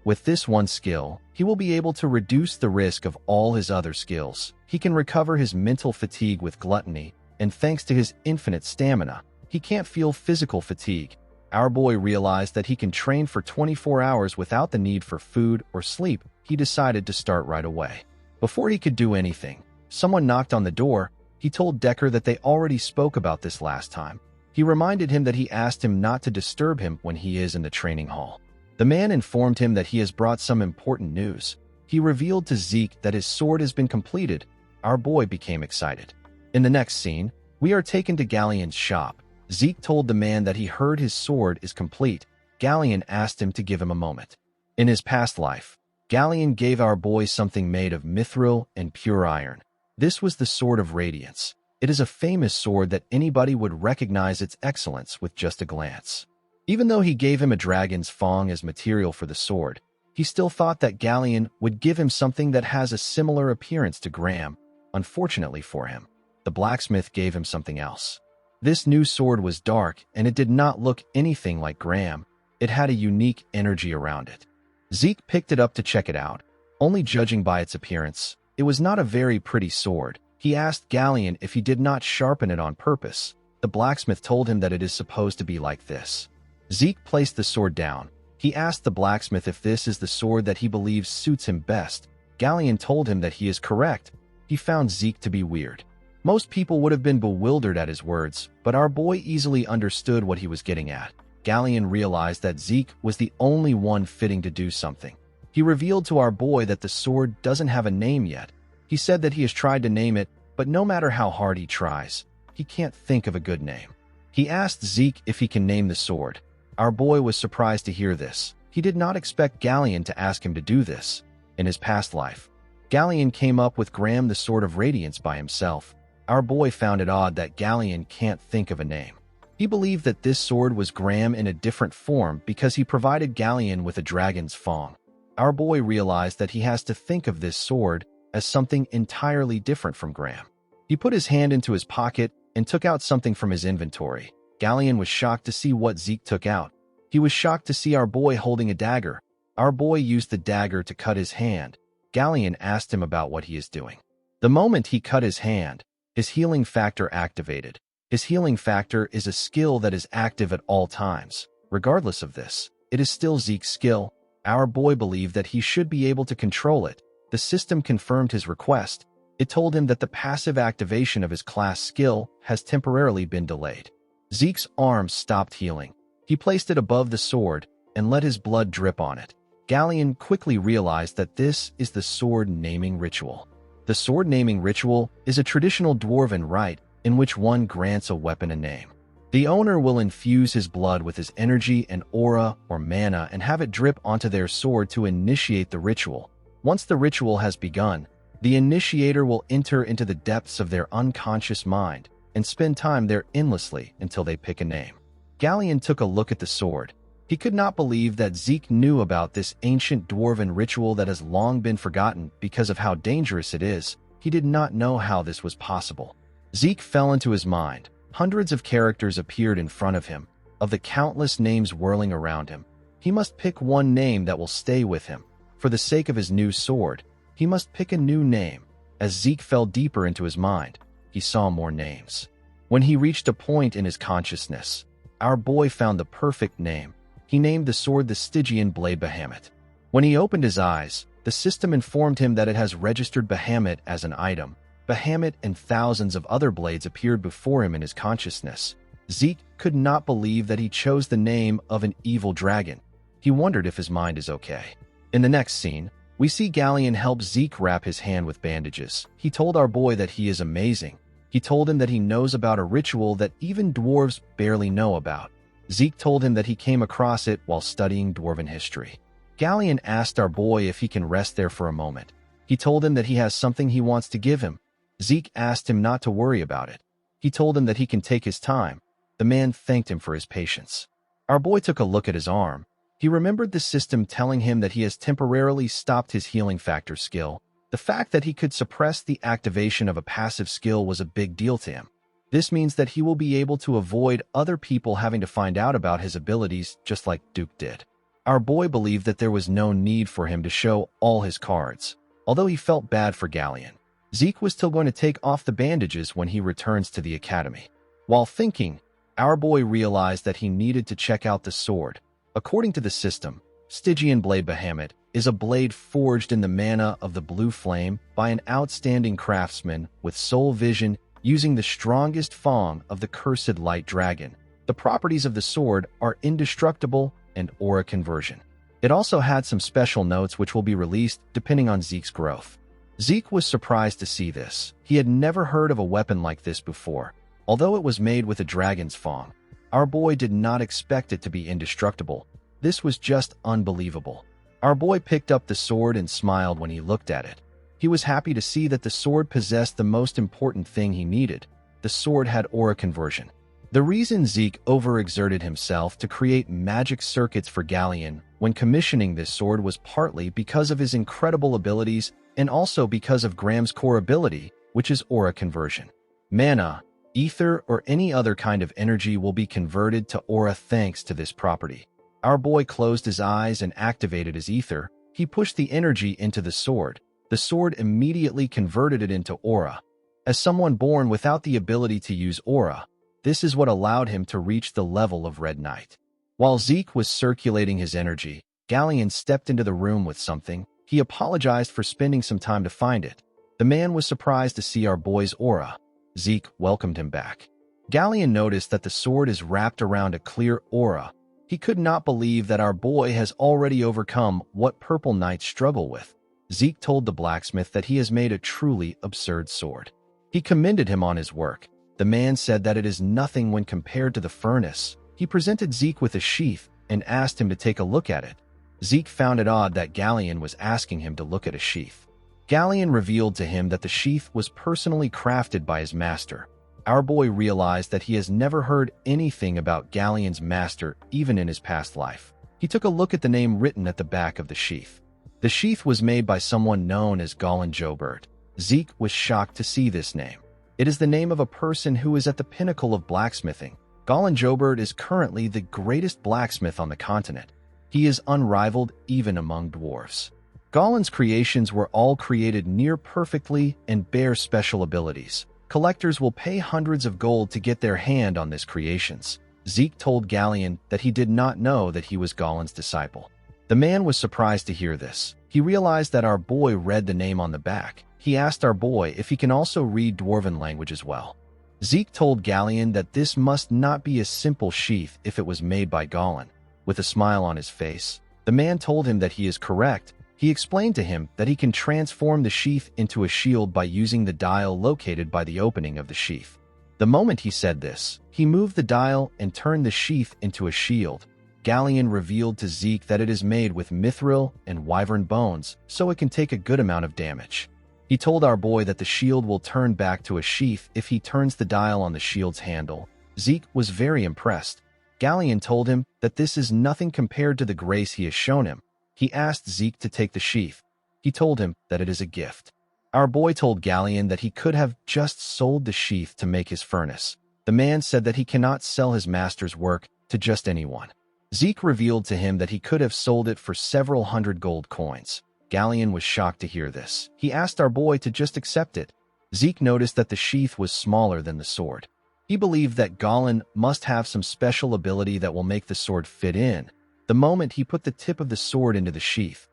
With this one skill, he will be able to reduce the risk of all his other skills. He can recover his mental fatigue with gluttony, and thanks to his infinite stamina, he can't feel physical fatigue. Our boy realized that he can train for 24 hours without the need for food or sleep. He decided to start right away. Before he could do anything, someone knocked on the door. He told Decker that they already spoke about this last time. He reminded him that he asked him not to disturb him when he is in the training hall. The man informed him that he has brought some important news. He revealed to Zeke that his sword has been completed. Our boy became excited. In the next scene, we are taken to Galleon's shop. Zeke told the man that he heard his sword is complete. Galleon asked him to give him a moment. In his past life, Galleon gave our boy something made of mithril and pure iron. This was the Sword of Radiance. It is a famous sword that anybody would recognize its excellence with just a glance. Even though he gave him a dragon's fang as material for the sword, he still thought that Galleon would give him something that has a similar appearance to Graham. Unfortunately for him, the blacksmith gave him something else. This new sword was dark, and it did not look anything like Graham. It had a unique energy around it. Zeke picked it up to check it out. Only judging by its appearance, it was not a very pretty sword. He asked Galleon if he did not sharpen it on purpose. The blacksmith told him that it is supposed to be like this. Zeke placed the sword down. He asked the blacksmith if this is the sword that he believes suits him best. Galleon told him that he is correct. He found Zeke to be weird. Most people would have been bewildered at his words, but our boy easily understood what he was getting at. Galleon realized that Zeke was the only one fitting to do something. He revealed to our boy that the sword doesn't have a name yet. He said that he has tried to name it, but no matter how hard he tries, he can't think of a good name. He asked Zeke if he can name the sword. Our boy was surprised to hear this. He did not expect Galleon to ask him to do this. In his past life, Galleon came up with Graham the Sword of Radiance by himself. Our boy found it odd that Galleon can't think of a name. He believed that this sword was Graham in a different form because he provided Galleon with a dragon's fang. Our boy realized that he has to think of this sword as something entirely different from Graham. He put his hand into his pocket and took out something from his inventory. Galleon was shocked to see what Zeke took out. He was shocked to see our boy holding a dagger. Our boy used the dagger to cut his hand. Galleon asked him about what he is doing. The moment he cut his hand, his healing factor activated. His healing factor is a skill that is active at all times. Regardless of this, it is still Zeke's skill. Our boy believed that he should be able to control it. The system confirmed his request. It told him that the passive activation of his class skill has temporarily been delayed. Zeke's arm stopped healing. He placed it above the sword and let his blood drip on it. Galleon quickly realized that this is the sword naming ritual. The sword naming ritual is a traditional dwarven rite in which one grants a weapon a name. The owner will infuse his blood with his energy and aura or mana and have it drip onto their sword to initiate the ritual. Once the ritual has begun, the initiator will enter into the depths of their unconscious mind and spend time there endlessly until they pick a name. Galleon took a look at the sword. He could not believe that Zeke knew about this ancient dwarven ritual that has long been forgotten because of how dangerous it is. He did not know how this was possible. Zeke fell into his mind. Hundreds of characters appeared in front of him, of the countless names whirling around him. He must pick one name that will stay with him. For the sake of his new sword, he must pick a new name. As Zeke fell deeper into his mind, he saw more names. When he reached a point in his consciousness, our boy found the perfect name. He named the sword the Stygian Blade Bahamut. When he opened his eyes, the system informed him that it has registered Bahamut as an item. Bahamut and thousands of other blades appeared before him in his consciousness. Zeke could not believe that he chose the name of an evil dragon. He wondered if his mind is okay. In the next scene, we see Galleon help Zeke wrap his hand with bandages. He told our boy that he is amazing. He told him that he knows about a ritual that even dwarves barely know about. Zeke told him that he came across it while studying dwarven history. Galleon asked our boy if he can rest there for a moment. He told him that he has something he wants to give him. Zeke asked him not to worry about it. He told him that he can take his time. The man thanked him for his patience. Our boy took a look at his arm. He remembered the system telling him that he has temporarily stopped his healing factor skill. The fact that he could suppress the activation of a passive skill was a big deal to him. This means that he will be able to avoid other people having to find out about his abilities just like Duke did. Our boy believed that there was no need for him to show all his cards. Although he felt bad for Galleon, Zeke was still going to take off the bandages when he returns to the academy. While thinking, our boy realized that he needed to check out the sword. According to the system, Stygian Blade Bahamut is a blade forged in the mana of the blue flame by an outstanding craftsman with soul vision using the strongest form of the cursed light dragon. The properties of the sword are indestructible and aura conversion. It also had some special notes which will be released depending on Zeke's growth. Zeke was surprised to see this. He had never heard of a weapon like this before. Although it was made with a dragon's fang, our boy did not expect it to be indestructible. This was just unbelievable. Our boy picked up the sword and smiled when he looked at it. He was happy to see that the sword possessed the most important thing he needed. The sword had aura conversion. The reason Zeke overexerted himself to create magic circuits for Galleon when commissioning this sword was partly because of his incredible abilities and also because of Graham's core ability, which is aura conversion. Mana, ether, or any other kind of energy will be converted to aura thanks to this property. Our boy closed his eyes and activated his ether. He pushed the energy into the sword. The sword immediately converted it into aura. As someone born without the ability to use aura, this is what allowed him to reach the level of Red Knight. While Zeke was circulating his energy, Galleon stepped into the room with something. He apologized for spending some time to find it. The man was surprised to see our boy's aura. Zeke welcomed him back. Galleon noticed that the sword is wrapped around a clear aura. He could not believe that our boy has already overcome what Purple Knights struggle with. Zeke told the blacksmith that he has made a truly absurd sword. He commended him on his work. The man said that it is nothing when compared to the furnace. He presented Zeke with a sheath and asked him to take a look at it. Zeke found it odd that Galleon was asking him to look at a sheath. Galleon revealed to him that the sheath was personally crafted by his master. Our boy realized that he has never heard anything about Galleon's master even in his past life. He took a look at the name written at the back of the sheath. The sheath was made by someone known as Golan Jobert. Zeke was shocked to see this name. It is the name of a person who is at the pinnacle of blacksmithing. Golan Jobert is currently the greatest blacksmith on the continent. He is unrivaled even among dwarves. Golan's creations were all created near perfectly and bear special abilities. Collectors will pay hundreds of gold to get their hand on these creations. Zeke told Galleon that he did not know that he was Golan's disciple. The man was surprised to hear this. He realized that our boy read the name on the back. He asked our boy if he can also read Dwarven language as well. Zeke told Galleon that this must not be a simple sheath if it was made by Golan. With a smile on his face, the man told him that he is correct. He explained to him that he can transform the sheath into a shield by using the dial located by the opening of the sheath. The moment he said this, he moved the dial and turned the sheath into a shield. Galleon revealed to Zeke that it is made with mithril and wyvern bones, so it can take a good amount of damage. He told our boy that the shield will turn back to a sheath if he turns the dial on the shield's handle. Zeke was very impressed. Galleon told him that this is nothing compared to the grace he has shown him. He asked Zeke to take the sheath. He told him that it is a gift. Our boy told Galleon that he could have just sold the sheath to make his furnace. The man said that he cannot sell his master's work to just anyone. Zeke revealed to him that he could have sold it for several hundred gold coins. Galleon was shocked to hear this. He asked our boy to just accept it. Zeke noticed that the sheath was smaller than the sword. He believed that Golan must have some special ability that will make the sword fit in. The moment he put the tip of the sword into the sheath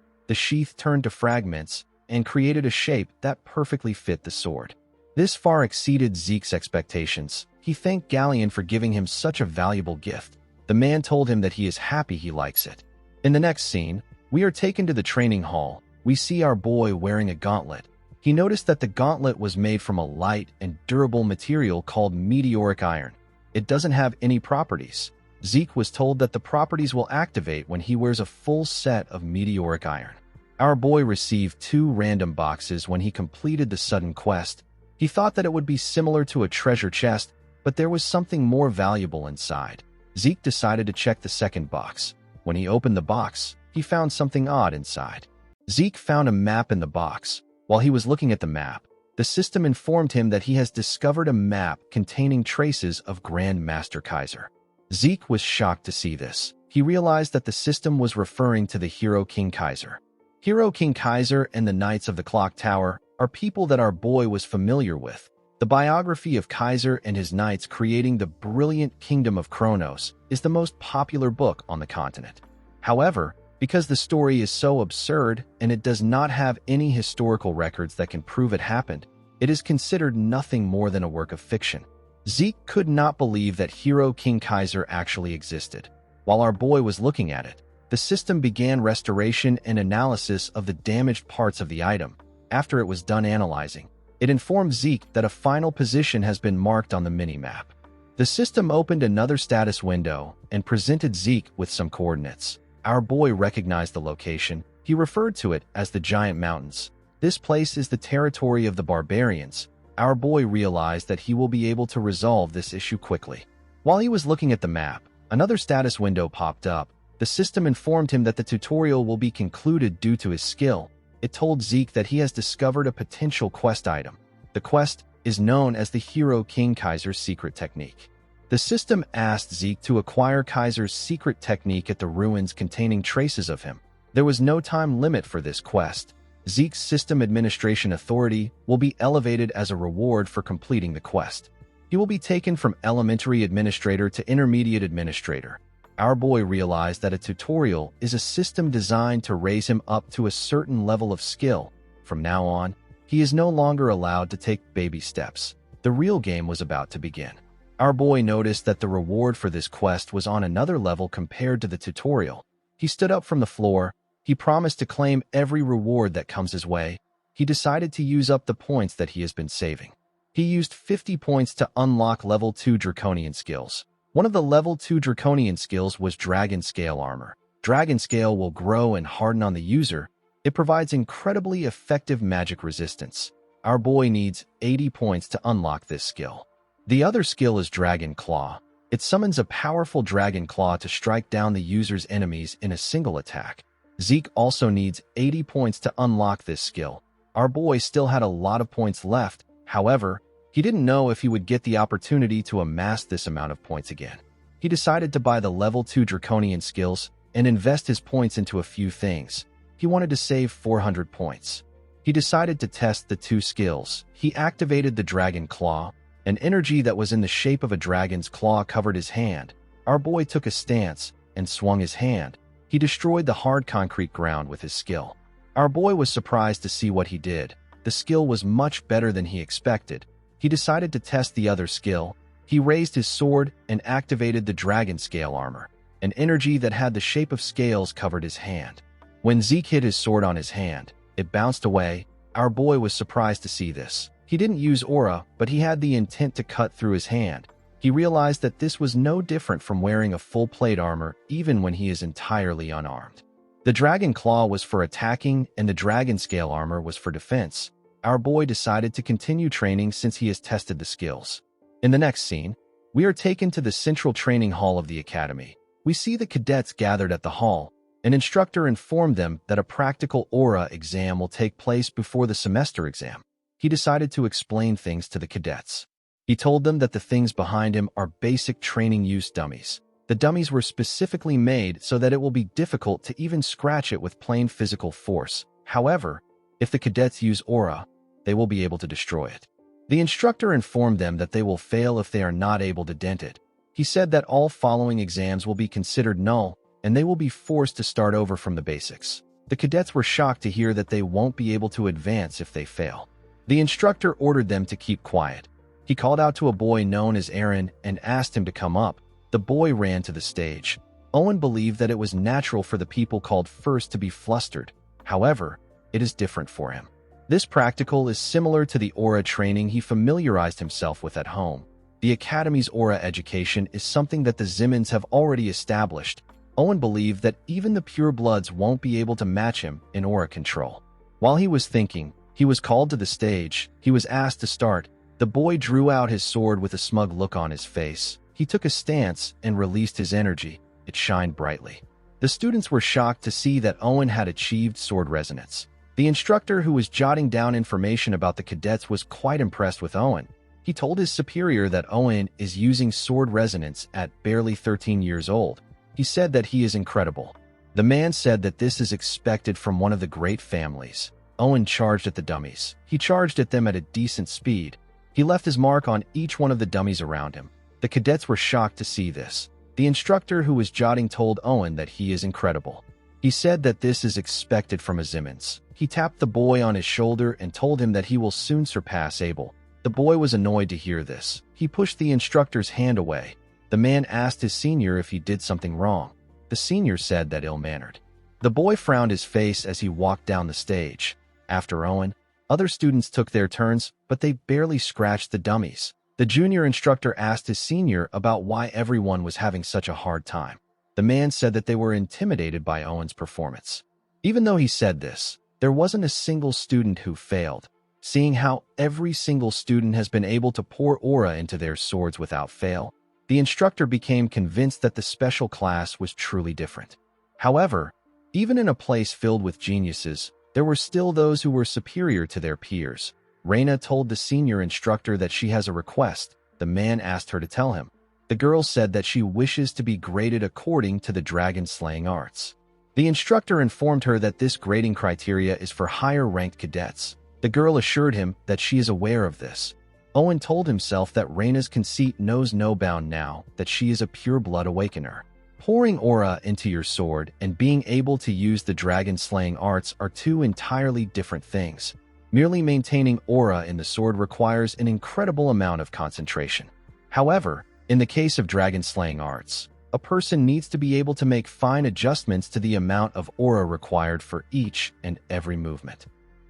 turned to fragments and created a shape that perfectly fit the sword. This far exceeded Zeke's expectations. He thanked Galleon for giving him such a valuable gift. The man told him that he is happy he likes it. In the next scene, we are taken to the training hall. We see our boy wearing a gauntlet. He noticed that the gauntlet was made from a light and durable material called meteoric iron. It doesn't have any properties. Zeke was told that the properties will activate when he wears a full set of meteoric iron. Our boy received 2 random boxes when he completed the sudden quest. He thought that it would be similar to a treasure chest, but there was something more valuable inside. Zeke decided to check the second box. When he opened the box, he found something odd inside. Zeke found a map in the box. While he was looking at the map, the system informed him that he has discovered a map containing traces of Grand Master Kaiser. Zeke was shocked to see this. He realized that the system was referring to the hero King Kaiser. Hero King Kaiser and the Knights of the Clock Tower are people that our boy was familiar with. The biography of Kaiser and his knights creating the brilliant Kingdom of Kronos is the most popular book on the continent. However, because the story is so absurd and it does not have any historical records that can prove it happened, it is considered nothing more than a work of fiction. Zeke could not believe that Hero King Kaiser actually existed. While our boy was looking at it, the system began restoration and analysis of the damaged parts of the item. After it was done analyzing, it informed Zeke that a final position has been marked on the mini-map. The system opened another status window and presented Zeke with some coordinates. Our boy recognized the location. He referred to it as the Giant Mountains. This place is the territory of the barbarians. Our boy realized that he will be able to resolve this issue quickly. While he was looking at the map, another status window popped up. The system informed him that the tutorial will be concluded due to his skill. It told Zeke that he has discovered a potential quest item. The quest is known as the Hero King Kaiser's secret technique. The system asked Zeke to acquire Kaiser's secret technique at the ruins containing traces of him. There was no time limit for this quest. Zeke's system administration authority will be elevated as a reward for completing the quest. He will be taken from elementary administrator to intermediate administrator. Our boy realized that a tutorial is a system designed to raise him up to a certain level of skill. From now on, he is no longer allowed to take baby steps. The real game was about to begin. Our boy noticed that the reward for this quest was on another level compared to the tutorial. He stood up from the floor. He promised to claim every reward that comes his way. He decided to use up the points that he has been saving. He used 50 points to unlock level 2 Draconian skills. One of the level 2 Draconian skills was Dragon Scale Armor. Dragon Scale will grow and harden on the user. It provides incredibly effective magic resistance. Our boy needs 80 points to unlock this skill. The other skill is Dragon Claw. It summons a powerful Dragon Claw to strike down the user's enemies in a single attack. Zeke also needs 80 points to unlock this skill. Our boy still had a lot of points left. However, He didn't know if he would get the opportunity to amass this amount of points again. He decided to buy the level 2 Draconian skills and invest his points into a few things. He wanted to save 400 points. He decided to test the 2 skills. He activated the Dragon Claw. An energy that was in the shape of a dragon's claw covered his hand. Our boy took a stance and swung his hand. He destroyed the hard concrete ground with his skill. Our boy was surprised to see what he did. The skill was much better than he expected. He decided to test the other skill. He raised his sword and activated the dragon scale armor. An energy that had the shape of scales covered his hand. When Zeke hit his sword on his hand, it bounced away. Our boy was surprised to see this. He didn't use aura, but he had the intent to cut through his hand. He realized that this was no different from wearing a full plate armor even when he is entirely unarmed. The dragon claw was for attacking and the dragon scale armor was for defense. Our boy decided to continue training since he has tested the skills. In the next scene, we are taken to the central training hall of the academy. We see the cadets gathered at the hall. An instructor informed them that a practical aura exam will take place before the semester exam. He decided to explain things to the cadets. He told them that the things behind him are basic training use dummies. The dummies were specifically made so that it will be difficult to even scratch it with plain physical force. However, if the cadets use aura, they will be able to destroy it. The instructor informed them that they will fail if they are not able to dent it. He said that all following exams will be considered null, and they will be forced to start over from the basics. The cadets were shocked to hear that they won't be able to advance if they fail. The instructor ordered them to keep quiet. He called out to a boy known as Aaron and asked him to come up. The boy ran to the stage. Owen believed that it was natural for the people called first to be flustered. However, it is different for him. This practical is similar to the aura training he familiarized himself with at home. The Academy's aura education is something that the Zimmons have already established. Owen believed that even the purebloods won't be able to match him in aura control. While he was thinking, he was called to the stage. He was asked to start. The boy drew out his sword with a smug look on his face. He took a stance and released his energy. It shined brightly. The students were shocked to see that Owen had achieved sword resonance. The instructor who was jotting down information about the cadets was quite impressed with Owen. He told his superior that Owen is using sword resonance at barely 13 years old. He said that he is incredible. The man said that this is expected from one of the great families. Owen charged at the dummies. He charged at them at a decent speed. He left his mark on each one of the dummies around him. The cadets were shocked to see this. The instructor who was jotting told Owen that he is incredible. He said that this is expected from a Zimmons. He tapped the boy on his shoulder and told him that he will soon surpass Abel. The boy was annoyed to hear this. He pushed the instructor's hand away. The man asked his senior if he did something wrong. The senior said that ill-mannered. The boy frowned his face as he walked down the stage. After Owen, other students took their turns, but they barely scratched the dummies. The junior instructor asked his senior about why everyone was having such a hard time. The man said that they were intimidated by Owen's performance. Even though he said this, there wasn't a single student who failed. Seeing how every single student has been able to pour aura into their swords without fail, the instructor became convinced that the special class was truly different. However, even in a place filled with geniuses, there were still those who were superior to their peers. Reina told the senior instructor that she has a request. The man asked her to tell him. The girl said that she wishes to be graded according to the dragon-slaying arts. The instructor informed her that this grading criteria is for higher-ranked cadets. The girl assured him that she is aware of this. Owen told himself that Reina's conceit knows no bound now that she is a pure-blood awakener. Pouring aura into your sword and being able to use the dragon-slaying arts are two entirely different things. Merely maintaining aura in the sword requires an incredible amount of concentration. However, in the case of dragon-slaying arts, a person needs to be able to make fine adjustments to the amount of aura required for each and every movement.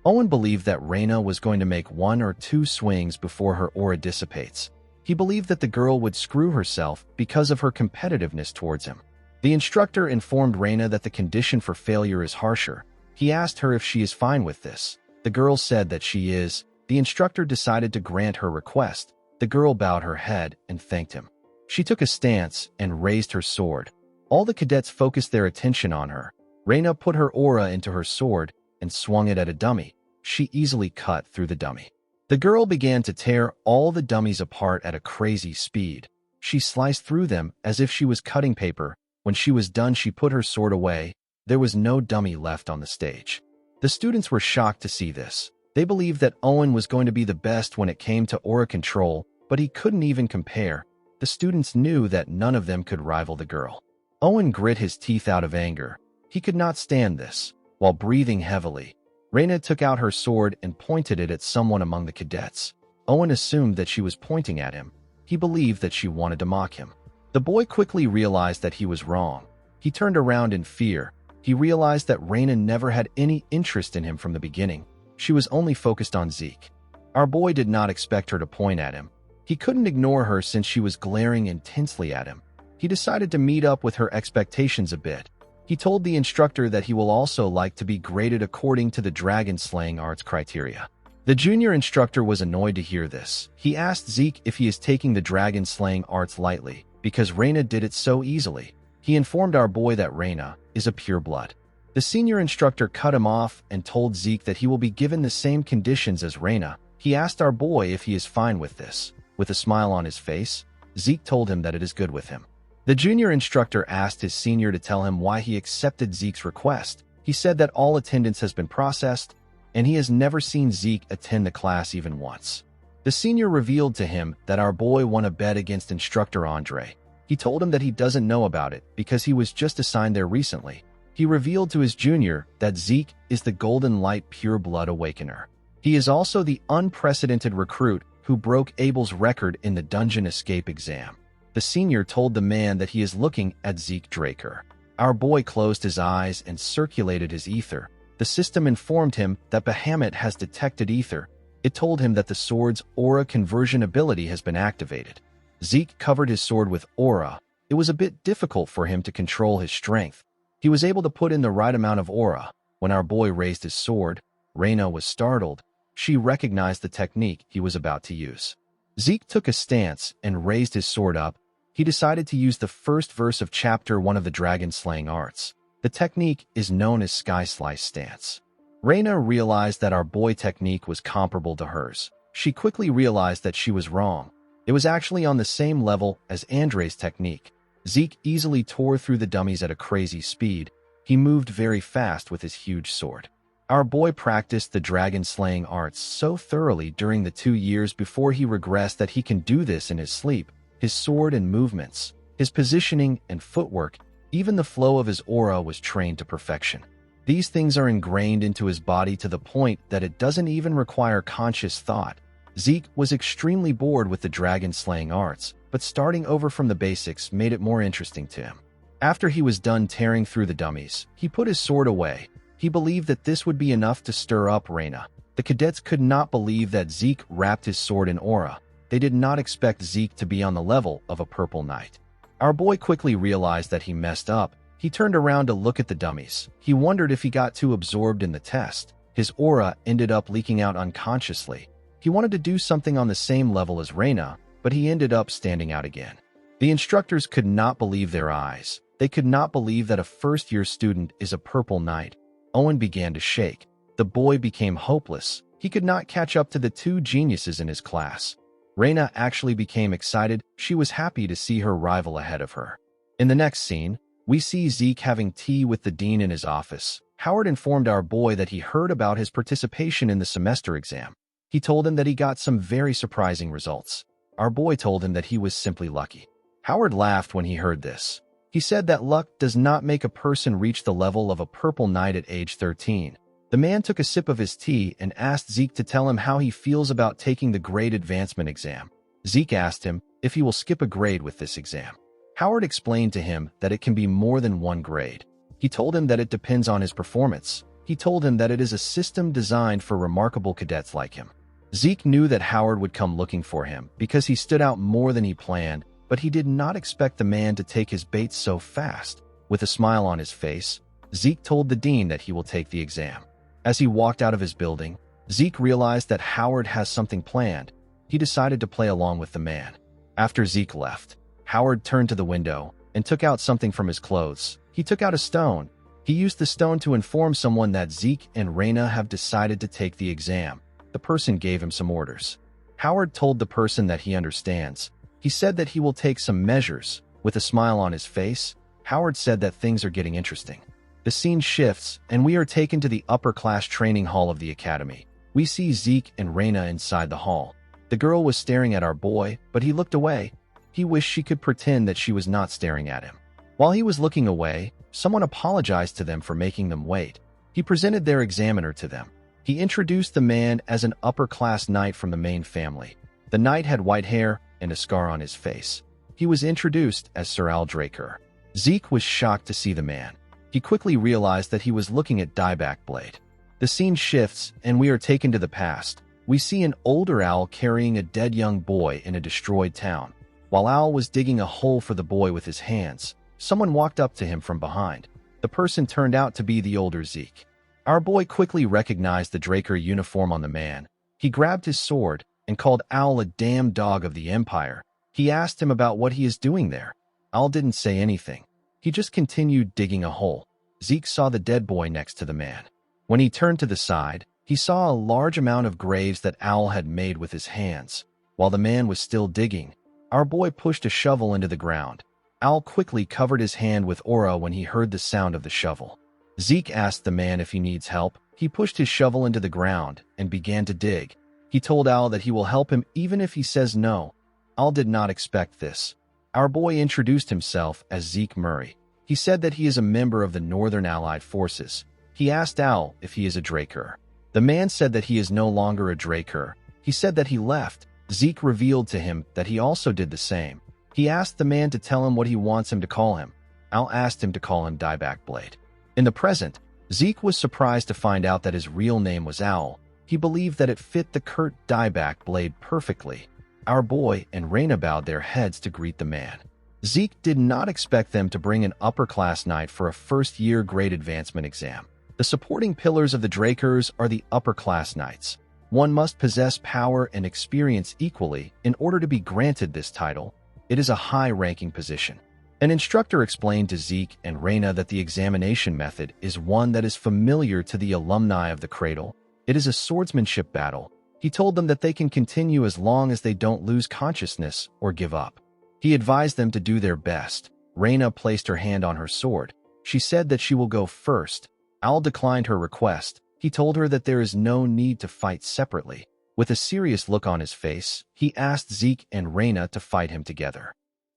Owen believed that Reina was going to make 1 or 2 swings before her aura dissipates. He believed that the girl would screw herself because of her competitiveness towards him. The instructor informed Reina that the condition for failure is harsher. He asked her if she is fine with this. The girl said that she is. The instructor decided to grant her request. The girl bowed her head and thanked him. She took a stance and raised her sword. All the cadets focused their attention on her. Reina put her aura into her sword and swung it at a dummy. She easily cut through the dummy. The girl began to tear all the dummies apart at a crazy speed. She sliced through them as if she was cutting paper. When she was done, she put her sword away. There was no dummy left on the stage. The students were shocked to see this. They believed that Owen was going to be the best when it came to aura control, but he couldn't even compare. The students knew that none of them could rival the girl. Owen grit his teeth out of anger. He could not stand this. While breathing heavily, Reina took out her sword and pointed it at someone among the cadets. Owen assumed that she was pointing at him. He believed that she wanted to mock him. The boy quickly realized that he was wrong. He turned around in fear. He realized that Reina never had any interest in him from the beginning. She was only focused on Zeke. Our boy did not expect her to point at him. He couldn't ignore her since she was glaring intensely at him. He decided to meet up with her expectations a bit. He told the instructor that he will also like to be graded according to the dragon-slaying arts criteria. The junior instructor was annoyed to hear this. He asked Zeke if he is taking the dragon-slaying arts lightly, because Reina did it so easily. He informed our boy that Reina is a pureblood. The senior instructor cut him off and told Zeke that he will be given the same conditions as Reina. He asked our boy if he is fine with this. With a smile on his face, Zeke told him that it is good with him. The junior instructor asked his senior to tell him why he accepted Zeke's request. He said that all attendance has been processed, and he has never seen Zeke attend the class even once. The senior revealed to him that our boy won a bet against instructor Andre. He told him that he doesn't know about it because he was just assigned there recently. He revealed to his junior that Zeke is the Golden Light Pure Blood Awakener. He is also the unprecedented recruit who broke Abel's record in the dungeon escape exam. The senior told the man that he is looking at Zeke Draker. Our boy closed his eyes and circulated his ether. The system informed him that Bahamut has detected ether. It told him that the sword's aura conversion ability has been activated. Zeke covered his sword with aura. It was a bit difficult for him to control his strength. He was able to put in the right amount of aura. When our boy raised his sword, Reina was startled. She recognized the technique he was about to use. Zeke took a stance and raised his sword up. He decided to use the first verse of Chapter 1 of the Dragon-Slaying Arts. The technique is known as Sky Slice Stance. Reina realized that our boy technique was comparable to hers. She quickly realized that she was wrong. It was actually on the same level as Andre's technique. Zeke easily tore through the dummies at a crazy speed. He moved very fast with his huge sword. Our boy practiced the dragon-slaying arts so thoroughly during the 2 years before he regressed that he can do this in his sleep. His sword and movements, his positioning and footwork, even the flow of his aura was trained to perfection. These things are ingrained into his body to the point that it doesn't even require conscious thought. Zeke was extremely bored with the dragon-slaying arts, but starting over from the basics made it more interesting to him. After he was done tearing through the dummies, he put his sword away. He believed that this would be enough to stir up Reina. The cadets could not believe that Zeke wrapped his sword in aura. They did not expect Zeke to be on the level of a purple knight. Our boy quickly realized that he messed up. He turned around to look at the dummies. He wondered if he got too absorbed in the test. His aura ended up leaking out unconsciously. He wanted to do something on the same level as Reina, but he ended up standing out again. The instructors could not believe their eyes. They could not believe that a first-year student is a purple knight. Owen began to shake. The boy became hopeless. He could not catch up to the 2 geniuses in his class. Reina actually became excited. She was happy to see her rival ahead of her. In the next scene, we see Zeke having tea with the dean in his office. Howard informed our boy that he heard about his participation in the semester exam. He told him that he got some very surprising results. Our boy told him that he was simply lucky. Howard laughed when he heard this. He said that luck does not make a person reach the level of a purple knight at age 13. The man took a sip of his tea and asked Zeke to tell him how he feels about taking the grade advancement exam. Zeke asked him if he will skip a grade with this exam. Howard explained to him that it can be more than 1 grade. He told him that it depends on his performance. He told him that it is a system designed for remarkable cadets like him. Zeke knew that Howard would come looking for him because he stood out more than he planned, but he did not expect the man to take his bait so fast. With a smile on his face, Zeke told the dean that he will take the exam. As he walked out of his building, Zeke realized that Howard has something planned. He decided to play along with the man. After Zeke left, Howard turned to the window and took out something from his clothes. He took out a stone. He used the stone to inform someone that Zeke and Reina have decided to take the exam. The person gave him some orders. Howard told the person that he understands. He said that he will take some measures. With a smile on his face, Howard said that things are getting interesting. The scene shifts, and we are taken to the upper-class training hall of the academy. We see Zeke and Raina inside the hall. The girl was staring at our boy, but he looked away. He wished she could pretend that she was not staring at him. While he was looking away, someone apologized to them for making them wait. He presented their examiner to them. He introduced the man as an upper-class knight from the main family. The knight had white hair and a scar on his face. He was introduced as Sir Al Draker. Zeke was shocked to see the man. He quickly realized that he was looking at Dieback Blade. The scene shifts, and we are taken to the past. We see an older Al carrying a dead young boy in a destroyed town. While Al was digging a hole for the boy with his hands, someone walked up to him from behind. The person turned out to be the older Zeke. Our boy quickly recognized the Draker uniform on the man. He grabbed his sword and called Al a damn dog of the Empire. He asked him about what he is doing there. Al didn't say anything. He just continued digging a hole. Zeke saw the dead boy next to the man. When he turned to the side, he saw a large amount of graves that Al had made with his hands. While the man was still digging, our boy pushed a shovel into the ground. Al quickly covered his hand with aura when he heard the sound of the shovel. Zeke asked the man if he needs help. He pushed his shovel into the ground and began to dig. He told Al that he will help him even if he says no. Al did not expect this. Our boy introduced himself as Zeke Murray. He said that he is a member of the Northern Allied Forces. He asked Al if he is a Draker. The man said that he is no longer a Draker. He said that he left. Zeke revealed to him that he also did the same. He asked the man to tell him what he wants him to call him. Al asked him to call him Dieback Blade. In the present, Zeke was surprised to find out that his real name was Owl. He believed that it fit the Kurt Dieback Blade perfectly. Our boy and Raina bowed their heads to greet the man. Zeke did not expect them to bring an upper-class knight for a first-year grade advancement exam. The supporting pillars of the Drakers are the upper-class knights. One must possess power and experience equally in order to be granted this title. It is a high-ranking position. An instructor explained to Zeke and Raina that the examination method is one that is familiar to the alumni of the Cradle. It is a swordsmanship battle. He told them that they can continue as long as they don't lose consciousness or give up. He advised them to do their best. Raina placed her hand on her sword. She said that she will go first. Al declined her request. He told her that there is no need to fight separately. With a serious look on his face, he asked Zeke and Raina to fight him together.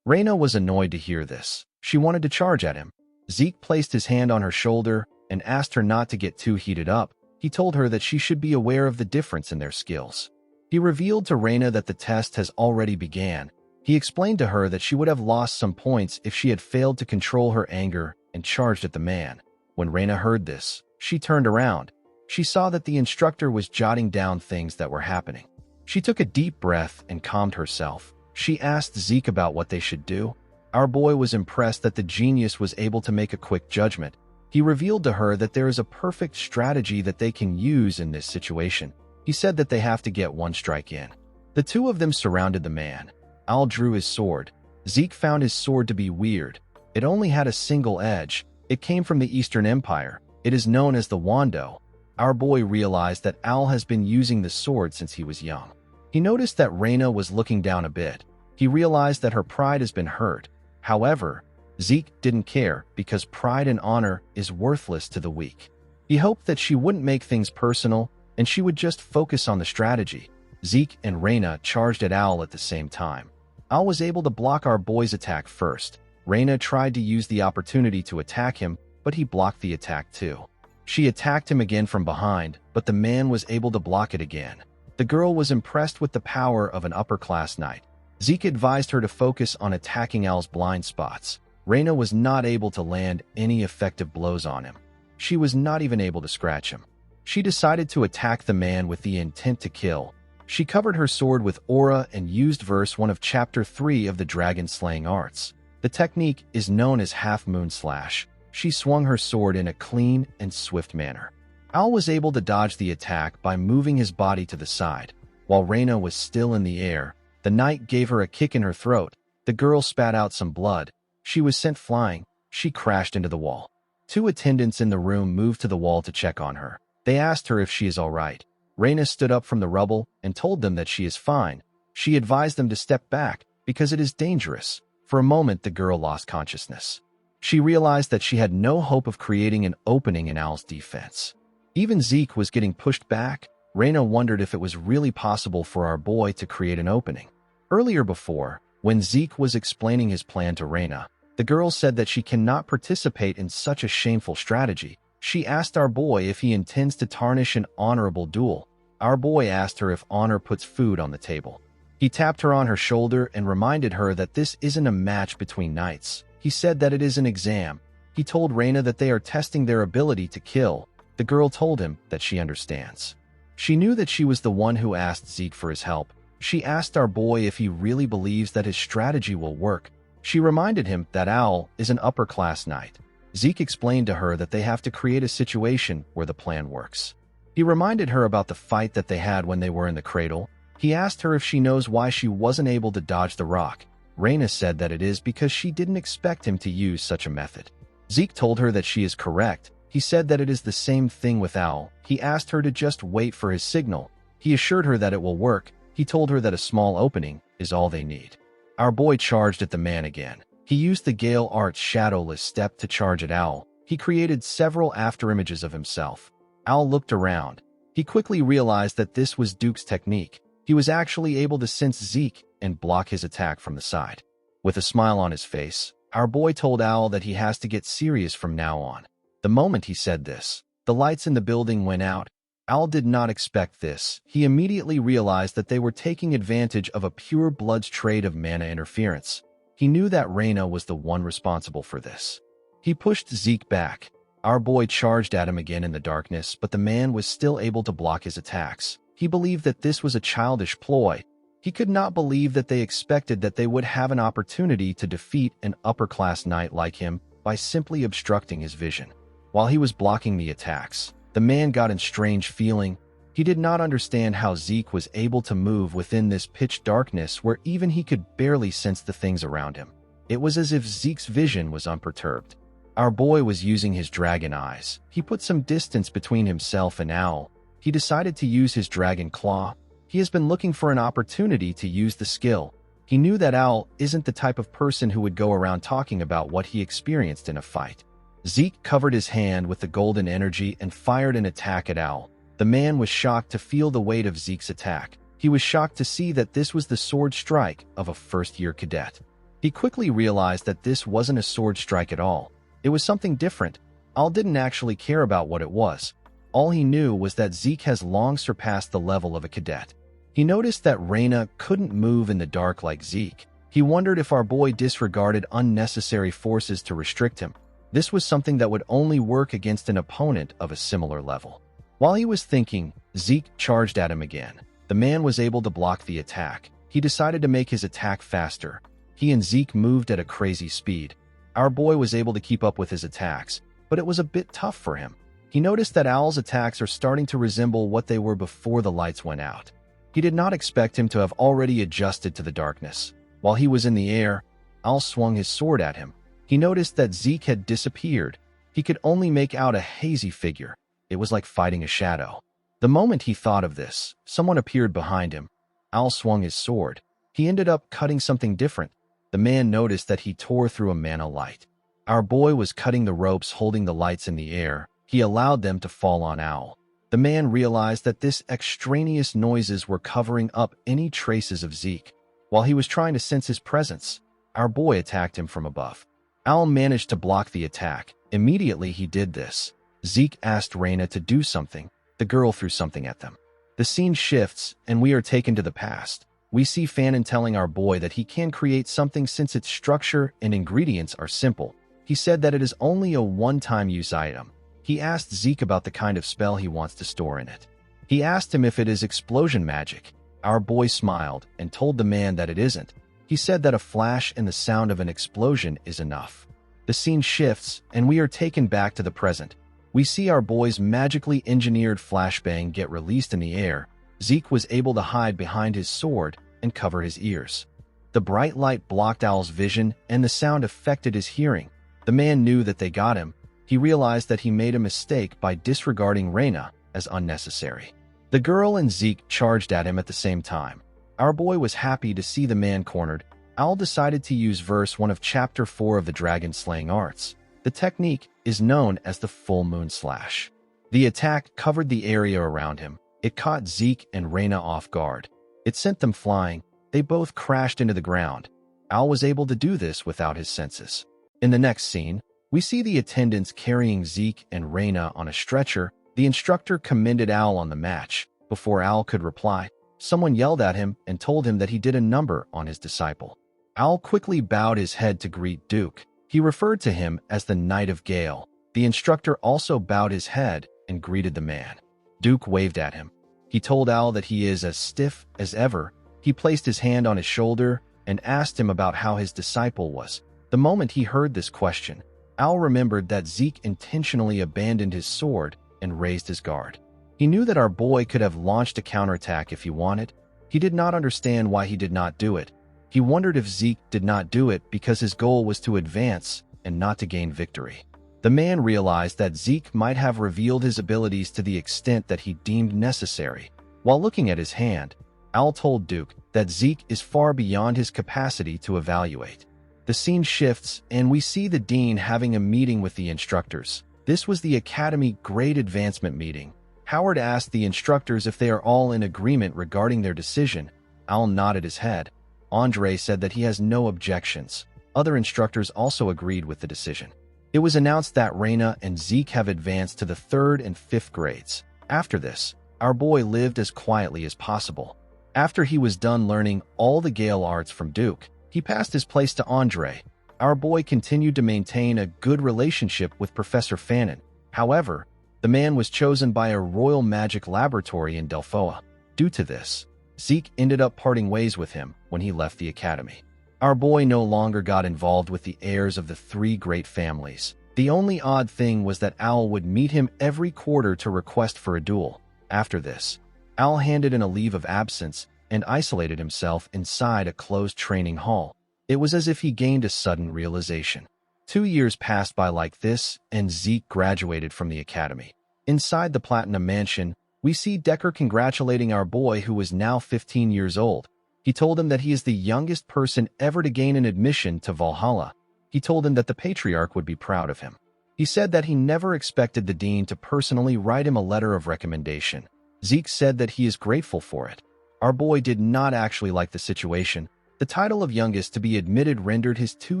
Raina was annoyed to hear this. She wanted to charge at him. Zeke placed his hand on her shoulder and asked her not to get too heated up. He told her that she should be aware of the difference in their skills. He revealed to Raina that the test has already began. He explained to her that she would have lost some points if she had failed to control her anger and charged at the man. When Raina heard this, she turned around. She saw that the instructor was jotting down things that were happening. She took a deep breath and calmed herself. She asked Zeke about what they should do. Our boy was impressed that the genius was able to make a quick judgment. He revealed to her that there is a perfect strategy that they can use in this situation. He said that they have to get one strike in. The two of them surrounded the man. Al drew his sword. Zeke found his sword to be weird. It only had a single edge. It came from the Eastern Empire. It is known as the Wando. Our boy realized that Al has been using the sword since he was young. He noticed that Raina was looking down a bit. He realized that her pride has been hurt. However, Zeke didn't care because pride and honor is worthless to the weak. He hoped that she wouldn't make things personal and she would just focus on the strategy. Zeke and Raina charged at Al at the same time. Al was able to block our boy's attack first. Raina tried to use the opportunity to attack him, but he blocked the attack too. She attacked him again from behind, but the man was able to block it again. The girl was impressed with the power of an upper-class knight. Zeke advised her to focus on attacking Al's blind spots. Raina was not able to land any effective blows on him. She was not even able to scratch him. She decided to attack the man with the intent to kill. She covered her sword with aura and used verse 1 of Chapter 3 of the Dragon-Slaying Arts. The technique is known as Half-Moon Slash. She swung her sword in a clean and swift manner. Al was able to dodge the attack by moving his body to the side. While Raina was still in the air, the knight gave her a kick in her throat. The girl spat out some blood. She was sent flying. She crashed into the wall. Two attendants in the room moved to the wall to check on her. They asked her if she is all right. Reina stood up from the rubble and told them that she is fine. She advised them to step back because it is dangerous. For a moment, the girl lost consciousness. She realized that she had no hope of creating an opening in Owl's defense. Even Zeke was getting pushed back. Reina wondered if it was really possible for our boy to create an opening. Earlier before, when Zeke was explaining his plan to Reina, the girl said that she cannot participate in such a shameful strategy. She asked our boy if he intends to tarnish an honorable duel. Our boy asked her if honor puts food on the table. He tapped her on her shoulder and reminded her that this isn't a match between knights. He said that it is an exam. He told Reina that they are testing their ability to kill. The girl told him that she understands. She knew that she was the one who asked Zeke for his help. She asked our boy if he really believes that his strategy will work. She reminded him that Owl is an upper-class knight. Zeke explained to her that they have to create a situation where the plan works. He reminded her about the fight that they had when they were in the cradle. He asked her if she knows why she wasn't able to dodge the rock. Reina said that it is because she didn't expect him to use such a method. Zeke told her that she is correct. He said that it is the same thing with Owl. He asked her to just wait for his signal. He assured her that it will work. He told her that a small opening is all they need. Our boy charged at the man again. He used the Gale Art's shadowless step to charge at Owl. He created several afterimages of himself. Owl looked around. He quickly realized that this was Duke's technique. He was actually able to sense Zeke and block his attack from the side. With a smile on his face, our boy told Owl that he has to get serious from now on. The moment he said this, the lights in the building went out. Owl did not expect this. He immediately realized that they were taking advantage of a pure blood's trade of mana interference. He knew that Reina was the one responsible for this. He pushed Zeke back. Our boy charged at him again in the darkness, but the man was still able to block his attacks. He believed that this was a childish ploy. He could not believe that they expected that they would have an opportunity to defeat an upper-class knight like him by simply obstructing his vision. While he was blocking the attacks, the man got a strange feeling. He did not understand how Zeke was able to move within this pitch darkness where even he could barely sense the things around him. It was as if Zeke's vision was unperturbed. Our boy was using his dragon eyes. He put some distance between himself and Owl. He decided to use his dragon claw. He has been looking for an opportunity to use the skill. He knew that Owl isn't the type of person who would go around talking about what he experienced in a fight. Zeke covered his hand with the golden energy and fired an attack at Owl. The man was shocked to feel the weight of Zeke's attack. He was shocked to see that this was the sword strike of a first-year cadet. He quickly realized that this wasn't a sword strike at all. It was something different. Owl didn't actually care about what it was. All he knew was that Zeke has long surpassed the level of a cadet. He noticed that Reina couldn't move in the dark like Zeke. He wondered if our boy disregarded unnecessary forces to restrict him. This was something that would only work against an opponent of a similar level. While he was thinking, Zeke charged at him again. The man was able to block the attack. He decided to make his attack faster. He and Zeke moved at a crazy speed. Our boy was able to keep up with his attacks, but it was a bit tough for him. He noticed that Owl's attacks are starting to resemble what they were before the lights went out. He did not expect him to have already adjusted to the darkness. While he was in the air, Owl swung his sword at him. He noticed that Zeke had disappeared. He could only make out a hazy figure. It was like fighting a shadow. The moment he thought of this, someone appeared behind him. Owl swung his sword. He ended up cutting something different. The man noticed that he tore through a mana light. Our boy was cutting the ropes holding the lights in the air. He allowed them to fall on Owl. The man realized that this extraneous noises were covering up any traces of Zeke. While he was trying to sense his presence, our boy attacked him from above. Owl managed to block the attack. Immediately he did this. Zeke asked Reina to do something. The girl threw something at them. The scene shifts, and we are taken to the past. We see Fanon telling our boy that he can create something since its structure and ingredients are simple. He said that it is only a one-time use item. He asked Zeke about the kind of spell he wants to store in it. He asked him if it is explosion magic. Our boy smiled and told the man that it isn't. He said that a flash and the sound of an explosion is enough. The scene shifts, and we are taken back to the present. We see our boy's magically engineered flashbang get released in the air. Zeke was able to hide behind his sword and cover his ears. The bright light blocked Owl's vision, and the sound affected his hearing. The man knew that they got him. He realized that he made a mistake by disregarding Reina as unnecessary. The girl and Zeke charged at him at the same time. Our boy was happy to see the man cornered. Al decided to use verse 1 of chapter 4 of the dragon slaying arts. The technique is known as the full moon slash. The attack covered the area around him. It caught Zeke and Reina off guard. It sent them flying. They both crashed into the ground. Al was able to do this without his senses. In the next scene, we see the attendants carrying Zeke and Reina on a stretcher. The instructor commended Al on the match. Before Al could reply, someone yelled at him and told him that he did a number on his disciple. Al quickly bowed his head to greet Duke. He referred to him as the Knight of Gale. The instructor also bowed his head and greeted the man. Duke waved at him. He told Al that he is as stiff as ever. He placed his hand on his shoulder and asked him about how his disciple was. The moment he heard this question, Al remembered that Zeke intentionally abandoned his sword and raised his guard. He knew that our boy could have launched a counterattack if he wanted. He did not understand why he did not do it. He wondered if Zeke did not do it because his goal was to advance and not to gain victory. The man realized that Zeke might have revealed his abilities to the extent that he deemed necessary. While looking at his hand, Al told Duke that Zeke is far beyond his capacity to evaluate. The scene shifts, and we see the dean having a meeting with the instructors. This was the Academy Grade Advancement meeting. Howard asked the instructors if they are all in agreement regarding their decision. Al nodded his head. Andre said that he has no objections. Other instructors also agreed with the decision. It was announced that Reina and Zeke have advanced to the 3rd and 5th grades. After this, our boy lived as quietly as possible. After he was done learning all the Gale arts from Duke, he passed his place to Andre. Our boy continued to maintain a good relationship with Professor Fannin. However, the man was chosen by a royal magic laboratory in Delphoa. Due to this, Zeke ended up parting ways with him when he left the academy. Our boy no longer got involved with the heirs of the 3 great families. The only odd thing was that Al would meet him every quarter to request for a duel. After this, Al handed in a leave of absence and isolated himself inside a closed training hall. It was as if he gained a sudden realization. 2 years passed by like this, and Zeke graduated from the academy. Inside the Platinum Mansion, we see Decker congratulating our boy who is now 15 years old. He told him that he is the youngest person ever to gain an admission to Valhalla. He told him that the Patriarch would be proud of him. He said that he never expected the dean to personally write him a letter of recommendation. Zeke said that he is grateful for it. Our boy did not actually like the situation. The title of youngest to be admitted rendered his 2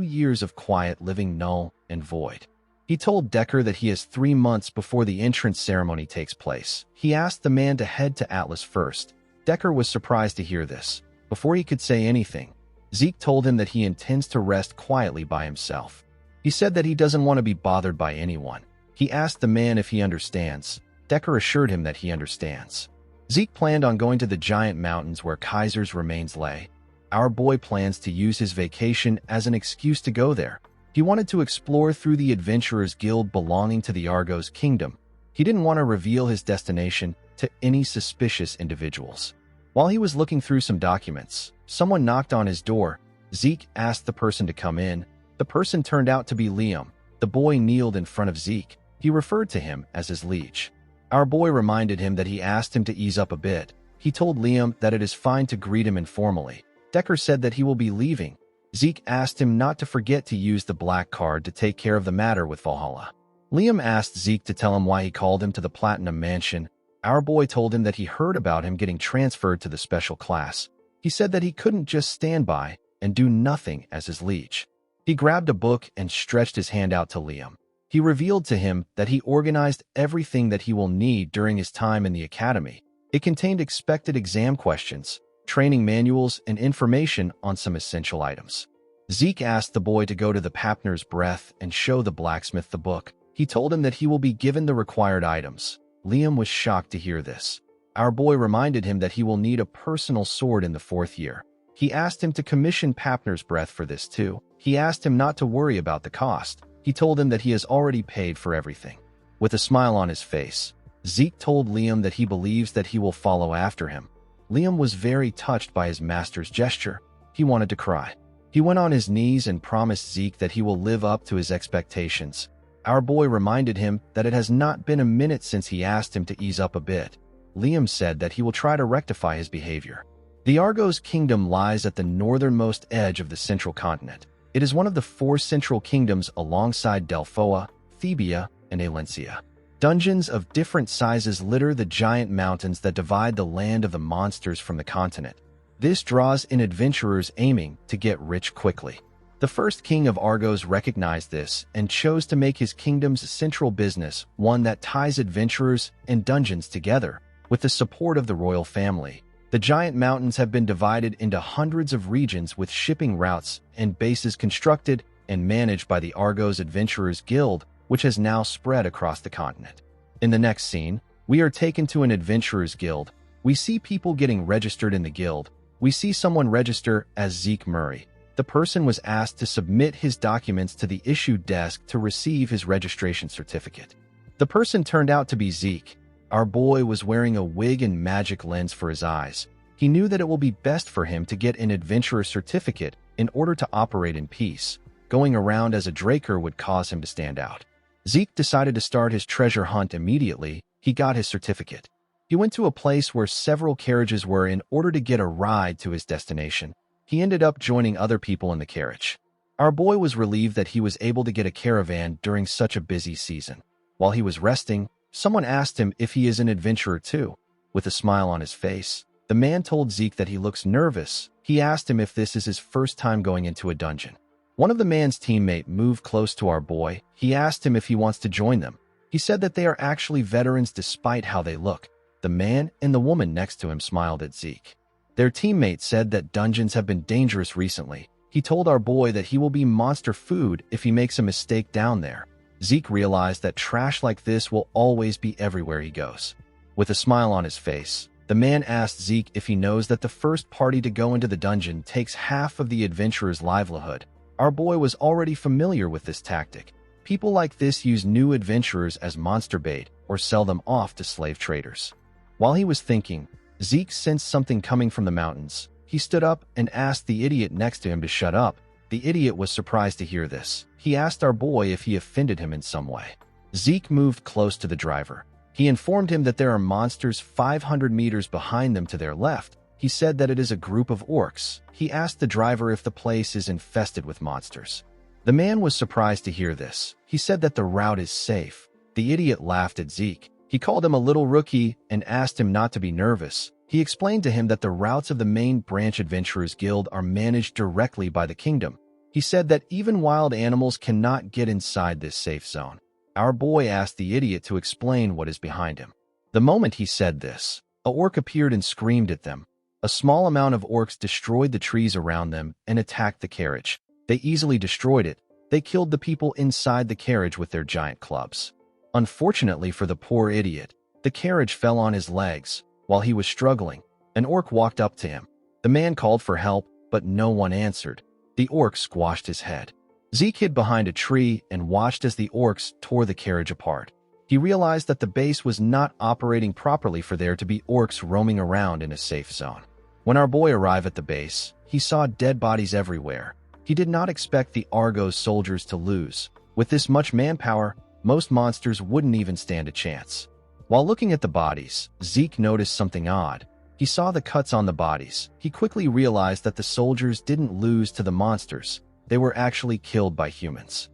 years of quiet living null and void. He told Decker that he has 3 months before the entrance ceremony takes place. He asked the man to head to Atlas first. Decker was surprised to hear this. Before he could say anything, Zeke told him that he intends to rest quietly by himself. He said that he doesn't want to be bothered by anyone. He asked the man if he understands. Decker assured him that he understands. Zeke planned on going to the giant mountains where Kaiser's remains lay. Our boy plans to use his vacation as an excuse to go there. He wanted to explore through the Adventurers Guild belonging to the Argos Kingdom. He didn't want to reveal his destination to any suspicious individuals. While he was looking through some documents, someone knocked on his door. Zeke asked the person to come in. The person turned out to be Liam. The boy kneeled in front of Zeke. He referred to him as his liege. Our boy reminded him that he asked him to ease up a bit. He told Liam that it is fine to greet him informally. Decker said that he will be leaving. Zeke asked him not to forget to use the black card to take care of the matter with Valhalla. Liam asked Zeke to tell him why he called him to the Platinum Mansion. Our boy told him that he heard about him getting transferred to the special class. He said that he couldn't just stand by and do nothing as his liege. He grabbed a book and stretched his hand out to Liam. He revealed to him that he organized everything that he will need during his time in the academy. It contained expected exam questions, training manuals, and information on some essential items. Zeke asked the boy to go to the Papner's Breath and show the blacksmith the book. He told him that he will be given the required items. Liam was shocked to hear this. Our boy reminded him that he will need a personal sword in the 4th year. He asked him to commission Papner's Breath for this too. He asked him not to worry about the cost. He told him that he has already paid for everything. With a smile on his face, Zeke told Liam that he believes that he will follow after him. Liam was very touched by his master's gesture. He wanted to cry. He went on his knees and promised Zeke that he will live up to his expectations. Our boy reminded him that it has not been a minute since he asked him to ease up a bit. Liam said that he will try to rectify his behavior. The Argos kingdom lies at the northernmost edge of the central continent. It is one of the 4 central kingdoms alongside Delphoa, Thebia, and Alencia. Dungeons of different sizes litter the giant mountains that divide the land of the monsters from the continent. This draws in adventurers aiming to get rich quickly. The first king of Argos recognized this and chose to make his kingdom's central business one that ties adventurers and dungeons together. With the support of the royal family, the giant mountains have been divided into hundreds of regions with shipping routes and bases constructed and managed by the Argos Adventurers Guild, which has now spread across the continent. In the next scene, we are taken to an adventurers guild. We see people getting registered in the guild. We see someone register as Zeke Murray. The person was asked to submit his documents to the issue desk to receive his registration certificate. The person turned out to be Zeke. Our boy was wearing a wig and magic lens for his eyes. He knew that it will be best for him to get an adventurer certificate in order to operate in peace. Going around as a Draker would cause him to stand out. Zeke decided to start his treasure hunt immediately. He got his certificate. He went to a place where several carriages were in order to get a ride to his destination. He ended up joining other people in the carriage. Our boy was relieved that he was able to get a caravan during such a busy season. While he was resting, someone asked him if he is an adventurer too. With a smile on his face, the man told Zeke that he looks nervous. He asked him if this is his first time going into a dungeon. One of the man's teammate moved close to our boy. He asked him if he wants to join them. He said that they are actually veterans despite how they look. The man and the woman next to him smiled at Zeke. Their teammate said that dungeons have been dangerous recently. He told our boy that he will be monster food if he makes a mistake down there. Zeke realized that trash like this will always be everywhere he goes. With a smile on his face, the man asked Zeke if he knows that the first party to go into the dungeon takes half of the adventurer's livelihood. Our boy was already familiar with this tactic. People like this use new adventurers as monster bait or sell them off to slave traders. While he was thinking, Zeke sensed something coming from the mountains. He stood up and asked the idiot next to him to shut up. The idiot was surprised to hear this. He asked our boy if he offended him in some way. Zeke moved close to the driver. He informed him that there are monsters 500 meters behind them to their left. He said that it is a group of orcs. He asked the driver if the place is infested with monsters. The man was surprised to hear this. He said that the route is safe. The idiot laughed at Zeke. He called him a little rookie and asked him not to be nervous. He explained to him that the routes of the main branch Adventurers Guild are managed directly by the kingdom. He said that even wild animals cannot get inside this safe zone. Our boy asked the idiot to explain what is behind him. The moment he said this, a orc appeared and screamed at them. A small amount of orcs destroyed the trees around them and attacked the carriage. They easily destroyed it. They killed the people inside the carriage with their giant clubs. Unfortunately for the poor idiot, the carriage fell on his legs. While he was struggling, an orc walked up to him. The man called for help, but no one answered. The orc squashed his head. Zeke hid behind a tree and watched as the orcs tore the carriage apart. He realized that the base was not operating properly for there to be orcs roaming around in a safe zone. When our boy arrived at the base, he saw dead bodies everywhere. He did not expect the Argos soldiers to lose. With this much manpower, most monsters wouldn't even stand a chance. While looking at the bodies, Zeke noticed something odd. He saw the cuts on the bodies. He quickly realized that the soldiers didn't lose to the monsters. They were actually killed by humans.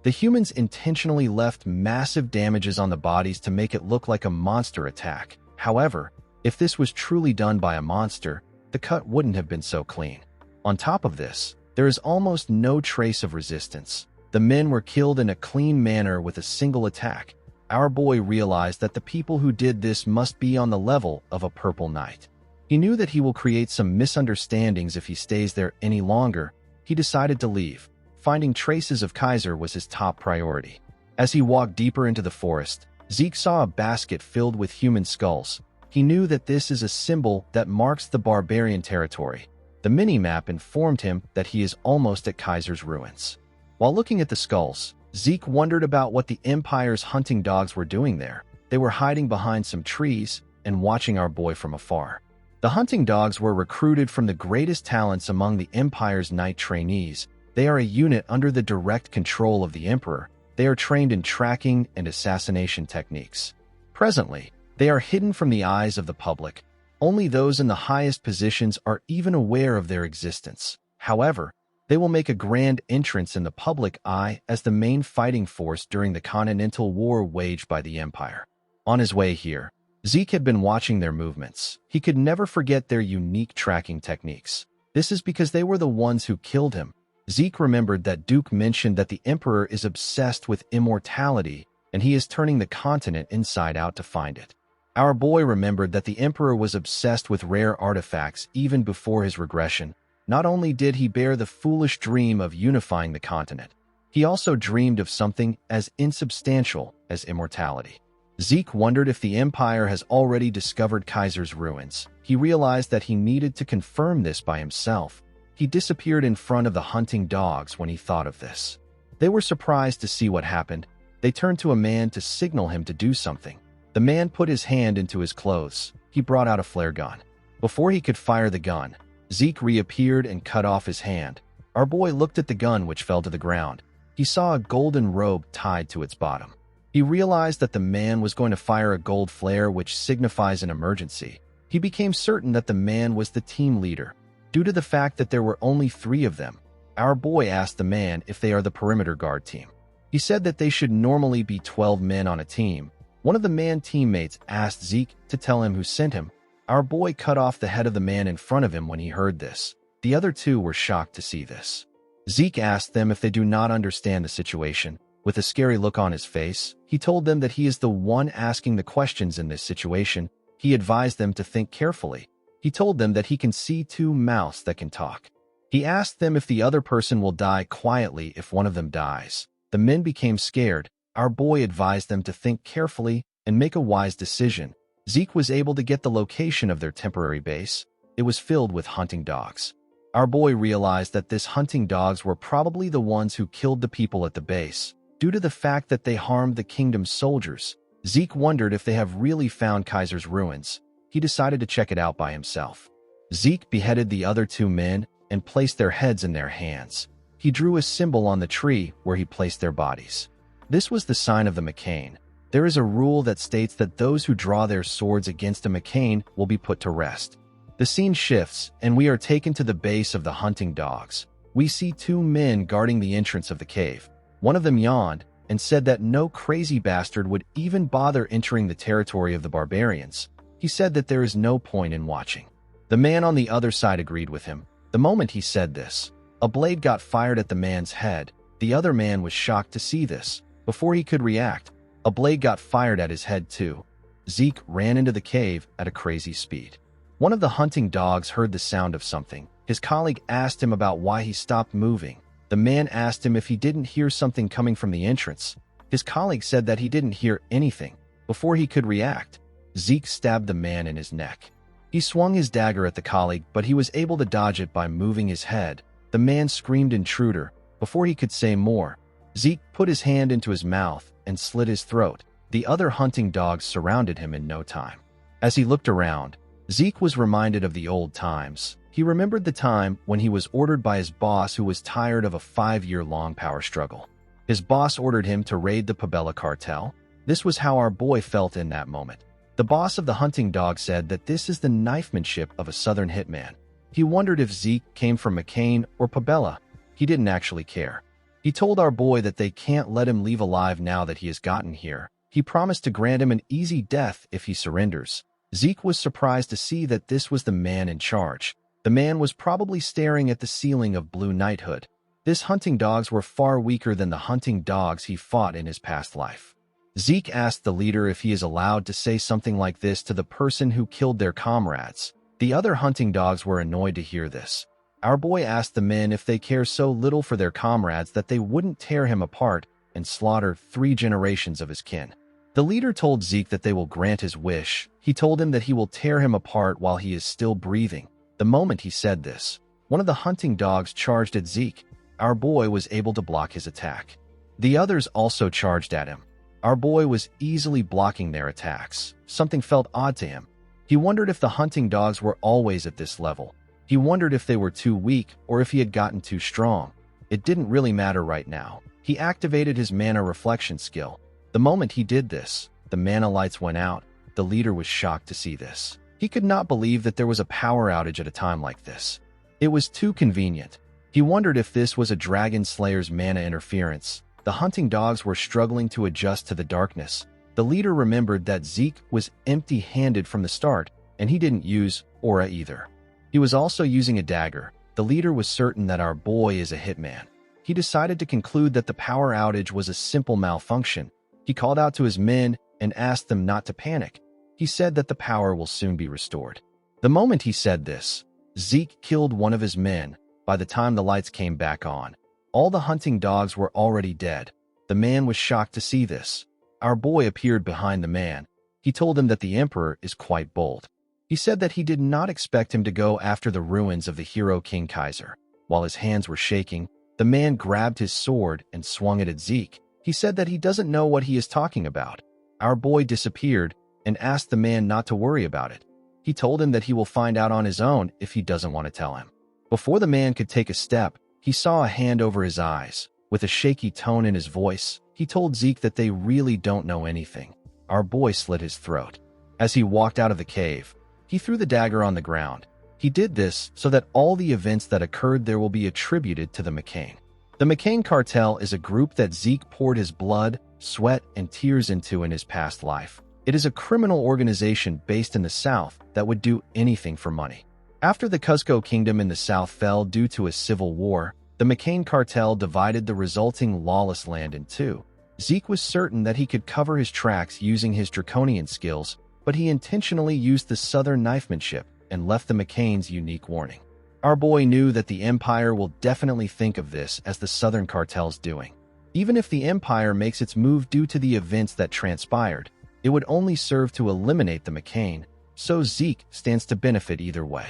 The humans intentionally left massive damages on the bodies to make it look like a monster attack. However, if this was truly done by a monster, the cut wouldn't have been so clean. On top of this, there is almost no trace of resistance. The men were killed in a clean manner with a single attack. Our boy realized that the people who did this must be on the level of a purple knight. He knew that he will create some misunderstandings if he stays there any longer. He decided to leave. Finding traces of Kaiser was his top priority. As he walked deeper into the forest, Zeke saw a basket filled with human skulls. He knew that this is a symbol that marks the barbarian territory. The mini-map informed him that he is almost at Kaiser's ruins. While looking at the skulls, Zeke wondered about what the Empire's hunting dogs were doing there. They were hiding behind some trees and watching our boy from afar. The hunting dogs were recruited from the greatest talents among the Empire's knight trainees. They are a unit under the direct control of the Emperor. They are trained in tracking and assassination techniques. Presently, They are hidden from the eyes of the public. Only those in the highest positions are even aware of their existence. However, they will make a grand entrance in the public eye as the main fighting force during the Continental War waged by the Empire. On his way here, Zeke had been watching their movements. He could never forget their unique tracking techniques. This is because they were the ones who killed him. Zeke remembered that Duke mentioned that the Emperor is obsessed with immortality, and he is turning the continent inside out to find it. Our boy remembered that the Emperor was obsessed with rare artifacts even before his regression. Not only did he bear the foolish dream of unifying the continent, he also dreamed of something as insubstantial as immortality. Zeke wondered if the Empire has already discovered Kaiser's ruins. He realized that he needed to confirm this by himself. He disappeared in front of the hunting dogs when he thought of this. They were surprised to see what happened. They turned to a man to signal him to do something. The man put his hand into his clothes. He brought out a flare gun. Before he could fire the gun, Zeke reappeared and cut off his hand. Our boy looked at the gun, which fell to the ground. He saw a golden robe tied to its bottom. He realized that the man was going to fire a gold flare, which signifies an emergency. He became certain that the man was the team leader. Due to the fact that there were only 3 of them, our boy asked the man if they are the perimeter guard team. He said that they should normally be 12 men on a team. One of the man teammates asked Zeke to tell him who sent him. Our boy cut off the head of the man in front of him when he heard this. The other 2 were shocked to see this. Zeke asked them if they do not understand the situation. With a scary look on his face, he told them that he is the one asking the questions in this situation. He advised them to think carefully. He told them that he can see 2 mouths that can talk. He asked them if the other person will die quietly if one of them dies. The men became scared. Our boy advised them to think carefully and make a wise decision. Zeke was able to get the location of their temporary base. It was filled with hunting dogs. Our boy realized that these hunting dogs were probably the ones who killed the people at the base. Due to the fact that they harmed the kingdom's soldiers, Zeke wondered if they have really found Kaiser's ruins. He decided to check it out by himself. Zeke beheaded the other 2 men and placed their heads in their hands. He drew a symbol on the tree where he placed their bodies. This was the sign of the McCain. There is a rule that states that those who draw their swords against a McCain will be put to rest. The scene shifts, and we are taken to the base of the hunting dogs. We see 2 men guarding the entrance of the cave. One of them yawned and said that no crazy bastard would even bother entering the territory of the barbarians. He said that there is no point in watching. The man on the other side agreed with him. The moment he said this, a blade got fired at the man's head. The other man was shocked to see this. Before he could react, a blade got fired at his head too. Zeke ran into the cave at a crazy speed. One of the hunting dogs heard the sound of something. His colleague asked him about why he stopped moving. The man asked him if he didn't hear something coming from the entrance. His colleague said that he didn't hear anything. Before he could react, Zeke stabbed the man in his neck. He swung his dagger at the colleague, but he was able to dodge it by moving his head. The man screamed intruder. Before he could say more, Zeke put his hand into his mouth and slit his throat. The other hunting dogs surrounded him in no time. As he looked around, Zeke was reminded of the old times. He remembered the time when he was ordered by his boss, who was tired of a 5-year-long power struggle. His boss ordered him to raid the Pabella cartel. This was how our boy felt in that moment. The boss of the hunting dog said that this is the knifemanship of a southern hitman. He wondered if Zeke came from McCain or Pabella. He didn't actually care. He told our boy that they can't let him leave alive now that he has gotten here. He promised to grant him an easy death if he surrenders. Zeke was surprised to see that this was the man in charge. The man was probably staring at the ceiling of Blue Knighthood. These hunting dogs were far weaker than the hunting dogs he fought in his past life. Zeke asked the leader if he is allowed to say something like this to the person who killed their comrades. The other hunting dogs were annoyed to hear this. Our boy asked the men if they care so little for their comrades that they wouldn't tear him apart and slaughter 3 generations of his kin. The leader told Zeke that they will grant his wish. He told him that he will tear him apart while he is still breathing. The moment he said this, one of the hunting dogs charged at Zeke. Our boy was able to block his attack. The others also charged at him. Our boy was easily blocking their attacks. Something felt odd to him. He wondered if the hunting dogs were always at this level. He wondered if they were too weak or if he had gotten too strong. It didn't really matter right now. He activated his mana reflection skill. The moment he did this, the mana lights went out. the leader was shocked to see this. He could not believe that there was a power outage at a time like this. It was too convenient. He wondered if this was a dragon slayer's mana interference. The hunting dogs were struggling to adjust to the darkness. The leader remembered that Zeke was empty-handed from the start, and he didn't use aura either. He was also using a dagger. The leader was certain that our boy is a hitman. He decided to conclude that the power outage was a simple malfunction. He called out to his men and asked them not to panic. He said that the power will soon be restored. The moment he said this, Zeke killed one of his men. By the time the lights came back on, all the hunting dogs were already dead. The man was shocked to see this. Our boy appeared behind the man. He told him that the emperor is quite bold. He said that he did not expect him to go after the ruins of the hero King Kaiser. While his hands were shaking, the man grabbed his sword and swung it at Zeke. He said that he doesn't know what he is talking about. Our boy disappeared and asked the man not to worry about it. He told him that he will find out on his own if he doesn't want to tell him. Before the man could take a step, he saw a hand over his eyes. With a shaky tone in his voice, he told Zeke that they really don't know anything. Our boy slit his throat. As he walked out of the cave, he threw the dagger on the ground. He did this so that all the events that occurred there will be attributed to the McCain. The McCain cartel is a group that Zeke poured his blood, sweat, and tears into in his past life. It is a criminal organization based in the South that would do anything for money. After the Cuzco Kingdom in the South fell due to a civil war, the McCain cartel divided the resulting lawless land in two. Zeke was certain that he could cover his tracks using his draconian skills, but he intentionally used the southern knifemanship and left the McCain's unique warning. Our boy knew that the Empire will definitely think of this as the Southern cartel's doing. Even if the Empire makes its move due to the events that transpired, it would only serve to eliminate the McCain, so Zeke stands to benefit either way.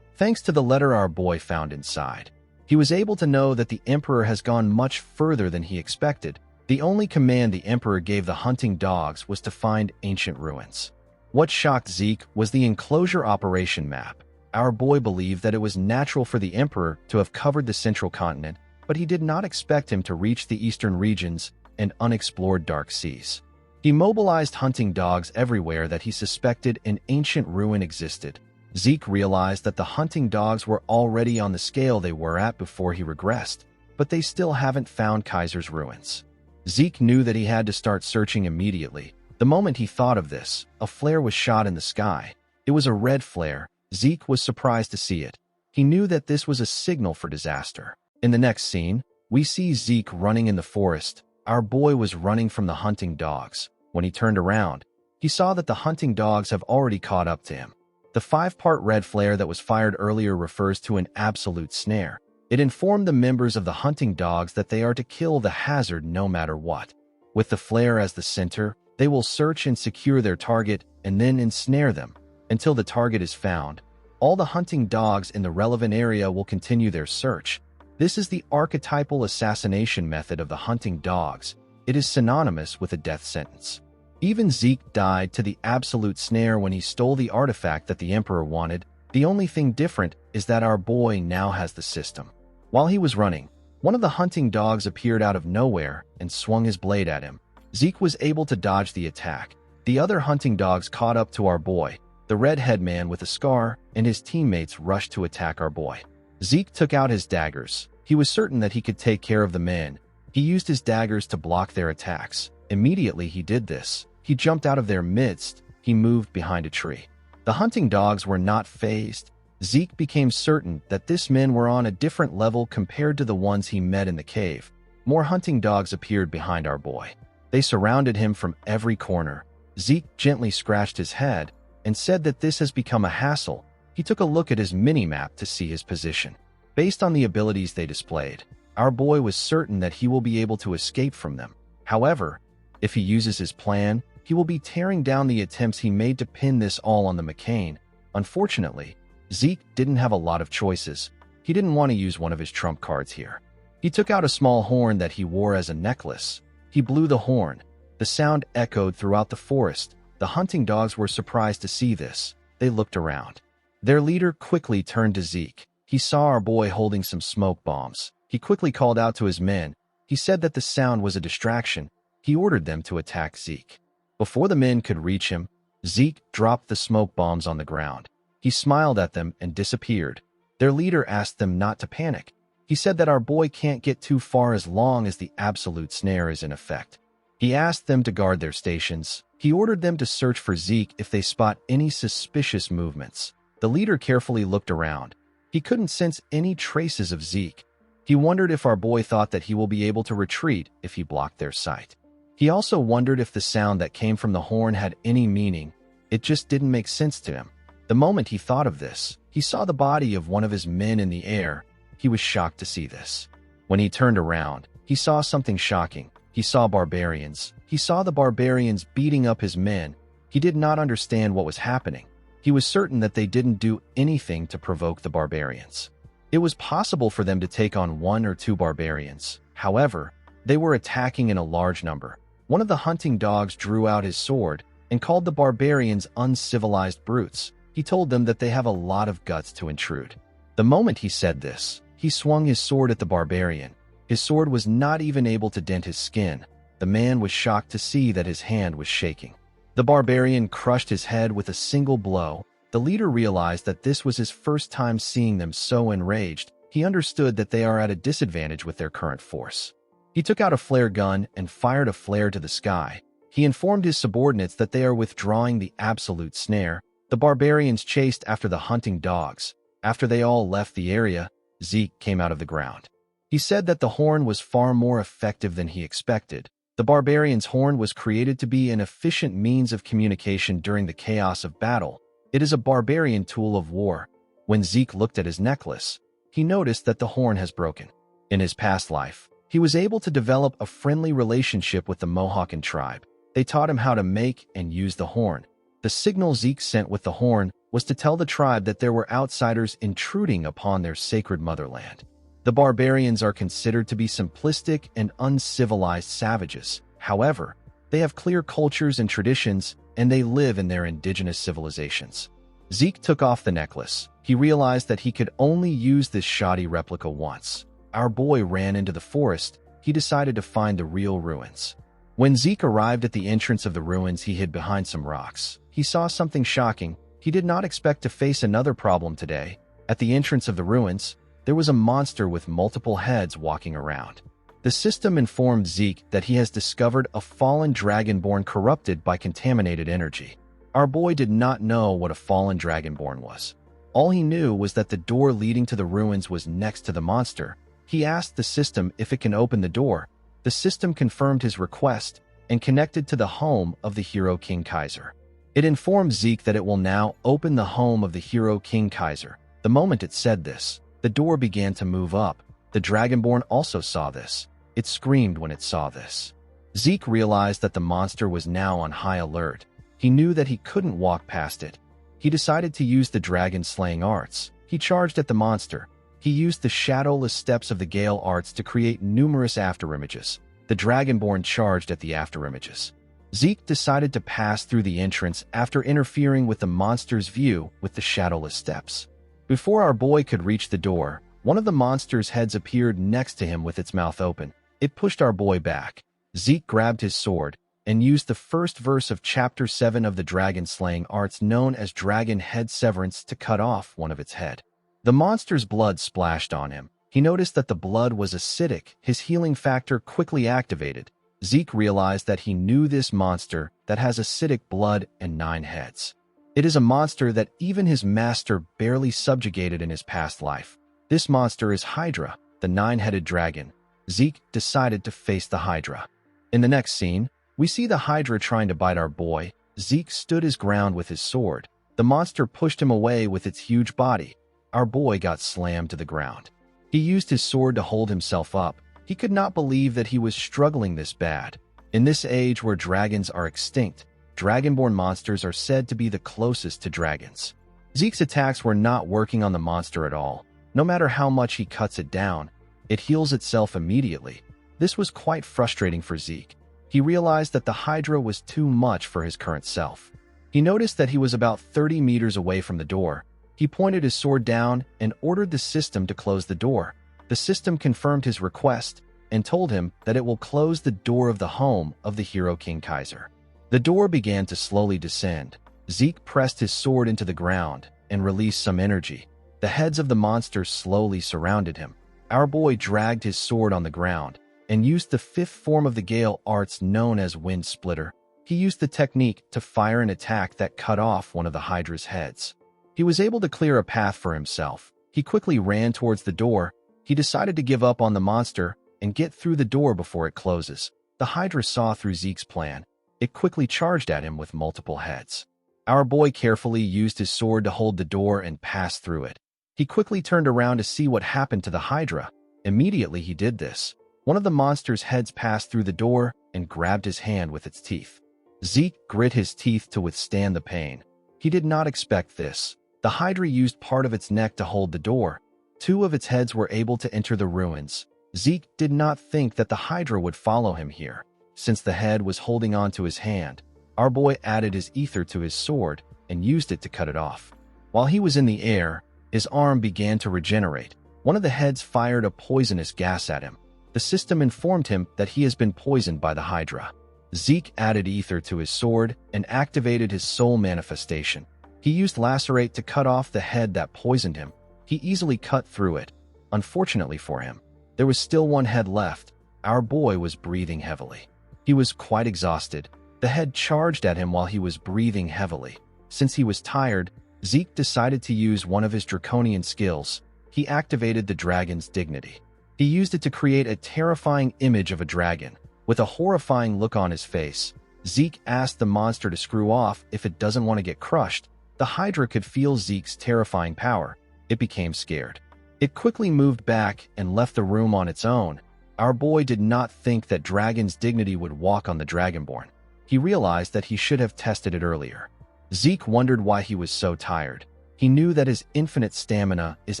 Thanks to the letter our boy found inside, he was able to know that the Emperor has gone much further than he expected. The only command the Emperor gave the hunting dogs was to find ancient ruins. What shocked Zeke was the enclosure operation map. Our boy believed that it was natural for the Emperor to have covered the central continent, but he did not expect him to reach the eastern regions and unexplored dark seas. He mobilized hunting dogs everywhere that he suspected an ancient ruin existed. Zeke realized that the hunting dogs were already on the scale they were at before he regressed, but they still haven't found Kaiser's ruins. Zeke knew that he had to start searching immediately. The moment he thought of this, a flare was shot in the sky. It was a red flare. Zeke was surprised to see it. He knew that this was a signal for disaster. In the next scene, we see Zeke running in the forest. Our boy was running from the hunting dogs. When he turned around, he saw that the hunting dogs have already caught up to him. The 5-part red flare that was fired earlier refers to an absolute snare. It informed the members of the hunting dogs that they are to kill the hazard no matter what. With the flare as the center, they will search and secure their target and then ensnare them. Until the target is found, all the hunting dogs in the relevant area will continue their search. This is the archetypal assassination method of the hunting dogs. It is synonymous with a death sentence. Even Zeke died to the absolute snare when he stole the artifact that the Emperor wanted. The only thing different is that our boy now has the system. While he was running, one of the hunting dogs appeared out of nowhere and swung his blade at him. Zeke was able to dodge the attack. The other hunting dogs caught up to our boy. The red-head man with a scar and his teammates rushed to attack our boy. Zeke took out his daggers. He was certain that he could take care of the men. He used his daggers to block their attacks. Immediately he did this, he jumped out of their midst. He moved behind a tree. The hunting dogs were not fazed. Zeke became certain that these men were on a different level compared to the ones he met in the cave. More hunting dogs appeared behind our boy. They surrounded him from every corner. Zeke gently scratched his head and said that this has become a hassle. He took a look at his mini-map to see his position. Based on the abilities they displayed, our boy was certain that he will be able to escape from them. However, if he uses his plan, he will be tearing down the attempts he made to pin this all on the McCain. Unfortunately, Zeke didn't have a lot of choices. He didn't want to use one of his trump cards here. He took out a small horn that he wore as a necklace. He blew the horn. The sound echoed throughout the forest. The hunting dogs were surprised to see this. They looked around. Their leader quickly turned to Zeke. He saw our boy holding some smoke bombs. He quickly called out to his men. He said that the sound was a distraction. He ordered them to attack Zeke. Before the men could reach him, Zeke dropped the smoke bombs on the ground. He smiled at them and disappeared. Their leader asked them not to panic. He said that our boy can't get too far as long as the absolute snare is in effect. He asked them to guard their stations. He ordered them to search for Zeke if they spot any suspicious movements. The leader carefully looked around. He couldn't sense any traces of Zeke. He wondered if our boy thought that he will be able to retreat if he blocked their sight. He also wondered if the sound that came from the horn had any meaning. It just didn't make sense to him. The moment he thought of this, he saw the body of one of his men in the air. He was shocked to see this. When he turned around, he saw something shocking. He saw barbarians. He saw the barbarians beating up his men. He did not understand what was happening. He was certain that they didn't do anything to provoke the barbarians. It was possible for them to take on 1 or 2 barbarians. However, they were attacking in a large number. One of the hunting dogs drew out his sword and called the barbarians uncivilized brutes. He told them that they have a lot of guts to intrude. The moment he said this, he swung his sword at the barbarian. His sword was not even able to dent his skin. The man was shocked to see that his hand was shaking. The barbarian crushed his head with a single blow. The leader realized that this was his first time seeing them so enraged. He understood that they are at a disadvantage with their current force. He took out a flare gun and fired a flare to the sky. He informed his subordinates that they are withdrawing the absolute snare. The barbarians chased after the hunting dogs. After they all left the area, Zeke came out of the ground. He said that the horn was far more effective than he expected. The barbarian's horn was created to be an efficient means of communication during the chaos of battle. It is a barbarian tool of war. When Zeke looked at his necklace, he noticed that the horn has broken. In his past life, he was able to develop a friendly relationship with the Mohawken tribe. They taught him how to make and use the horn. The signal Zeke sent with the horn was to tell the tribe that there were outsiders intruding upon their sacred motherland. The barbarians are considered to be simplistic and uncivilized savages. However, they have clear cultures and traditions, and they live in their indigenous civilizations. Zeke took off the necklace. He realized that he could only use this shoddy replica once. Our boy ran into the forest. He decided to find the real ruins. When Zeke arrived at the entrance of the ruins, he hid behind some rocks. He saw something shocking. He did not expect to face another problem today. At the entrance of the ruins, there was a monster with multiple heads walking around. The system informed Zeke that he has discovered a fallen dragonborn corrupted by contaminated energy. Our boy did not know what a fallen dragonborn was. All he knew was that the door leading to the ruins was next to the monster. He asked the system if it can open the door. The system confirmed his request and connected to the home of the hero King Kaiser. It informed Zeke that it will now open the home of the hero King Kaiser. The moment it said this, the door began to move up. The Dragonborn also saw this. It screamed when it saw this. Zeke realized that the monster was now on high alert. He knew that he couldn't walk past it. He decided to use the dragon-slaying arts. He charged at the monster. He used the shadowless steps of the Gale arts to create numerous afterimages. The Dragonborn charged at the afterimages. Zeke decided to pass through the entrance after interfering with the monster's view with the shadowless steps. Before our boy could reach the door, one of the monster's heads appeared next to him with its mouth open. It pushed our boy back. Zeke grabbed his sword and used the first verse of Chapter 7 of the dragon-slaying arts known as Dragon Head Severance to cut off one of its head. The monster's blood splashed on him. He noticed that the blood was acidic. His healing factor quickly activated. Zeke realized that he knew this monster that has acidic blood and 9 heads. It is a monster that even his master barely subjugated in his past life. This monster is Hydra, the 9-headed dragon. Zeke decided to face the Hydra. In the next scene, we see the Hydra trying to bite our boy. Zeke stood his ground with his sword. The monster pushed him away with its huge body. Our boy got slammed to the ground. He used his sword to hold himself up. He could not believe that he was struggling this bad. In this age where dragons are extinct, Dragonborn monsters are said to be the closest to dragons. Zeke's attacks were not working on the monster at all. No matter how much he cuts it down, it heals itself immediately. This was quite frustrating for Zeke. He realized that the Hydra was too much for his current self. He noticed that he was about 30 meters away from the door. He pointed his sword down and ordered the system to close the door. The system confirmed his request and told him that it will close the door of the home of the hero King Kaiser. The door began to slowly descend. Zeke pressed his sword into the ground and released some energy. The heads of the monsters slowly surrounded him. Our boy dragged his sword on the ground and used the fifth form of the Gale arts known as Wind Splitter. He used the technique to fire an attack that cut off one of the Hydra's heads. He was able to clear a path for himself. He quickly ran towards the door. He decided to give up on the monster and get through the door before it closes. The Hydra saw through Zeke's plan. It quickly charged at him with multiple heads. Our boy carefully used his sword to hold the door and pass through it. He quickly turned around to see what happened to the Hydra. Immediately he did this. One of the monster's heads passed through the door and grabbed his hand with its teeth. Zeke grit his teeth to withstand the pain. He did not expect this. The Hydra used part of its neck to hold the door. Two of its heads were able to enter the ruins. Zeke did not think that the Hydra would follow him here. Since the head was holding on to his hand, our boy added his ether to his sword and used it to cut it off. While he was in the air, his arm began to regenerate. One of the heads fired a poisonous gas at him. The system informed him that he has been poisoned by the Hydra. Zeke added ether to his sword and activated his soul manifestation. He used lacerate to cut off the head that poisoned him. He easily cut through it. Unfortunately for him, there was still one head left. Our boy was breathing heavily. He was quite exhausted. The head charged at him while he was breathing heavily. Since he was tired, Zeke decided to use one of his draconian skills. He activated the dragon's dignity. He used it to create a terrifying image of a dragon. With a horrifying look on his face, Zeke asked the monster to screw off if it doesn't want to get crushed. The Hydra could feel Zeke's terrifying power. It became scared. It quickly moved back and left the room on its own. Our boy did not think that dragon's dignity would walk on the Dragonborn. He realized that he should have tested it earlier. Zeke wondered why he was so tired. He knew that his infinite stamina is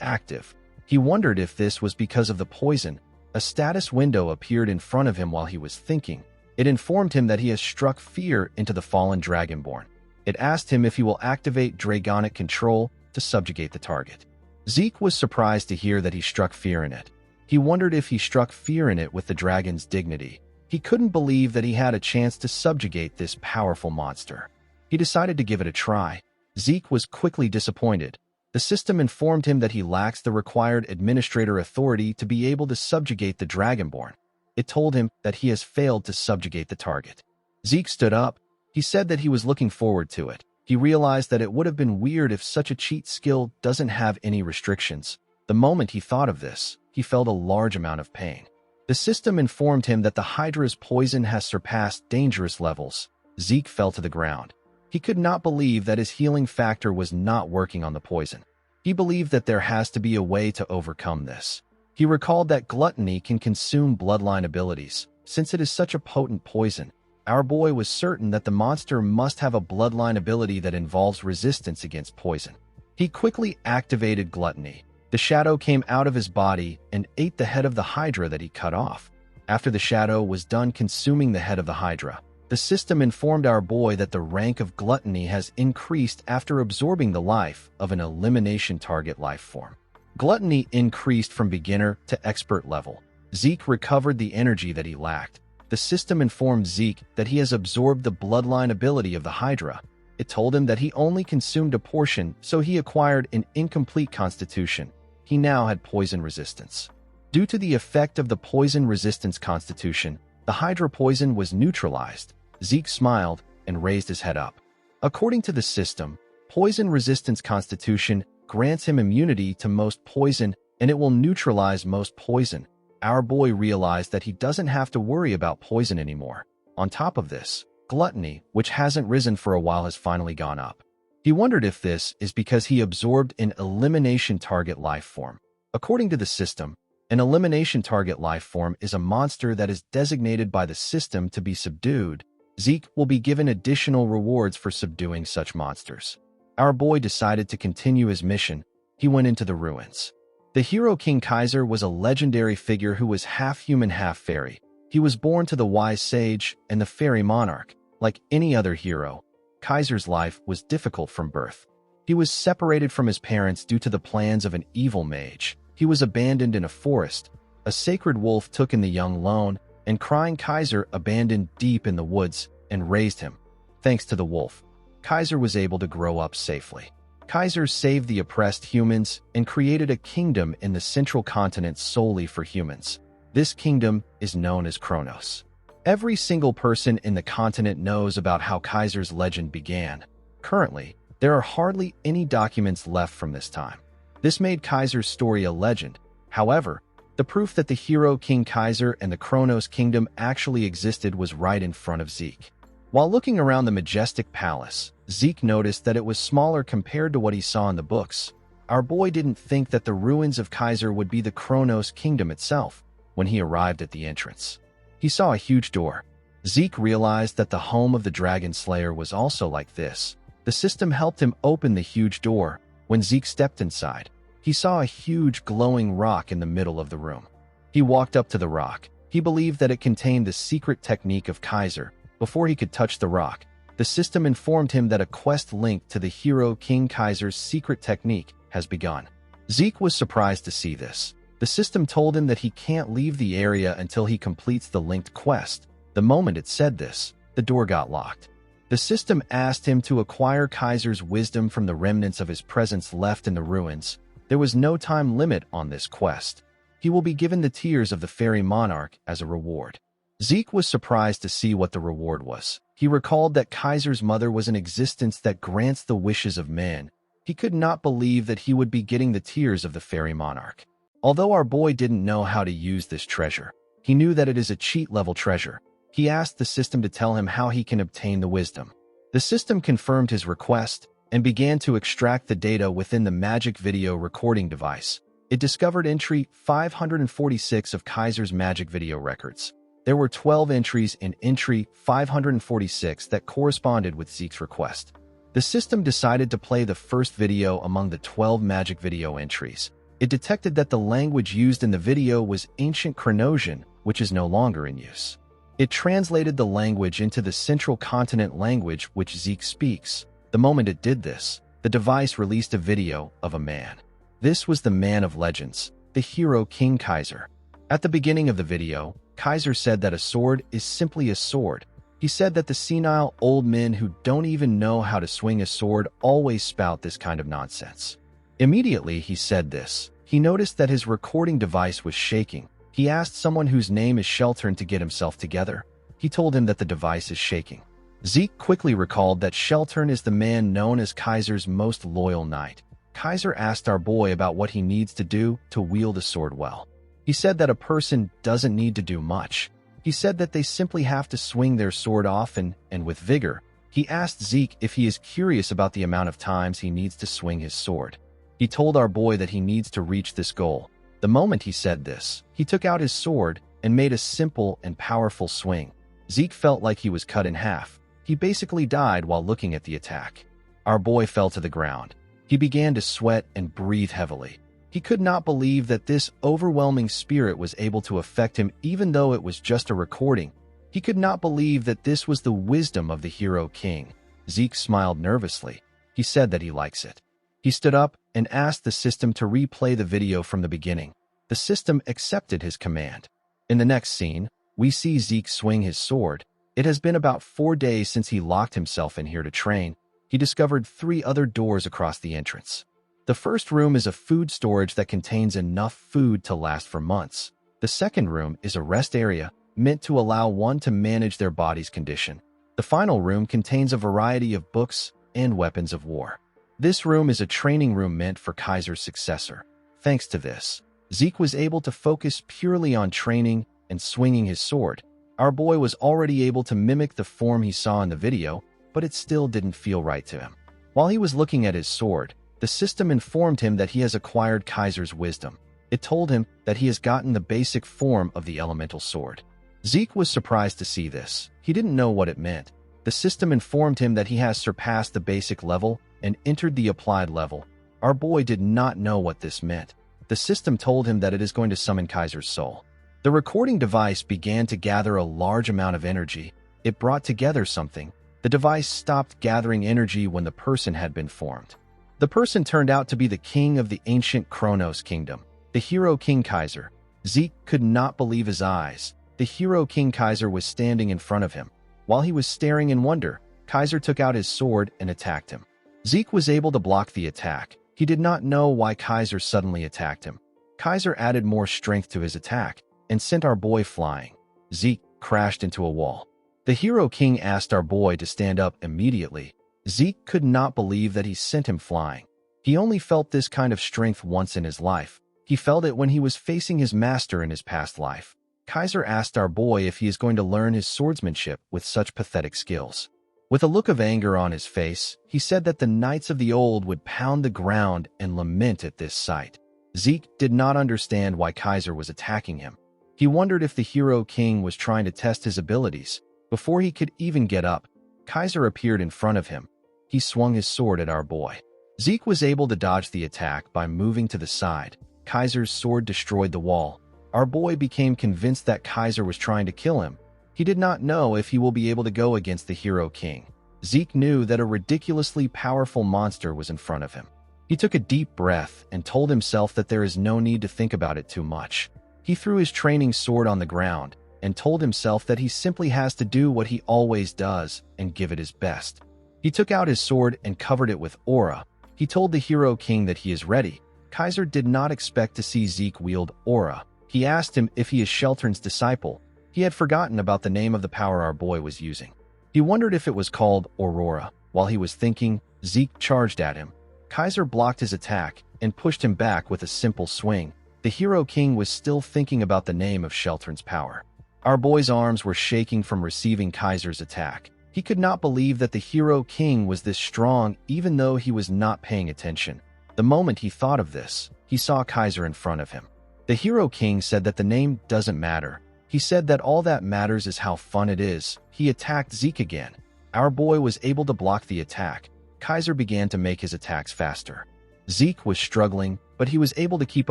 active. He wondered if this was because of the poison. A status window appeared in front of him while he was thinking. It informed him that he has struck fear into the fallen Dragonborn. It asked him if he will activate Dragonic control to subjugate the target. Zeke was surprised to hear that he struck fear in it. He wondered if he struck fear in it with the dragon's dignity. He couldn't believe that he had a chance to subjugate this powerful monster. He decided to give it a try. Zeke was quickly disappointed. The system informed him that he lacks the required administrator authority to be able to subjugate the Dragonborn. It told him that he has failed to subjugate the target. Zeke stood up. He said that he was looking forward to it. He realized that it would have been weird if such a cheat skill doesn't have any restrictions. The moment he thought of this, he felt a large amount of pain. The system informed him that the Hydra's poison has surpassed dangerous levels. Zeke fell to the ground. He could not believe that his healing factor was not working on the poison. He believed that there has to be a way to overcome this. He recalled that gluttony can consume bloodline abilities. Since it is such a potent poison, our boy was certain that the monster must have a bloodline ability that involves resistance against poison. He quickly activated gluttony. The shadow came out of his body and ate the head of the Hydra that he cut off. After the shadow was done consuming the head of the Hydra, the system informed our boy that the rank of gluttony has increased after absorbing the life of an elimination target life form. Gluttony increased from beginner to expert level. Zeke recovered the energy that he lacked. The system informed Zeke that he has absorbed the bloodline ability of the Hydra. It told him that he only consumed a portion, so he acquired an incomplete constitution. He now had poison resistance. Due to the effect of the poison resistance constitution, the Hydra poison was neutralized. Zeke smiled and raised his head up. According to the system, poison resistance constitution grants him immunity to most poison, and it will neutralize most poison. Our boy realized that he doesn't have to worry about poison anymore. On top of this, gluttony, which hasn't risen for a while, has finally gone up. He wondered if this is because he absorbed an elimination target life form. According to the system, an elimination target life form is a monster that is designated by the system to be subdued. Zeke will be given additional rewards for subduing such monsters. Our boy decided to continue his mission. He went into the ruins. The hero King Kaiser was a legendary figure who was half human, half fairy. He was born to the wise sage and the fairy monarch. Like any other hero, Kaiser's life was difficult from birth. He was separated from his parents due to the plans of an evil mage. He was abandoned in a forest. A sacred wolf took in the young lone, and crying Kaiser abandoned deep in the woods and raised him. Thanks to the wolf, Kaiser was able to grow up safely. Kaiser saved the oppressed humans and created a kingdom in the central continent solely for humans. This kingdom is known as Kronos. Every single person in the continent knows about how Kaiser's legend began. Currently, there are hardly any documents left from this time. This made Kaiser's story a legend. However, the proof that the hero King Kaiser and the Kronos kingdom actually existed was right in front of Zeke. While looking around the majestic palace, Zeke noticed that it was smaller compared to what he saw in the books. Our boy didn't think that the ruins of Kaiser would be the Kronos kingdom itself when he arrived at the entrance. He saw a huge door. Zeke realized that the home of the Dragon Slayer was also like this. The system helped him open the huge door. When Zeke stepped inside, he saw a huge glowing rock in the middle of the room. He walked up to the rock. He believed that it contained the secret technique of Kaiser. Before he could touch the rock, the system informed him that a quest linked to the hero King Kaiser's secret technique has begun. Zeke was surprised to see this. The system told him that he can't leave the area until he completes the linked quest. The moment it said this, the door got locked. The system asked him to acquire Kaiser's wisdom from the remnants of his presence left in the ruins. There was no time limit on this quest. He will be given the tears of the fairy monarch as a reward. Zeke was surprised to see what the reward was. He recalled that Kaiser's mother was an existence that grants the wishes of men. He could not believe that he would be getting the tears of the fairy monarch. Although our boy didn't know how to use this treasure, he knew that it is a cheat-level treasure. He asked the system to tell him how he can obtain the wisdom. The system confirmed his request and began to extract the data within the magic video recording device. It discovered entry 546 of Kaiser's magic video records. There were 12 entries in entry 546 that corresponded with Zeke's request. The system decided to play the first video among the 12 magic video entries. It detected that the language used in the video was ancient Kronosian, which is no longer in use. It translated the language into the central continent language which Zeke speaks. The moment it did this, the device released a video of a man. This was the man of legends, the hero King Kaiser. At the beginning of the video, Kaiser said that a sword is simply a sword. He said that the senile old men who don't even know how to swing a sword always spout this kind of nonsense. Immediately he said this, he noticed that his recording device was shaking. He asked someone whose name is Sheltern to get himself together. He told him that the device is shaking. Zeke quickly recalled that Sheltern is the man known as Kaiser's most loyal knight. Kaiser asked our boy about what he needs to do to wield a sword well. He said that a person doesn't need to do much. He said that they simply have to swing their sword often and with vigor. He asked Zeke if he is curious about the amount of times he needs to swing his sword. He told our boy that he needs to reach this goal. The moment he said this, he took out his sword and made a simple and powerful swing. Zeke felt like he was cut in half. He basically died while looking at the attack. Our boy fell to the ground. He began to sweat and breathe heavily. He could not believe that this overwhelming spirit was able to affect him even though it was just a recording. He could not believe that this was the wisdom of the hero king. Zeke smiled nervously. He said that he likes it. He stood up and asked the system to replay the video from the beginning. The system accepted his command. In the next scene, we see Zeke swing his sword. It has been about 4 days since he locked himself in here to train. He discovered 3 other doors across the entrance. The first room is a food storage that contains enough food to last for months. The second room is a rest area meant to allow one to manage their body's condition. The final room contains a variety of books and weapons of war. This room is a training room meant for Kaiser's successor. Thanks to this, Zeke was able to focus purely on training and swinging his sword. Our boy was already able to mimic the form he saw in the video, but it still didn't feel right to him. While he was looking at his sword, the system informed him that he has acquired Kaiser's wisdom. It told him that he has gotten the basic form of the elemental sword. Zeke was surprised to see this. He didn't know what it meant. The system informed him that he has surpassed the basic level and entered the applied level. Our boy did not know what this meant. The system told him that it is going to summon Kaiser's soul. The recording device began to gather a large amount of energy. It brought together something. The device stopped gathering energy when the person had been formed. The person turned out to be the king of the ancient Kronos kingdom, the hero King Kaiser. Zeke could not believe his eyes. The hero King Kaiser was standing in front of him. While he was staring in wonder, Kaiser took out his sword and attacked him. Zeke was able to block the attack. He did not know why Kaiser suddenly attacked him. Kaiser added more strength to his attack and sent our boy flying. Zeke crashed into a wall. The Hero King asked our boy to stand up immediately. Zeke could not believe that he sent him flying. He only felt this kind of strength once in his life. He felt it when he was facing his master in his past life. Kaiser asked our boy if he is going to learn his swordsmanship with such pathetic skills. With a look of anger on his face, he said that the knights of the old would pound the ground and lament at this sight. Zeke did not understand why Kaiser was attacking him. He wondered if the Hero King was trying to test his abilities. Before he could even get up, Kaiser appeared in front of him. He swung his sword at our boy. Zeke was able to dodge the attack by moving to the side. Kaiser's sword destroyed the wall. Our boy became convinced that Kaiser was trying to kill him. He did not know if he will be able to go against the Hero King. Zeke knew that a ridiculously powerful monster was in front of him. He took a deep breath and told himself that there is no need to think about it too much. He threw his training sword on the ground and told himself that he simply has to do what he always does and give it his best. He took out his sword and covered it with aura. He told the Hero King that he is ready. Kaiser did not expect to see Zeke wield aura. He asked him if he is Sheltern's disciple. He had forgotten about the name of the power our boy was using. He wondered if it was called Aurora. While he was thinking, Zeke charged at him. Kaiser blocked his attack and pushed him back with a simple swing. The Hero King was still thinking about the name of Sheltern's power. Our boy's arms were shaking from receiving Kaiser's attack. He could not believe that the Hero King was this strong even though he was not paying attention. The moment he thought of this, he saw Kaiser in front of him. The Hero King said that the name doesn't matter. He said that all that matters is how fun it is. He attacked Zeke again. Our boy was able to block the attack. Kaiser began to make his attacks faster. Zeke was struggling, but he was able to keep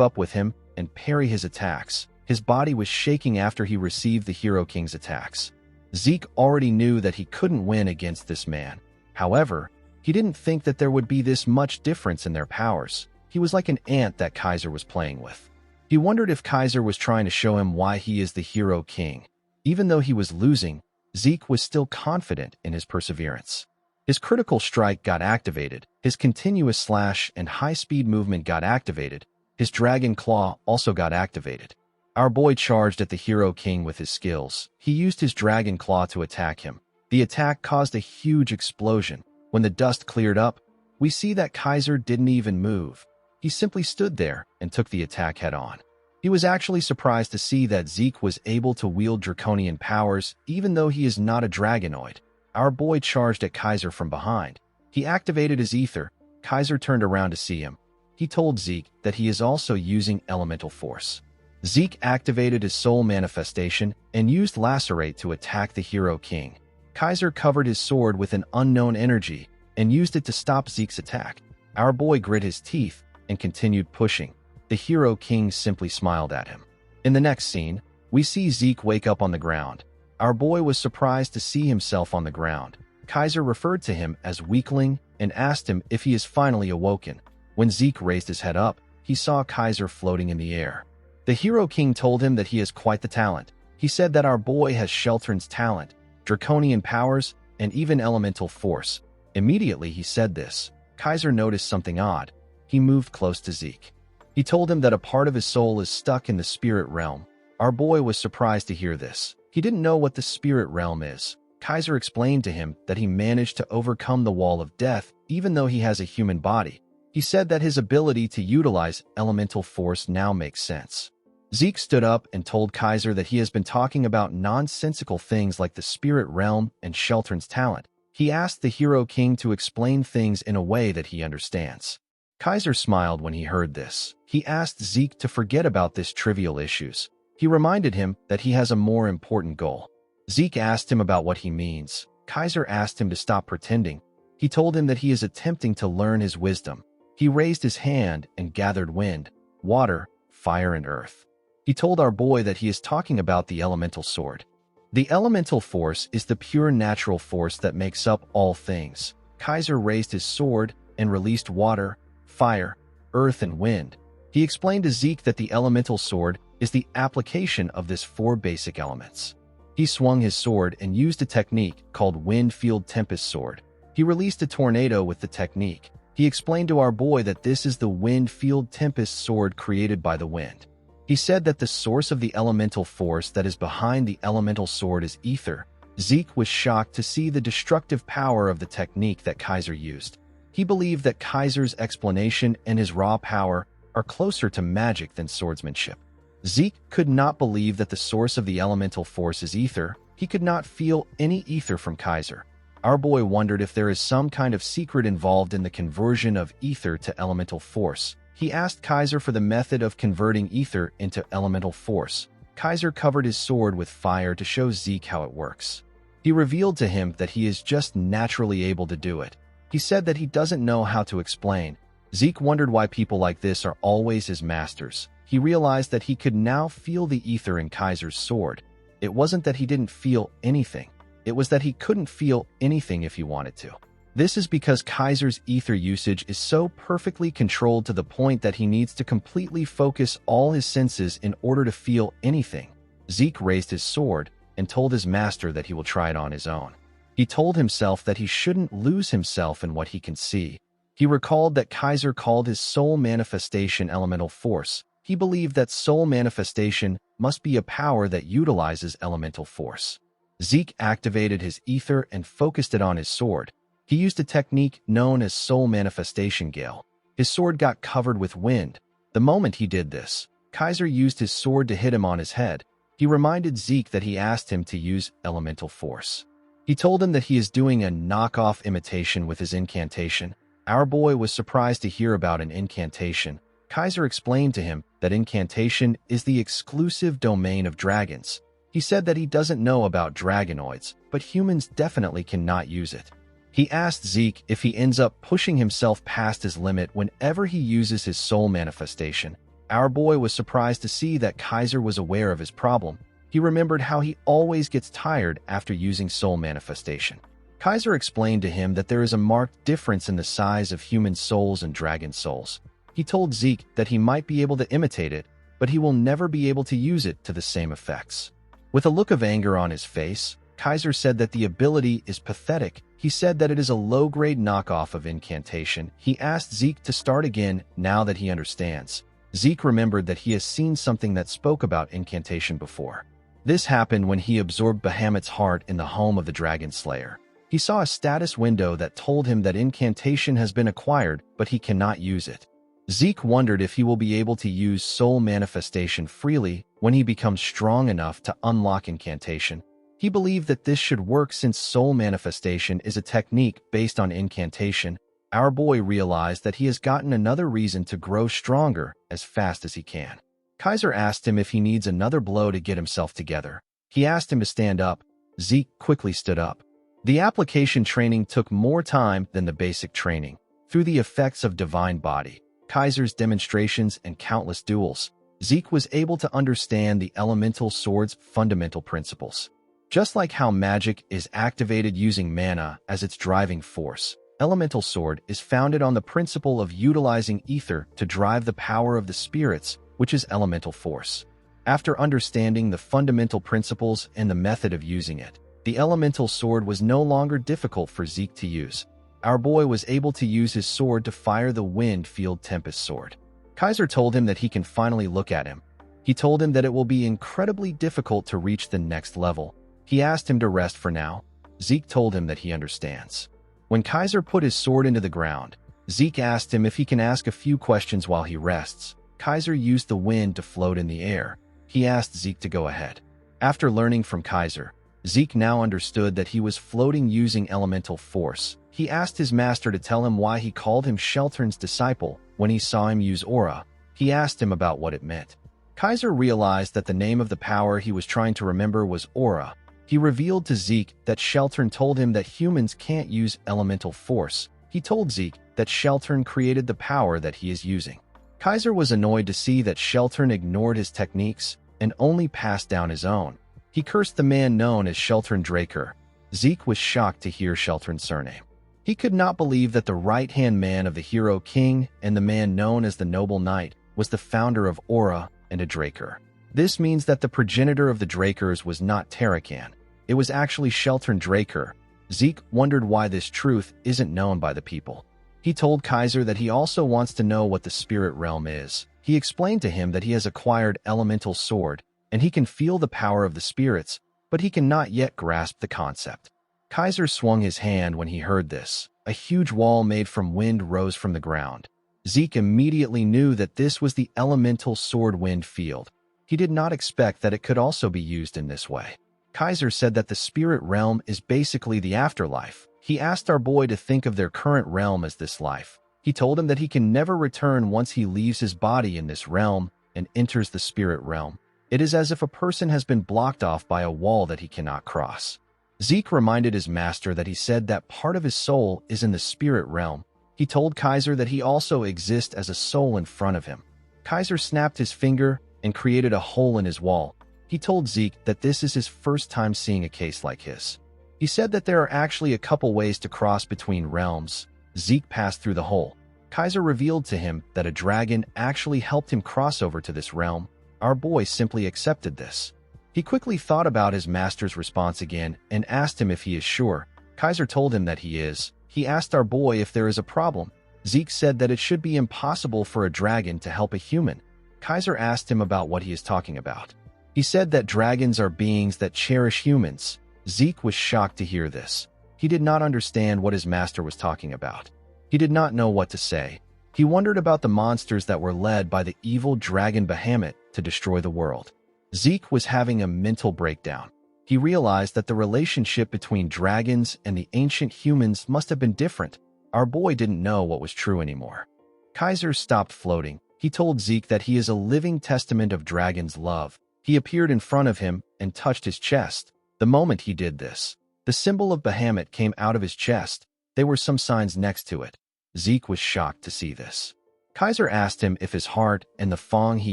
up with him and parry his attacks. His body was shaking after he received the Hero King's attacks. Zeke already knew that he couldn't win against this man. However, he didn't think that there would be this much difference in their powers. He was like an ant that Kaiser was playing with. He wondered if Kaiser was trying to show him why he is the Hero King. Even though he was losing, Zeke was still confident in his perseverance. His critical strike got activated. His continuous slash and high-speed movement got activated. His dragon claw also got activated. Our boy charged at the Hero King with his skills. He used his dragon claw to attack him. The attack caused a huge explosion. When the dust cleared up, we see that Kaiser didn't even move. He simply stood there and took the attack head-on. He was actually surprised to see that Zeke was able to wield draconian powers even though he is not a dragonoid. Our boy charged at Kaiser from behind. He activated his ether. Kaiser turned around to see him. He told Zeke that he is also using elemental force. Zeke activated his soul manifestation and used Lacerate to attack the Hero King. Kaiser covered his sword with an unknown energy and used it to stop Zeke's attack. Our boy grit his teeth and continued pushing. The Hero King simply smiled at him. In the next scene, we see Zeke wake up on the ground. Our boy was surprised to see himself on the ground. Kaiser referred to him as weakling and asked him if he is finally awoken. When Zeke raised his head up, he saw Kaiser floating in the air. The Hero King told him that he has quite the talent. He said that our boy has Sheltern's talent, draconian powers, and even elemental force. Immediately he said this, Kaiser noticed something odd. He moved close to Zeke. He told him that a part of his soul is stuck in the spirit realm. Our boy was surprised to hear this. He didn't know what the spirit realm is. Kaiser explained to him that he managed to overcome the wall of death even though he has a human body. He said that his ability to utilize elemental force now makes sense. Zeke stood up and told Kaiser that he has been talking about nonsensical things like the spirit realm and Sheltern's talent. He asked the Hero King to explain things in a way that he understands. Kaiser smiled when he heard this. He asked Zeke to forget about this trivial issues. He reminded him that he has a more important goal. Zeke asked him about what he means. Kaiser asked him to stop pretending. He told him that he is attempting to learn his wisdom. He raised his hand and gathered wind, water, fire, and earth. He told our boy that he is talking about the elemental sword. The elemental force is the pure natural force that makes up all things. Kaiser raised his sword and released water, fire, earth, and wind. He explained to Zeke that the elemental sword is the application of these four basic elements. He swung his sword and used a technique called Wind Field Tempest Sword. He released a tornado with the technique. He explained to our boy that this is the Wind Field Tempest Sword created by the wind. He said that the source of the elemental force that is behind the elemental sword is ether. Zeke was shocked to see the destructive power of the technique that Kaiser used. He believed that Kaiser's explanation and his raw power are closer to magic than swordsmanship. Zeke could not believe that the source of the elemental force is ether. He could not feel any ether from Kaiser. Our boy wondered if there is some kind of secret involved in the conversion of ether to elemental force. He asked Kaiser for the method of converting ether into elemental force. Kaiser covered his sword with fire to show Zeke how it works. He revealed to him that he is just naturally able to do it. He said that he doesn't know how to explain. Zeke wondered why people like this are always his masters. He realized that he could now feel the ether in Kaiser's sword. It wasn't that he didn't feel anything. It was that he couldn't feel anything if he wanted to. This is because Kaiser's ether usage is so perfectly controlled to the point that he needs to completely focus all his senses in order to feel anything. Zeke raised his sword and told his master that he will try it on his own. He told himself that he shouldn't lose himself in what he can see. He recalled that Kaiser called his soul manifestation elemental force. He believed that soul manifestation must be a power that utilizes elemental force. Zeke activated his ether and focused it on his sword. He used a technique known as soul manifestation gale. His sword got covered with wind. The moment he did this, Kaiser used his sword to hit him on his head. He reminded Zeke that he asked him to use elemental force. He told him that he is doing a knockoff imitation with his incantation. Our boy was surprised to hear about an incantation. Kaiser explained to him that incantation is the exclusive domain of dragons. He said that he doesn't know about dragonoids, but humans definitely cannot use it. He asked Zeke if he ends up pushing himself past his limit whenever he uses his soul manifestation. Our boy was surprised to see that Kaiser was aware of his problem. He remembered how he always gets tired after using soul manifestation. Kaiser explained to him that there is a marked difference in the size of human souls and dragon souls. He told Zeke that he might be able to imitate it, but he will never be able to use it to the same effects. With a look of anger on his face, Kaiser said that the ability is pathetic. He said that it is a low-grade knockoff of incantation. He asked Zeke to start again now that he understands. Zeke remembered that he has seen something that spoke about incantation before. This happened when he absorbed Bahamut's heart in the home of the Dragon Slayer. He saw a status window that told him that incantation has been acquired, but he cannot use it. Zeke wondered if he will be able to use soul manifestation freely when he becomes strong enough to unlock incantation. He believed that this should work since soul manifestation is a technique based on incantation. Our boy realized that he has gotten another reason to grow stronger as fast as he can. Kaiser asked him if he needs another blow to get himself together. He asked him to stand up. Zeke quickly stood up. The application training took more time than the basic training. Through the effects of Divine Body, Kaiser's demonstrations, and countless duels, Zeke was able to understand the elemental sword's fundamental principles. Just like how magic is activated using mana as its driving force, elemental sword is founded on the principle of utilizing ether to drive the power of the spirits, which is elemental force. After understanding the fundamental principles and the method of using it, the elemental sword was no longer difficult for Zeke to use. Our boy was able to use his sword to fire the Wind Field Tempest Sword. Kaiser told him that he can finally look at him. He told him that it will be incredibly difficult to reach the next level. He asked him to rest for now. Zeke told him that he understands. When Kaiser put his sword into the ground, Zeke asked him if he can ask a few questions while he rests. Kaiser used the wind to float in the air. He asked Zeke to go ahead. After learning from Kaiser, Zeke now understood that he was floating using elemental force. He asked his master to tell him why he called him Sheltern's disciple when he saw him use aura. He asked him about what it meant. Kaiser realized that the name of the power he was trying to remember was aura. He revealed to Zeke that Sheltern told him that humans can't use elemental force. He told Zeke that Sheltern created the power that he is using. Kaiser was annoyed to see that Sheltern ignored his techniques and only passed down his own. He cursed the man known as Sheltern Draker. Zeke was shocked to hear Sheltern's surname. He could not believe that the right-hand man of the hero king and the man known as the noble knight was the founder of Aura and a Draker. This means that the progenitor of the Drakers was not Tarakan. It was actually Sheltern Draker. Zeke wondered why this truth isn't known by the people. He told Kaiser that he also wants to know what the spirit realm is. He explained to him that he has acquired elemental sword, and he can feel the power of the spirits, but he cannot yet grasp the concept. Kaiser swung his hand when he heard this. A huge wall made from wind rose from the ground. Zeke immediately knew that this was the elemental sword wind field. He did not expect that it could also be used in this way. Kaiser said that the spirit realm is basically the afterlife. He asked our boy to think of their current realm as this life. He told him that he can never return once he leaves his body in this realm and enters the spirit realm. It is as if a person has been blocked off by a wall that he cannot cross. Zeke reminded his master that he said that part of his soul is in the spirit realm. He told Kaiser that he also exists as a soul in front of him. Kaiser snapped his finger and created a hole in his wall. He told Zeke that this is his first time seeing a case like his. He said that there are actually a couple ways to cross between realms. Zeke passed through the hole. Kaiser revealed to him that a dragon actually helped him cross over to this realm. Our boy simply accepted this. He quickly thought about his master's response again and asked him if he is sure. Kaiser told him that he is. He asked our boy if there is a problem. Zeke said that it should be impossible for a dragon to help a human. Kaiser asked him about what he is talking about. He said that dragons are beings that cherish humans. Zeke was shocked to hear this. He did not understand what his master was talking about. He did not know what to say. He wondered about the monsters that were led by the evil dragon Bahamut to destroy the world. Zeke was having a mental breakdown. He realized that the relationship between dragons and the ancient humans must have been different. Our boy didn't know what was true anymore. Kaiser stopped floating. He told Zeke that he is a living testament of dragon's love. He appeared in front of him and touched his chest. The moment he did this, the symbol of Bahamut came out of his chest. There were some signs next to it. Zeke was shocked to see this. Kaiser asked him if his heart and the fang he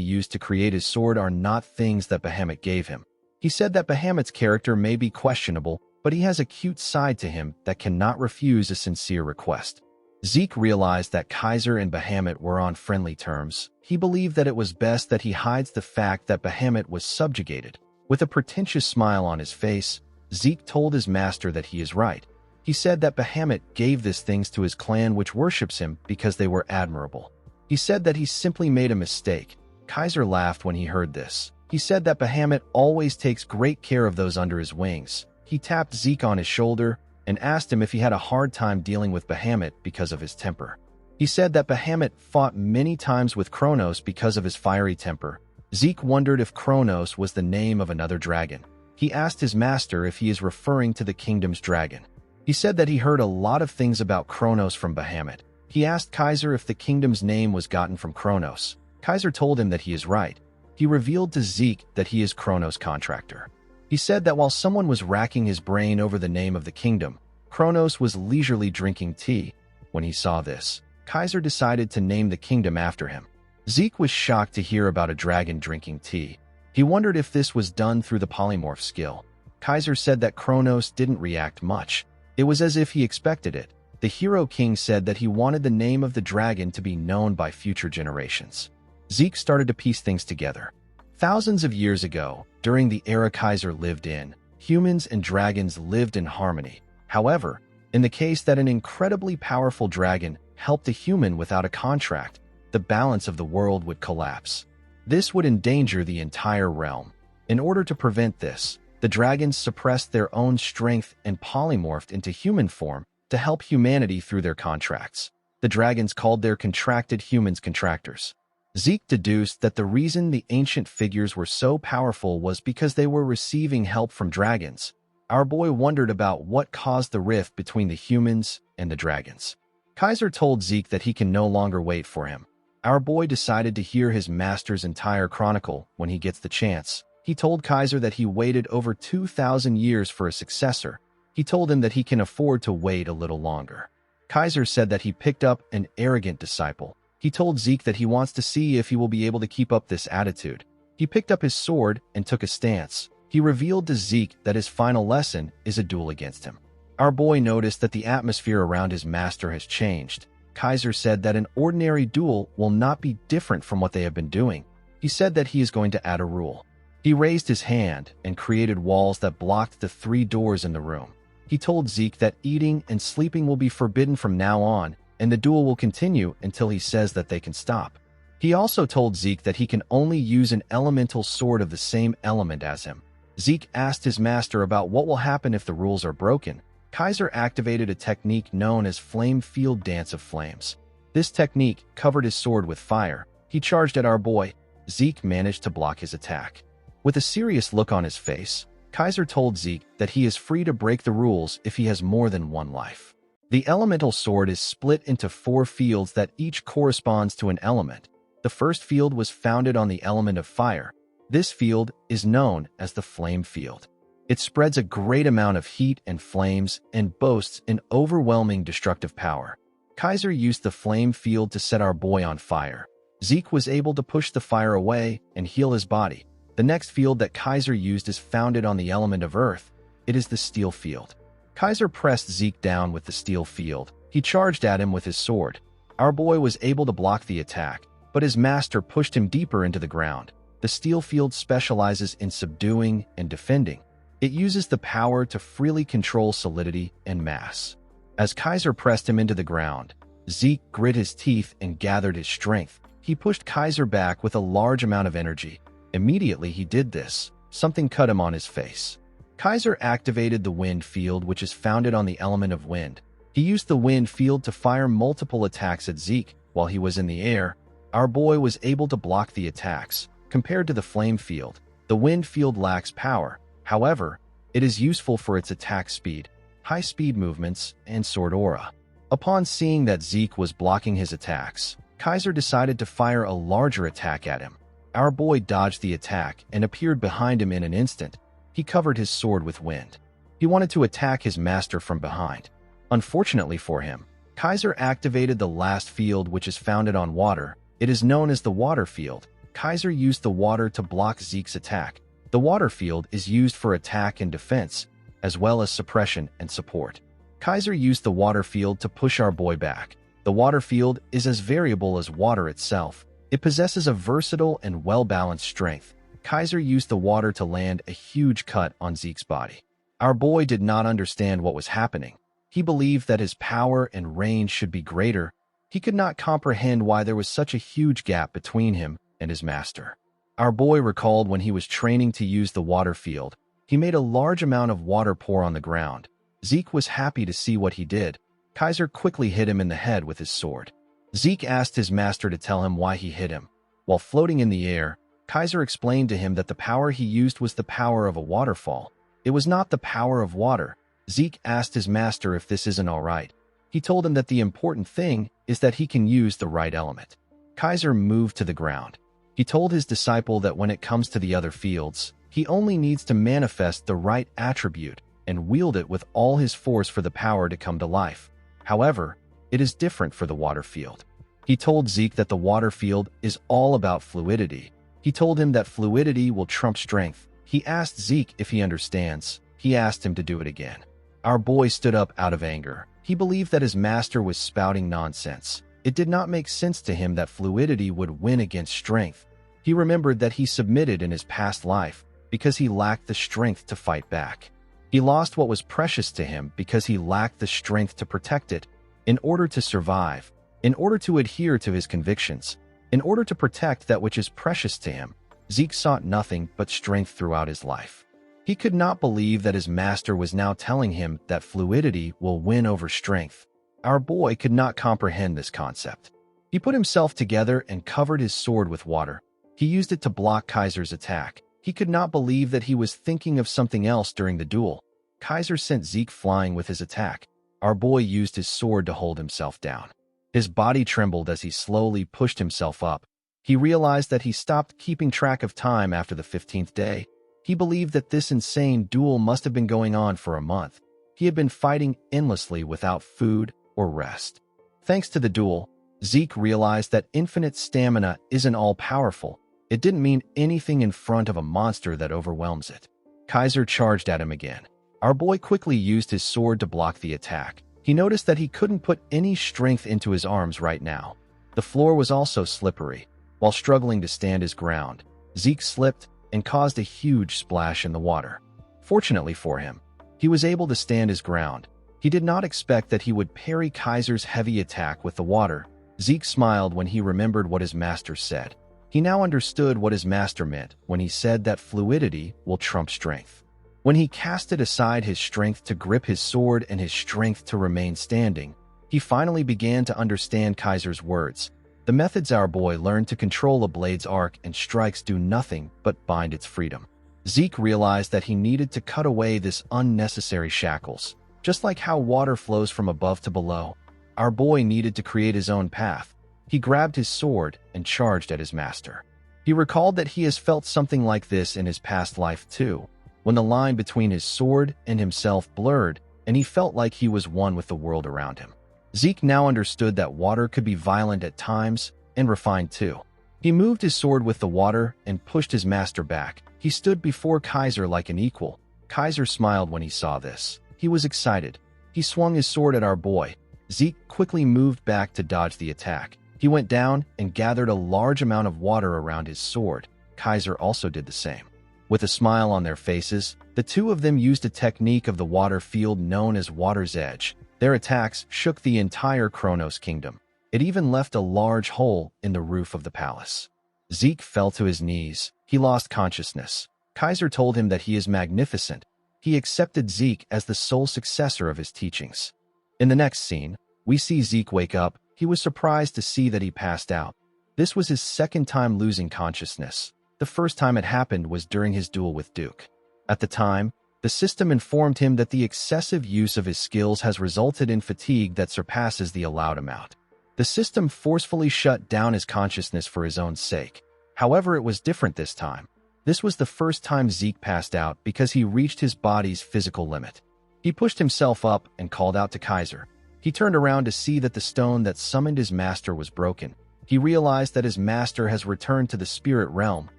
used to create his sword are not things that Bahamut gave him. He said that Bahamut's character may be questionable, but he has a cute side to him that cannot refuse a sincere request. Zeke realized that Kaiser and Bahamut were on friendly terms. He believed that it was best that he hides the fact that Bahamut was subjugated. With a pretentious smile on his face, Zeke told his master that he is right. He said that Bahamut gave these things to his clan which worships him because they were admirable. He said that he simply made a mistake. Kaiser laughed when he heard this. He said that Bahamut always takes great care of those under his wings. He tapped Zeke on his shoulder and asked him if he had a hard time dealing with Bahamut because of his temper. He said that Bahamut fought many times with Kronos because of his fiery temper. Zeke wondered if Kronos was the name of another dragon. He asked his master if he is referring to the kingdom's dragon. He said that he heard a lot of things about Kronos from Bahamut. He asked Kaiser if the kingdom's name was gotten from Kronos. Kaiser told him that he is right. He revealed to Zeke that he is Kronos' contractor. He said that while someone was racking his brain over the name of the kingdom, Kronos was leisurely drinking tea. When he saw this, Kaiser decided to name the kingdom after him. Zeke was shocked to hear about a dragon drinking tea. He wondered if this was done through the polymorph skill. Kaiser said that Kronos didn't react much. It was as if he expected it. The Hero King said that he wanted the name of the dragon to be known by future generations. Zeke started to piece things together. Thousands of years ago, during the era Kaiser lived in, humans and dragons lived in harmony. However, in the case that an incredibly powerful dragon helped a human without a contract, the balance of the world would collapse. This would endanger the entire realm. In order to prevent this, the dragons suppressed their own strength and polymorphed into human form to help humanity through their contracts. The dragons called their contracted humans contractors. Zeke deduced that the reason the ancient figures were so powerful was because they were receiving help from dragons. Our boy wondered about what caused the rift between the humans and the dragons. Kaiser told Zeke that he can no longer wait for him. Our boy decided to hear his master's entire chronicle when he gets the chance. He told Kaiser that he waited over 2,000 years for a successor. He told him that he can afford to wait a little longer. Kaiser said that he picked up an arrogant disciple. He told Zeke that he wants to see if he will be able to keep up this attitude. He picked up his sword and took a stance. He revealed to Zeke that his final lesson is a duel against him. Our boy noticed that the atmosphere around his master has changed. Kaiser said that an ordinary duel will not be different from what they have been doing. He said that he is going to add a rule. He raised his hand and created walls that blocked the 3 doors in the room. He told Zeke that eating and sleeping will be forbidden from now on, and the duel will continue until he says that they can stop. He also told Zeke that he can only use an elemental sword of the same element as him. Zeke asked his master about what will happen if the rules are broken. Kaiser activated a technique known as Flame Field Dance of Flames. This technique covered his sword with fire. He charged at our boy. Zeke managed to block his attack. With a serious look on his face, Kaiser told Zeke that he is free to break the rules if he has more than 1 life. The elemental sword is split into 4 fields that each corresponds to an element. The first field was founded on the element of fire. This field is known as the flame field. It spreads a great amount of heat and flames and boasts an overwhelming destructive power. Kaiser used the flame field to set our boy on fire. Zeke was able to push the fire away and heal his body. The next field that Kaiser used is founded on the element of earth. It is the steel field. Kaiser pressed Zeke down with the steel field. He charged at him with his sword. Our boy was able to block the attack, but his master pushed him deeper into the ground. The steel field specializes in subduing and defending. It uses the power to freely control solidity and mass. As Kaiser pressed him into the ground, Zeke grit his teeth and gathered his strength. He pushed Kaiser back with a large amount of energy. Immediately he did this, something cut him on his face. Kaiser activated the wind field, which is founded on the element of wind. He used the wind field to fire multiple attacks at Zeke. While he was in the air, our boy was able to block the attacks. Compared to the flame field, the wind field lacks power. However, it is useful for its attack speed, high-speed movements, and sword aura. Upon seeing that Zeke was blocking his attacks, Kaiser decided to fire a larger attack at him. Our boy dodged the attack and appeared behind him in an instant. He covered his sword with wind. He wanted to attack his master from behind. Unfortunately for him, Kaiser activated the last field, which is founded on water. It is known as the water field. Kaiser used the water to block Zeke's attack. The water field is used for attack and defense, as well as suppression and support. Kaiser used the water field to push our boy back. The water field is as variable as water itself. It possesses a versatile and well-balanced strength. Kaiser used the water to land a huge cut on Zeke's body. Our boy did not understand what was happening. He believed that his power and range should be greater. He could not comprehend why there was such a huge gap between him and his master. Our boy recalled when he was training to use the water field. He made a large amount of water pour on the ground. Zeke was happy to see what he did. Kaiser quickly hit him in the head with his sword. Zeke asked his master to tell him why he hit him. While floating in the air, Kaiser explained to him that the power he used was the power of a waterfall. It was not the power of water. Zeke asked his master if this isn't all right. He told him that the important thing is that he can use the right element. Kaiser moved to the ground. He told his disciple that when it comes to the other fields, he only needs to manifest the right attribute and wield it with all his force for the power to come to life. However, it is different for the water field. He told Zeke that the water field is all about fluidity. He told him that fluidity will trump strength. He asked Zeke if he understands. He asked him to do it again. Our boy stood up out of anger. He believed that his master was spouting nonsense. It did not make sense to him that fluidity would win against strength. He remembered that he submitted in his past life because he lacked the strength to fight back. He lost what was precious to him because he lacked the strength to protect it. In order to survive, in order to adhere to his convictions, in order to protect that which is precious to him, Zeke sought nothing but strength throughout his life. He could not believe that his master was now telling him that fluidity will win over strength. Our boy could not comprehend this concept. He put himself together and covered his sword with water. He used it to block Kaiser's attack. He could not believe that he was thinking of something else during the duel. Kaiser sent Zeke flying with his attack. Our boy used his sword to hold himself down. His body trembled as he slowly pushed himself up. He realized that he stopped keeping track of time after the 15th day. He believed that this insane duel must have been going on for a month. He had been fighting endlessly without food or rest. Thanks to the duel, Zeke realized that infinite stamina isn't all-powerful. It didn't mean anything in front of a monster that overwhelms it. Kaiser charged at him again. Our boy quickly used his sword to block the attack. He noticed that he couldn't put any strength into his arms right now. The floor was also slippery. While struggling to stand his ground, Zeke slipped and caused a huge splash in the water. Fortunately for him, he was able to stand his ground. He did not expect that he would parry Kaiser's heavy attack with the water. Zeke smiled when he remembered what his master said. He now understood what his master meant when he said that fluidity will trump strength. When he casted aside his strength to grip his sword and his strength to remain standing, he finally began to understand Kaiser's words. The methods our boy learned to control a blade's arc and strikes do nothing but bind its freedom. Zeke realized that he needed to cut away this unnecessary shackles. Just like how water flows from above to below, our boy needed to create his own path. He grabbed his sword and charged at his master. He recalled that he has felt something like this in his past life too, when the line between his sword and himself blurred and he felt like he was one with the world around him. Zeke now understood that water could be violent at times and refined too. He moved his sword with the water and pushed his master back. He stood before Kaiser like an equal. Kaiser smiled when he saw this. He was excited. He swung his sword at our boy. Zeke quickly moved back to dodge the attack. He went down and gathered a large amount of water around his sword. Kaiser also did the same. With a smile on their faces, the two of them used a technique of the water field known as Water's Edge. Their attacks shook the entire Kronos kingdom. It even left a large hole in the roof of the palace. Zeke fell to his knees. He lost consciousness. Kaiser told him that he is magnificent. He accepted Zeke as the sole successor of his teachings. In the next scene, we see Zeke wake up. He was surprised to see that he passed out. This was his second time losing consciousness. The first time it happened was during his duel with Duke. At the time, the system informed him that the excessive use of his skills has resulted in fatigue that surpasses the allowed amount. The system forcefully shut down his consciousness for his own sake. However, it was different this time. This was the first time Zeke passed out because he reached his body's physical limit. He pushed himself up and called out to Kaiser. He turned around to see that the stone that summoned his master was broken. He realized that his master has returned to the spirit realm.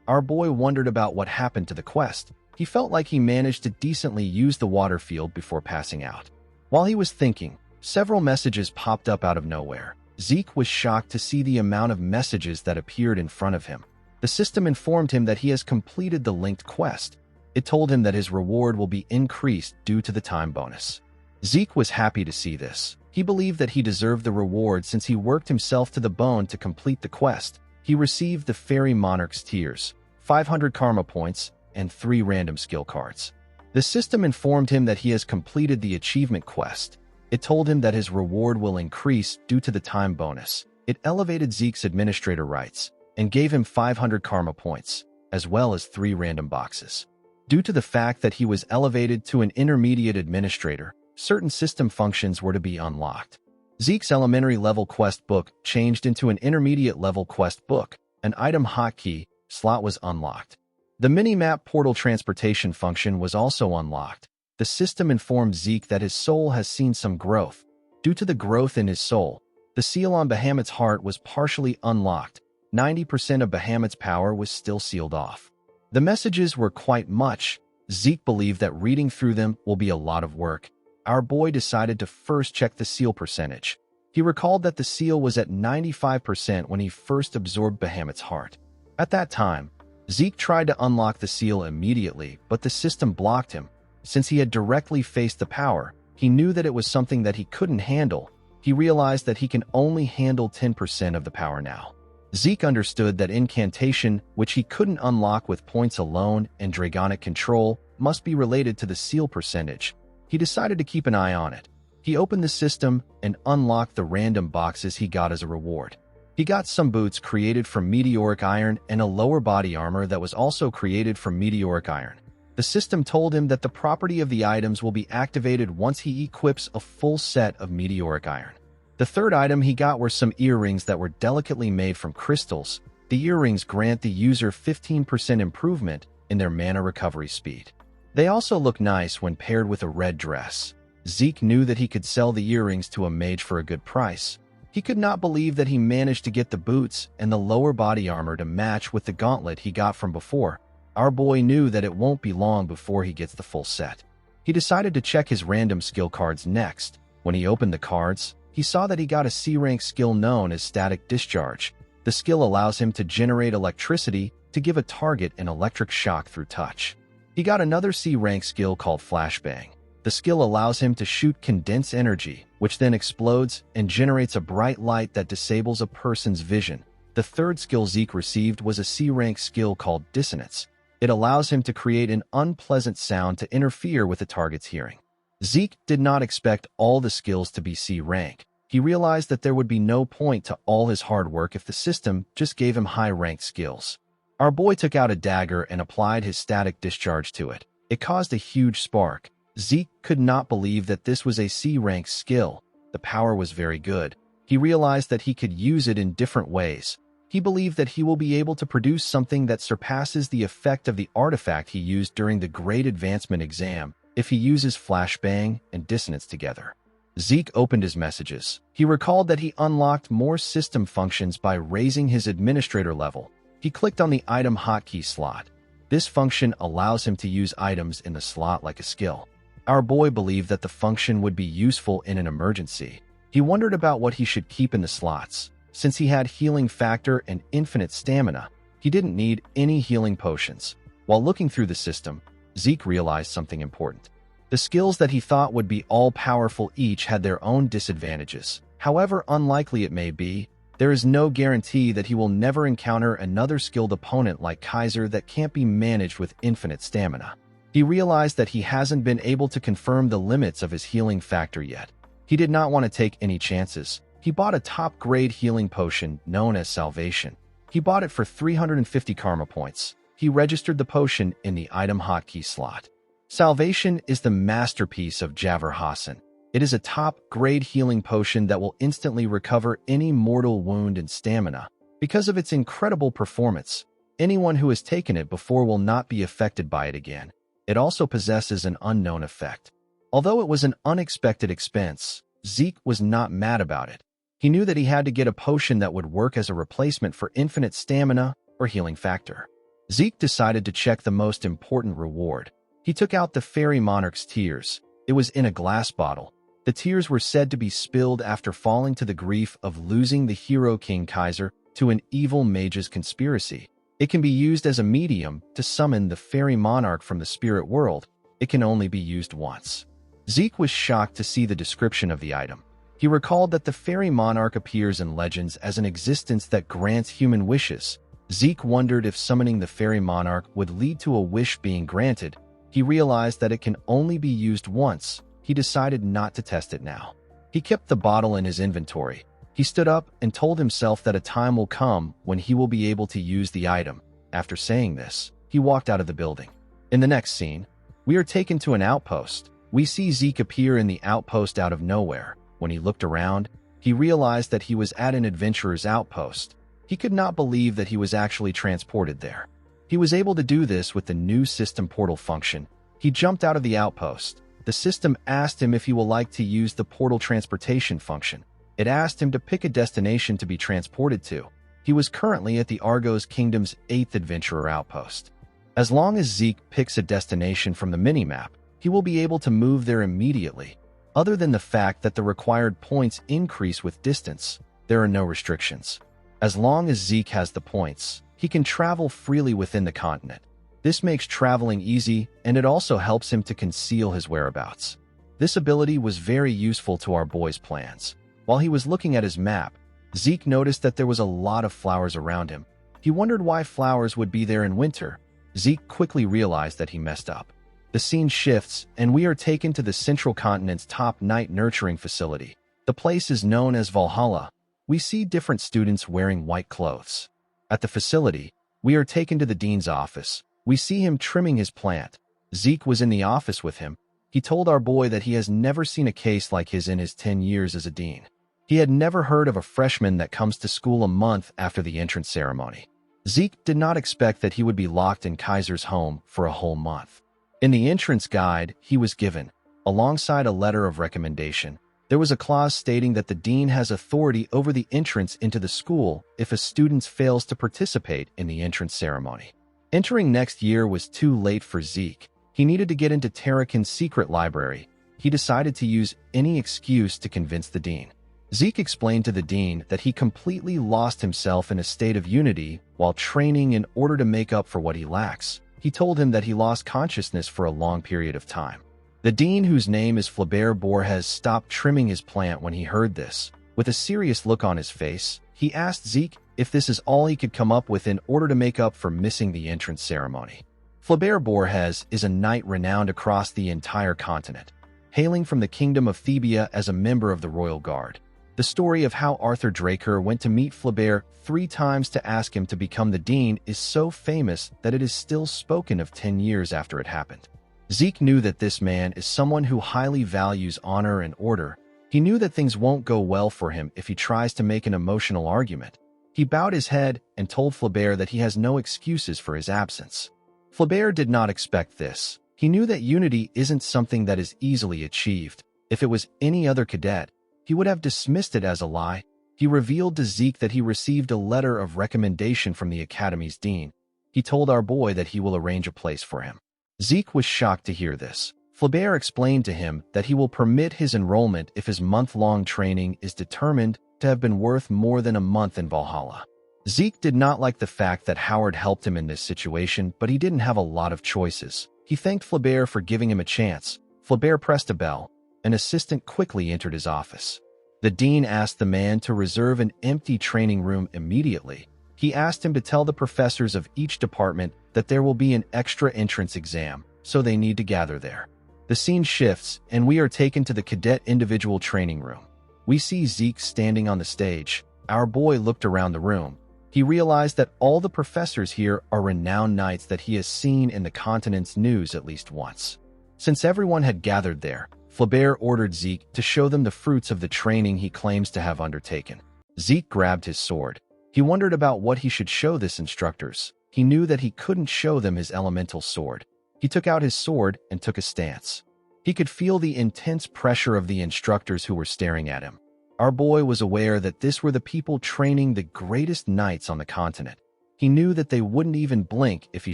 Our boy wondered about what happened to the quest. He felt like he managed to decently use the water field before passing out. While he was thinking, several messages popped up out of nowhere. Zeke was shocked to see the amount of messages that appeared in front of him. The system informed him that he has completed the linked quest. It told him that his reward will be increased due to the time bonus. Zeke was happy to see this. He believed that he deserved the reward since he worked himself to the bone to complete the quest. He received the Fairy Monarch's Tears, 500 karma points, and 3 random skill cards. The system informed him that he has completed the achievement quest. It told him that his reward will increase due to the time bonus. It elevated Zeke's administrator rights and gave him 500 karma points, as well as 3 random boxes. Due to the fact that he was elevated to an intermediate administrator, certain system functions were to be unlocked. Zeke's elementary level quest book changed into an intermediate level quest book. An item hotkey slot was unlocked. The mini-map portal transportation function was also unlocked. The system informed Zeke that his soul has seen some growth. Due to the growth in his soul, the seal on Bahamut's heart was partially unlocked. 90% of Bahamut's power was still sealed off. The messages were quite much. Zeke believed that reading through them will be a lot of work. Our boy decided to first check the seal percentage. He recalled that the seal was at 95% when he first absorbed Bahamut's heart. At that time, Zeke tried to unlock the seal immediately, but the system blocked him. Since he had directly faced the power, he knew that it was something that he couldn't handle. He realized that he can only handle 10% of the power now. Zeke understood that incantation, which he couldn't unlock with points alone, and dragonic control must be related to the seal percentage. He decided to keep an eye on it. He opened the system and unlocked the random boxes he got as a reward. He got some boots created from meteoric iron and a lower body armor that was also created from meteoric iron. The system told him that the property of the items will be activated once he equips a full set of meteoric iron. The third item he got were some earrings that were delicately made from crystals. The earrings grant the user 15% improvement in their mana recovery speed. They also look nice when paired with a red dress. Zeke knew that he could sell the earrings to a mage for a good price. He could not believe that he managed to get the boots and the lower body armor to match with the gauntlet he got from before. Our boy knew that it won't be long before he gets the full set. He decided to check his random skill cards next. When he opened the cards, he saw that he got a C-rank skill known as Static Discharge. The skill allows him to generate electricity to give a target an electric shock through touch. He got another C-rank skill called Flashbang. The skill allows him to shoot condensed energy, which then explodes and generates a bright light that disables a person's vision. The third skill Zeke received was a C-rank skill called Dissonance. It allows him to create an unpleasant sound to interfere with the target's hearing. Zeke did not expect all the skills to be C-rank. He realized that there would be no point to all his hard work if the system just gave him high-ranked skills. Our boy took out a dagger and applied his static discharge to it. It caused a huge spark. Zeke could not believe that this was a C-rank skill. The power was very good. He realized that he could use it in different ways. He believed that he will be able to produce something that surpasses the effect of the artifact he used during the Great Advancement exam if he uses Flashbang and Dissonance together. Zeke opened his messages. He recalled that he unlocked more system functions by raising his administrator level. He clicked on the item hotkey slot. This function allows him to use items in the slot like a skill. Our boy believed that the function would be useful in an emergency. He wondered about what he should keep in the slots. Since he had healing factor and infinite stamina, he didn't need any healing potions. While looking through the system, Zeke realized something important. The skills that he thought would be all-powerful each had their own disadvantages. However unlikely it may be, there is no guarantee that he will never encounter another skilled opponent like Kaiser that can't be managed with infinite stamina. He realized that he hasn't been able to confirm the limits of his healing factor yet. He did not want to take any chances. He bought a top-grade healing potion known as Salvation. He bought it for 350 karma points. He registered the potion in the item hotkey slot. Salvation is the masterpiece of Javor Hassan. It is a top-grade healing potion that will instantly recover any mortal wound and stamina. Because of its incredible performance, anyone who has taken it before will not be affected by it again. It also possesses an unknown effect. Although it was an unexpected expense, Zeke was not mad about it. He knew that he had to get a potion that would work as a replacement for infinite stamina or healing factor. Zeke decided to check the most important reward. He took out the Fairy Monarch's tears. It was in a glass bottle. The tears were said to be spilled after falling to the grief of losing the hero King Kaiser to an evil mage's conspiracy. It can be used as a medium to summon the Fairy Monarch from the spirit world. It can only be used once. Zeke was shocked to see the description of the item. He recalled that the Fairy Monarch appears in legends as an existence that grants human wishes. Zeke wondered if summoning the Fairy Monarch would lead to a wish being granted. He realized that it can only be used once. He decided not to test it now. He kept the bottle in his inventory. He stood up and told himself that a time will come when he will be able to use the item. After saying this, he walked out of the building. In the next scene, we are taken to an outpost. We see Zeke appear in the outpost out of nowhere. When he looked around, he realized that he was at an adventurer's outpost. He could not believe that he was actually transported there. He was able to do this with the new system portal function. He jumped out of the outpost. The system asked him if he would like to use the portal transportation function. It asked him to pick a destination to be transported to. He was currently at the Argos Kingdom's 8th adventurer outpost. As long as Zeke picks a destination from the minimap, he will be able to move there immediately. Other than the fact that the required points increase with distance, there are no restrictions. As long as Zeke has the points, he can travel freely within the continent. This makes traveling easy, and it also helps him to conceal his whereabouts. This ability was very useful to our boy's plans. While he was looking at his map, Zeke noticed that there was a lot of flowers around him. He wondered why flowers would be there in winter. Zeke quickly realized that he messed up. The scene shifts, and we are taken to the Central Continent's top night nurturing facility. The place is known as Valhalla. We see different students wearing white clothes. At the facility, we are taken to the dean's office. We see him trimming his plant. Zeke was in the office with him. He told our boy that he has never seen a case like his in his 10 years as a dean. He had never heard of a freshman that comes to school a month after the entrance ceremony. Zeke did not expect that he would be locked in Kaiser's home for a whole month. In the entrance guide he was given, alongside a letter of recommendation, there was a clause stating that the dean has authority over the entrance into the school if a student fails to participate in the entrance ceremony. Entering next year was too late for Zeke. He needed to get into Terrakin's secret library. He decided to use any excuse to convince the dean. Zeke explained to the dean that he completely lost himself in a state of unity while training in order to make up for what he lacks. He told him that he lost consciousness for a long period of time. The dean, whose name is Flaubert Borges, stopped trimming his plant when he heard this. With a serious look on his face, he asked Zeke if this is all he could come up with in order to make up for missing the entrance ceremony. Flaubert Borges is a knight renowned across the entire continent, hailing from the kingdom of Thebia as a member of the royal guard. The story of how Arthur Draker went to meet Flaubert 3 times to ask him to become the dean is so famous that it is still spoken of 10 years after it happened. Zeke knew that this man is someone who highly values honor and order. He knew that things won't go well for him if he tries to make an emotional argument. He bowed his head and told Flaubert that he has no excuses for his absence. Flaubert did not expect this. He knew that unity isn't something that is easily achieved. If it was any other cadet, he would have dismissed it as a lie. He revealed to Zeke that he received a letter of recommendation from the academy's dean. He told our boy that he will arrange a place for him. Zeke was shocked to hear this. Flaubert explained to him that he will permit his enrollment if his month-long training is determined to have been worth more than a month in Valhalla. Zeke did not like the fact that Howard helped him in this situation, but he didn't have a lot of choices. He thanked Flaubert for giving him a chance. Flaubert pressed a bell. An assistant quickly entered his office. The dean asked the man to reserve an empty training room immediately. He asked him to tell the professors of each department that there will be an extra entrance exam, so they need to gather there. The scene shifts, and we are taken to the cadet individual training room. We see Zeke standing on the stage. Our boy looked around the room. He realized that all the professors here are renowned knights that he has seen in the continent's news at least once. Since everyone had gathered there, Flaubert ordered Zeke to show them the fruits of the training he claims to have undertaken. Zeke grabbed his sword. He wondered about what he should show this instructors. He knew that he couldn't show them his elemental sword. He took out his sword and took a stance. He could feel the intense pressure of the instructors who were staring at him. Our boy was aware that this were the people training the greatest knights on the continent. He knew that they wouldn't even blink if he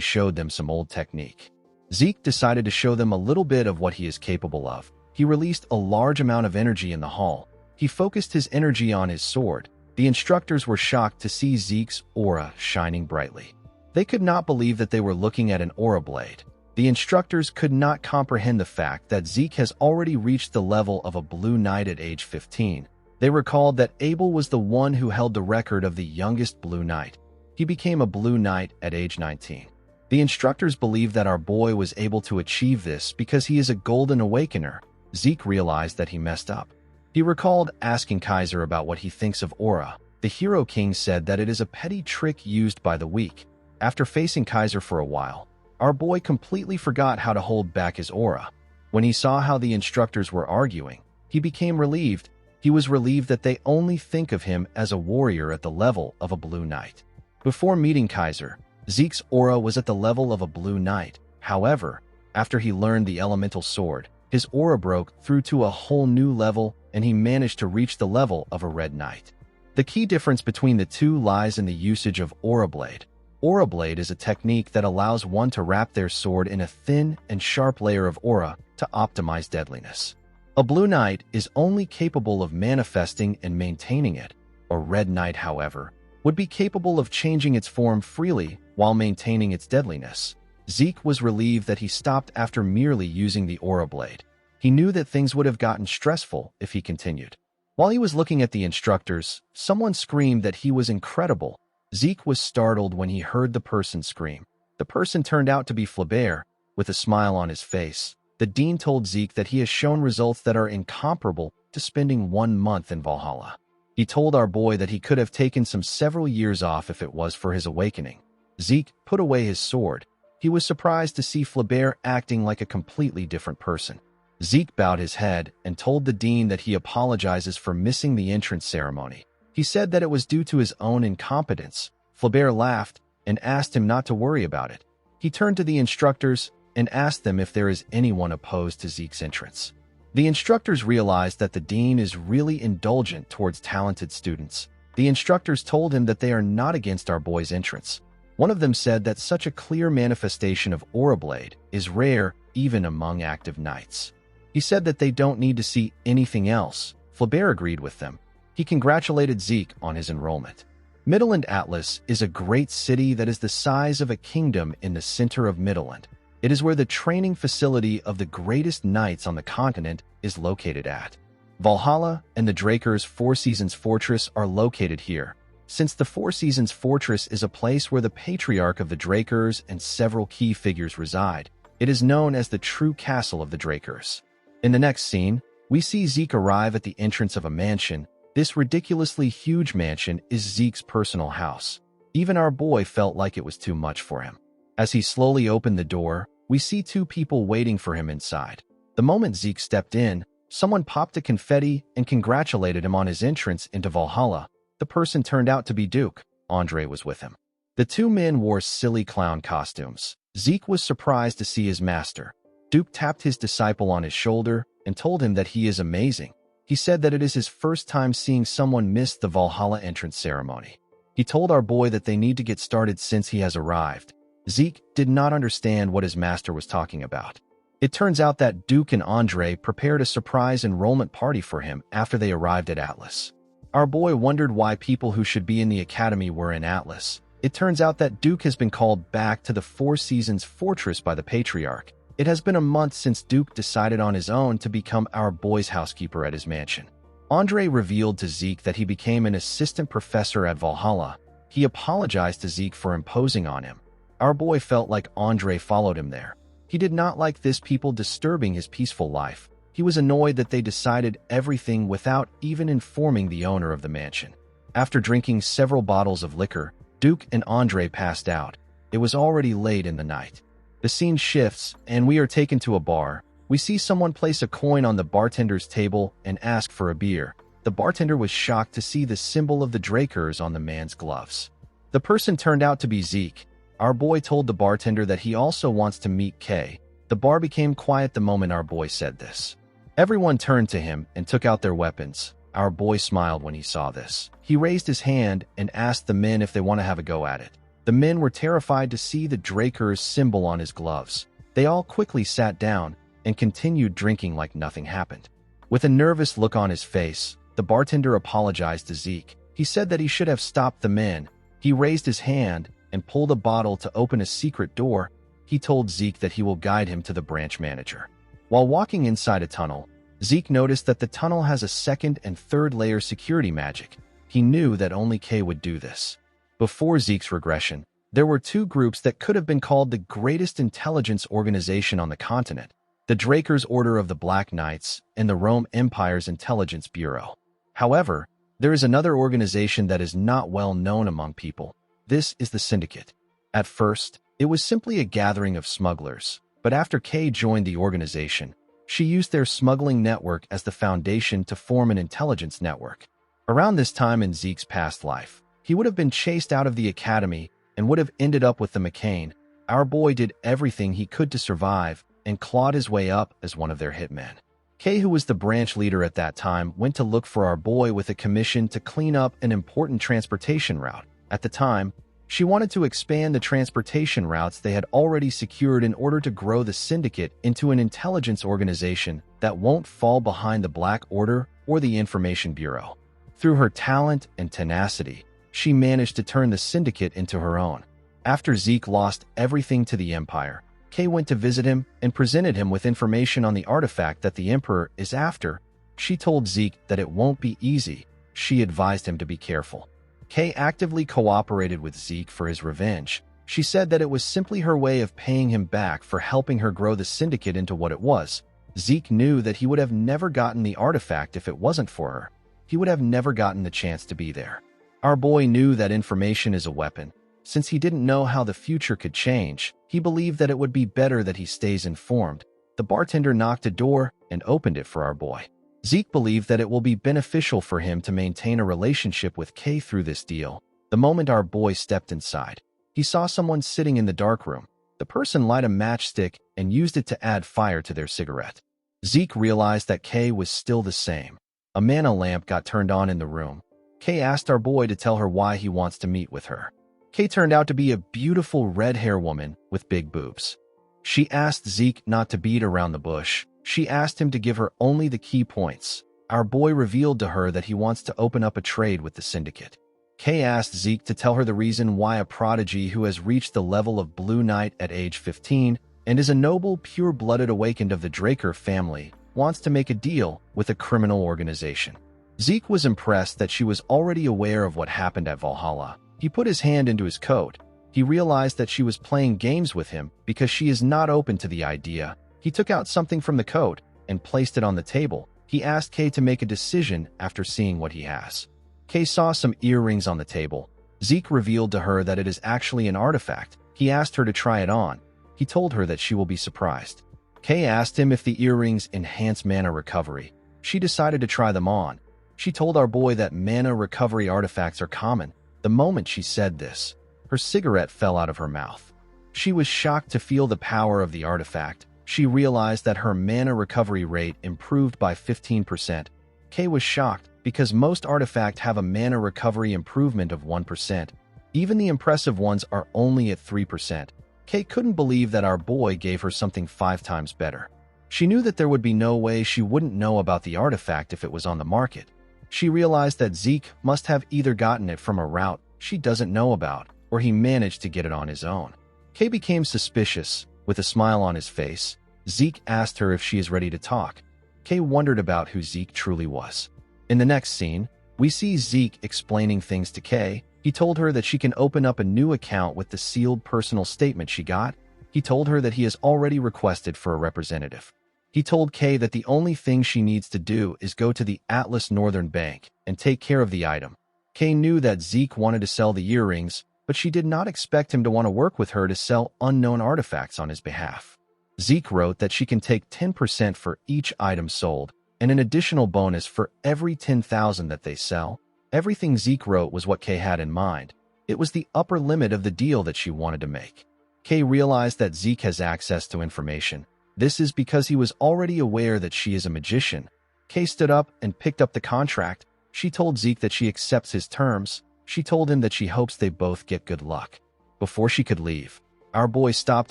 showed them some old technique. Zeke decided to show them a little bit of what he is capable of. He released a large amount of energy in the hall. He focused his energy on his sword. The instructors were shocked to see Zeke's aura shining brightly. They could not believe that they were looking at an aura blade. The instructors could not comprehend the fact that Zeke has already reached the level of a Blue Knight at age 15. They recalled that Abel was the one who held the record of the youngest Blue Knight. He became a Blue Knight at age 19. The instructors believed that our boy was able to achieve this because he is a Golden Awakener. Zeke realized that he messed up. He recalled asking Kaiser about what he thinks of aura. The Hero King said that it is a petty trick used by the weak. After facing Kaiser for a while, our boy completely forgot how to hold back his aura. When he saw how the instructors were arguing, he became relieved. He was relieved that they only think of him as a warrior at the level of a Blue Knight. Before meeting Kaiser, Zeke's aura was at the level of a Blue Knight. However, after he learned the elemental sword, his aura broke through to a whole new level, and he managed to reach the level of a Red Knight. The key difference between the two lies in the usage of Aura Blade. Aura Blade is a technique that allows one to wrap their sword in a thin and sharp layer of aura to optimize deadliness. A Blue Knight is only capable of manifesting and maintaining it. A Red Knight, however, would be capable of changing its form freely while maintaining its deadliness. Zeke was relieved that he stopped after merely using the Aura Blade. He knew that things would have gotten stressful if he continued. While he was looking at the instructors, someone screamed that he was incredible. Zeke was startled when he heard the person scream. The person turned out to be Flaubert. With a smile on his face, the dean told Zeke that he has shown results that are incomparable to spending 1 month in Valhalla. He told our boy that he could have taken several years off if it was for his awakening. Zeke put away his sword. He was surprised to see Flaubert acting like a completely different person. Zeke bowed his head and told the dean that he apologizes for missing the entrance ceremony. He said that it was due to his own incompetence. Flaubert laughed and asked him not to worry about it. He turned to the instructors and asked them if there is anyone opposed to Zeke's entrance. The instructors realized that the dean is really indulgent towards talented students. The instructors told him that they are not against our boy's entrance. One of them said that such a clear manifestation of Aura Blade is rare even among active knights. He said that they don't need to see anything else. Flaubert agreed with them. He congratulated Zeke on his enrollment. Midland Atlas is a great city that is the size of a kingdom in the center of Midland. It is where the training facility of the greatest knights on the continent is located at. Valhalla and the Drakers' Four Seasons Fortress are located here. Since the Four Seasons Fortress is a place where the patriarch of the Drakers and several key figures reside, it is known as the true castle of the Drakers. In the next scene, we see Zeke arrive at the entrance of a mansion. This ridiculously huge mansion is Zeke's personal house. Even our boy felt like it was too much for him. As he slowly opened the door, we see two people waiting for him inside. The moment Zeke stepped in, someone popped a confetti and congratulated him on his entrance into Valhalla. The person turned out to be Duke. Andre was with him. The two men wore silly clown costumes. Zeke was surprised to see his master. Duke tapped his disciple on his shoulder and told him that he is amazing. He said that it is his first time seeing someone miss the Valhalla entrance ceremony. He told our boy that they need to get started since he has arrived. Zeke did not understand what his master was talking about. It turns out that Duke and Andre prepared a surprise enrollment party for him after they arrived at Atlas. Our boy wondered why people who should be in the academy were in Atlas. It turns out that Duke has been called back to the Four Seasons Fortress by the Patriarch. It has been a month since Duke decided on his own to become our boy's housekeeper at his mansion. Andre revealed to Zeke that he became an assistant professor at Valhalla. He apologized to Zeke for imposing on him. Our boy felt like Andre followed him there. He did not like this people disturbing his peaceful life. He was annoyed that they decided everything without even informing the owner of the mansion. After drinking several bottles of liquor, Duke and Andre passed out. It was already late in the night. The scene shifts, and we are taken to a bar. We see someone place a coin on the bartender's table and ask for a beer. The bartender was shocked to see the symbol of the Drakers on the man's gloves. The person turned out to be Zeke. Our boy told the bartender that he also wants to meet Kay. The bar became quiet the moment our boy said this. Everyone turned to him and took out their weapons. Our boy smiled when he saw this. He raised his hand and asked the men if they want to have a go at it. The men were terrified to see the Drakers' symbol on his gloves. They all quickly sat down and continued drinking like nothing happened. With a nervous look on his face, the bartender apologized to Zeke. He said that he should have stopped the men. He raised his hand and pulled a bottle to open a secret door. He told Zeke that he will guide him to the branch manager. While walking inside a tunnel, Zeke noticed that the tunnel has a second and third layer security magic. He knew that only Kay would do this. Before Zeke's regression, there were two groups that could have been called the greatest intelligence organization on the continent: the Drakers' Order of the Black Knights and the Rome Empire's Intelligence Bureau. However, there is another organization that is not well known among people. This is the Syndicate. At first, it was simply a gathering of smugglers, but after Kay joined the organization, she used their smuggling network as the foundation to form an intelligence network. Around this time in Zeke's past life, he would have been chased out of the academy and would have ended up with the McCain. Our boy did everything he could to survive and clawed his way up as one of their hitmen. Kay, who was the branch leader at that time, went to look for our boy with a commission to clean up an important transportation route. At the time, she wanted to expand the transportation routes they had already secured in order to grow the Syndicate into an intelligence organization that won't fall behind the Black Order or the Information Bureau. Through her talent and tenacity, she managed to turn the Syndicate into her own. After Zeke lost everything to the Empire, Kay went to visit him and presented him with information on the artifact that the Emperor is after. She told Zeke that it won't be easy. She advised him to be careful. Kay actively cooperated with Zeke for his revenge. She said that it was simply her way of paying him back for helping her grow the Syndicate into what it was. Zeke knew that he would have never gotten the artifact if it wasn't for her. He would have never gotten the chance to be there. Our boy knew that information is a weapon. Since he didn't know how the future could change, he believed that it would be better that he stays informed. The bartender knocked a door and opened it for our boy. Zeke believed that it will be beneficial for him to maintain a relationship with Kay through this deal. The moment our boy stepped inside, he saw someone sitting in the dark room. The person lit a matchstick and used it to add fire to their cigarette. Zeke realized that Kay was still the same. A mana lamp got turned on in the room. Kay asked our boy to tell her why he wants to meet with her. Kay turned out to be a beautiful red-hair woman with big boobs. She asked Zeke not to beat around the bush. She asked him to give her only the key points. Our boy revealed to her that he wants to open up a trade with the syndicate. Kay asked Zeke to tell her the reason why a prodigy who has reached the level of Blue Knight at age 15 and is a noble, pure-blooded awakened of the Draker family wants to make a deal with a criminal organization. Zeke was impressed that she was already aware of what happened at Valhalla. He put his hand into his coat. He realized that she was playing games with him because she is not open to the idea. He took out something from the coat and placed it on the table. He asked Kay to make a decision after seeing what he has. Kay saw some earrings on the table. Zeke revealed to her that it is actually an artifact. He asked her to try it on. He told her that she will be surprised. Kay asked him if the earrings enhance mana recovery. She decided to try them on. She told our boy that mana recovery artifacts are common. The moment she said this, her cigarette fell out of her mouth. She was shocked to feel the power of the artifact. She realized that her mana recovery rate improved by 15%. Kay was shocked because most artifacts have a mana recovery improvement of 1%. Even the impressive ones are only at 3%. Kay couldn't believe that our boy gave her something 5 times better. She knew that there would be no way she wouldn't know about the artifact if it was on the market. She realized that Zeke must have either gotten it from a route she doesn't know about, or he managed to get it on his own. Kay became suspicious. With a smile on his face, Zeke asked her if she is ready to talk. Kay wondered about who Zeke truly was. In the next scene, we see Zeke explaining things to Kay. He told her that she can open up a new account with the sealed personal statement she got. He told her that he has already requested for a representative. He told Kay that the only thing she needs to do is go to the Atlas Northern Bank and take care of the item. Kay knew that Zeke wanted to sell the earrings, but she did not expect him to want to work with her to sell unknown artifacts on his behalf. Zeke wrote that she can take 10% for each item sold, and an additional bonus for every 10,000 that they sell. Everything Zeke wrote was what Kay had in mind. It was the upper limit of the deal that she wanted to make. Kay realized that Zeke has access to information. This is because he was already aware that she is a magician. Kay stood up and picked up the contract. She told Zeke that she accepts his terms. She told him that she hopes they both get good luck. Before she could leave, our boy stopped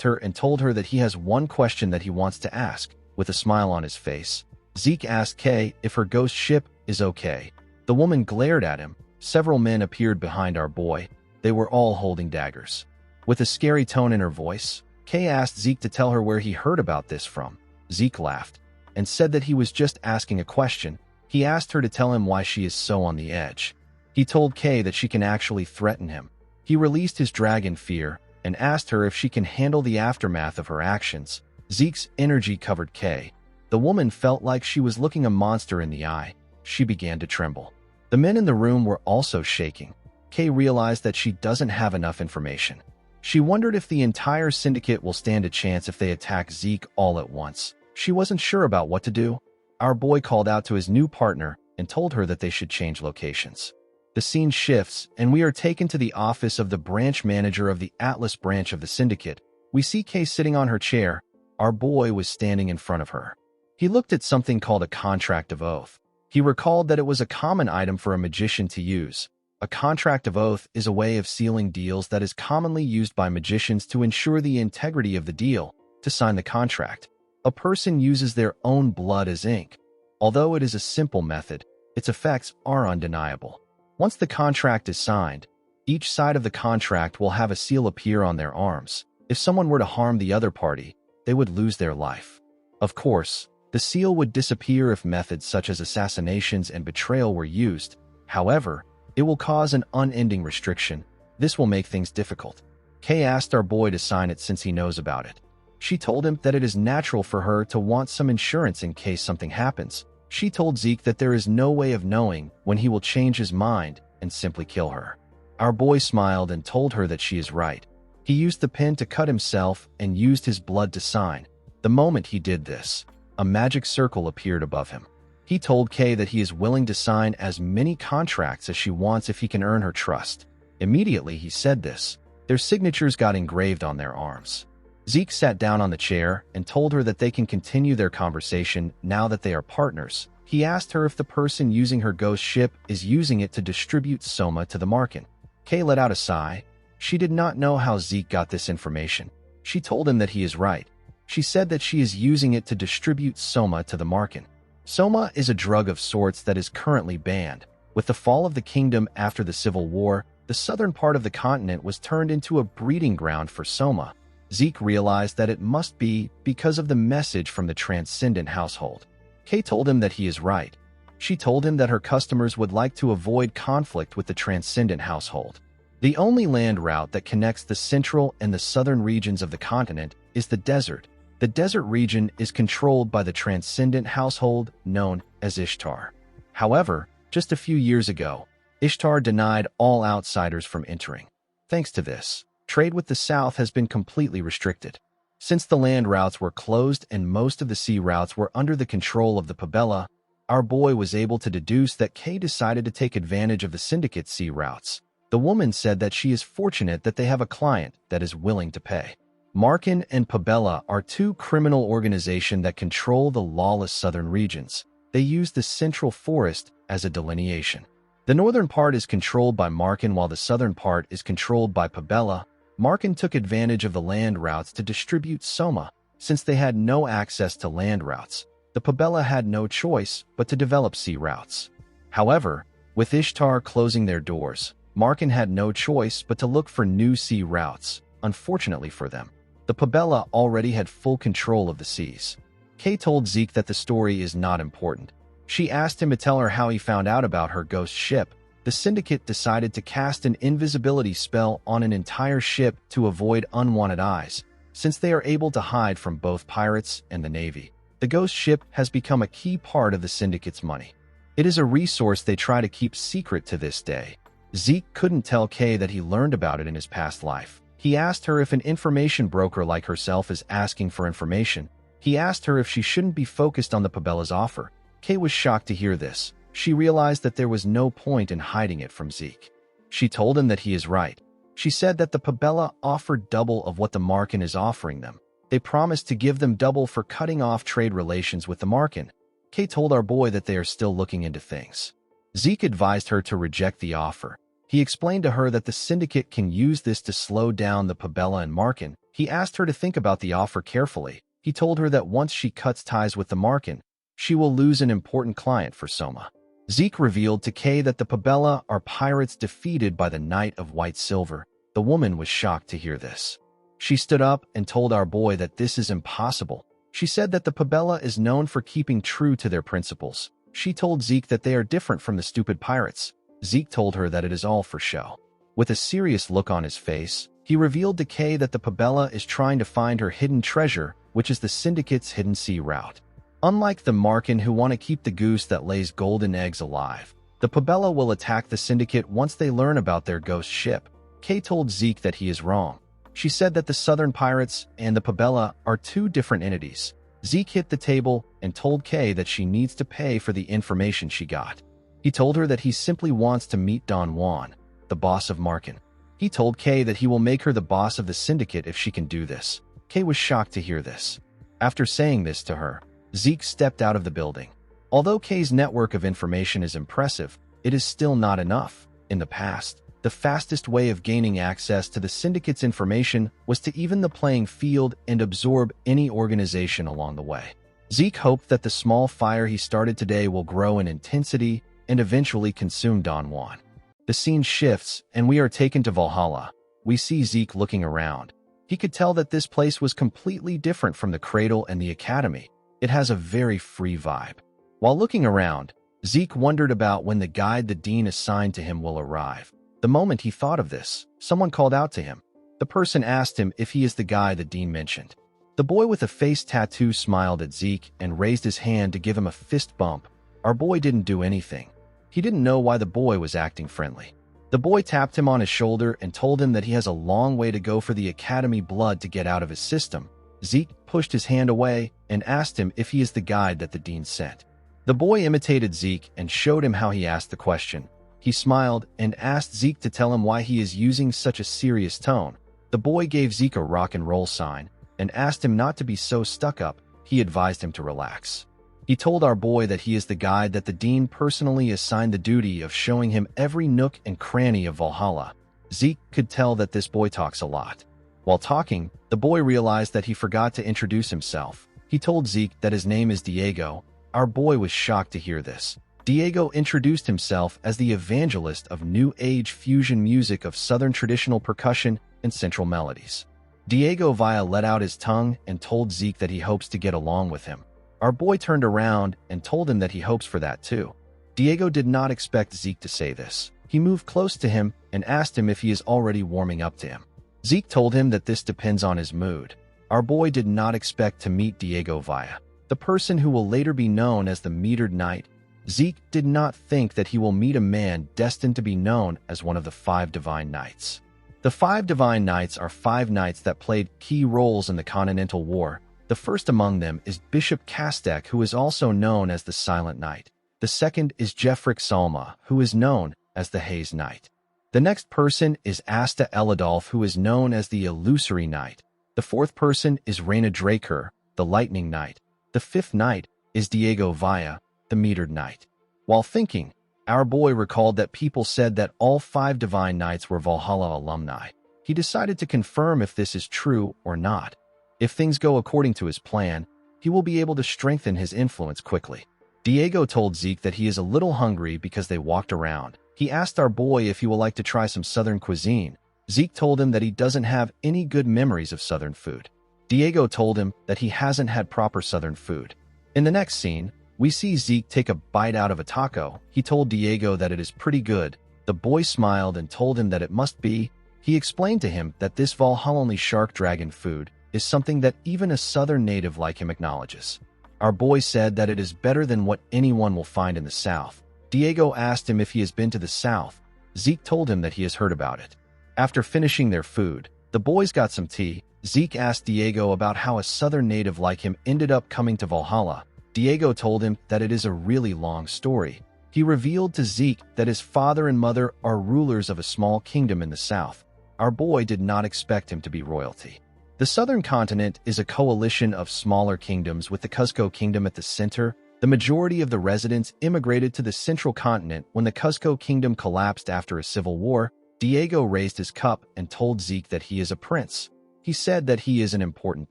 her and told her that he has one question that he wants to ask. With a smile on his face, Zeke asked Kay if her ghost ship is okay. The woman glared at him. Several men appeared behind our boy. They were all holding daggers. With a scary tone in her voice, Kay asked Zeke to tell her where he heard about this from. Zeke laughed and said that he was just asking a question. He asked her to tell him why she is so on the edge. He told Kay that she can actually threaten him. He released his dragon fear and asked her if she can handle the aftermath of her actions. Zeke's energy covered Kay. The woman felt like she was looking a monster in the eye. She began to tremble. The men in the room were also shaking. Kay realized that she doesn't have enough information. She wondered if the entire syndicate will stand a chance if they attack Zeke all at once. She wasn't sure about what to do. Our boy called out to his new partner and told her that they should change locations. The scene shifts, and we are taken to the office of the branch manager of the Atlas branch of the syndicate. We see Kay sitting on her chair. Our boy was standing in front of her. He looked at something called a contract of oath. He recalled that it was a common item for a magician to use. A contract of oath is a way of sealing deals that is commonly used by magicians to ensure the integrity of the deal. To sign the contract, a person uses their own blood as ink. Although it is a simple method, its effects are undeniable. Once the contract is signed, each side of the contract will have a seal appear on their arms. If someone were to harm the other party, they would lose their life. Of course, the seal would disappear if methods such as assassinations and betrayal were used. However, it will cause an unending restriction. This will make things difficult. Kay asked our boy to sign it since he knows about it. She told him that it is natural for her to want some insurance in case something happens. She told Zeke that there is no way of knowing when he will change his mind and simply kill her. Our boy smiled and told her that she is right. He used the pen to cut himself and used his blood to sign. The moment he did this, a magic circle appeared above him. He told Kay that he is willing to sign as many contracts as she wants if he can earn her trust. Immediately he said this, their signatures got engraved on their arms. Zeke sat down on the chair and told her that they can continue their conversation now that they are partners. He asked her if the person using her ghost ship is using it to distribute Soma to the Marken. Kay let out a sigh. She did not know how Zeke got this information. She told him that he is right. She said that she is using it to distribute Soma to the Marken. Soma is a drug of sorts that is currently banned. With the fall of the kingdom after the Civil War, the southern part of the continent was turned into a breeding ground for Soma. Zeke realized that it must be because of the message from the Transcendent household. Kay told him that he is right. She told him that her customers would like to avoid conflict with the Transcendent household. The only land route that connects the central and the southern regions of the continent is the desert. The desert region is controlled by the Transcendent household known as Ishtar. However, just a few years ago, Ishtar denied all outsiders from entering. Thanks to this, trade with the south has been completely restricted. Since the land routes were closed and most of the sea routes were under the control of the Pabella, our boy was able to deduce that Kay decided to take advantage of the syndicate's sea routes. The woman said that she is fortunate that they have a client that is willing to pay. Markin and Pabella are two criminal organizations that control the lawless southern regions. They use the central forest as a delineation. The northern part is controlled by Markin while the southern part is controlled by Pabella. Markin took advantage of the land routes to distribute Soma. Since they had no access to land routes, the Pabella had no choice but to develop sea routes. However, with Ishtar closing their doors, Markin had no choice but to look for new sea routes. Unfortunately for them, the Pabella already had full control of the seas. Kay told Zeke that the story is not important. She asked him to tell her how he found out about her ghost ship. The syndicate decided to cast an invisibility spell on an entire ship to avoid unwanted eyes, since they are able to hide from both pirates and the Navy. The ghost ship has become a key part of the syndicate's money. It is a resource they try to keep secret to this day. Zeke couldn't tell Kay that he learned about it in his past life. He asked her if an information broker like herself is asking for information. He asked her if she shouldn't be focused on the Pabella's offer. Kay was shocked to hear this. She realized that there was no point in hiding it from Zeke. She told him that he is right. She said that the Pabella offered double of what the Markin is offering them. They promised to give them double for cutting off trade relations with the Markin. Kay told our boy that they are still looking into things. Zeke advised her to reject the offer. He explained to her that the syndicate can use this to slow down the Pabella and Markin. He asked her to think about the offer carefully. He told her that once she cuts ties with the Markin, she will lose an important client for Soma. Zeke revealed to Kay that the Pabella are pirates defeated by the Knight of White Silver. The woman was shocked to hear this. She stood up and told our boy that this is impossible. She said that the Pabella is known for keeping true to their principles. She told Zeke that they are different from the stupid pirates. Zeke told her that it is all for show. With a serious look on his face, he revealed to Kay that the Pabella is trying to find her hidden treasure, which is the syndicate's hidden sea route. Unlike the Markin who want to keep the goose that lays golden eggs alive, the Pabella will attack the syndicate once they learn about their ghost ship. Kay told Zeke that he is wrong. She said that the Southern Pirates and the Pabella are two different entities. Zeke hit the table and told Kay that she needs to pay for the information she got. He told her that he simply wants to meet Don Juan, the boss of Markin. He told Kay that he will make her the boss of the syndicate if she can do this. Kay was shocked to hear this. After saying this to her, Zeke stepped out of the building. Although Kay's network of information is impressive, it is still not enough. In the past, the fastest way of gaining access to the syndicate's information was to even the playing field and absorb any organization along the way. Zeke hoped that the small fire he started today will grow in intensity and eventually consume Don Juan. The scene shifts, and we are taken to Valhalla. We see Zeke looking around. He could tell that this place was completely different from the Cradle and the Academy. It has a very free vibe. While looking around, Zeke wondered about when the guide the dean assigned to him will arrive. The moment he thought of this, someone called out to him. The person asked him if he is the guy the dean mentioned. The boy with a face tattoo smiled at Zeke and raised his hand to give him a fist bump. Our boy didn't do anything. He didn't know why the boy was acting friendly. The boy tapped him on his shoulder and told him that he has a long way to go for the Academy blood to get out of his system. Zeke pushed his hand away and asked him if he is the guide that the dean sent. The boy imitated Zeke and showed him how he asked the question. He smiled and asked Zeke to tell him why he is using such a serious tone. The boy gave Zeke a rock and roll sign and asked him not to be so stuck up. He advised him to relax. He told our boy that he is the guide that the dean personally assigned the duty of showing him every nook and cranny of Valhalla. Zeke could tell that this boy talks a lot. While talking, the boy realized that he forgot to introduce himself. He told Zeke that his name is Diego. Our boy was shocked to hear this. Diego introduced himself as the evangelist of New Age fusion music of Southern traditional percussion and central melodies. Diego Villa let out his tongue and told Zeke that he hopes to get along with him. Our boy turned around and told him that he hopes for that too. Diego did not expect Zeke to say this. He moved close to him and asked him if he is already warming up to him. Zeke told him that this depends on his mood. Our boy did not expect to meet Diego Villa, the person who will later be known as the Metered Knight. Zeke did not think that he will meet a man destined to be known as one of the 5 Divine Knights. The 5 Divine Knights are 5 knights that played key roles in the Continental War. The first among them is Bishop Kastek, who is also known as the Silent Knight. The second is Jeffrick Salma, who is known as the Haze Knight. The next person is Asta Eladolf, who is known as the Illusory Knight. The fourth person is Reyna Draker, the Lightning Knight. The fifth knight is Diego Villa, the Metered Knight. While thinking, our boy recalled that people said that all 5 Divine Knights were Valhalla alumni. He decided to confirm if this is true or not. If things go according to his plan, he will be able to strengthen his influence quickly. Diego told Zeke that he is a little hungry because they walked around. He asked our boy if he would like to try some Southern cuisine. Zeke told him that he doesn't have any good memories of Southern food. Diego told him that he hasn't had proper Southern food. In the next scene, we see Zeke take a bite out of a taco. He told Diego that it is pretty good. The boy smiled and told him that it must be. He explained to him that this Valhalla shark dragon food is something that even a Southern native like him acknowledges. Our boy said that it is better than what anyone will find in the South. Diego asked him if he has been to the South. Zeke told him that he has heard about it. After finishing their food, the boys got some tea. Zeke asked Diego about how a Southern native like him ended up coming to Valhalla. Diego told him that it is a really long story. He revealed to Zeke that his father and mother are rulers of a small kingdom in the South. Our boy did not expect him to be royalty. The southern continent is a coalition of smaller kingdoms with the Cuzco Kingdom at the center. The majority of the residents immigrated to the central continent when the Cuzco Kingdom collapsed after a civil war. Diego raised his cup and told Zeke that he is a prince. He said that he is an important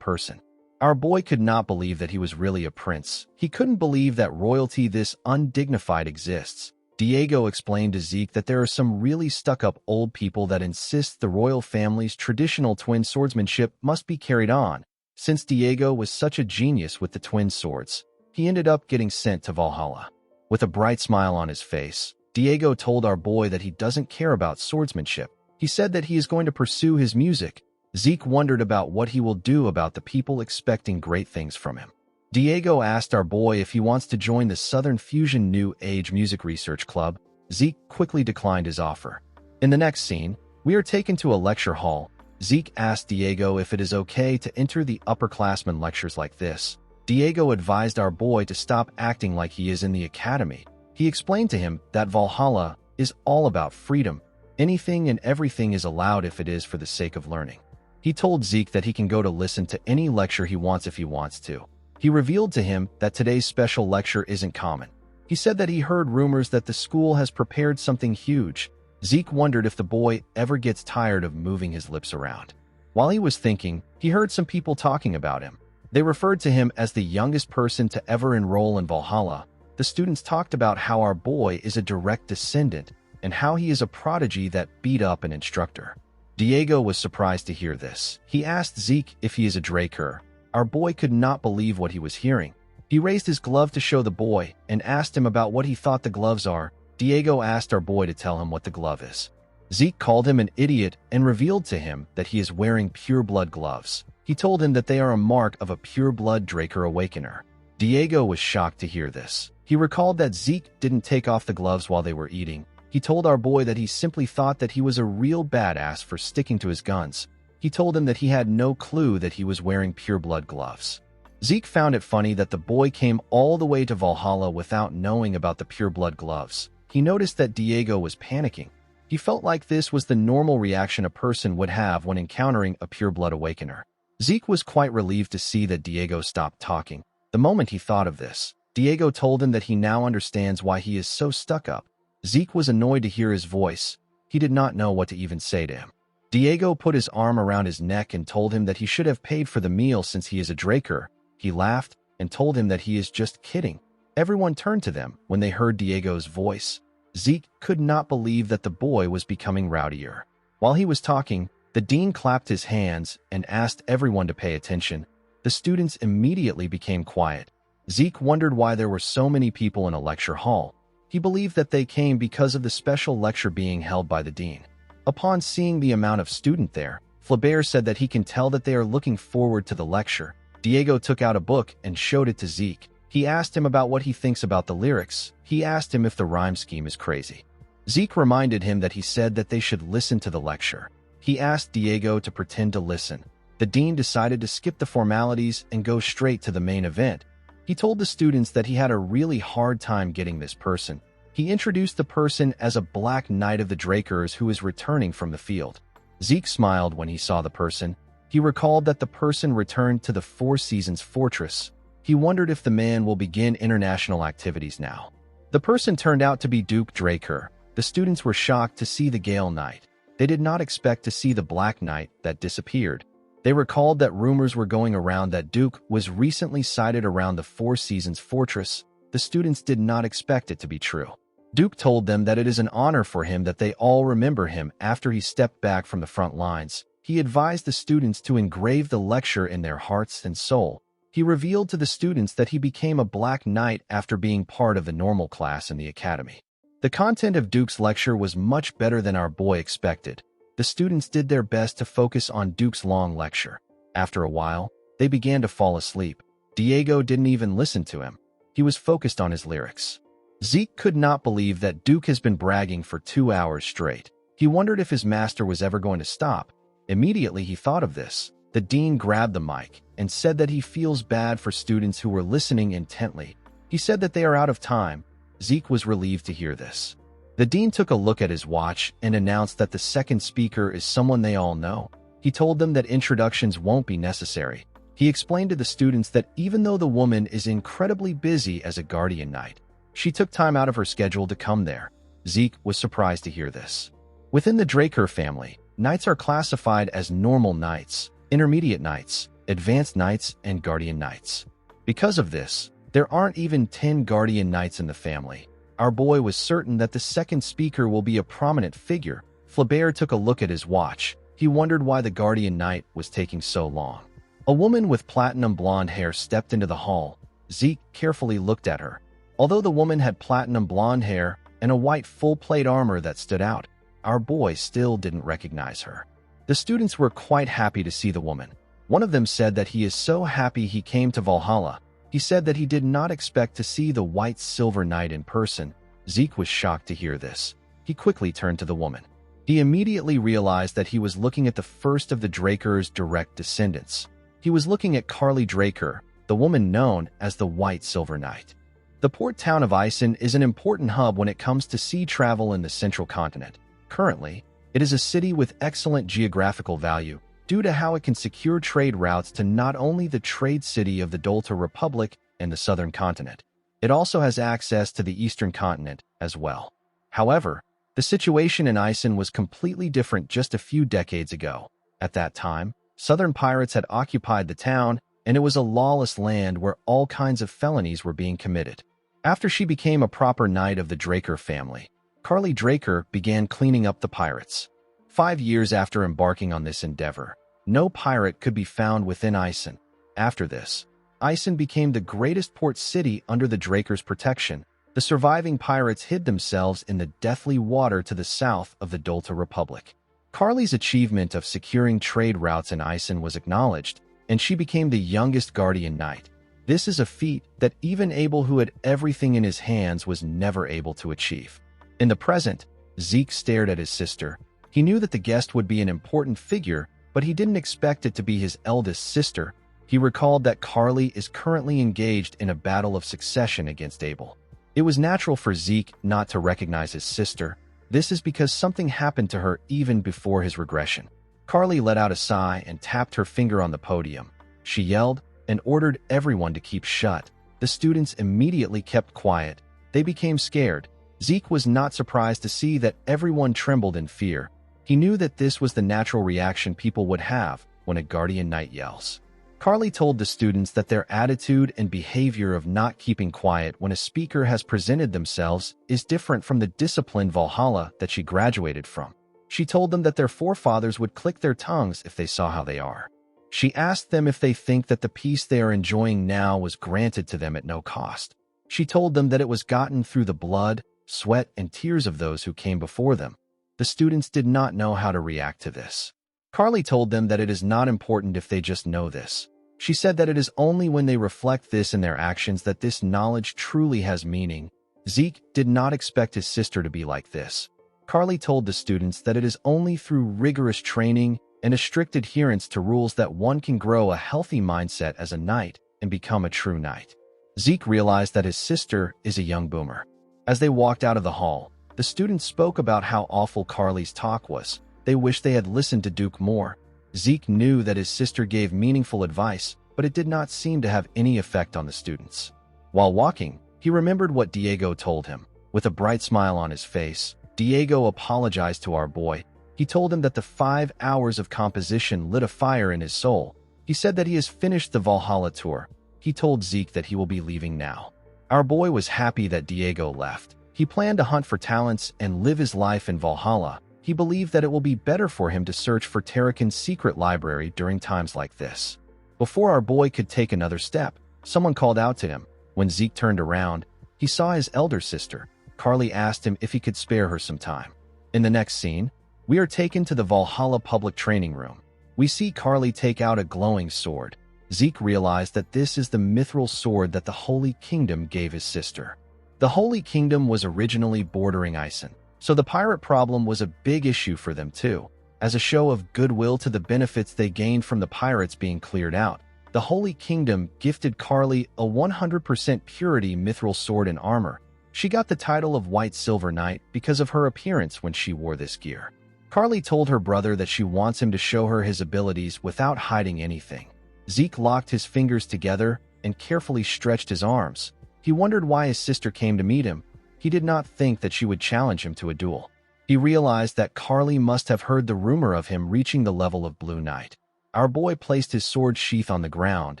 person. Our boy could not believe that he was really a prince. He couldn't believe that royalty this undignified exists. Diego explained to Zeke that there are some really stuck-up old people that insist the royal family's traditional twin swordsmanship must be carried on. Since Diego was such a genius with the twin swords, he ended up getting sent to Valhalla. With a bright smile on his face, Diego told our boy that he doesn't care about swordsmanship. He said that he is going to pursue his music. Zeke wondered about what he will do about the people expecting great things from him. Diego asked our boy if he wants to join the Southern Fusion New Age Music Research Club. Zeke quickly declined his offer. In the next scene, we are taken to a lecture hall. Zeke asked Diego if it is okay to enter the upperclassmen lectures like this. Diego advised our boy to stop acting like he is in the academy. He explained to him that Valhalla is all about freedom. Anything and everything is allowed if it is for the sake of learning. He told Zeke that he can go to listen to any lecture he wants if he wants to. He revealed to him that today's special lecture isn't common. He said that he heard rumors that the school has prepared something huge. Zeke wondered if the boy ever gets tired of moving his lips around. While he was thinking, he heard some people talking about him. They referred to him as the youngest person to ever enroll in Valhalla. The students talked about how our boy is a direct descendant and how he is a prodigy that beat up an instructor. Diego was surprised to hear this. He asked Zeke if he is a Draker. Our boy could not believe what he was hearing. He raised his glove to show the boy and asked him about what he thought the gloves are. Diego asked our boy to tell him what the glove is. Zeke called him an idiot and revealed to him that he is wearing pure-blood gloves. He told him that they are a mark of a pure-blood Draker Awakener. Diego was shocked to hear this. He recalled that Zeke didn't take off the gloves while they were eating. He told our boy that he simply thought that he was a real badass for sticking to his guns. He told him that he had no clue that he was wearing pure-blood gloves. Zeke found it funny that the boy came all the way to Valhalla without knowing about the pure-blood gloves. He noticed that Diego was panicking. He felt like this was the normal reaction a person would have when encountering a pure-blood awakener. Zeke was quite relieved to see that Diego stopped talking. The moment he thought of this, Diego told him that he now understands why he is so stuck up. Zeke was annoyed to hear his voice. He did not know what to even say to him. Diego put his arm around his neck and told him that he should have paid for the meal since he is a Draker. He laughed and told him that he is just kidding. Everyone turned to them when they heard Diego's voice. Zeke could not believe that the boy was becoming rowdier. While he was talking, the dean clapped his hands and asked everyone to pay attention. The students immediately became quiet. Zeke wondered why there were so many people in a lecture hall. He believed that they came because of the special lecture being held by the dean. Upon seeing the amount of student there, Flaubert said that he can tell that they are looking forward to the lecture. Diego took out a book and showed it to Zeke. He asked him about what he thinks about the lyrics. He asked him if the rhyme scheme is crazy. Zeke reminded him that he said that they should listen to the lecture. He asked Diego to pretend to listen. The dean decided to skip the formalities and go straight to the main event. He told the students that he had a really hard time getting this person. He introduced the person as a Black Knight of the Drakers who is returning from the field. Zeke smiled when he saw the person. He recalled that the person returned to the Four Seasons Fortress. He wondered if the man will begin international activities now. The person turned out to be Duke Draker. The students were shocked to see the Gale Knight. They did not expect to see the Black Knight that disappeared. They recalled that rumors were going around that Duke was recently sighted around the Four Seasons Fortress. The students did not expect it to be true. Duke told them that it is an honor for him that they all remember him after he stepped back from the front lines. He advised the students to engrave the lecture in their hearts and soul. He revealed to the students that he became a Black Knight after being part of the normal class in the academy. The content of Duke's lecture was much better than our boy expected. The students did their best to focus on Duke's long lecture. After a while, they began to fall asleep. Diego didn't even listen to him. He was focused on his lyrics. Zeke could not believe that Duke has been bragging for 2 hours straight. He wondered if his master was ever going to stop. Immediately he thought of this. The dean grabbed the mic and said that he feels bad for students who were listening intently. He said that they are out of time. Zeke was relieved to hear this. The dean took a look at his watch and announced that the second speaker is someone they all know. He told them that introductions won't be necessary. He explained to the students that even though the woman is incredibly busy as a guardian knight, she took time out of her schedule to come there. Zeke was surprised to hear this. Within the Draker family, knights are classified as normal knights, intermediate knights, advanced knights, and guardian knights. Because of this, there aren't even 10 guardian knights in the family. Our boy was certain that the second speaker will be a prominent figure. Flaubert took a look at his watch. He wondered why the guardian knight was taking so long. A woman with platinum blonde hair stepped into the hall. Zeke carefully looked at her. Although the woman had platinum blonde hair and a white full-plate armor that stood out, our boy still didn't recognize her. The students were quite happy to see the woman. One of them said that he is so happy he came to Valhalla. He said that he did not expect to see the White Silver Knight in person. Zeke was shocked to hear this. He quickly turned to the woman. He immediately realized that he was looking at the first of the Draker's direct descendants. He was looking at Carly Draker, the woman known as the White Silver Knight. The port town of Isen is an important hub when it comes to sea travel in the central continent. Currently, it is a city with excellent geographical value due to how it can secure trade routes to not only the trade city of the Dolta Republic and the southern continent, it also has access to the eastern continent as well. However, the situation in Isen was completely different just a few decades ago. At that time, southern pirates had occupied the town, and it was a lawless land where all kinds of felonies were being committed. After she became a proper knight of the Draker family, Carly Draker began cleaning up the pirates. 5 years after embarking on this endeavor, no pirate could be found within Isen. After this, Isen became the greatest port city under the Draker's protection. The surviving pirates hid themselves in the deathly water to the south of the Dolta Republic. Carly's achievement of securing trade routes in Isen was acknowledged, and she became the youngest guardian knight. This is a feat that even Abel, who had everything in his hands, was never able to achieve. In the present, Zeke stared at his sister. He knew that the guest would be an important figure, but he didn't expect it to be his eldest sister. He recalled that Carly is currently engaged in a battle of succession against Abel. It was natural for Zeke not to recognize his sister. This is because something happened to her even before his regression. Carly let out a sigh and tapped her finger on the podium. She yelled and ordered everyone to keep shut. The students immediately kept quiet. They became scared. Zeke was not surprised to see that everyone trembled in fear. He knew that this was the natural reaction people would have when a guardian knight yells. Carly told the students that their attitude and behavior of not keeping quiet when a speaker has presented themselves is different from the disciplined Valhalla that she graduated from. She told them that their forefathers would click their tongues if they saw how they are. She asked them if they think that the peace they are enjoying now was granted to them at no cost. She told them that it was gotten through the blood, sweat, and tears of those who came before them. The students did not know how to react to this. Carly told them that it is not important if they just know this. She said that it is only when they reflect this in their actions that this knowledge truly has meaning. Zeke did not expect his sister to be like this. Carly told the students that it is only through rigorous training and a strict adherence to rules that one can grow a healthy mindset as a knight and become a true knight. Zeke realized that his sister is a young boomer. As they walked out of the hall, the students spoke about how awful Carly's talk was. They wished they had listened to Duke more. Zeke knew that his sister gave meaningful advice, but it did not seem to have any effect on the students. While walking, he remembered what Diego told him. With a bright smile on his face, Diego apologized to our boy. He told him that the 5 hours of composition lit a fire in his soul. He said that he has finished the Valhalla tour. He told Zeke that he will be leaving now. Our boy was happy that Diego left. He planned to hunt for talents and live his life in Valhalla. He believed that it will be better for him to search for Tarakan's secret library during times like this. Before our boy could take another step, someone called out to him. When Zeke turned around, he saw his elder sister. Carly asked him if he could spare her some time. In the next scene, we are taken to the Valhalla public training room. We see Carly take out a glowing sword. Zeke realized that this is the mithril sword that the Holy Kingdom gave his sister. The Holy Kingdom was originally bordering Isen, so the pirate problem was a big issue for them too. As a show of goodwill to the benefits they gained from the pirates being cleared out, the Holy Kingdom gifted Carly a 100% purity mithril sword and armor. She got the title of White Silver Knight because of her appearance when she wore this gear. Carly told her brother that she wants him to show her his abilities without hiding anything. Zeke locked his fingers together and carefully stretched his arms. He wondered why his sister came to meet him. He did not think that she would challenge him to a duel. He realized that Carly must have heard the rumor of him reaching the level of Blue Knight. Our boy placed his sword sheath on the ground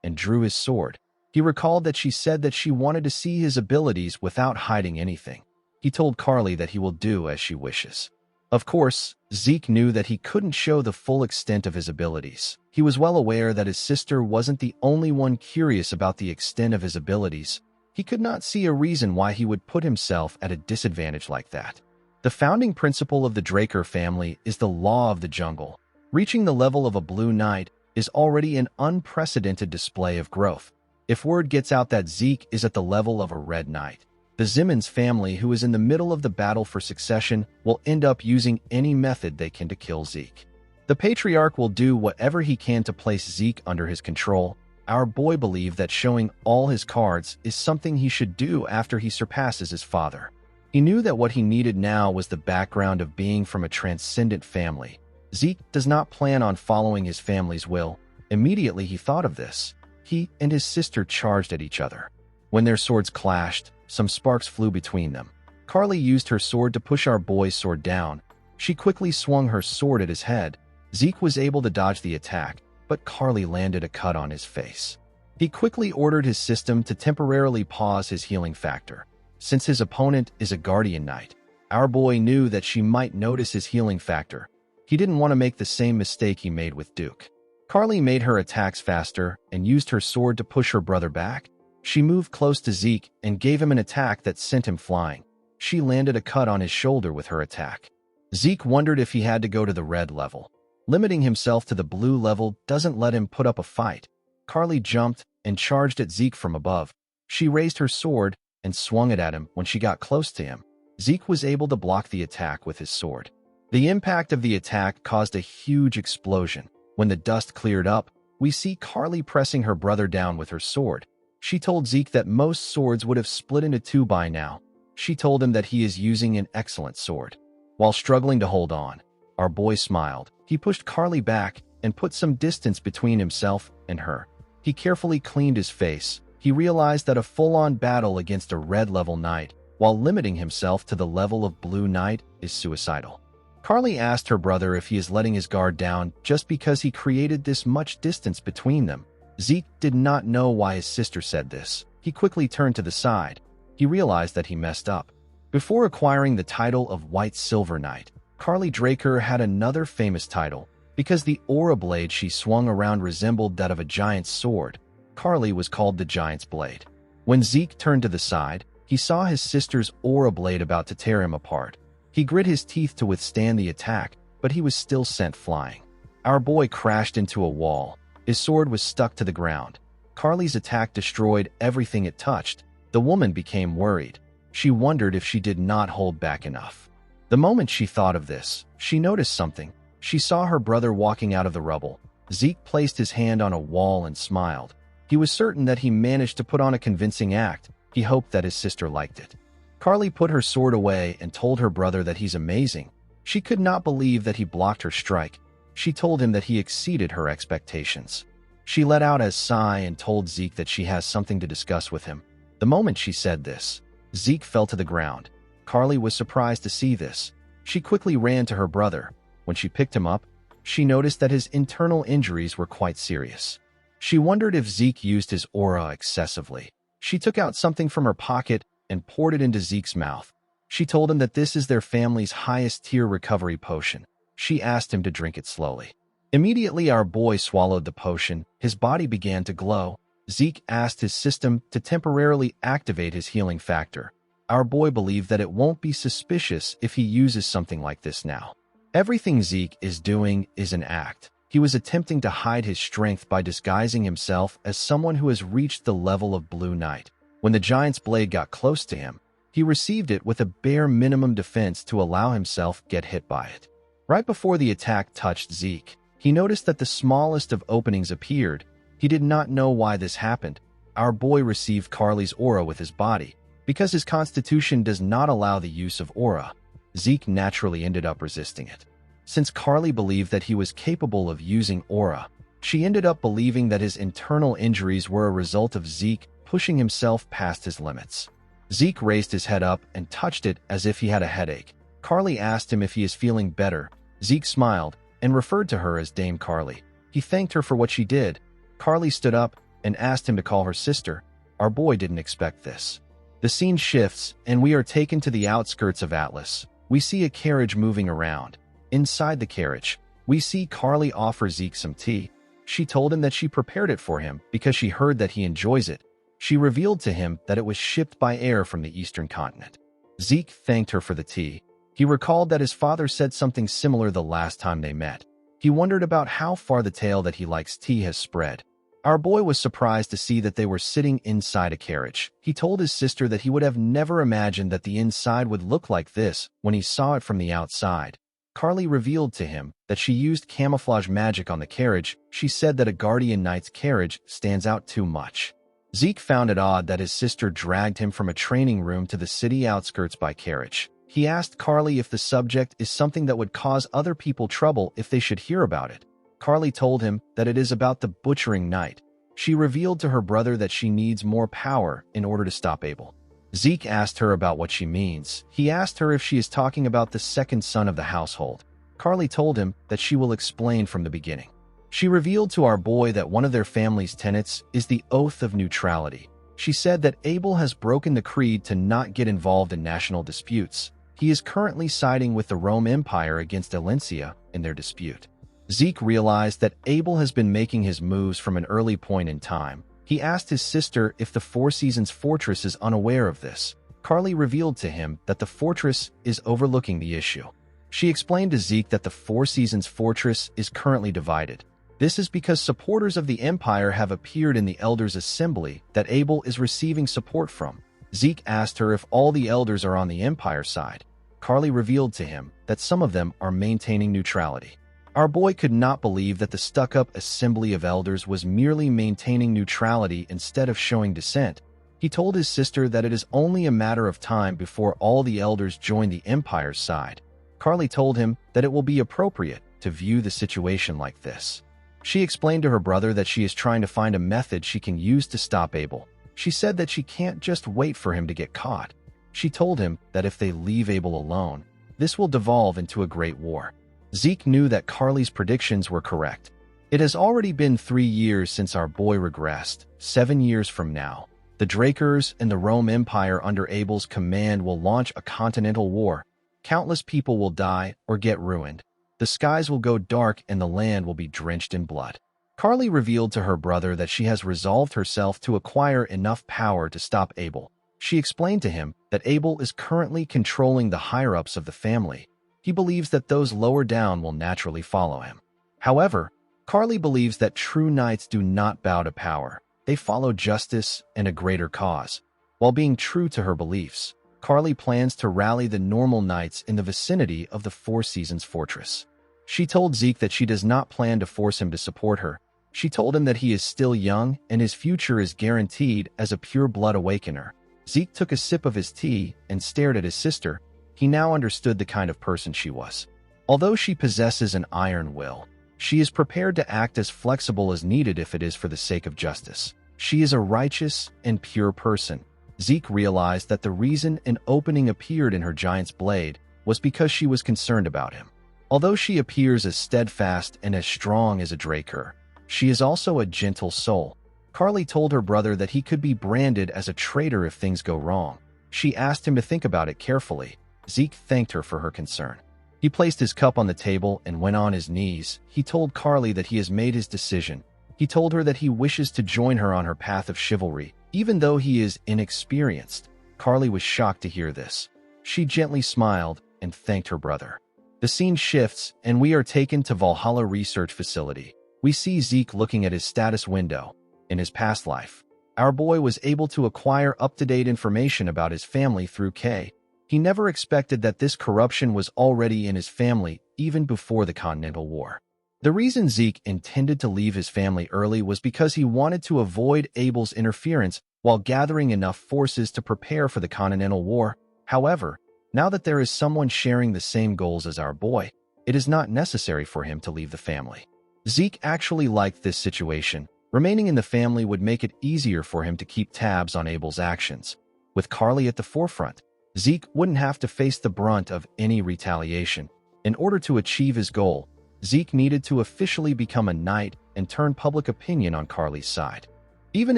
and drew his sword. He recalled that she said that she wanted to see his abilities without hiding anything. He told Carly that he will do as she wishes. Of course, Zeke knew that he couldn't show the full extent of his abilities. He was well aware that his sister wasn't the only one curious about the extent of his abilities. He could not see a reason why he would put himself at a disadvantage like that. The founding principle of the Draker family is the law of the jungle. Reaching the level of a Blue Knight is already an unprecedented display of growth. If word gets out that Zeke is at the level of a Red Knight, the Zimmons family, who is in the middle of the battle for succession, will end up using any method they can to kill Zeke. The patriarch will do whatever he can to place Zeke under his control. Our boy believed that showing all his cards is something he should do after he surpasses his father. He knew that what he needed now was the background of being from a transcendent family. Zeke does not plan on following his family's will. Immediately he thought of this. He and his sister charged at each other. When their swords clashed, some sparks flew between them. Carly used her sword to push our boy's sword down. She quickly swung her sword at his head. Zeke was able to dodge the attack, but Carly landed a cut on his face. He quickly ordered his system to temporarily pause his healing factor. Since his opponent is a Guardian Knight, our boy knew that she might notice his healing factor. He didn't want to make the same mistake he made with Duke. Carly made her attacks faster and used her sword to push her brother back. She moved close to Zeke and gave him an attack that sent him flying. She landed a cut on his shoulder with her attack. Zeke wondered if he had to go to the red level. Limiting himself to the blue level doesn't let him put up a fight. Carly jumped and charged at Zeke from above. She raised her sword and swung it at him. When she got close to him, Zeke was able to block the attack with his sword. The impact of the attack caused a huge explosion. When the dust cleared up, we see Carly pressing her brother down with her sword. She told Zeke that most swords would have split into two by now. She told him that he is using an excellent sword. While struggling to hold on, our boy smiled. He pushed Carly back and put some distance between himself and her. He carefully cleaned his face. He realized that a full-on battle against a red-level knight, while limiting himself to the level of Blue Knight, is suicidal. Carly asked her brother if he is letting his guard down just because he created this much distance between them. Zeke did not know why his sister said this. He quickly turned to the side. He realized that he messed up. Before acquiring the title of White Silver Knight, Carly Draker had another famous title. Because the aura blade she swung around resembled that of a giant's sword, Carly was called the Giant's Blade. When Zeke turned to the side, he saw his sister's aura blade about to tear him apart. He grit his teeth to withstand the attack, but he was still sent flying. Our boy crashed into a wall. His sword was stuck to the ground. Carly's attack destroyed everything it touched. The woman became worried. She wondered if she did not hold back enough. The moment she thought of this, she noticed something. She saw her brother walking out of the rubble. Zeke placed his hand on a wall and smiled. He was certain that he managed to put on a convincing act. He hoped that his sister liked it. Carly put her sword away and told her brother that he's amazing. She could not believe that he blocked her strike. She told him that he exceeded her expectations. She let out a sigh and told Zeke that she has something to discuss with him. The moment she said this, Zeke fell to the ground. Carly was surprised to see this. She quickly ran to her brother. When she picked him up, she noticed that his internal injuries were quite serious. She wondered if Zeke used his aura excessively. She took out something from her pocket and poured it into Zeke's mouth. She told him that this is their family's highest-tier recovery potion. She asked him to drink it slowly. Immediately, our boy swallowed the potion. His body began to glow. Zeke asked his system to temporarily activate his healing factor. Our boy believed that it won't be suspicious if he uses something like this now. Everything Zeke is doing is an act. He was attempting to hide his strength by disguising himself as someone who has reached the level of Blue Knight. When the Giant's Blade got close to him, he received it with a bare minimum defense to allow himself get hit by it. Right before the attack touched Zeke, he noticed that the smallest of openings appeared. He did not know why this happened. Our boy received Carly's aura with his body. Because his constitution does not allow the use of aura, Zeke naturally ended up resisting it. Since Carly believed that he was capable of using aura, she ended up believing that his internal injuries were a result of Zeke pushing himself past his limits. Zeke raised his head up and touched it as if he had a headache. Carly asked him if he is feeling better. Zeke smiled and referred to her as Dame Carly. He thanked her for what she did. Carly stood up and asked him to call her sister. Our boy didn't expect this. The scene shifts, and we are taken to the outskirts of Atlas. We see a carriage moving around. Inside the carriage, we see Carly offer Zeke some tea. She told him that she prepared it for him because she heard that he enjoys it. She revealed to him that it was shipped by air from the eastern continent. Zeke thanked her for the tea. He recalled that his father said something similar the last time they met. He wondered about how far the tale that he likes tea has spread. Our boy was surprised to see that they were sitting inside a carriage. He told his sister that he would have never imagined that the inside would look like this when he saw it from the outside. Carly revealed to him that she used camouflage magic on the carriage. She said that a guardian knight's carriage stands out too much. Zeke found it odd that his sister dragged him from a training room to the city outskirts by carriage. He asked Carly if the subject is something that would cause other people trouble if they should hear about it. Carly told him that it is about the butchering knight. She revealed to her brother that she needs more power in order to stop Abel. Zeke asked her about what she means. He asked her if she is talking about the second son of the household. Carly told him that she will explain from the beginning. She revealed to our boy that one of their family's tenets is the oath of neutrality. She said that Abel has broken the creed to not get involved in national disputes. He is currently siding with the Rome Empire against Alencia in their dispute. Zeke realized that Abel has been making his moves from an early point in time. He asked his sister if the Four Seasons Fortress is unaware of this. Carly revealed to him that the fortress is overlooking the issue. She explained to Zeke that the Four Seasons Fortress is currently divided. This is because supporters of the Empire have appeared in the Elders' Assembly that Abel is receiving support from. Zeke asked her if all the Elders are on the Empire side. Carly revealed to him that some of them are maintaining neutrality. Our boy could not believe that the stuck-up Assembly of Elders was merely maintaining neutrality instead of showing dissent. He told his sister that it is only a matter of time before all the Elders join the Empire's side. Carly told him that it will be appropriate to view the situation like this. She explained to her brother that she is trying to find a method she can use to stop Abel. She said that she can't just wait for him to get caught. She told him that if they leave Abel alone, this will devolve into a great war. Zeke knew that Carly's predictions were correct. It has already been 3 years since our boy regressed. 7 years from now, the Drakers and the Rome Empire under Abel's command will launch a continental war. Countless people will die or get ruined. The skies will go dark and the land will be drenched in blood. Carly revealed to her brother that she has resolved herself to acquire enough power to stop Abel. She explained to him that Abel is currently controlling the higher-ups of the family. He believes that those lower down will naturally follow him. However, Carly believes that true knights do not bow to power. They follow justice and a greater cause. While being true to her beliefs, Carly plans to rally the normal knights in the vicinity of the Four Seasons fortress. She told Zeke that she does not plan to force him to support her. She told him that he is still young and his future is guaranteed as a pure-blood awakener. Zeke took a sip of his tea and stared at his sister. He now understood the kind of person she was. Although she possesses an iron will, she is prepared to act as flexible as needed if it is for the sake of justice. She is a righteous and pure person. Zeke realized that the reason an opening appeared in her giant's blade was because she was concerned about him. Although she appears as steadfast and as strong as a Draker, she is also a gentle soul. Carly told her brother that he could be branded as a traitor if things go wrong. She asked him to think about it carefully. Zeke thanked her for her concern. He placed his cup on the table and went on his knees. He told Carly that he has made his decision. He told her that he wishes to join her on her path of chivalry, even though he is inexperienced. Carly was shocked to hear this. She gently smiled and thanked her brother. The scene shifts, and we are taken to Valhalla Research Facility. We see Zeke looking at his status window. In his past life, our boy was able to acquire up-to-date information about his family through K. He never expected that this corruption was already in his family even before the Continental War. The reason Zeke intended to leave his family early was because he wanted to avoid Abel's interference while gathering enough forces to prepare for the Continental War. However, now that there is someone sharing the same goals as our boy, it is not necessary for him to leave the family. Zeke actually liked this situation. Remaining in the family would make it easier for him to keep tabs on Abel's actions. With Carly at the forefront, Zeke wouldn't have to face the brunt of any retaliation. In order to achieve his goal, Zeke needed to officially become a knight and turn public opinion on Carly's side. Even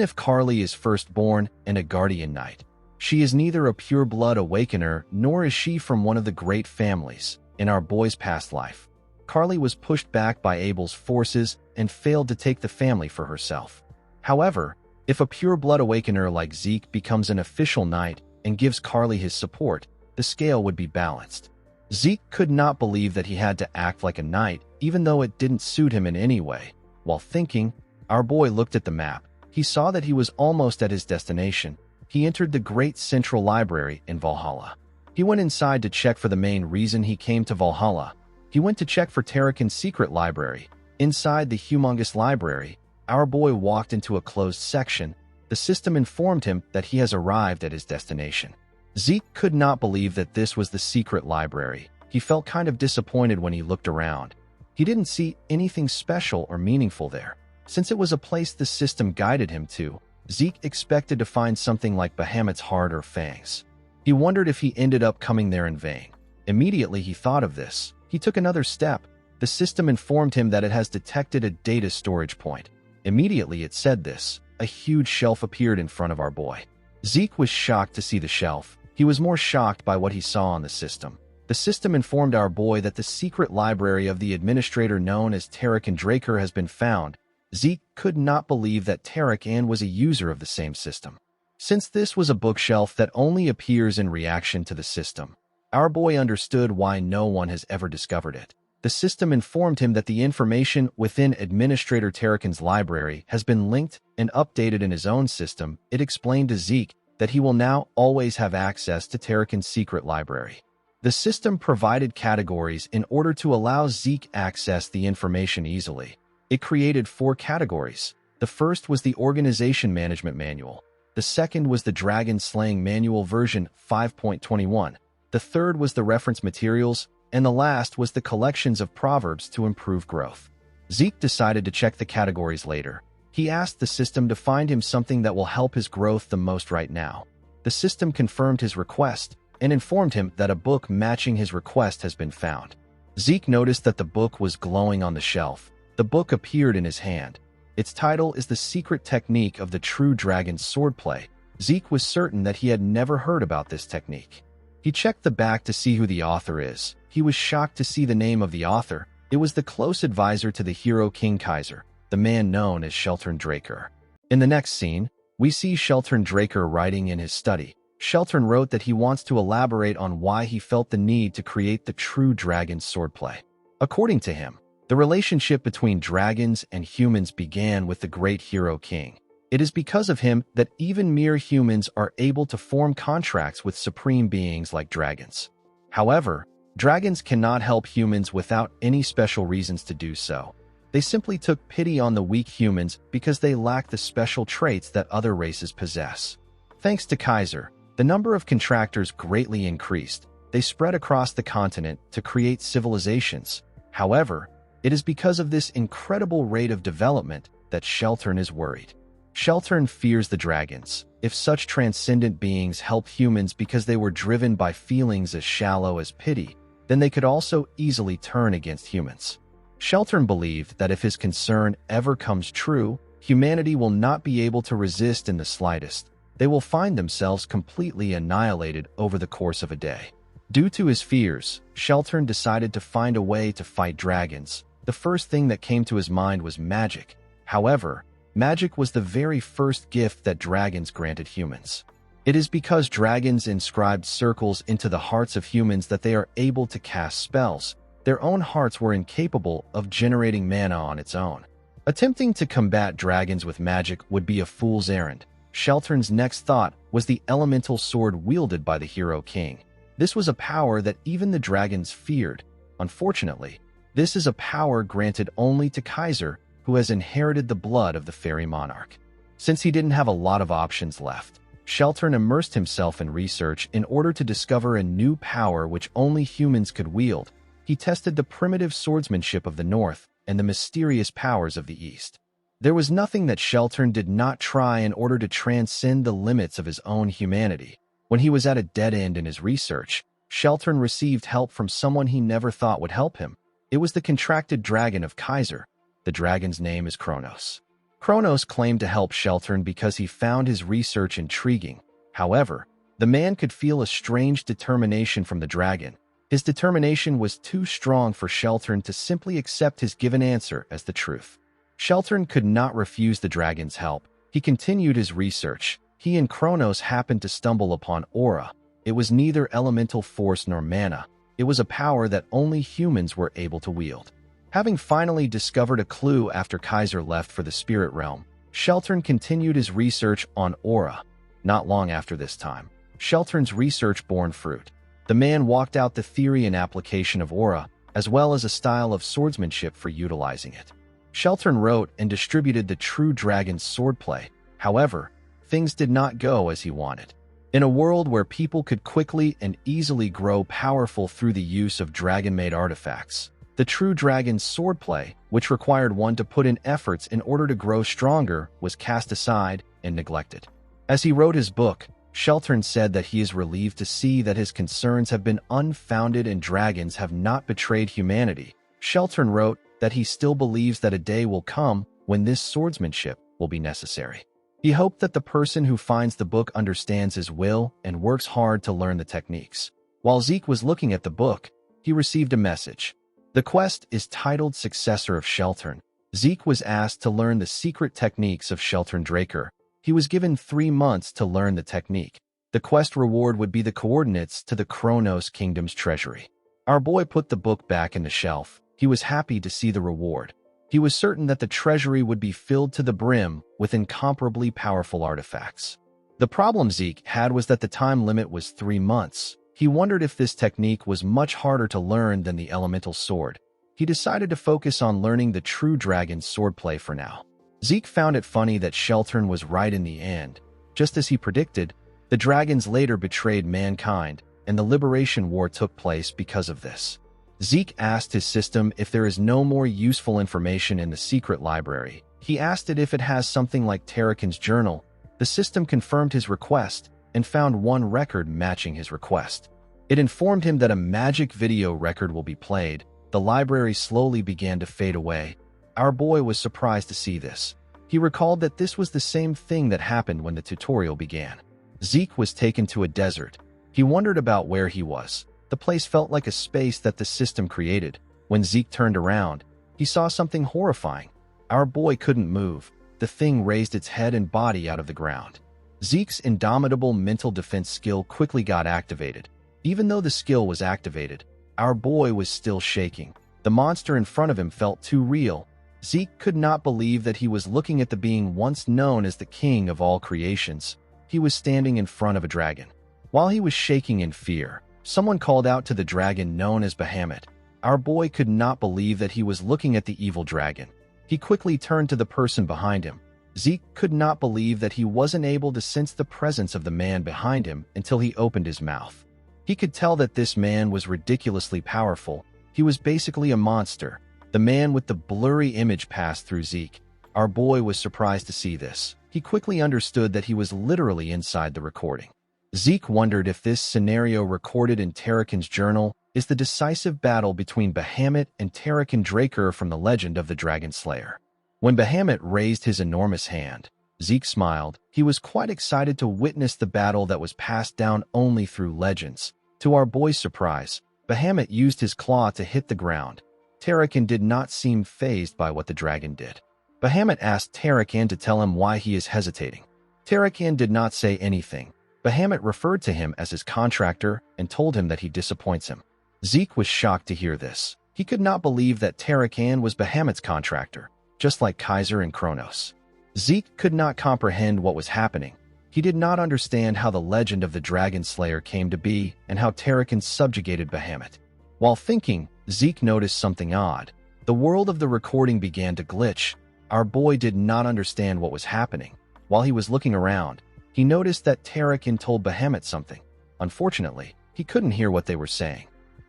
if Carly is firstborn and a guardian knight, she is neither a pure-blood awakener nor is she from one of the great families. In our boy's past life, Carly was pushed back by Abel's forces and failed to take the family for herself. However, if a pure-blood awakener like Zeke becomes an official knight and gives Carly his support, the scale would be balanced. Zeke could not believe that he had to act like a knight, even though it didn't suit him in any way. While thinking, our boy looked at the map. He saw that he was almost at his destination. He entered the Great Central Library in Valhalla. He went inside to check for the main reason he came to Valhalla. He went to check for Tarakan's secret library. Inside the humongous library, our boy walked into a closed section. The system informed him that he has arrived at his destination. Zeke could not believe that this was the secret library. He felt kind of disappointed when he looked around. He didn't see anything special or meaningful there. Since it was a place the system guided him to, Zeke expected to find something like Bahamut's heart or fangs. He wondered if he ended up coming there in vain. Immediately he thought of this. He took another step. The system informed him that it has detected a data storage point. Immediately it said this. A huge shelf appeared in front of our boy. Zeke was shocked to see the shelf. He was more shocked by what he saw on the system. The system informed our boy that the secret library of the administrator known as Tarakan Draker has been found. Zeke could not believe that Tarakan was a user of the same system. Since this was a bookshelf that only appears in reaction to the system, our boy understood why no one has ever discovered it. The system informed him that the information within Administrator Tarakan's library has been linked and updated in his own system. It explained to Zeke that he will now always have access to Tarakan's secret library. The system provided categories in order to allow Zeke access the information easily. It created 4 categories. The first was the Organization Management Manual. The second was the Dragon Slaying Manual version 5.21. The third was the Reference Materials, and the last was the collections of proverbs to improve growth. Zeke decided to check the categories later. He asked the system to find him something that will help his growth the most right now. The system confirmed his request and informed him that a book matching his request has been found. Zeke noticed that the book was glowing on the shelf. The book appeared in his hand. Its title is The Secret Technique of the True Dragon's Swordplay. Zeke was certain that he had never heard about this technique. He checked the back to see who the author is. He was shocked to see the name of the author. It was the close advisor to the hero King Kaiser, the man known as Shelton Draker. In the next scene, we see Shelton Draker writing in his study. Shelton wrote that he wants to elaborate on why he felt the need to create the true dragon's swordplay. According to him, the relationship between dragons and humans began with the great hero king. It is because of him that even mere humans are able to form contracts with supreme beings like dragons. However, dragons cannot help humans without any special reasons to do so. They simply took pity on the weak humans because they lack the special traits that other races possess. Thanks to Kaiser, the number of contractors greatly increased. They spread across the continent to create civilizations. However, it is because of this incredible rate of development that Shelton is worried. Shelton fears the dragons. If such transcendent beings help humans because they were driven by feelings as shallow as pity, then they could also easily turn against humans. Shelton believed that if his concern ever comes true, humanity will not be able to resist in the slightest. They will find themselves completely annihilated over the course of a day. Due to his fears, Shelton decided to find a way to fight dragons. The first thing that came to his mind was magic. However, magic was the very first gift that dragons granted humans. It is because dragons inscribed circles into the hearts of humans that they are able to cast spells. Their own hearts were incapable of generating mana on its own. Attempting to combat dragons with magic would be a fool's errand. Shelton's next thought was the elemental sword wielded by the hero king. This was a power that even the dragons feared. Unfortunately, this is a power granted only to Kaiser, who has inherited the blood of the fairy monarch. Since he didn't have a lot of options left, Shelton immersed himself in research in order to discover a new power which only humans could wield. He tested the primitive swordsmanship of the North and the mysterious powers of the East. There was nothing that Shelton did not try in order to transcend the limits of his own humanity. When he was at a dead end in his research, Shelton received help from someone he never thought would help him. It was the contracted dragon of Kaiser. The dragon's name is Kronos. Kronos claimed to help Shelton because he found his research intriguing. However, the man could feel a strange determination from the dragon. His determination was too strong for Shelton to simply accept his given answer as the truth. Shelton could not refuse the dragon's help. He continued his research. He and Kronos happened to stumble upon aura. It was neither elemental force nor mana. It was a power that only humans were able to wield. Having finally discovered a clue after Kaiser left for the spirit realm, Shelton continued his research on aura. Not long after this time, Shelton's research bore fruit. The man walked out the theory and application of aura, as well as a style of swordsmanship for utilizing it. Shelton wrote and distributed the true dragon's swordplay. However, things did not go as he wanted. In a world where people could quickly and easily grow powerful through the use of dragon-made artifacts, the true dragon's swordplay, which required one to put in efforts in order to grow stronger, was cast aside and neglected. As he wrote his book, Shelton said that he is relieved to see that his concerns have been unfounded and dragons have not betrayed humanity. Shelton wrote that he still believes that a day will come when this swordsmanship will be necessary. He hoped that the person who finds the book understands his will and works hard to learn the techniques. While Zeke was looking at the book, he received a message. The quest is titled Successor of Shelton. Zeke was asked to learn the secret techniques of Shelton Draker. He was given 3 months to learn the technique. The quest reward would be the coordinates to the Kronos Kingdom's treasury. Our boy put the book back in the shelf. He was happy to see the reward. He was certain that the treasury would be filled to the brim with incomparably powerful artifacts. The problem Zeke had was that the time limit was 3 months. He wondered if this technique was much harder to learn than the elemental sword. He decided to focus on learning the true dragon's swordplay for now. Zeke found it funny that Shelton was right in the end. Just as he predicted, the dragons later betrayed mankind, and the Liberation War took place because of this. Zeke asked his system if there is no more useful information in the secret library. He asked it if it has something like Tarakan's journal. The system confirmed his request and found one record matching his request. It informed him that a magic video record will be played. The library slowly began to fade away. Our boy was surprised to see this. He recalled that this was the same thing that happened when the tutorial began. Zeke was taken to a desert. He wondered about where he was. The place felt like a space that the system created. When Zeke turned around, he saw something horrifying. Our boy couldn't move. The thing raised its head and body out of the ground. Zeke's indomitable mental defense skill quickly got activated. Even though the skill was activated, our boy was still shaking. The monster in front of him felt too real. Zeke could not believe that he was looking at the being once known as the king of all creations. He was standing in front of a dragon. While he was shaking in fear, someone called out to the dragon known as Bahamut. Our boy could not believe that he was looking at the evil dragon. He quickly turned to the person behind him. Zeke could not believe that he wasn't able to sense the presence of the man behind him until he opened his mouth. He could tell that this man was ridiculously powerful. He was basically a monster. The man with the blurry image passed through Zeke. Our boy was surprised to see this. He quickly understood that he was literally inside the recording. Zeke wondered if this scenario recorded in Tarakan's journal is the decisive battle between Bahamut and Tarakan Draker from the legend of the Dragon Slayer. When Bahamut raised his enormous hand, Zeke smiled. He was quite excited to witness the battle that was passed down only through legends. To our boy's surprise, Bahamut used his claw to hit the ground. Tarakan did not seem fazed by what the dragon did. Bahamut asked Tarakan to tell him why he is hesitating. Tarakan did not say anything. Bahamut referred to him as his contractor and told him that he disappoints him. Zeke was shocked to hear this. He could not believe that Tarakan was Bahamut's contractor, just like Kaiser and Kronos. Zeke could not comprehend what was happening. He did not understand how the legend of the Dragon Slayer came to be and how Tarakan subjugated Bahamut. While thinking, Zeke noticed something odd. The world of the recording began to glitch. Our boy did not understand what was happening. While he was looking around, he noticed that Tarakan told Bahamut something. Unfortunately, he couldn't hear what they were saying.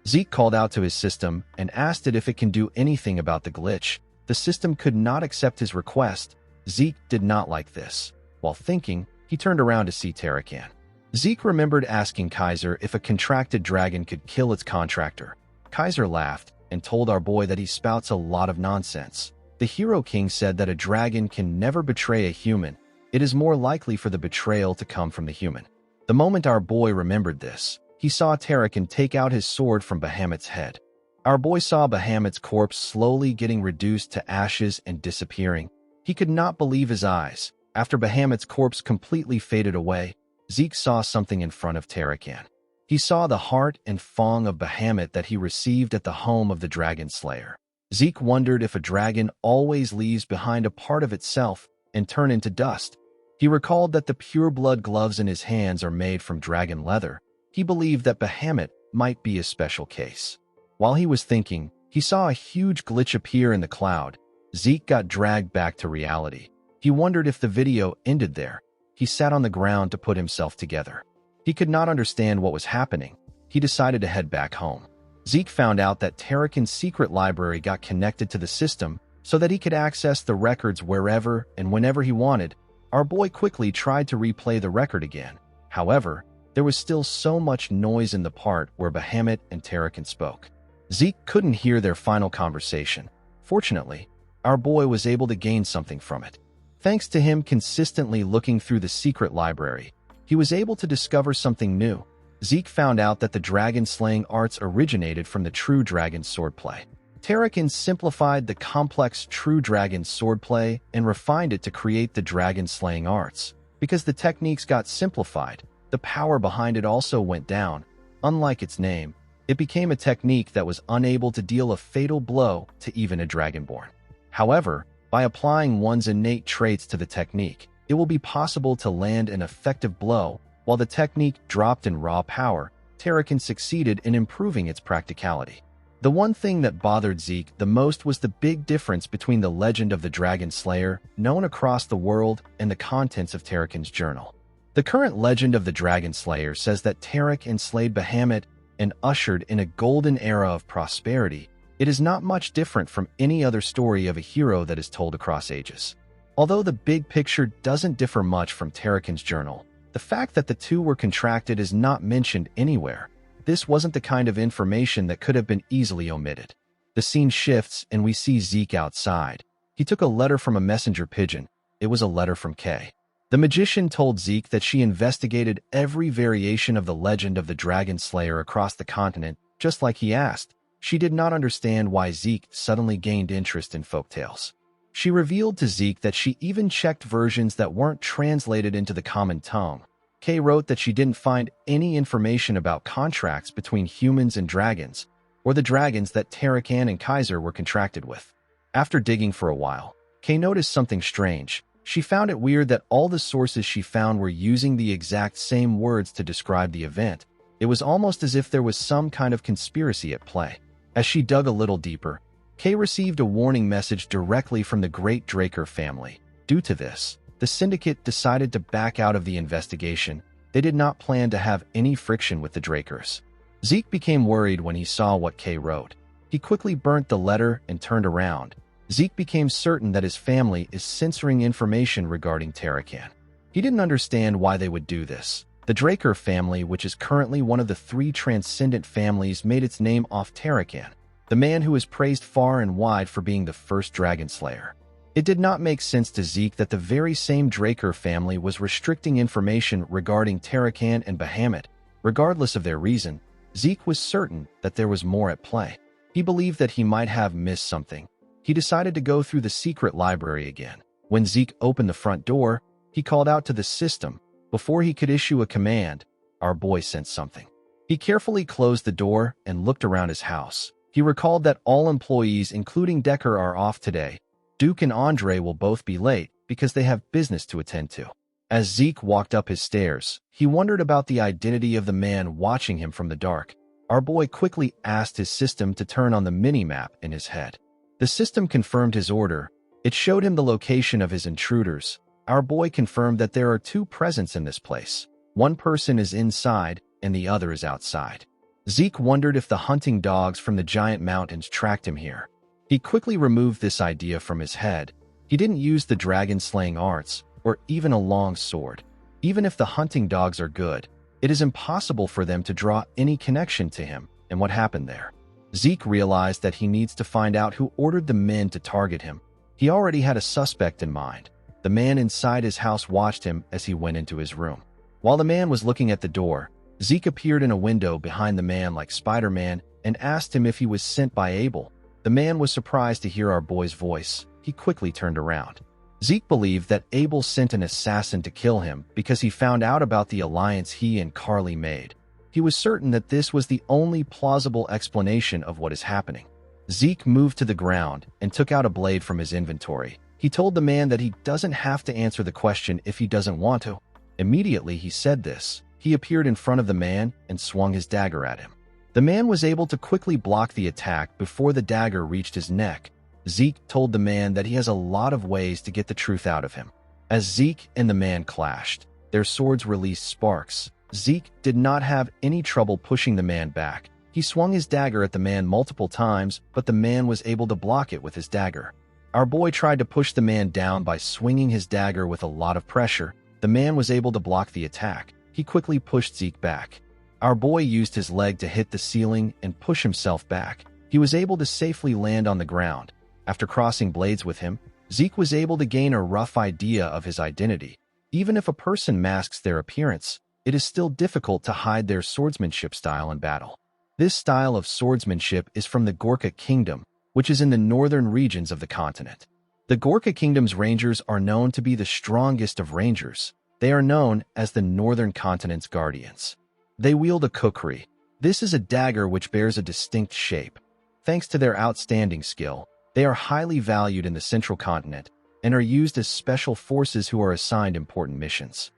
Zeke called out to his system and asked it if it can do anything about the glitch. The system could not accept his request. Zeke did not like this. While thinking, he turned around to see Tarakan. Zeke remembered asking Kaiser if a contracted dragon could kill its contractor. Kaiser laughed and told our boy that he spouts a lot of nonsense. The Hero King said that a dragon can never betray a human. It is more likely for the betrayal to come from the human. The moment our boy remembered this, he saw Tarakan take out his sword from Bahamut's head. Our boy saw Bahamut's corpse slowly getting reduced to ashes and disappearing. He could not believe his eyes. After Bahamut's corpse completely faded away, Zeke saw something in front of Tarakan. He saw the heart and fang of Bahamut that he received at the home of the Dragon Slayer. Zeke wondered if a dragon always leaves behind a part of itself and turn into dust. He recalled that the pure-blood gloves in his hands are made from dragon leather. He believed that Bahamut might be a special case. While he was thinking, he saw a huge glitch appear in the cloud. Zeke got dragged back to reality. He wondered if the video ended there. He sat on the ground to put himself together. He could not understand what was happening. He decided to head back home. Zeke found out that Tarakan's secret library got connected to the system so that he could access the records wherever and whenever he wanted. Our boy quickly tried to replay the record again. However, there was still so much noise in the part where Bahamut and Tarakan spoke. Zeke couldn't hear their final conversation. Fortunately, our boy was able to gain something from it. Thanks to him consistently looking through the secret library, he was able to discover something new. Zeke found out that the dragon-slaying arts originated from the True Dragon swordplay. Tarakan simplified the complex True Dragon swordplay and refined it to create the dragon-slaying arts. Because the techniques got simplified, the power behind it also went down. Unlike its name, it became a technique that was unable to deal a fatal blow to even a dragonborn. However, by applying one's innate traits to the technique, it will be possible to land an effective blow. While the technique dropped in raw power, Tarakan succeeded in improving its practicality. The one thing that bothered Zeke the most was the big difference between the legend of the Dragon Slayer, known across the world, and the contents of Tarakan's journal. The current legend of the Dragon Slayer says that Tarak enslaved Bahamut and ushered in a golden era of prosperity. It is not much different from any other story of a hero that is told across ages. Although the big picture doesn't differ much from Tarakan's journal, the fact that the two were contracted is not mentioned anywhere. This wasn't the kind of information that could have been easily omitted. The scene shifts and we see Zeke outside. He took a letter from a messenger pigeon. It was a letter from Kay. The magician told Zeke that she investigated every variation of the legend of the Dragon Slayer across the continent, just like he asked. She did not understand why Zeke suddenly gained interest in folktales. She revealed to Zeke that she even checked versions that weren't translated into the common tongue. Kay wrote that she didn't find any information about contracts between humans and dragons, or the dragons that Tarakan and Kaiser were contracted with. After digging for a while, Kay noticed something strange. She found it weird that all the sources she found were using the exact same words to describe the event. It was almost as if there was some kind of conspiracy at play. As she dug a little deeper, Kay received a warning message directly from the Great Draker family. Due to this, the syndicate decided to back out of the investigation. They did not plan to have any friction with the Drakers. Zeke became worried when he saw what Kay wrote. He quickly burnt the letter and turned around. Zeke became certain that his family is censoring information regarding Tarakan. He didn't understand why they would do this. The Draker family, which is currently one of the 3 transcendent families, made its name off Tarakan, the man who is praised far and wide for being the first Dragon Slayer. It did not make sense to Zeke that the very same Draker family was restricting information regarding Tarakan and Bahamut. Regardless of their reason, Zeke was certain that there was more at play. He believed that he might have missed something. He decided to go through the secret library again. When Zeke opened the front door, he called out to the system. Before he could issue a command, our boy sensed something. He carefully closed the door and looked around his house. He recalled that all employees, including Decker, are off today. Duke and Andre will both be late because they have business to attend to. As Zeke walked up his stairs, he wondered about the identity of the man watching him from the dark. Our boy quickly asked his system to turn on the mini-map in his head. The system confirmed his order. It showed him the location of his intruders. Our boy confirmed that there are 2 presents in this place. One person is inside and the other is outside. Zeke wondered if the hunting dogs from the giant mountains tracked him here. He quickly removed this idea from his head. He didn't use the dragon-slaying arts or even a long sword. Even if the hunting dogs are good, it is impossible for them to draw any connection to him and what happened there. Zeke realized that he needs to find out who ordered the men to target him. He already had a suspect in mind. The man inside his house watched him as he went into his room. While the man was looking at the door, Zeke appeared in a window behind the man like Spider-Man and asked him if he was sent by Abel. The man was surprised to hear our boy's voice. He quickly turned around. Zeke believed that Abel sent an assassin to kill him because he found out about the alliance he and Carly made. He was certain that this was the only plausible explanation of what is happening. Zeke moved to the ground and took out a blade from his inventory. He told the man that he doesn't have to answer the question if he doesn't want to. Immediately he said this, he appeared in front of the man and swung his dagger at him. The man was able to quickly block the attack before the dagger reached his neck. Zeke told the man that he has a lot of ways to get the truth out of him. As Zeke and the man clashed, their swords released sparks. Zeke did not have any trouble pushing the man back. He swung his dagger at the man multiple times, but the man was able to block it with his dagger. Our boy tried to push the man down by swinging his dagger with a lot of pressure. The man was able to block the attack. He quickly pushed Zeke back. Our boy used his leg to hit the ceiling and push himself back. He was able to safely land on the ground. After crossing blades with him, Zeke was able to gain a rough idea of his identity. Even if a person masks their appearance, it is still difficult to hide their swordsmanship style in battle. This style of swordsmanship is from the Gorka Kingdom, which is in the northern regions of the continent. The Gorka Kingdom's rangers are known to be the strongest of rangers. They are known as the Northern Continent's Guardians. They wield a kukri. This is a dagger which bears a distinct shape. Thanks to their outstanding skill, they are highly valued in the Central Continent and are used as special forces who are assigned important missions.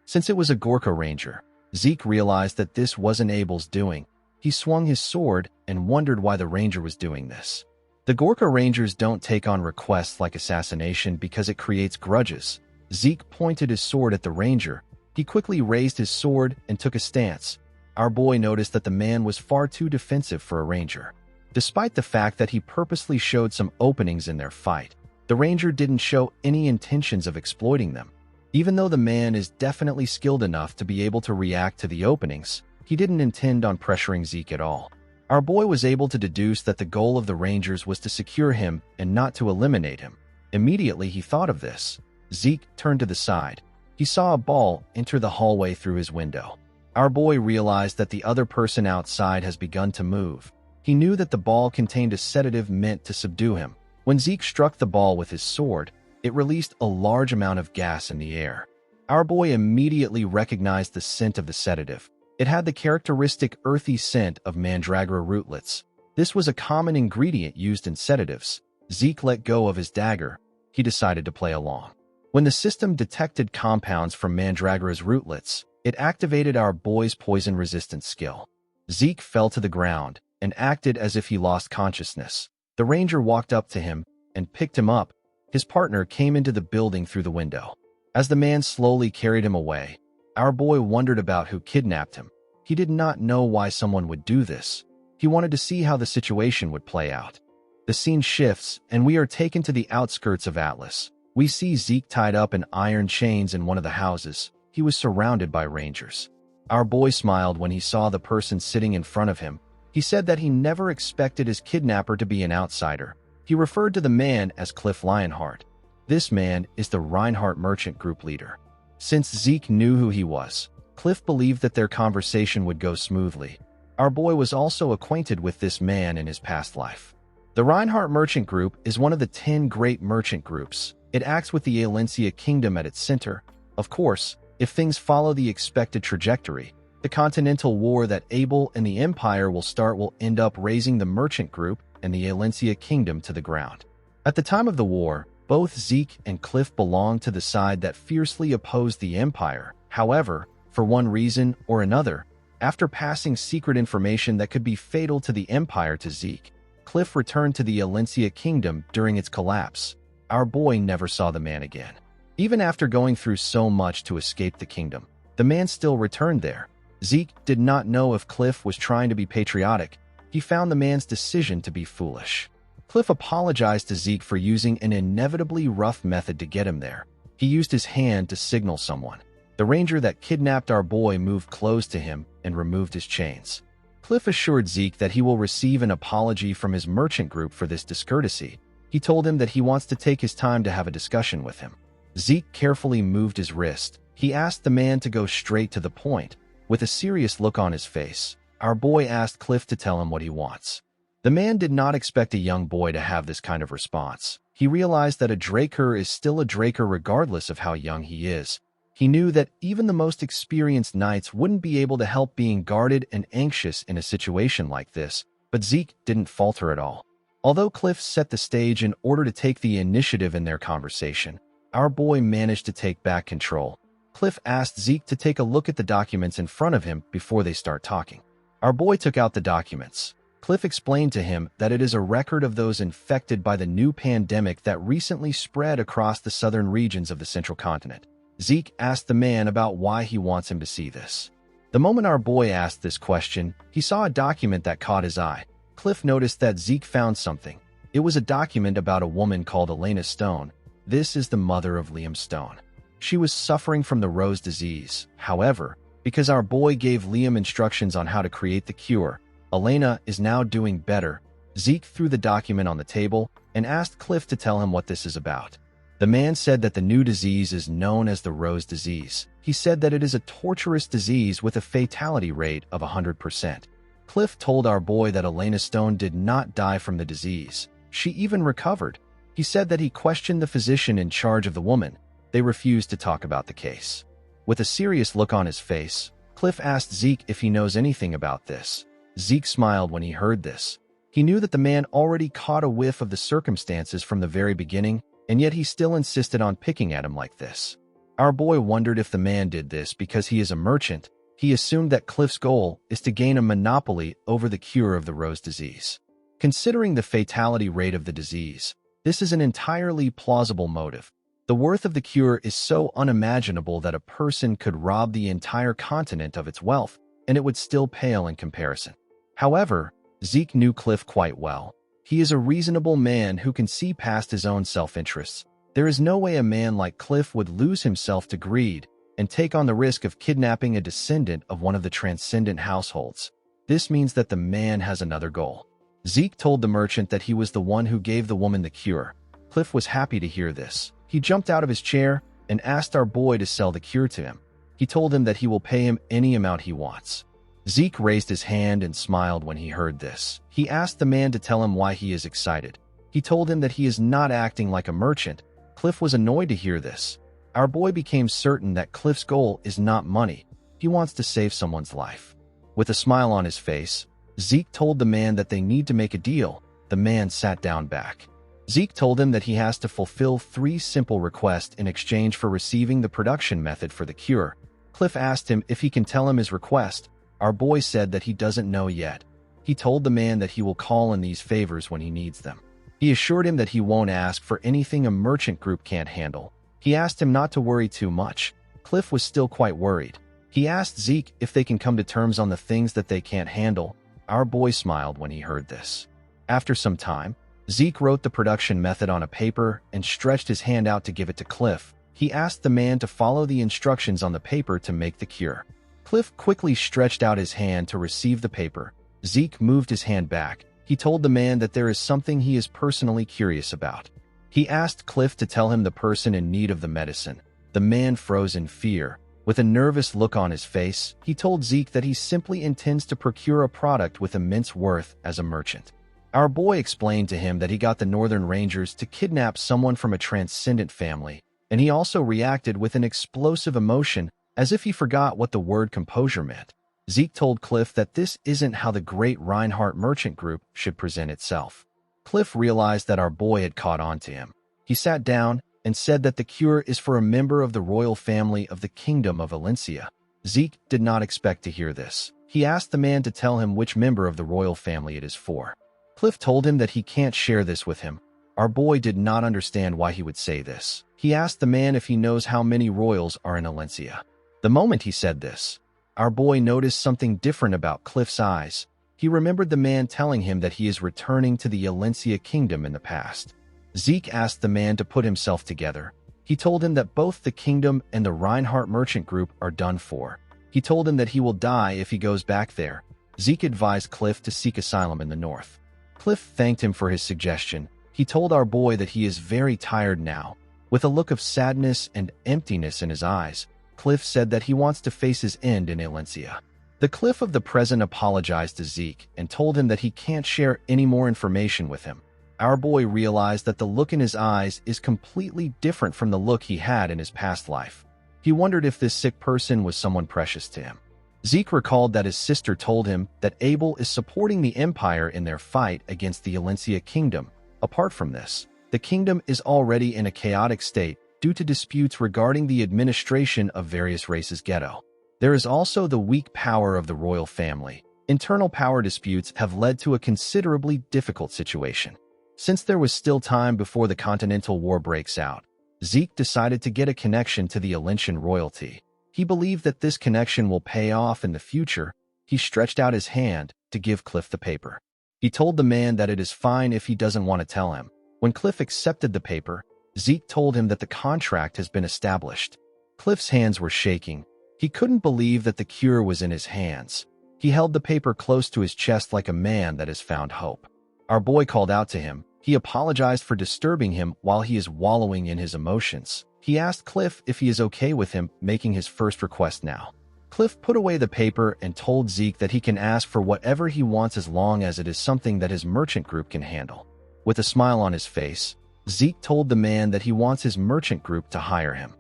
Since it was a Gorka ranger, Zeke realized that this wasn't Abel's doing. He swung his sword and wondered why the ranger was doing this. The Gorka rangers don't take on requests like assassination because it creates grudges. Zeke pointed his sword at the ranger. He quickly raised his sword and took a stance. Our boy noticed that the man was far too defensive for a ranger. Despite the fact that he purposely showed some openings in their fight, the ranger didn't show any intentions of exploiting them. Even though the man is definitely skilled enough to be able to react to the openings, he didn't intend on pressuring Zeke at all. Our boy was able to deduce that the goal of the rangers was to secure him and not to eliminate him. Immediately he thought of this. Zeke turned to the side. He saw a ball enter the hallway through his window. Our boy realized that the other person outside has begun to move. He knew that the ball contained a sedative meant to subdue him. When Zeke struck the ball with his sword, it released a large amount of gas in the air. Our boy immediately recognized the scent of the sedative. It had the characteristic earthy scent of mandragora rootlets. This was a common ingredient used in sedatives. Zeke let go of his dagger. He decided to play along. When the system detected compounds from mandragora's rootlets, it activated our boy's poison resistance skill. Zeke fell to the ground and acted as if he lost consciousness. The ranger walked up to him and picked him up. His partner came into the building through the window. As the man slowly carried him away, our boy wondered about who kidnapped him. He did not know why someone would do this. He wanted to see how the situation would play out. The scene shifts, and we are taken to the outskirts of Atlas. We see Zeke tied up in iron chains in one of the houses. He was surrounded by rangers. Our boy smiled when he saw the person sitting in front of him. He said that he never expected his kidnapper to be an outsider. He referred to the man as Cliff Lionheart. This man is the Reinhardt Merchant Group leader. Since Zeke knew who he was, Cliff believed that their conversation would go smoothly. Our boy was also acquainted with this man in his past life. The Reinhardt Merchant Group is one of the 10 great merchant groups. It acts with the Alencia Kingdom at its center. Of course, if things follow the expected trajectory, the Continental War that Abel and the Empire will start will end up raising the Merchant Group and the Alencia Kingdom to the ground. At the time of the war, both Zeke and Cliff belonged to the side that fiercely opposed the Empire. However, for one reason or another, after passing secret information that could be fatal to the Empire to Zeke, Cliff returned to the Alencia Kingdom during its collapse. Our boy never saw the man again. Even after going through so much to escape the kingdom, the man still returned there. Zeke did not know if Cliff was trying to be patriotic. He found the man's decision to be foolish. Cliff apologized to Zeke for using an inevitably rough method to get him there. He used his hand to signal someone. The ranger that kidnapped our boy moved close to him and removed his chains. Cliff assured Zeke that he will receive an apology from his merchant group for this discourtesy. He told him that he wants to take his time to have a discussion with him. Zeke carefully moved his wrist. He asked the man to go straight to the point. With a serious look on his face, our boy asked Cliff to tell him what he wants. The man did not expect a young boy to have this kind of response. He realized that a Draker is still a Draker regardless of how young he is. He knew that even the most experienced knights wouldn't be able to help being guarded and anxious in a situation like this, but Zeke didn't falter at all. Although Cliff set the stage in order to take the initiative in their conversation, our boy managed to take back control. Cliff asked Zeke to take a look at the documents in front of him before they start talking. Our boy took out the documents. Cliff explained to him that it is a record of those infected by the new pandemic that recently spread across the southern regions of the central continent. Zeke asked the man about why he wants him to see this. The moment our boy asked this question, he saw a document that caught his eye. Cliff noticed that Zeke found something. It was a document about a woman called Elena Stone. This is the mother of Liam Stone. She was suffering from the rose disease. However, because our boy gave Liam instructions on how to create the cure, Elena is now doing better. Zeke threw the document on the table and asked Cliff to tell him what this is about. The man said that the new disease is known as the rose disease. He said that it is a torturous disease with a fatality rate of 100%. Cliff told our boy that Elena Stone did not die from the disease. She even recovered. He said that he questioned the physician in charge of the woman. They refused to talk about the case. With a serious look on his face, Cliff asked Zeke if he knows anything about this. Zeke smiled when he heard this. He knew that the man already caught a whiff of the circumstances from the very beginning, and yet he still insisted on picking at him like this. Our boy wondered if the man did this because he is a merchant. He assumed that Cliff's goal is to gain a monopoly over the cure of the rose disease. Considering the fatality rate of the disease, this is an entirely plausible motive. The worth of the cure is so unimaginable that a person could rob the entire continent of its wealth, and it would still pale in comparison. However, Zeke knew Cliff quite well. He is a reasonable man who can see past his own self-interests. There is no way a man like Cliff would lose himself to greed and take on the risk of kidnapping a descendant of one of the transcendent households. This means that the man has another goal. Zeke told the merchant that he was the one who gave the woman the cure. Cliff was happy to hear this. He jumped out of his chair and asked our boy to sell the cure to him. He told him that he will pay him any amount he wants. Zeke raised his hand and smiled when he heard this. He asked the man to tell him why he is excited. He told him that he is not acting like a merchant. Cliff was annoyed to hear this. Our boy became certain that Cliff's goal is not money. He wants to save someone's life. With a smile on his face, Zeke told the man that they need to make a deal. The man sat down back. Zeke told him that he has to fulfill 3 simple requests in exchange for receiving the production method for the cure. Cliff asked him if he can tell him his request. Our boy said that he doesn't know yet. He told the man that he will call in these favors when he needs them. He assured him that he won't ask for anything a merchant group can't handle. He asked him not to worry too much. Cliff was still quite worried. He asked Zeke if they can come to terms on the things that they can't handle. Our boy smiled when he heard this. After some time, Zeke wrote the production method on a paper and stretched his hand out to give it to Cliff. He asked the man to follow the instructions on the paper to make the cure. Cliff quickly stretched out his hand to receive the paper. Zeke moved his hand back. He told the man that there is something he is personally curious about. He asked Cliff to tell him the person in need of the medicine. The man froze in fear. With a nervous look on his face, he told Zeke that he simply intends to procure a product with immense worth as a merchant. Our boy explained to him that he got the Northern Rangers to kidnap someone from a transcendent family, and he also reacted with an explosive emotion as if he forgot what the word composure meant. Zeke told Cliff that this isn't how the great Reinhardt merchant group should present itself. Cliff realized that our boy had caught on to him. He sat down and said that the cure is for a member of the royal family of the Kingdom of Valencia. Zeke did not expect to hear this. He asked the man to tell him which member of the royal family it is for. Cliff told him that he can't share this with him. Our boy did not understand why he would say this. He asked the man if he knows how many royals are in Valencia. The moment he said this, our boy noticed something different about Cliff's eyes. He remembered the man telling him that he is returning to the Valencia kingdom in the past. Zeke asked the man to put himself together. He told him that both the kingdom and the Reinhardt merchant group are done for. He told him that he will die if he goes back there. Zeke advised Cliff to seek asylum in the north. Cliff thanked him for his suggestion. He told our boy that he is very tired now. With a look of sadness and emptiness in his eyes, Cliff said that he wants to face his end in Valencia. The Cliff of the present apologized to Zeke and told him that he can't share any more information with him. Our boy realized that the look in his eyes is completely different from the look he had in his past life. He wondered if this sick person was someone precious to him. Zeke recalled that his sister told him that Abel is supporting the Empire in their fight against the Valencia kingdom. Apart from this, the kingdom is already in a chaotic state due to disputes regarding the administration of various races' ghetto. There is also the weak power of the royal family. Internal power disputes have led to a considerably difficult situation. Since there was still time before the Continental War breaks out, Zeke decided to get a connection to the Valencian royalty. He believed that this connection will pay off in the future. He stretched out his hand to give Cliff the paper. He told the man that it is fine if he doesn't want to tell him. When Cliff accepted the paper, Zeke told him that the contract has been established. Cliff's hands were shaking. He couldn't believe that the cure was in his hands. He held the paper close to his chest like a man that has found hope. Our boy called out to him. He apologized for disturbing him while he is wallowing in his emotions. He asked Cliff if he is okay with him making his first request now. Cliff put away the paper and told Zeke that he can ask for whatever he wants as long as it is something that his merchant group can handle. With a smile on his face, Zeke told the man that he wants his merchant group to hire him.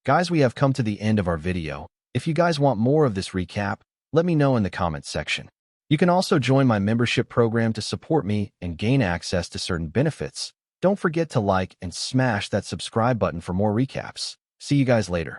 Guys, we have come to the end of our video. If you guys want more of this recap, let me know in the comments section. You can also join my membership program to support me and gain access to certain benefits. Don't forget to like and smash that subscribe button for more recaps. See you guys later.